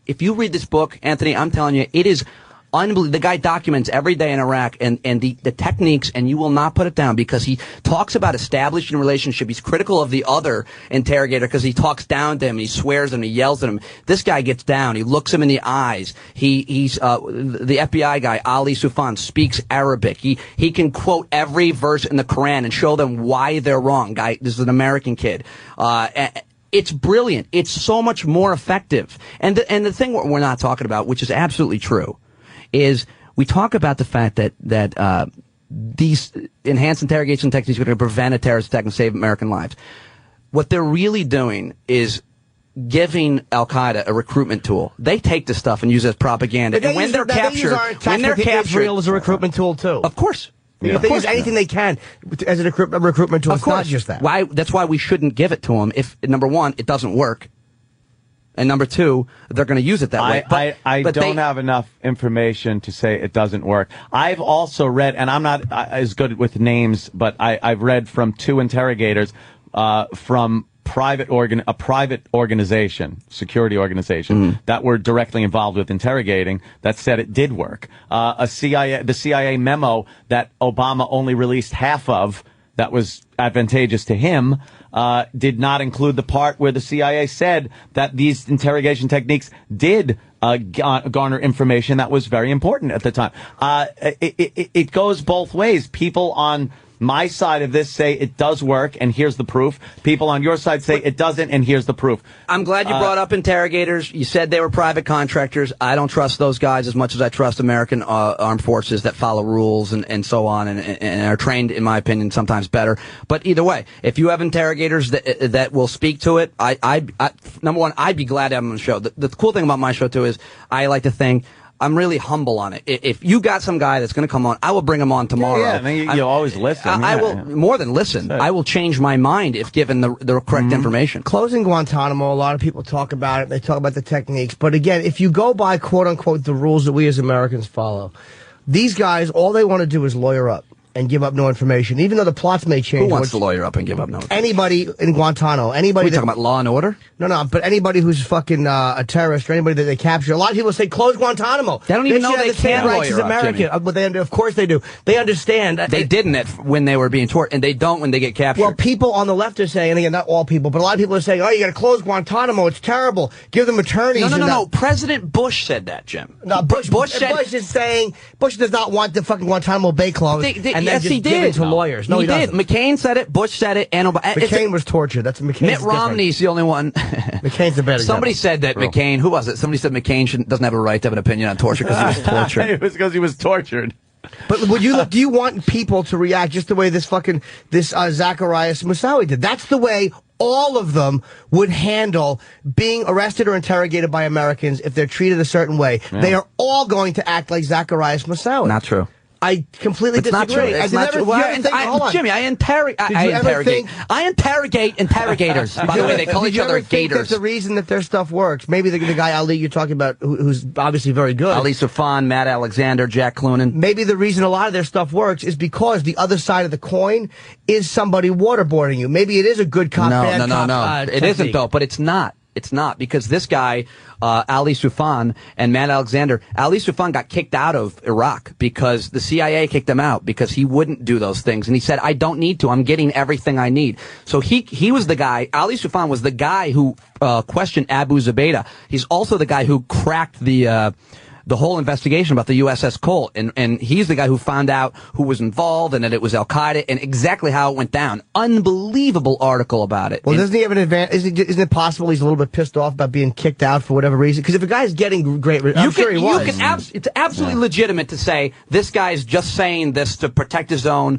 If you read this book, Anthony, I'm telling you, it is unbelievable. The guy documents every day in Iraq and the techniques, and you will not put it down because he talks about establishing a relationship. He's critical of the other interrogator because he talks down to him, he swears at him, he yells at him. This guy gets down. He looks him in the eyes. He's the FBI guy, Ali Soufan, speaks Arabic. He can quote every verse in the Quran and show them why they're wrong. Guy, this is an American kid. It's brilliant. It's so much more effective. And the thing we're not talking about, which is absolutely true, is we talk about the fact that these enhanced interrogation techniques are going to prevent a terrorist attack and save American lives. What they're really doing is giving Al Qaeda a recruitment tool. They take this stuff and use it as propaganda. And when they're captured, Israel is a recruitment tool too. Of course. Yeah. They use anything they can as a recruitment tool. It's not just that. That's why we shouldn't give it to them. If number one, it doesn't work, and number two, they're going to use it that way. I don't have enough information to say it doesn't work. I've also read, and I'm not as good with names, but I've read from 2 interrogators from a private organization, security organization, that were directly involved with interrogating, that said it did work. The CIA memo that Obama only released half of, that was advantageous to him, did not include the part where the CIA said that these interrogation techniques did garner information that was very important at the time. It goes both ways. People on my side of this say it does work, and here's the proof. People on your side say it doesn't, and here's the proof. I'm glad you brought up interrogators. You said they were private contractors. I don't trust those guys as much as I trust American armed forces that follow rules and so on, and are trained, in my opinion, sometimes better. But either way, if you have interrogators that will speak to it, number one, I'd be glad to have them on the show. The cool thing about my show, too, is I like to think I'm really humble on it. If you got some guy that's going to come on, I will bring him on tomorrow. Yeah, I mean, you always listen. I will more than listen. I will change my mind if given the correct information. Closing Guantanamo, a lot of people talk about it. They talk about the techniques. But again, if you go by, quote unquote, the rules that we as Americans follow, these guys, all they want to do is lawyer up and give up no information, even though the plots may change. Who wants to lawyer up and give up no information? Anybody in Guantanamo. Anybody. Are we talking about Law and Order? No, but anybody who's fucking a terrorist or anybody that they capture. A lot of people say close Guantanamo. They don't even know they can rights as lawyer up, American. But of course they do. They understand. They didn't when they were being tortured, and they don't when they get captured. Well, people on the left are saying, and again, not all people, but a lot of people are saying, oh, you got to close Guantanamo. It's terrible. Give them attorneys. No. President Bush said that, Jim. No, Bush is saying Bush does not want the fucking Guantanamo Bay closed. Yes, he did. To lawyers. No, he did. doesn't. McCain said it. Bush said it. And McCain was tortured. That's McCain. Mitt Romney's the only one. McCain's the better. Somebody said that McCain. Who was it? Somebody said McCain doesn't have a right to have an opinion on torture because he was tortured. It was because he was tortured. But do you want people to react just the way this Zacharias Moussaoui did? That's the way all of them would handle being arrested or interrogated by Americans if they're treated a certain way. Yeah. They are all going to act like Zacharias Moussaoui. Not true. I completely disagree. Not true. It's not true. Jimmy, I interrogate interrogators. By the way, they call each other gators. That the reason that their stuff works, maybe the guy Ali you're talking about, who's obviously very good, Ali Soufan, Matt Alexander, Jack Clunan. Maybe the reason a lot of their stuff works is because the other side of the coin is somebody waterboarding you. Maybe it is a good cop, bad cop. No. It isn't though, but it's not. It's not, because this guy, Ali Soufan and Matt Alexander, Ali Soufan got kicked out of Iraq because the CIA kicked him out because he wouldn't do those things. And he said, I don't need to. I'm getting everything I need. So he was the guy, Ali Soufan was the guy who questioned Abu Zubaydah. He's also the guy who cracked the whole investigation about the USS Cole, and he's the guy who found out who was involved and that it was Al Qaeda and exactly how it went down. Unbelievable article about it. Well, doesn't he have an advantage? Isn't it possible he's a little bit pissed off about being kicked out for whatever reason? Because if a guy's getting great, I'm sure he was. It's absolutely legitimate to say this guy's just saying this to protect his own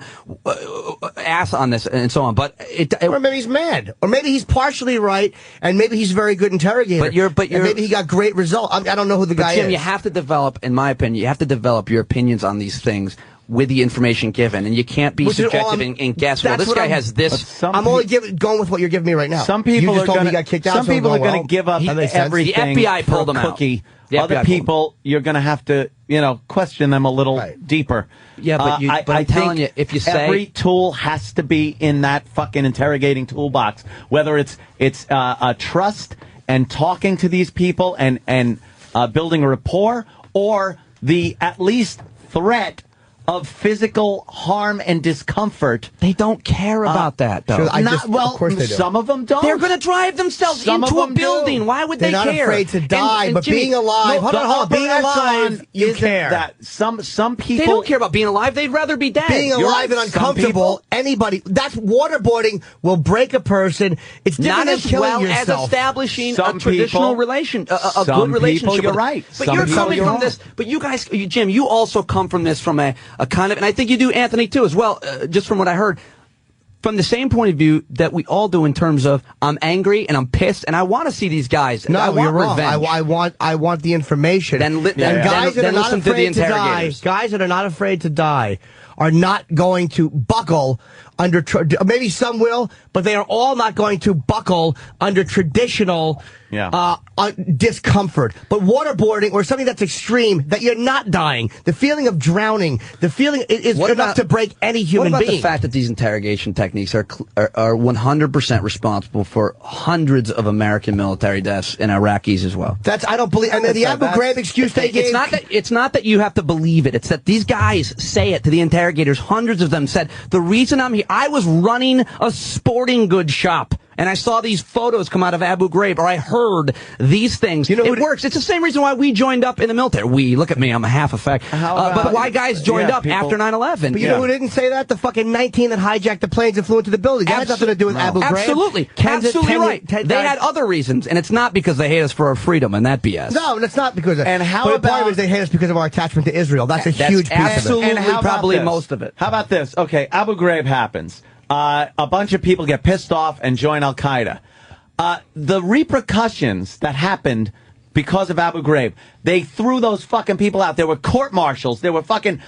ass on this and so on. But or maybe he's mad, or maybe he's partially right, and maybe he's a very good interrogator. But maybe he got great results. I don't know who the guy Jim, is. You have to develop, in my opinion, you have to develop your opinions on these things with the information given, and you can't be subjective and guess. Well, this guy has this. I'm only going with what you're giving me right now. Some people are going to kicked out. Some people are going to give up everything. The FBI pulled him out. Other people, you're going to have to, question them a little deeper. Yeah, but I'm telling you, if you say every tool has to be in that fucking interrogating toolbox, whether it's trust and talking to these people and building a rapport, or the at least threat of physical harm and discomfort. They don't care about that, though. Of course they do. Some of them don't. They're going to drive themselves into a building. Why would they care? They're not afraid to die, but being alive. Hold on. Being alive, you care. Some people. They don't care about being alive. They'd rather be dead. Being alive and uncomfortable. Anybody. That's waterboarding will break a person. It's different than killing yourself. As establishing a traditional relation, a good relationship. You're right. But you're coming from this. But you guys, Jim, you also come from this from a kind of, and I think you do, Anthony, too, as well, just from what I heard. from the same point of view that we all do in terms of I'm angry and I'm pissed and I want to see these guys. No, I want you're wrong. revenge. I want the information. Then guys that are not afraid to die, guys that are not afraid to die, are not going to buckle under. Maybe some will, but they are all not going to buckle under traditional discomfort. But waterboarding or something that's extreme, that you're not dying, the feeling of drowning, the feeling is enough to break any human being. What about the fact that these interrogation techniques are 100% responsible for hundreds of American military deaths and Iraqis as well? I don't believe. I mean, the Abu Ghraib excuse they gave. It's not that you have to believe it. It's that these guys say it to the interrogators. Hundreds of them said, the reason I'm here, I was running a sporting goods shop. And I saw these photos come out of Abu Ghraib, or I heard these things. You know, it works. It's the same reason why we joined up in the military. Look at me, I'm a half a fact. But why guys joined up after 9/11? But you know who didn't say that? The fucking 19 that hijacked the planes and flew into the building. That had nothing to do with Abu Ghraib. Absolutely. Absolutely right. They had other reasons, and it's not because they hate us for our freedom and that BS. No, that's not because of And how but about part of it is they hate us because of our attachment to Israel. That's a huge piece of it. Absolutely, probably most of it. How about this? Okay, Abu Ghraib happens. A bunch of people get pissed off and join Al-Qaeda. The repercussions that happened because of Abu Ghraib, they threw those fucking people out. There were court-martials. There were fucking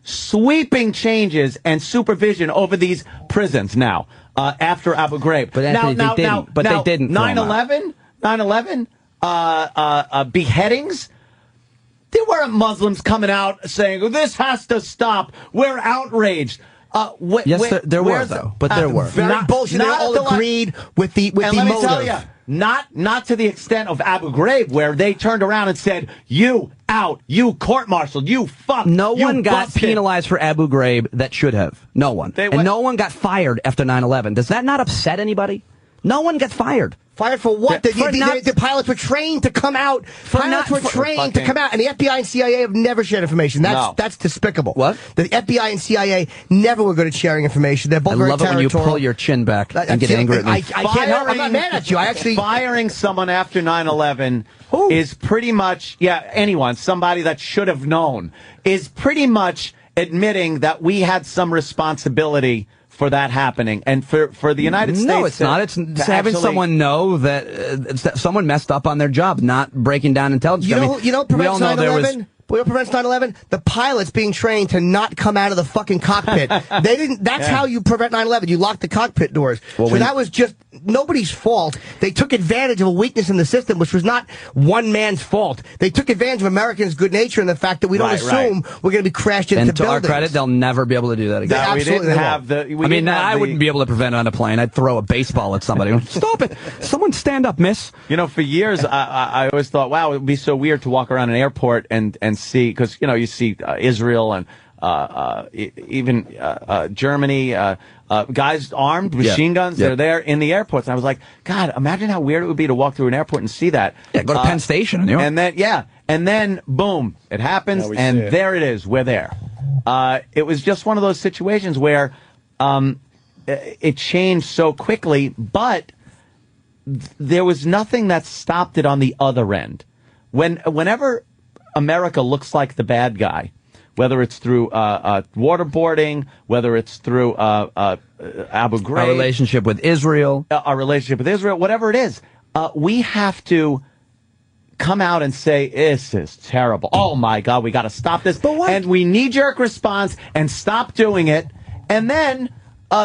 sweeping changes and supervision over these prisons now after Abu Ghraib. But Anthony, they didn't. 9/11, beheadings. There weren't Muslims coming out saying, this has to stop. We're outraged. Yes, there were, though. But there were. Very bullshit. They all agreed with the motive. Let me tell you, not to the extent of Abu Ghraib, where they turned around and said, you out, you court-martialed, you fuck. No one got penalized for Abu Ghraib that should have. No one. And no one got fired after 9/11. Does that not upset anybody? No one got fired. Fired for what? The pilots were trained to come out. Pilots were trained to come out, and the FBI and CIA have never shared information. That's despicable. What? The FBI and CIA never were good at sharing information. They're both very territorial. I love it when you pull your chin back and get angry at me. I can't help. I'm not mad at you. I actually firing someone after 9/11 is pretty much somebody that should have known is pretty much admitting that we had some responsibility for that happening, and for the United States. No, it's not. It's having someone know that someone messed up on their job, not breaking down intelligence. You know, prevents 9/11. What prevents 9/11? The pilots being trained to not come out of the fucking cockpit. They didn't. That's how you prevent 9/11. You lock the cockpit doors. So that was just nobody's fault. They took advantage of a weakness in the system, which was not one man's fault. They took advantage of Americans' good nature and the fact that we don't assume we're going to be crashed into buildings. And to our credit, they'll never be able to do that again. I wouldn't be able to prevent it on a plane. I'd throw a baseball at somebody. Stop it! Someone stand up, miss. You know, for years, I always thought, wow, it would be so weird to walk around an airport and see, because you see Israel and even Germany, guys armed with machine guns. They're there in the airports. And I was like, God, imagine how weird it would be to walk through an airport and see that. Yeah, go to Penn Station. And then boom, it happens, and there it is. We're there. It was just one of those situations where it changed so quickly, but there was nothing that stopped it on the other end. Whenever America looks like the bad guy, whether it's through waterboarding, whether it's through Abu Ghraib, our relationship with Israel, whatever it is, we have to come out and say, this is terrible. Oh, my God, we got to stop this. And we knee-jerk response and stop doing it. And then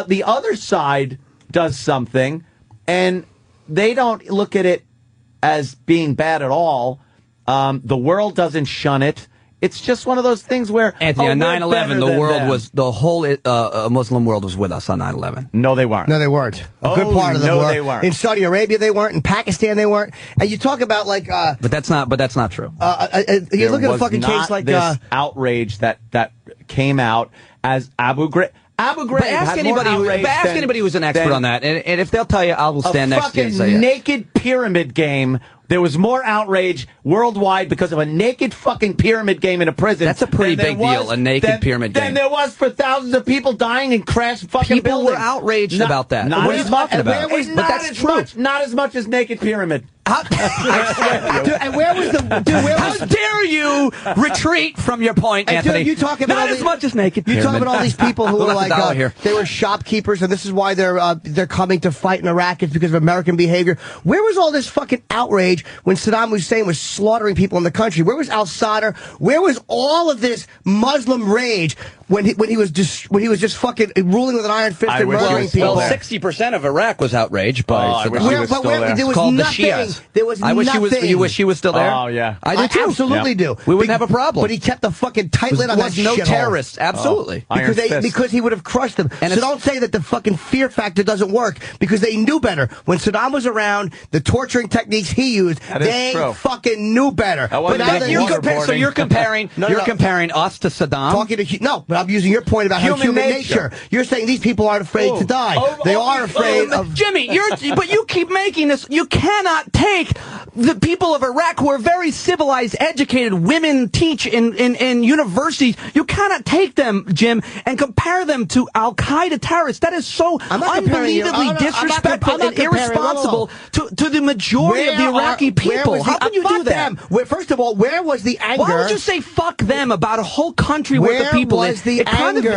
the other side does something, and they don't look at it as being bad at all. The world doesn't shun it. It's just one of those things where, Anthony, on 9/11, the whole Muslim world was with us on 9/11. No, they weren't. No, they weren't. A good part of them were. They weren't. In Saudi Arabia, they weren't. In Pakistan, they weren't. And you talk about but that's not true. You look at a fucking case like this outrage that came out as Abu Ghraib. Abu Ghraib. Ask anybody who's an expert on that, and if they'll tell you, I will stand next to you and say it. A fucking naked pyramid game. There was more outrage worldwide because of a naked fucking pyramid game in a prison. That's a pretty big deal, a naked pyramid game. Than there was for thousands of people dying and crashed fucking buildings. People were outraged about that. What are you talking about? But that's true. Not as much as naked pyramid. And where was the... Dude, how dare you retreat from your point, Anthony? Dude, you talk about not as much as naked. You talk about all these people who Who are left like, the dollar here? they were shopkeepers, and this is why they're coming to fight in Iraq. It's because of American behavior. Where was all this fucking outrage when Saddam Hussein was slaughtering people in the country? Where was al-Sadr? Where was all of this Muslim rage when he was just fucking ruling with an iron fist and murdering people? Well, 60% of Iraq was outraged by. I wish he was still there. There was called nothing. The Shias. There was I wish nothing. you wish he was still there. Oh yeah, I do too. Absolutely do. We wouldn't have a problem. But he kept the fucking tight lid on that shit. No terrorists. Absolutely. Because he would have crushed them. So don't say that the fucking fear factor doesn't work, because they knew better. When Saddam was around, the torturing techniques he used, they fucking knew better. But you're comparing us to Saddam? But I'm using your point about how human nature. You're saying these people aren't afraid to die. They are afraid of... Jimmy, but you keep making this... You cannot take the people of Iraq who are very civilized, educated, women teach in universities. You cannot take them, Jim, and compare them to Al-Qaeda terrorists. That is so unbelievably disrespectful and irresponsible to the majority of the Iraqi people. How can you do that? First of all, where was the anger? Why would you say fuck them about a whole country worth of people? Where was the anger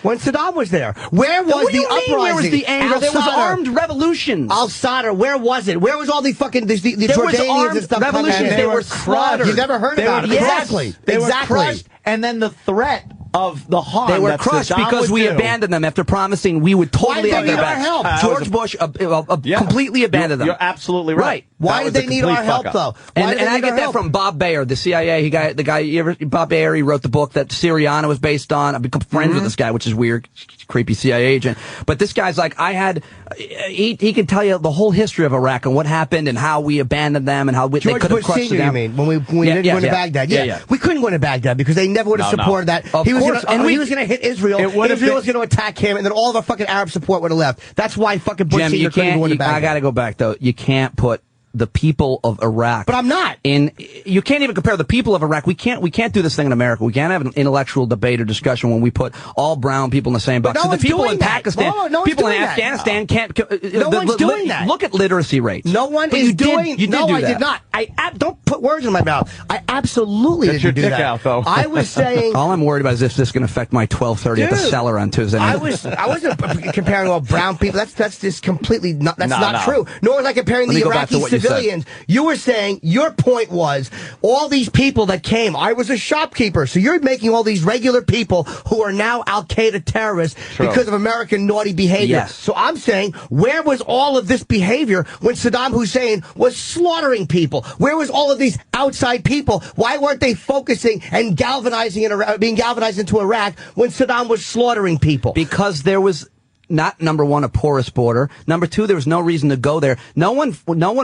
when Saddam was there? Where was the uprising? Where was the anger? There was armed revolutions. Al-Sadr, where was it? Where was all the fucking the Jordanians and stuff? Revolutions. They were slaughtered. You never heard about it. Exactly. They were crushed, and then the threat of the harm. They were crushed because we abandoned them after promising we would totally have their back. George Bush completely abandoned them. You're absolutely right. Why did they need our help, though? And I get that from Bob Baer, the CIA. Bob Baer, he wrote the book that Syriana was based on. I've become friends with this guy, which is weird, creepy CIA agent. But this guy's like, he can tell you the whole history of Iraq and what happened and how we abandoned them and how they could have crushed them. You mean when we didn't go into Baghdad? Yeah, we couldn't go into Baghdad because they never would have supported that. He was going to hit Israel. Israel was going to attack him, and then all of our fucking Arab support would have left. That's why fucking Bush Senior couldn't go into Baghdad. I got to go back though. You can't put the people of Iraq. But I'm not. You can't even compare the people of Iraq. We can't do this thing in America. We can't have an intellectual debate or discussion when we put all brown people in the same box. No, the people in Pakistan, people in Afghanistan can't. No one's doing that. Look at literacy rates. No one is doing. No, I did not. Don't put words in my mouth. I absolutely didn't do that. Get your dick out, though. I was saying. All I'm worried about is if this is going to affect my 12:30 at the cellar on Tuesday night. I wasn't comparing all brown people. That's just completely not. That's not true. Nor was I comparing the Iraqi civilians. You were saying, your point was, all these people that came, I was a shopkeeper, so you're making all these regular people who are now Al-Qaeda terrorists because of American naughty behavior. Yes. So I'm saying, where was all of this behavior when Saddam Hussein was slaughtering people? Where was all of these outside people? Why weren't they focusing and being galvanized into Iraq when Saddam was slaughtering people? Because there was... not, number one, a porous border. Number two, there was no reason to go there. No one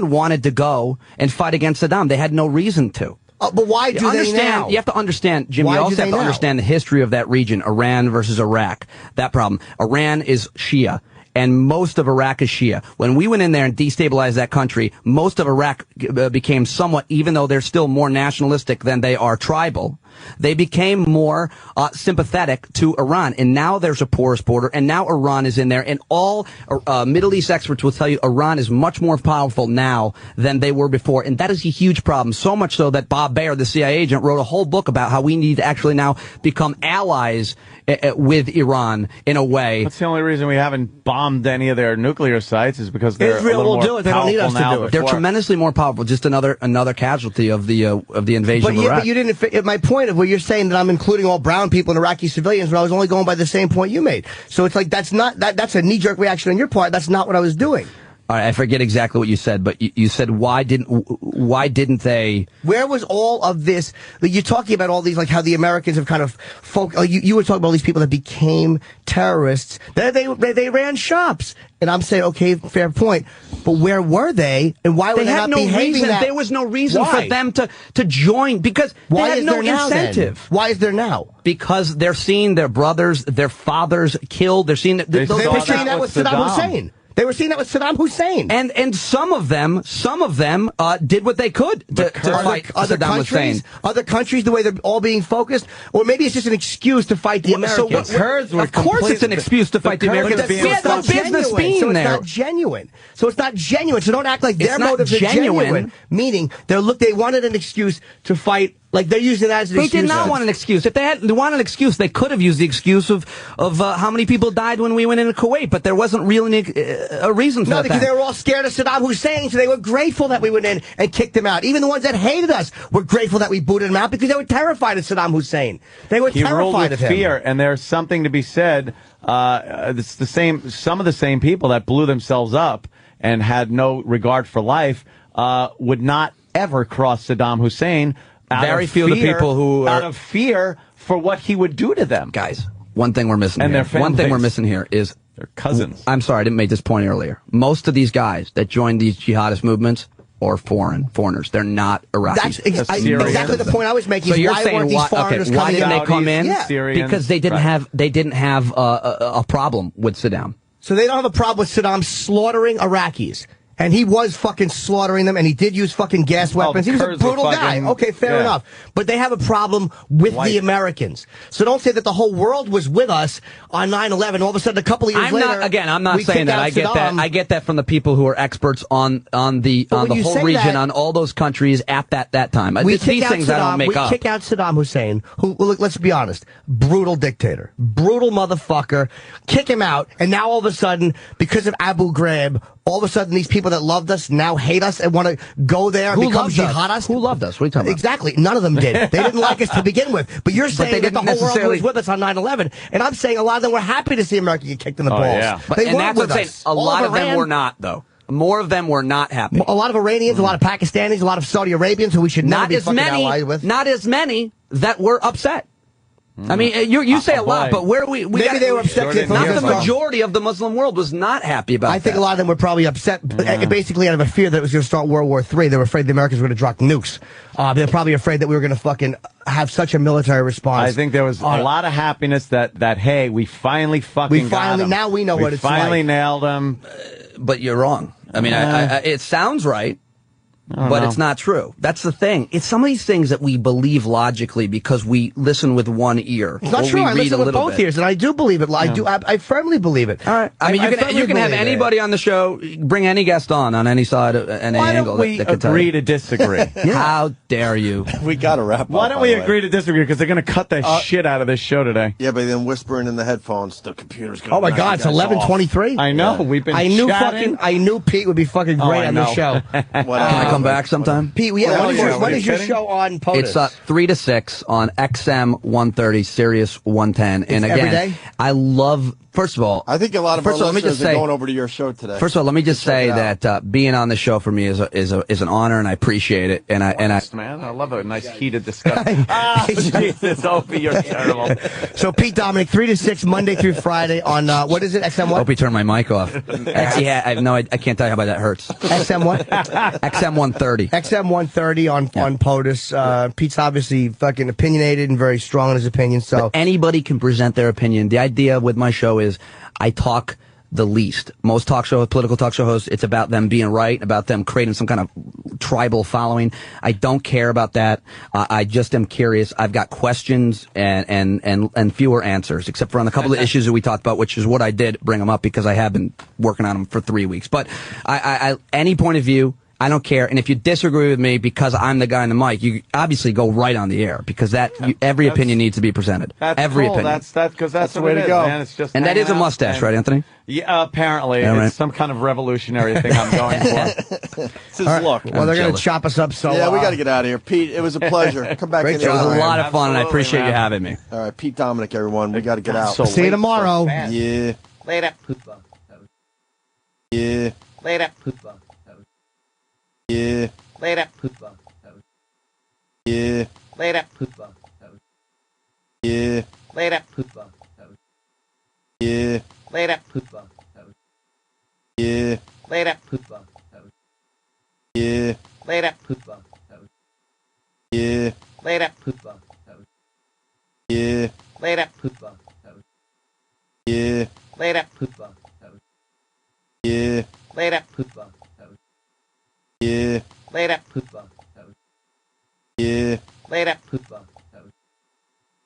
wanted to go and fight against Saddam. They had no reason to. But why do they now? You have to understand, Jim, you also have to understand the history of that region, Iran versus Iraq. That problem. Iran is Shia. And most of Iraq is Shia. When we went in there and destabilized that country, most of Iraq became somewhat, even though they're still more nationalistic than they are tribal, they became more sympathetic to Iran. And now there's a porous border, and now Iran is in there. And all Middle East experts will tell you Iran is much more powerful now than they were before. And that is a huge problem, so much so that Bob Baer, the CIA agent, wrote a whole book about how we need to actually now become allies with Iran in a way. That's the only reason we haven't bombed any of their nuclear sites is because they're Israel a little will do it. They don't need us to do it. They're tremendously more powerful. Just another casualty of the invasion of Iraq. But you didn't. My point of where you're saying that I'm including all brown people and Iraqi civilians, when I was only going by the same point you made. So it's like that's a knee-jerk reaction on your part. That's not what I was doing. All right, I forget exactly what you said, but you said why didn't they? Where was all of this? You're talking about all these, like how the Americans have kind of you were talking about all these people that became terrorists. They ran shops, and I'm saying, okay, fair point. But where were they, and why were they not behaving that? There was no reason for them to join because they had no incentive. Why is there now? Because they're seeing their brothers, their fathers killed. They're seeing that with Saddam Hussein. They were seeing that with Saddam Hussein. And some of them did what they could to fight Saddam Hussein. Other countries, the way they're all being focused, or maybe it's just an excuse to fight the Americans. Of course it's an excuse to fight the Americans. We had no business being there. So it's not genuine. So it's not genuine. So don't act like their motives are genuine. Meaning, they wanted an excuse to fight. Like they're using that as an excuse. They did not want an excuse. If they wanted an excuse, they could have used the excuse of how many people died when we went into Kuwait. But there wasn't really a reason for that. No, because they were all scared of Saddam Hussein, so they were grateful that we went in and kicked him out. Even the ones that hated us were grateful that we booted him out because they were terrified of Saddam Hussein. They were terrified of him. Fear, and there's something to be said. It's the same. Some of the same people that blew themselves up and had no regard for life would not ever cross Saddam Hussein. Very few of the people who are out of fear for what he would do to them. Guys, one thing we're missing and here. Their one thing we're missing here is their cousins. I'm sorry, I didn't make this point earlier. Most of these guys that joined these jihadist movements are foreigners. They're not Iraqis. That's exactly the point I was making. So you're why saying weren't these foreigners why didn't they come in? Syrians, because they didn't have a problem with Saddam. So they don't have a problem with Saddam slaughtering Iraqis. And he was fucking slaughtering them, and he did use fucking gas weapons. He was a brutal guy. Okay, fair enough. But they have a problem with the Americans. So don't say that the whole world was with us on 9/11. All of a sudden, a couple of years later, I'm not saying that. I get that. I get that from the people who are experts on the whole region, on all those countries at that time. These things I don't make up. We kick out Saddam Hussein, who, look, let's be honest, brutal dictator, brutal motherfucker. Kick him out, and now all of a sudden, because of Abu Ghraib, all of a sudden, these people that loved us now hate us and want to go there and become jihadists. Who loved us? What are you talking about? Exactly. None of them did. They didn't like us to begin with. But you're saying that the whole world was with us on 9/11. And I'm saying a lot of them were happy to see America get kicked in the balls. Yeah. They weren't with us. A lot of them were not, though. More of them were not happy. A lot of Iranians, a lot of Pakistanis, a lot of Saudi Arabians who we should not be fucking allied with. Not as many that were upset. I mean, you say a lot, but where we maybe they were upset. Not the majority of the Muslim world was not happy about that. I think a lot of them were probably upset, basically out of a fear that it was going to start World War III. They were afraid the Americans were going to drop nukes. They're probably afraid that we were going to fucking have such a military response. I think there was a lot of happiness that hey, we finally got him. Now we know what it's like. We finally nailed him. But you're wrong. I mean, it sounds right. But it's not true. That's the thing. It's some of these things that we believe logically because we listen with one ear. It's not true. I listen with both ears, and I do believe it. I firmly believe it. All right. I mean, you can have anybody on the show, bring any guest on any side, any angle. Why don't we agree to disagree? How dare you? We got to wrap up. Why don't we agree to disagree? Because they're going to cut the shit out of this show today. Yeah, but then whispering in the headphones, the computer's going to. Oh my God, it's 11:23. I know. We've been. I knew Pete would be fucking great on this show. Can I come back sometime? Pete, when is your show on POTUS? It's 3 to 6 on XM 130, Sirius 110. And again, every day? I love. First of all, I think a lot of our listeners are going over to your show today. First of all, let me just say that being on the show for me is an honor, and I appreciate it. And man, I love a nice heated discussion. Jesus, Opie, you're terrible. So Pete, Dominic, 3 to 6 Monday through Friday on what is it? XM what? Opie turned my mic off. Actually, I have I can't tell you how bad that hurts. XM what? XM 130. XM 130 on POTUS. Pete's obviously fucking opinionated and very strong in his opinion. So but anybody can present their opinion. The idea with my show is I talk the least. Most political talk show hosts, it's about them being right, about them creating some kind of tribal following. I don't care about that. I just am curious. I've got questions and fewer answers, except for on a couple of issues that we talked about, which is what I did bring them up because I have been working on them for 3 weeks. But any point of view, I don't care. And if you disagree with me because I'm the guy on the mic, you obviously go right on the air because every opinion needs to be presented. Every opinion. That's the way to go. Man. It's just and that is a mustache, right, Anthony? Yeah, apparently. It's some kind of revolutionary thing I'm going for. It's his look. Well, they're going to chop us up so yeah, we got to get out of here. Pete, it was a pleasure. Come back in. It was a lot of fun, and I appreciate you having me. All right, Pete, Dominic, everyone. We got to get out. See you tomorrow. Yeah. Later. Yeah. Later. Yeah. Later. Yeah. Later. Yeah. Later. Yeah. Later. Yeah. Later. Yeah. Later. Yeah. Later. Yeah. Later. Yeah. Later. Yeah. Later. Yeah. Later. Yeah. Later.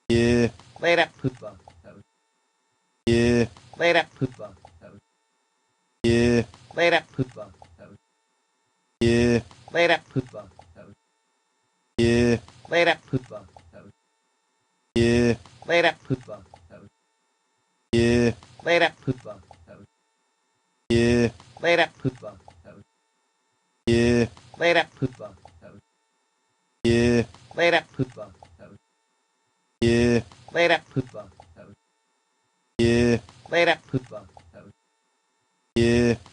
Yeah. Later. Yeah. Later. Yeah. Later. Yeah. Later. Yeah. Later. Yeah. Later. Yeah. Later. Yeah. Later. Yeah. Later. Yeah. Later.